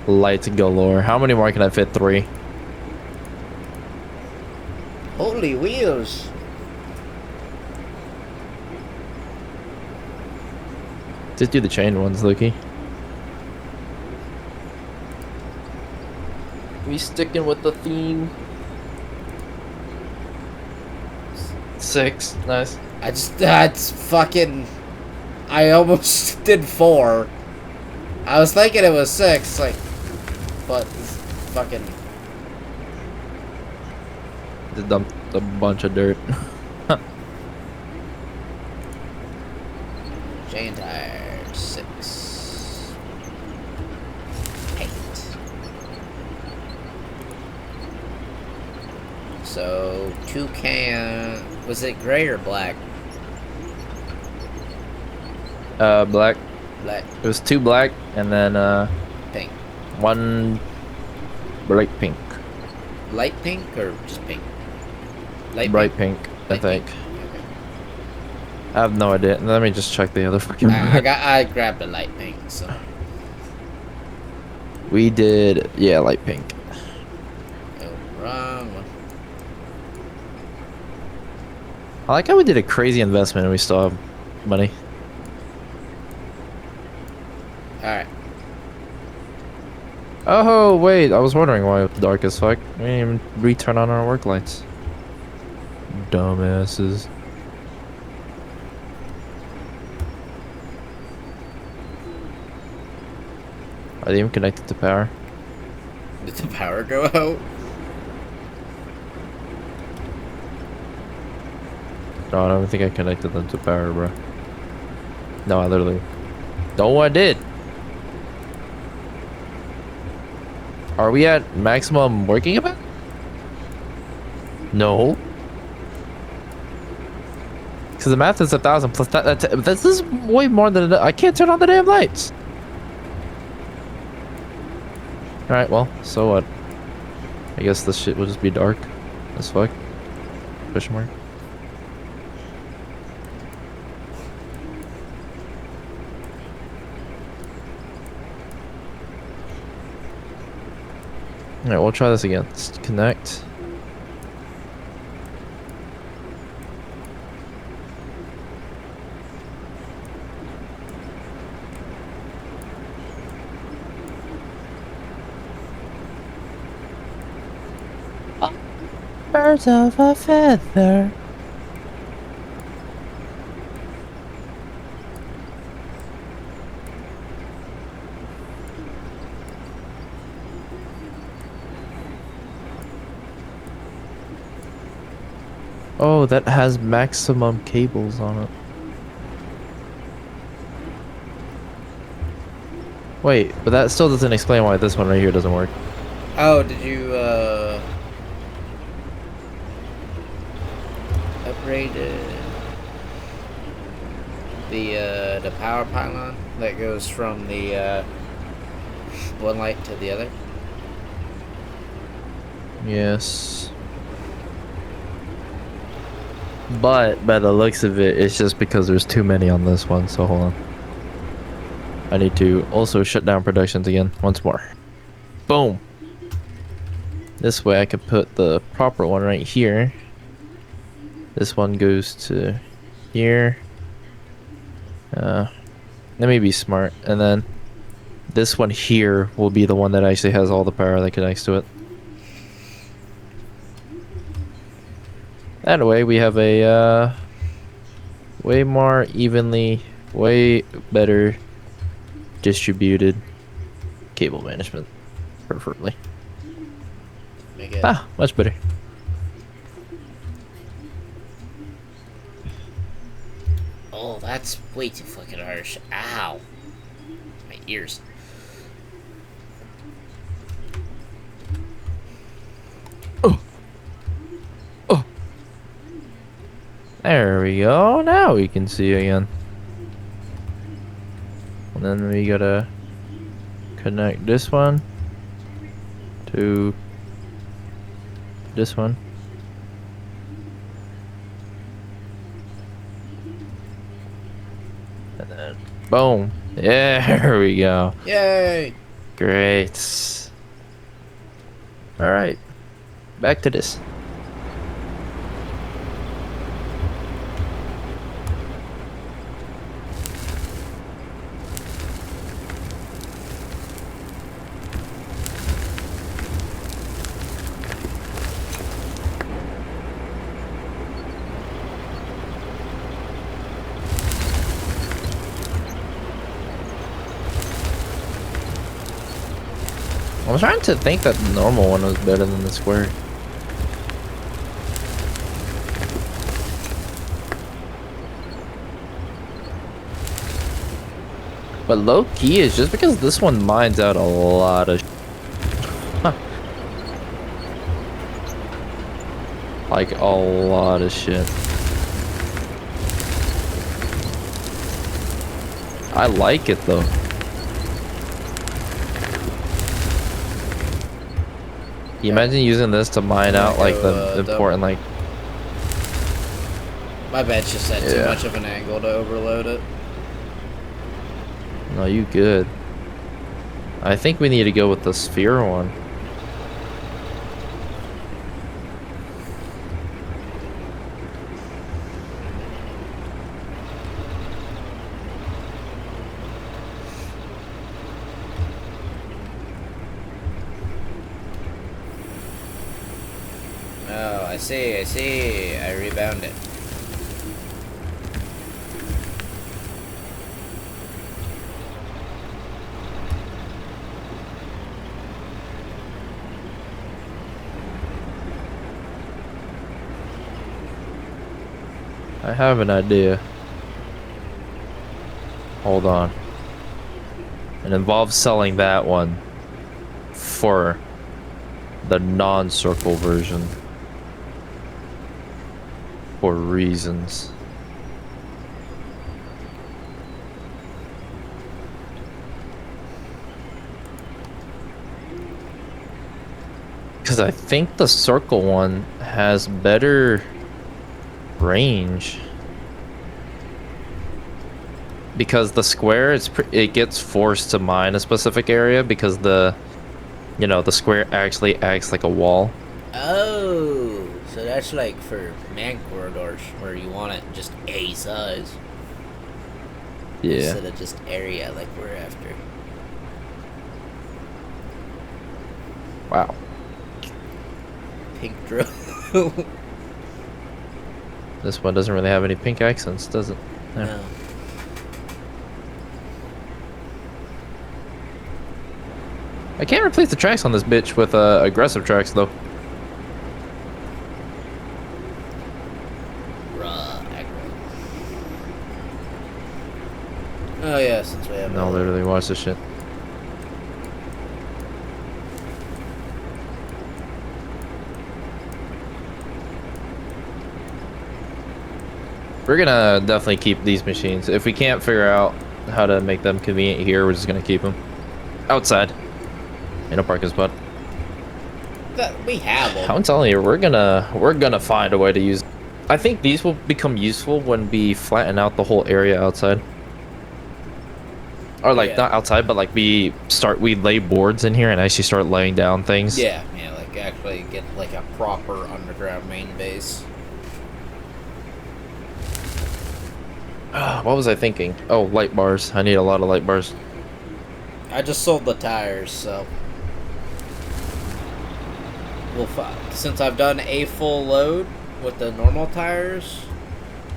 Lights galore. How many more can I fit? 3. Holy wheels! Just do the chain ones, Luki. We sticking with the theme. 6, nice. That's fucking... I almost did 4. I was thinking it was 6, like... But it's fucking... Just dumped a bunch of dirt. Chain tire, 6. 8. So, 2 can... Was it gray or black? Black. Black. It was 2 black and then Pink. 1 bright pink. Light pink or just pink? Light Bright pink, I Light think. pink. Okay. I have no idea. Let me just check the other fucking one. I grabbed a light pink, so... We did, yeah, light pink. Oh, wrong one. I like how we did a crazy investment and we still have money. Alright. Oh, wait, I was wondering why it was dark as fuck. We didn't even return on our work lights. Dumbasses. Are they even connected to power? Did the power go out? No, I don't think I connected them to power, bro. No, I literally... No, I did! Are we at maximum working about? No. Because the math is 1,000 plus that. This is way more than... I can't turn on the damn lights! Alright, well, so what? I guess this shit will just be dark as fuck. Question mark. Alright, we'll try this again. Let's connect. Birds of a feather. Oh, that has maximum cables on it. Wait, but that still doesn't explain why this one right here doesn't work. Oh, did you, upgrade it? the power pylon that goes from the one light to the other? Yes. But by the looks of it, it's just because there's too many on this one, so hold on. I need to also shut down productions again once more. Boom. This way I could put the proper one right here. This one goes to here. Let me be smart. And then this one here will be the one that actually has all the power that connects to it. That way we have a way more evenly, way better distributed cable management, preferably. Make it. Ah, much better. Oh, that's way too fucking harsh. Ow. My ears. There we go. Now we can see again. And then we gotta connect this one to this one. And then boom. Yeah, there we go. Yay! Great. All right. Back to this. I was trying to think that the normal one was better than the square. But low key is just because this one mines out a lot of like a lot of shit. I like it though. You imagine using this to mine out like the important like. My bed's just at too much of an angle to overload it. No, you good. I think we need to go with the sphere one. Oh, I see. I rebound it. I have an idea. Hold on. It involves selling that one for the non-circle version. For reasons. Because I think the circle one has better range. Because the square, it gets forced to mine a specific area because the square actually acts like a wall. Oh, so that's like for man corridors where you want it just a size. Yeah. Instead of just area like we're after. Wow. Pink drone. This one doesn't really have any pink accents, does it? Yeah. No. I can't replace the tracks on this bitch with aggressive tracks though. Oh yeah, since we have. No, literally, watch this shit. We're gonna definitely keep these machines. If we can't figure out how to make them convenient here, we're just gonna keep them outside in a parking spot. We have them. I'm telling you, we're gonna find a way to use. I think these will become useful when we flatten out the whole area outside. Or like not outside, but like we lay boards in here and actually start laying down things. Yeah, like actually get like a proper underground main base. What was I thinking? Oh, light bars. I need a lot of light bars. I just sold the tires, so since I've done a full load with the normal tires,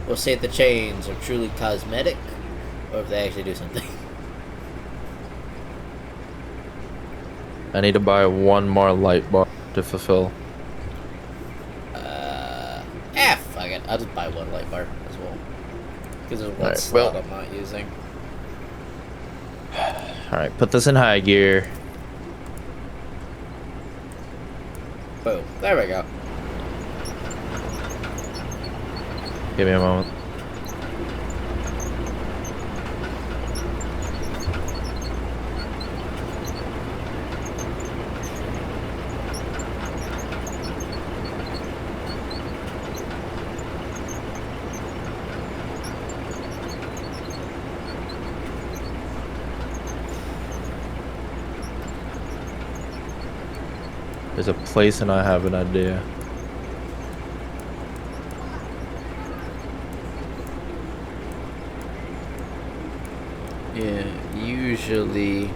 we'll see if the chains are truly cosmetic or if they actually do something. I need to buy one more light bar to fulfill. Fuck it. I'll just buy one light bar as well. Because there's one Alright, slot well. I'm not using. Alright, put this in high gear. Boom. There we go. Give me a moment. There's a place and I have an idea. Yeah, usually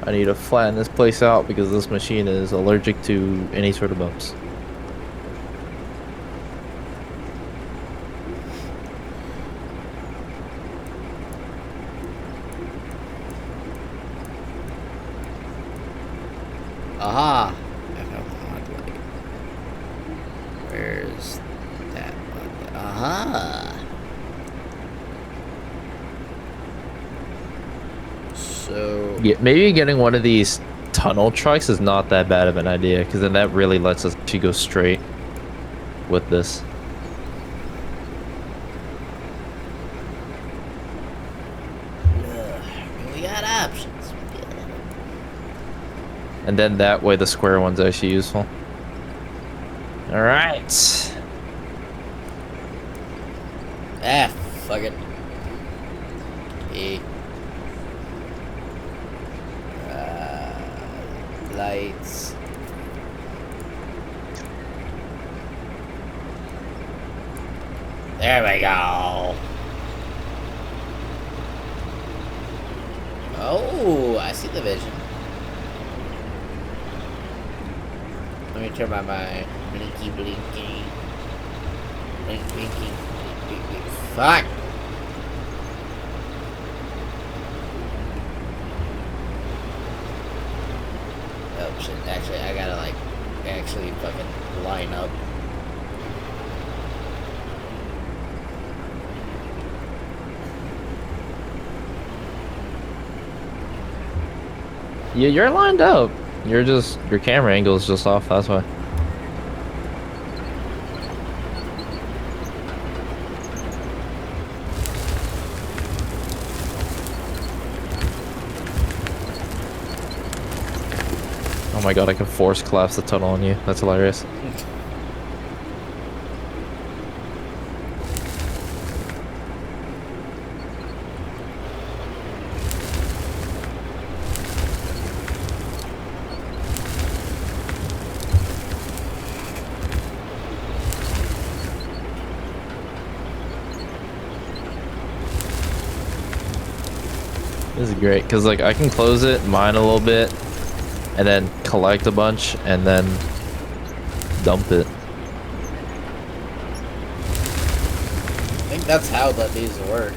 I need to flatten this place out because this machine is allergic to any sort of bumps. aha! I found the hot light. Where's that one? Aha! So Yeah, maybe getting one of these tunnel trucks is not that bad of an idea because then that really lets us actually go straight with this. we got options. And then that way the square one's actually useful. Alright. Fuck it. E. Lights. There we go. Oh, I see the vision. Let me turn my blinky blinky. Blink blinky. Blink, blink. Fuck! Oh shit, actually I gotta like actually fucking line up. Yeah, you're lined up. Your camera angle is just off, that's why. Oh my god, I can force collapse the tunnel on you. That's hilarious. This is great, because like I can close it, mine a little bit, and then collect a bunch, and then dump it. I think that's how these work.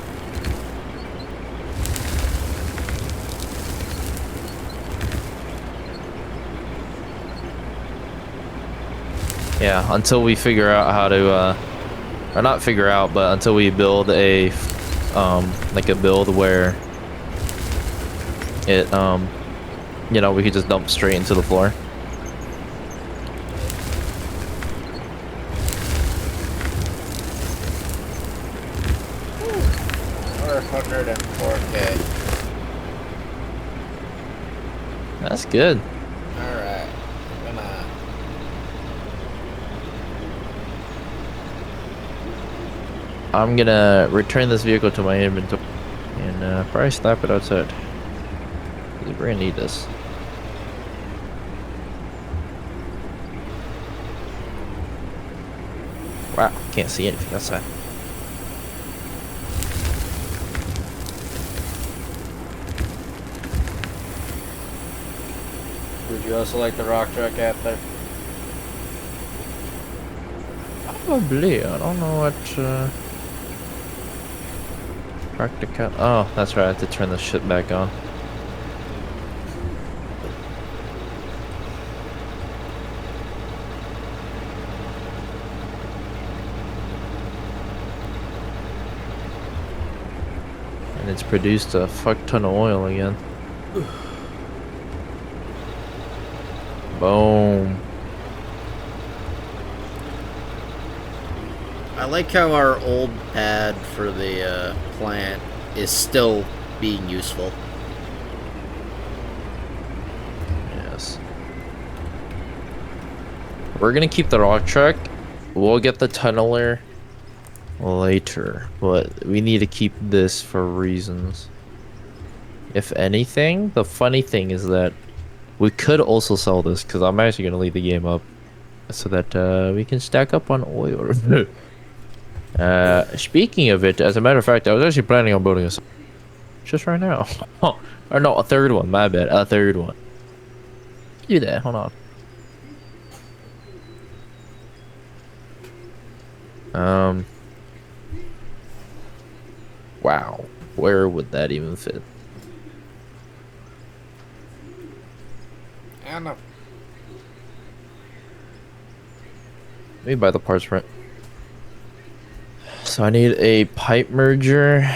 Yeah, until we figure out how to, or not figure out, but until we build a, like a build where it, you know, we could just dump straight into the floor. 504K. That's good. Alright. I'm gonna return this vehicle to my inventory and probably slap it outside. We're gonna need this. Wow, can't see anything outside. Would you also like the rock truck out there? Probably. I don't know what. Practical. Oh, that's right. I have to turn the shit back on. And it's produced a fuck ton of oil again. Boom. I like how our old pad for the plant is still being useful. Yes. We're gonna keep the rock truck. We'll get the tunneler later, but we need to keep this for reasons. If anything, the funny thing is that we could also sell this because I'm actually gonna leave the game up so that we can stack up on oil. Speaking of it, as a matter of fact, I was actually planning on building a just right now. Oh, or no, a third one. My bad, a third one. Do that. Hold on. Wow, where would that even fit? I don't know. Maybe buy the parts for it. So I need a pipe merger,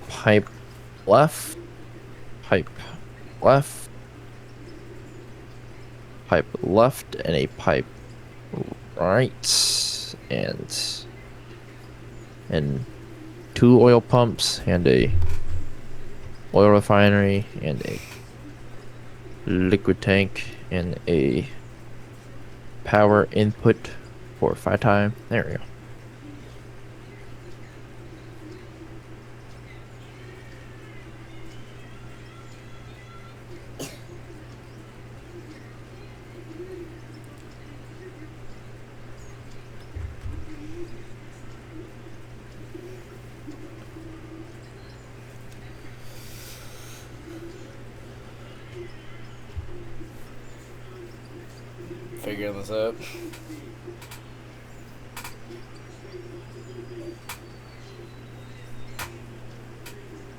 pipe left, pipe left, pipe left, and a pipe right, and 2 oil pumps, and a oil refinery, and a liquid tank, and a power input for 5 time. There we go. Figuring this out.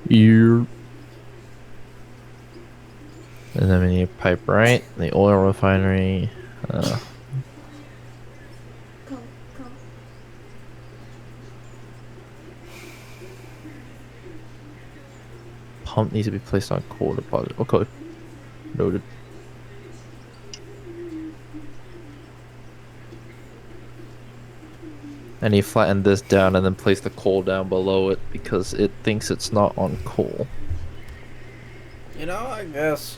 Here. And then we need a pipe right, the oil refinery. Come. Pump needs to be placed on coal deposit. Okay. Noted. And you flatten this down and then place the coal down below it because it thinks it's not on coal. You know, I guess.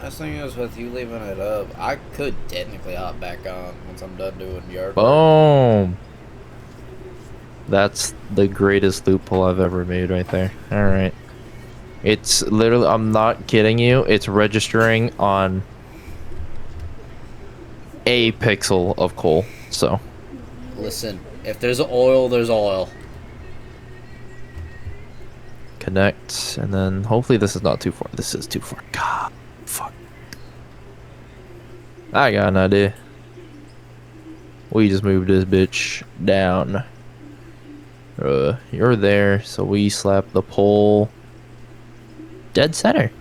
Nice thing is with you leaving it up, I could technically hop back on once I'm done doing yard work. Boom! That's the greatest loophole I've ever made right there. Alright. It's literally, I'm not kidding you, it's registering on a pixel of coal, so. Listen, if there's oil, there's oil. Connect, and then hopefully this is not too far. This is too far. God, fuck. I got an idea. We just moved this bitch down. You're there, so we slap the pole dead center.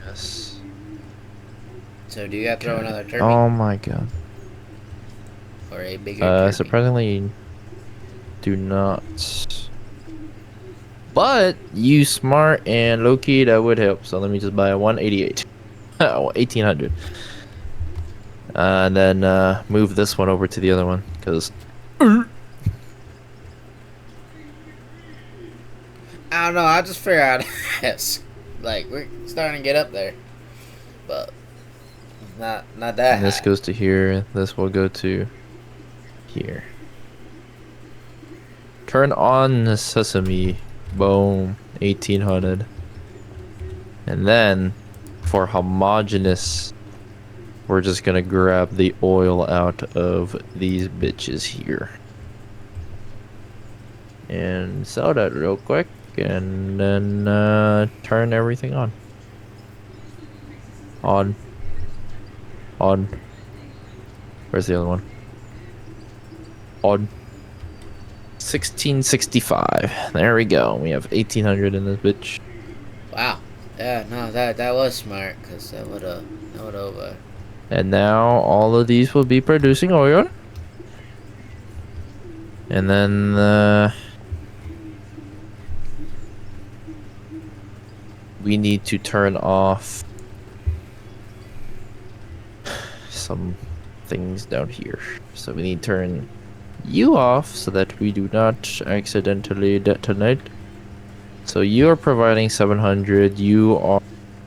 Yes. So do you got to throw another turkey? Oh my god. Or a bigger turkey? Surprisingly, do not. But you smart and low key, that would help. So let me just buy a 188. Oh, 1800. And then move this one over to the other one because I don't know. I just figure out ask. Like we're starting to get up there, but not that. this high. goes to here. This will go to here. Turn on the sesame. Boom. 1800. And then for homogeneous, we're just gonna grab the oil out of these bitches here and sell that real quick, and then turn everything on. Where's the other one? On. 1665. There we go. We have 1800 in this bitch. Wow. Yeah. No. That was smart because that would over. And now all of these will be producing oil. And then we need to turn off some things down here. So we need to turn you off so that we do not accidentally detonate. So you are providing 700. You are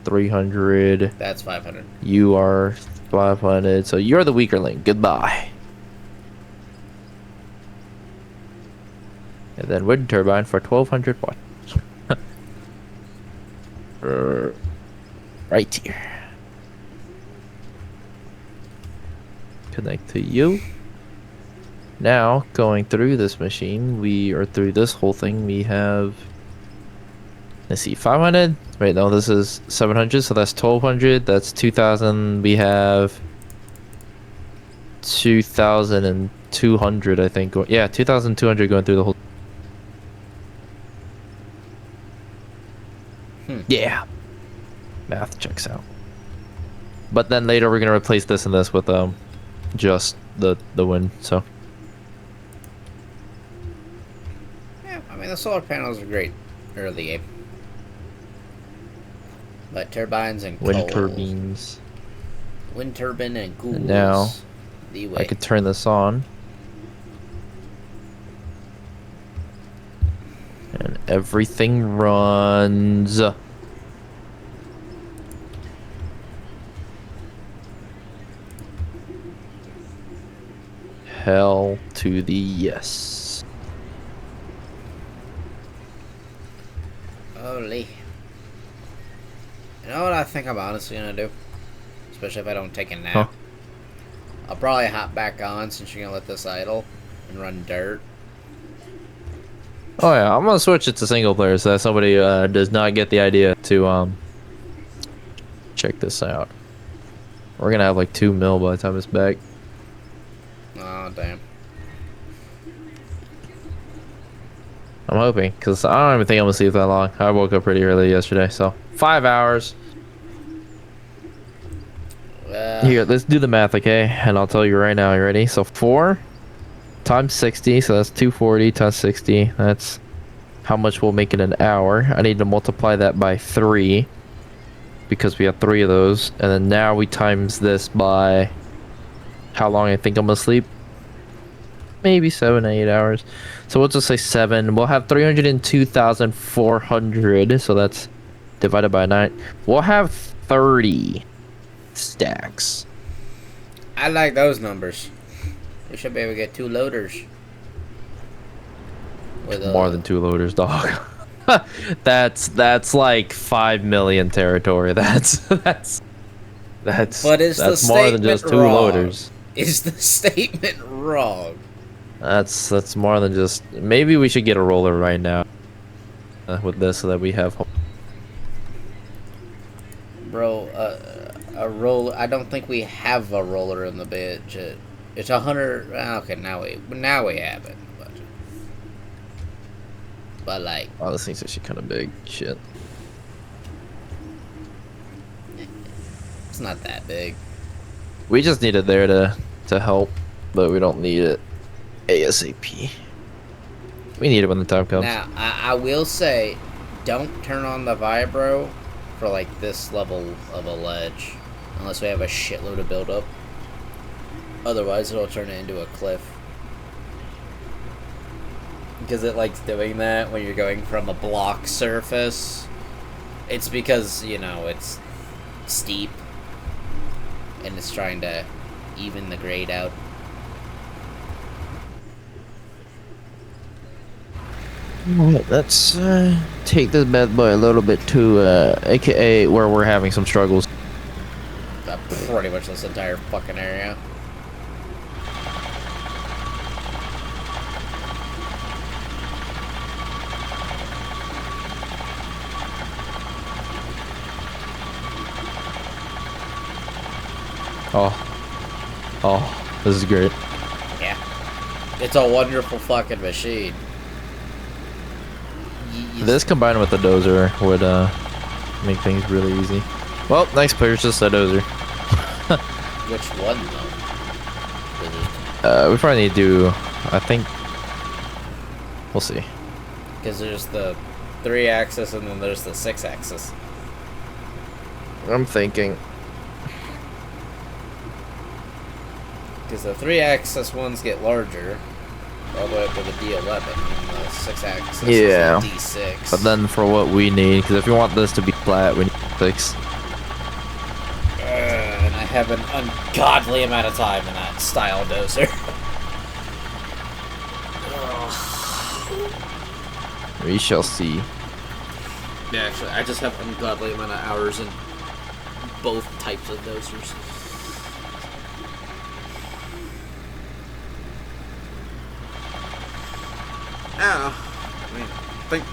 300. That's 500. You are 500. So you're the weaker link. Goodbye. And then wind turbine for 1200 watts. Right here. Connect to you. Now, going through this machine, through this whole thing, we have, let's see, 500. Wait, no, this is 700, so that's 1200. That's 2000. We have 2200, I think. Yeah, 2200 going through the whole. Yeah. Math checks out. But then later we're gonna replace this and this with just the wind. So Yeah. I mean, the solar panels are great early game, but turbines and wind coals, turbines. wind turbine and ghouls. And now the way. I could turn this on. And everything runs. Hell to the yes. Holy. You know what I think I'm honestly gonna do? Especially if I don't take a nap. Huh? I'll probably hop back on since you're gonna let this idle and run dirt. Oh yeah, I'm gonna switch it to single player so that somebody does not get the idea to check this out. We're gonna have like 2 mil by the time it's back. Oh damn. I'm hoping, because I don't even think I'm gonna sleep that long. I woke up pretty early yesterday, so 5 hours. Here, let's do the math, okay? And I'll tell you right now. You ready? So 4 times 60, so that's 240 times 60. That's how much we'll make in an hour. I need to multiply that by 3 because we have 3 of those. And then now we times this by how long I think I'm gonna sleep. Maybe 7 to 8 hours. So we'll just say 7. We'll have 302,400. So that's divided by 9. We'll have 30 stacks. I like those numbers. We should be able to get 2 loaders. With More than 2 loaders, dog. That's like 5 million territory. That's But is that's the more than just 2 wrong? loaders. Is the statement wrong? That's more than just. Maybe we should get a roller right now with this so that we have. Bro, a roller. I don't think we have a roller in the budget. It's 100. Okay, now we have it in the budget. But like, Oh, this thing's actually kind of big. Shit. it's not that big. We just need it there to help, but we don't need it ASAP. We need it when the time comes. Now, I will say, don't turn on the vibro for like this level of a ledge, unless we have a shitload of buildup. Otherwise, it'll turn it into a cliff. Because it likes doing that when you're going from a block surface. It's because, you know, it's steep. And it's trying to even the grade out. Alright, let's take this bad boy a little bit to AKA where we're having some struggles. Pretty much this entire fucking area. Oh, this is great. Yeah. It's a wonderful fucking machine. This combined with the dozer would make things really easy. Well, next purchase a dozer. Which one, though? We probably need to do, I think, we'll see. Because there's the 3-axis and then there's the 6-axis. I'm thinking. Because the 3-axis ones get larger, all the way up to the D11, and the 6-axis Yeah. is a D6. But then for what we need, because if we want this to be flat, we need 6. And I have an ungodly amount of time in that style dozer. We shall see. Yeah, actually, I just have ungodly amount of hours in both types of dosers. Yeah, I mean, I think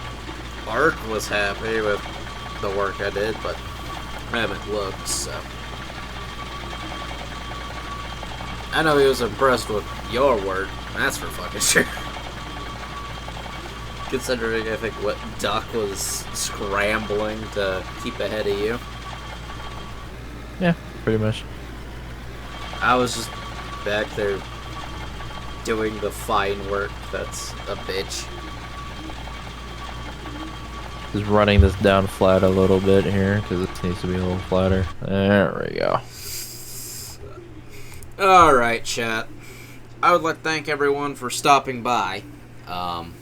Ark was happy with the work I did, but I haven't looked, so. I know he was impressed with your work, that's for fucking sure. Considering, I think, what Duck was scrambling to keep ahead of you. Yeah, pretty much. I was just back there doing the fine work that's a bitch. Just running this down flat a little bit here, because it needs to be a little flatter. There we go. Alright, chat. I would like to thank everyone for stopping by. I'm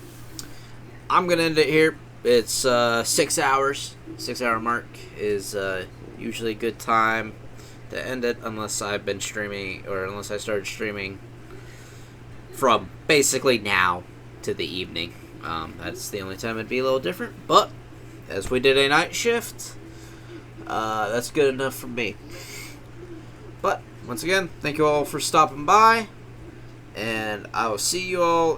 gonna end it here. It's 6 hours. 6-hour mark is usually a good time to end it, unless I've been streaming, or unless I started streaming from basically now to the evening. That's the only time it'd be a little different, but as we did a night shift, that's good enough for me. But once again, thank you all for stopping by, and I will see you all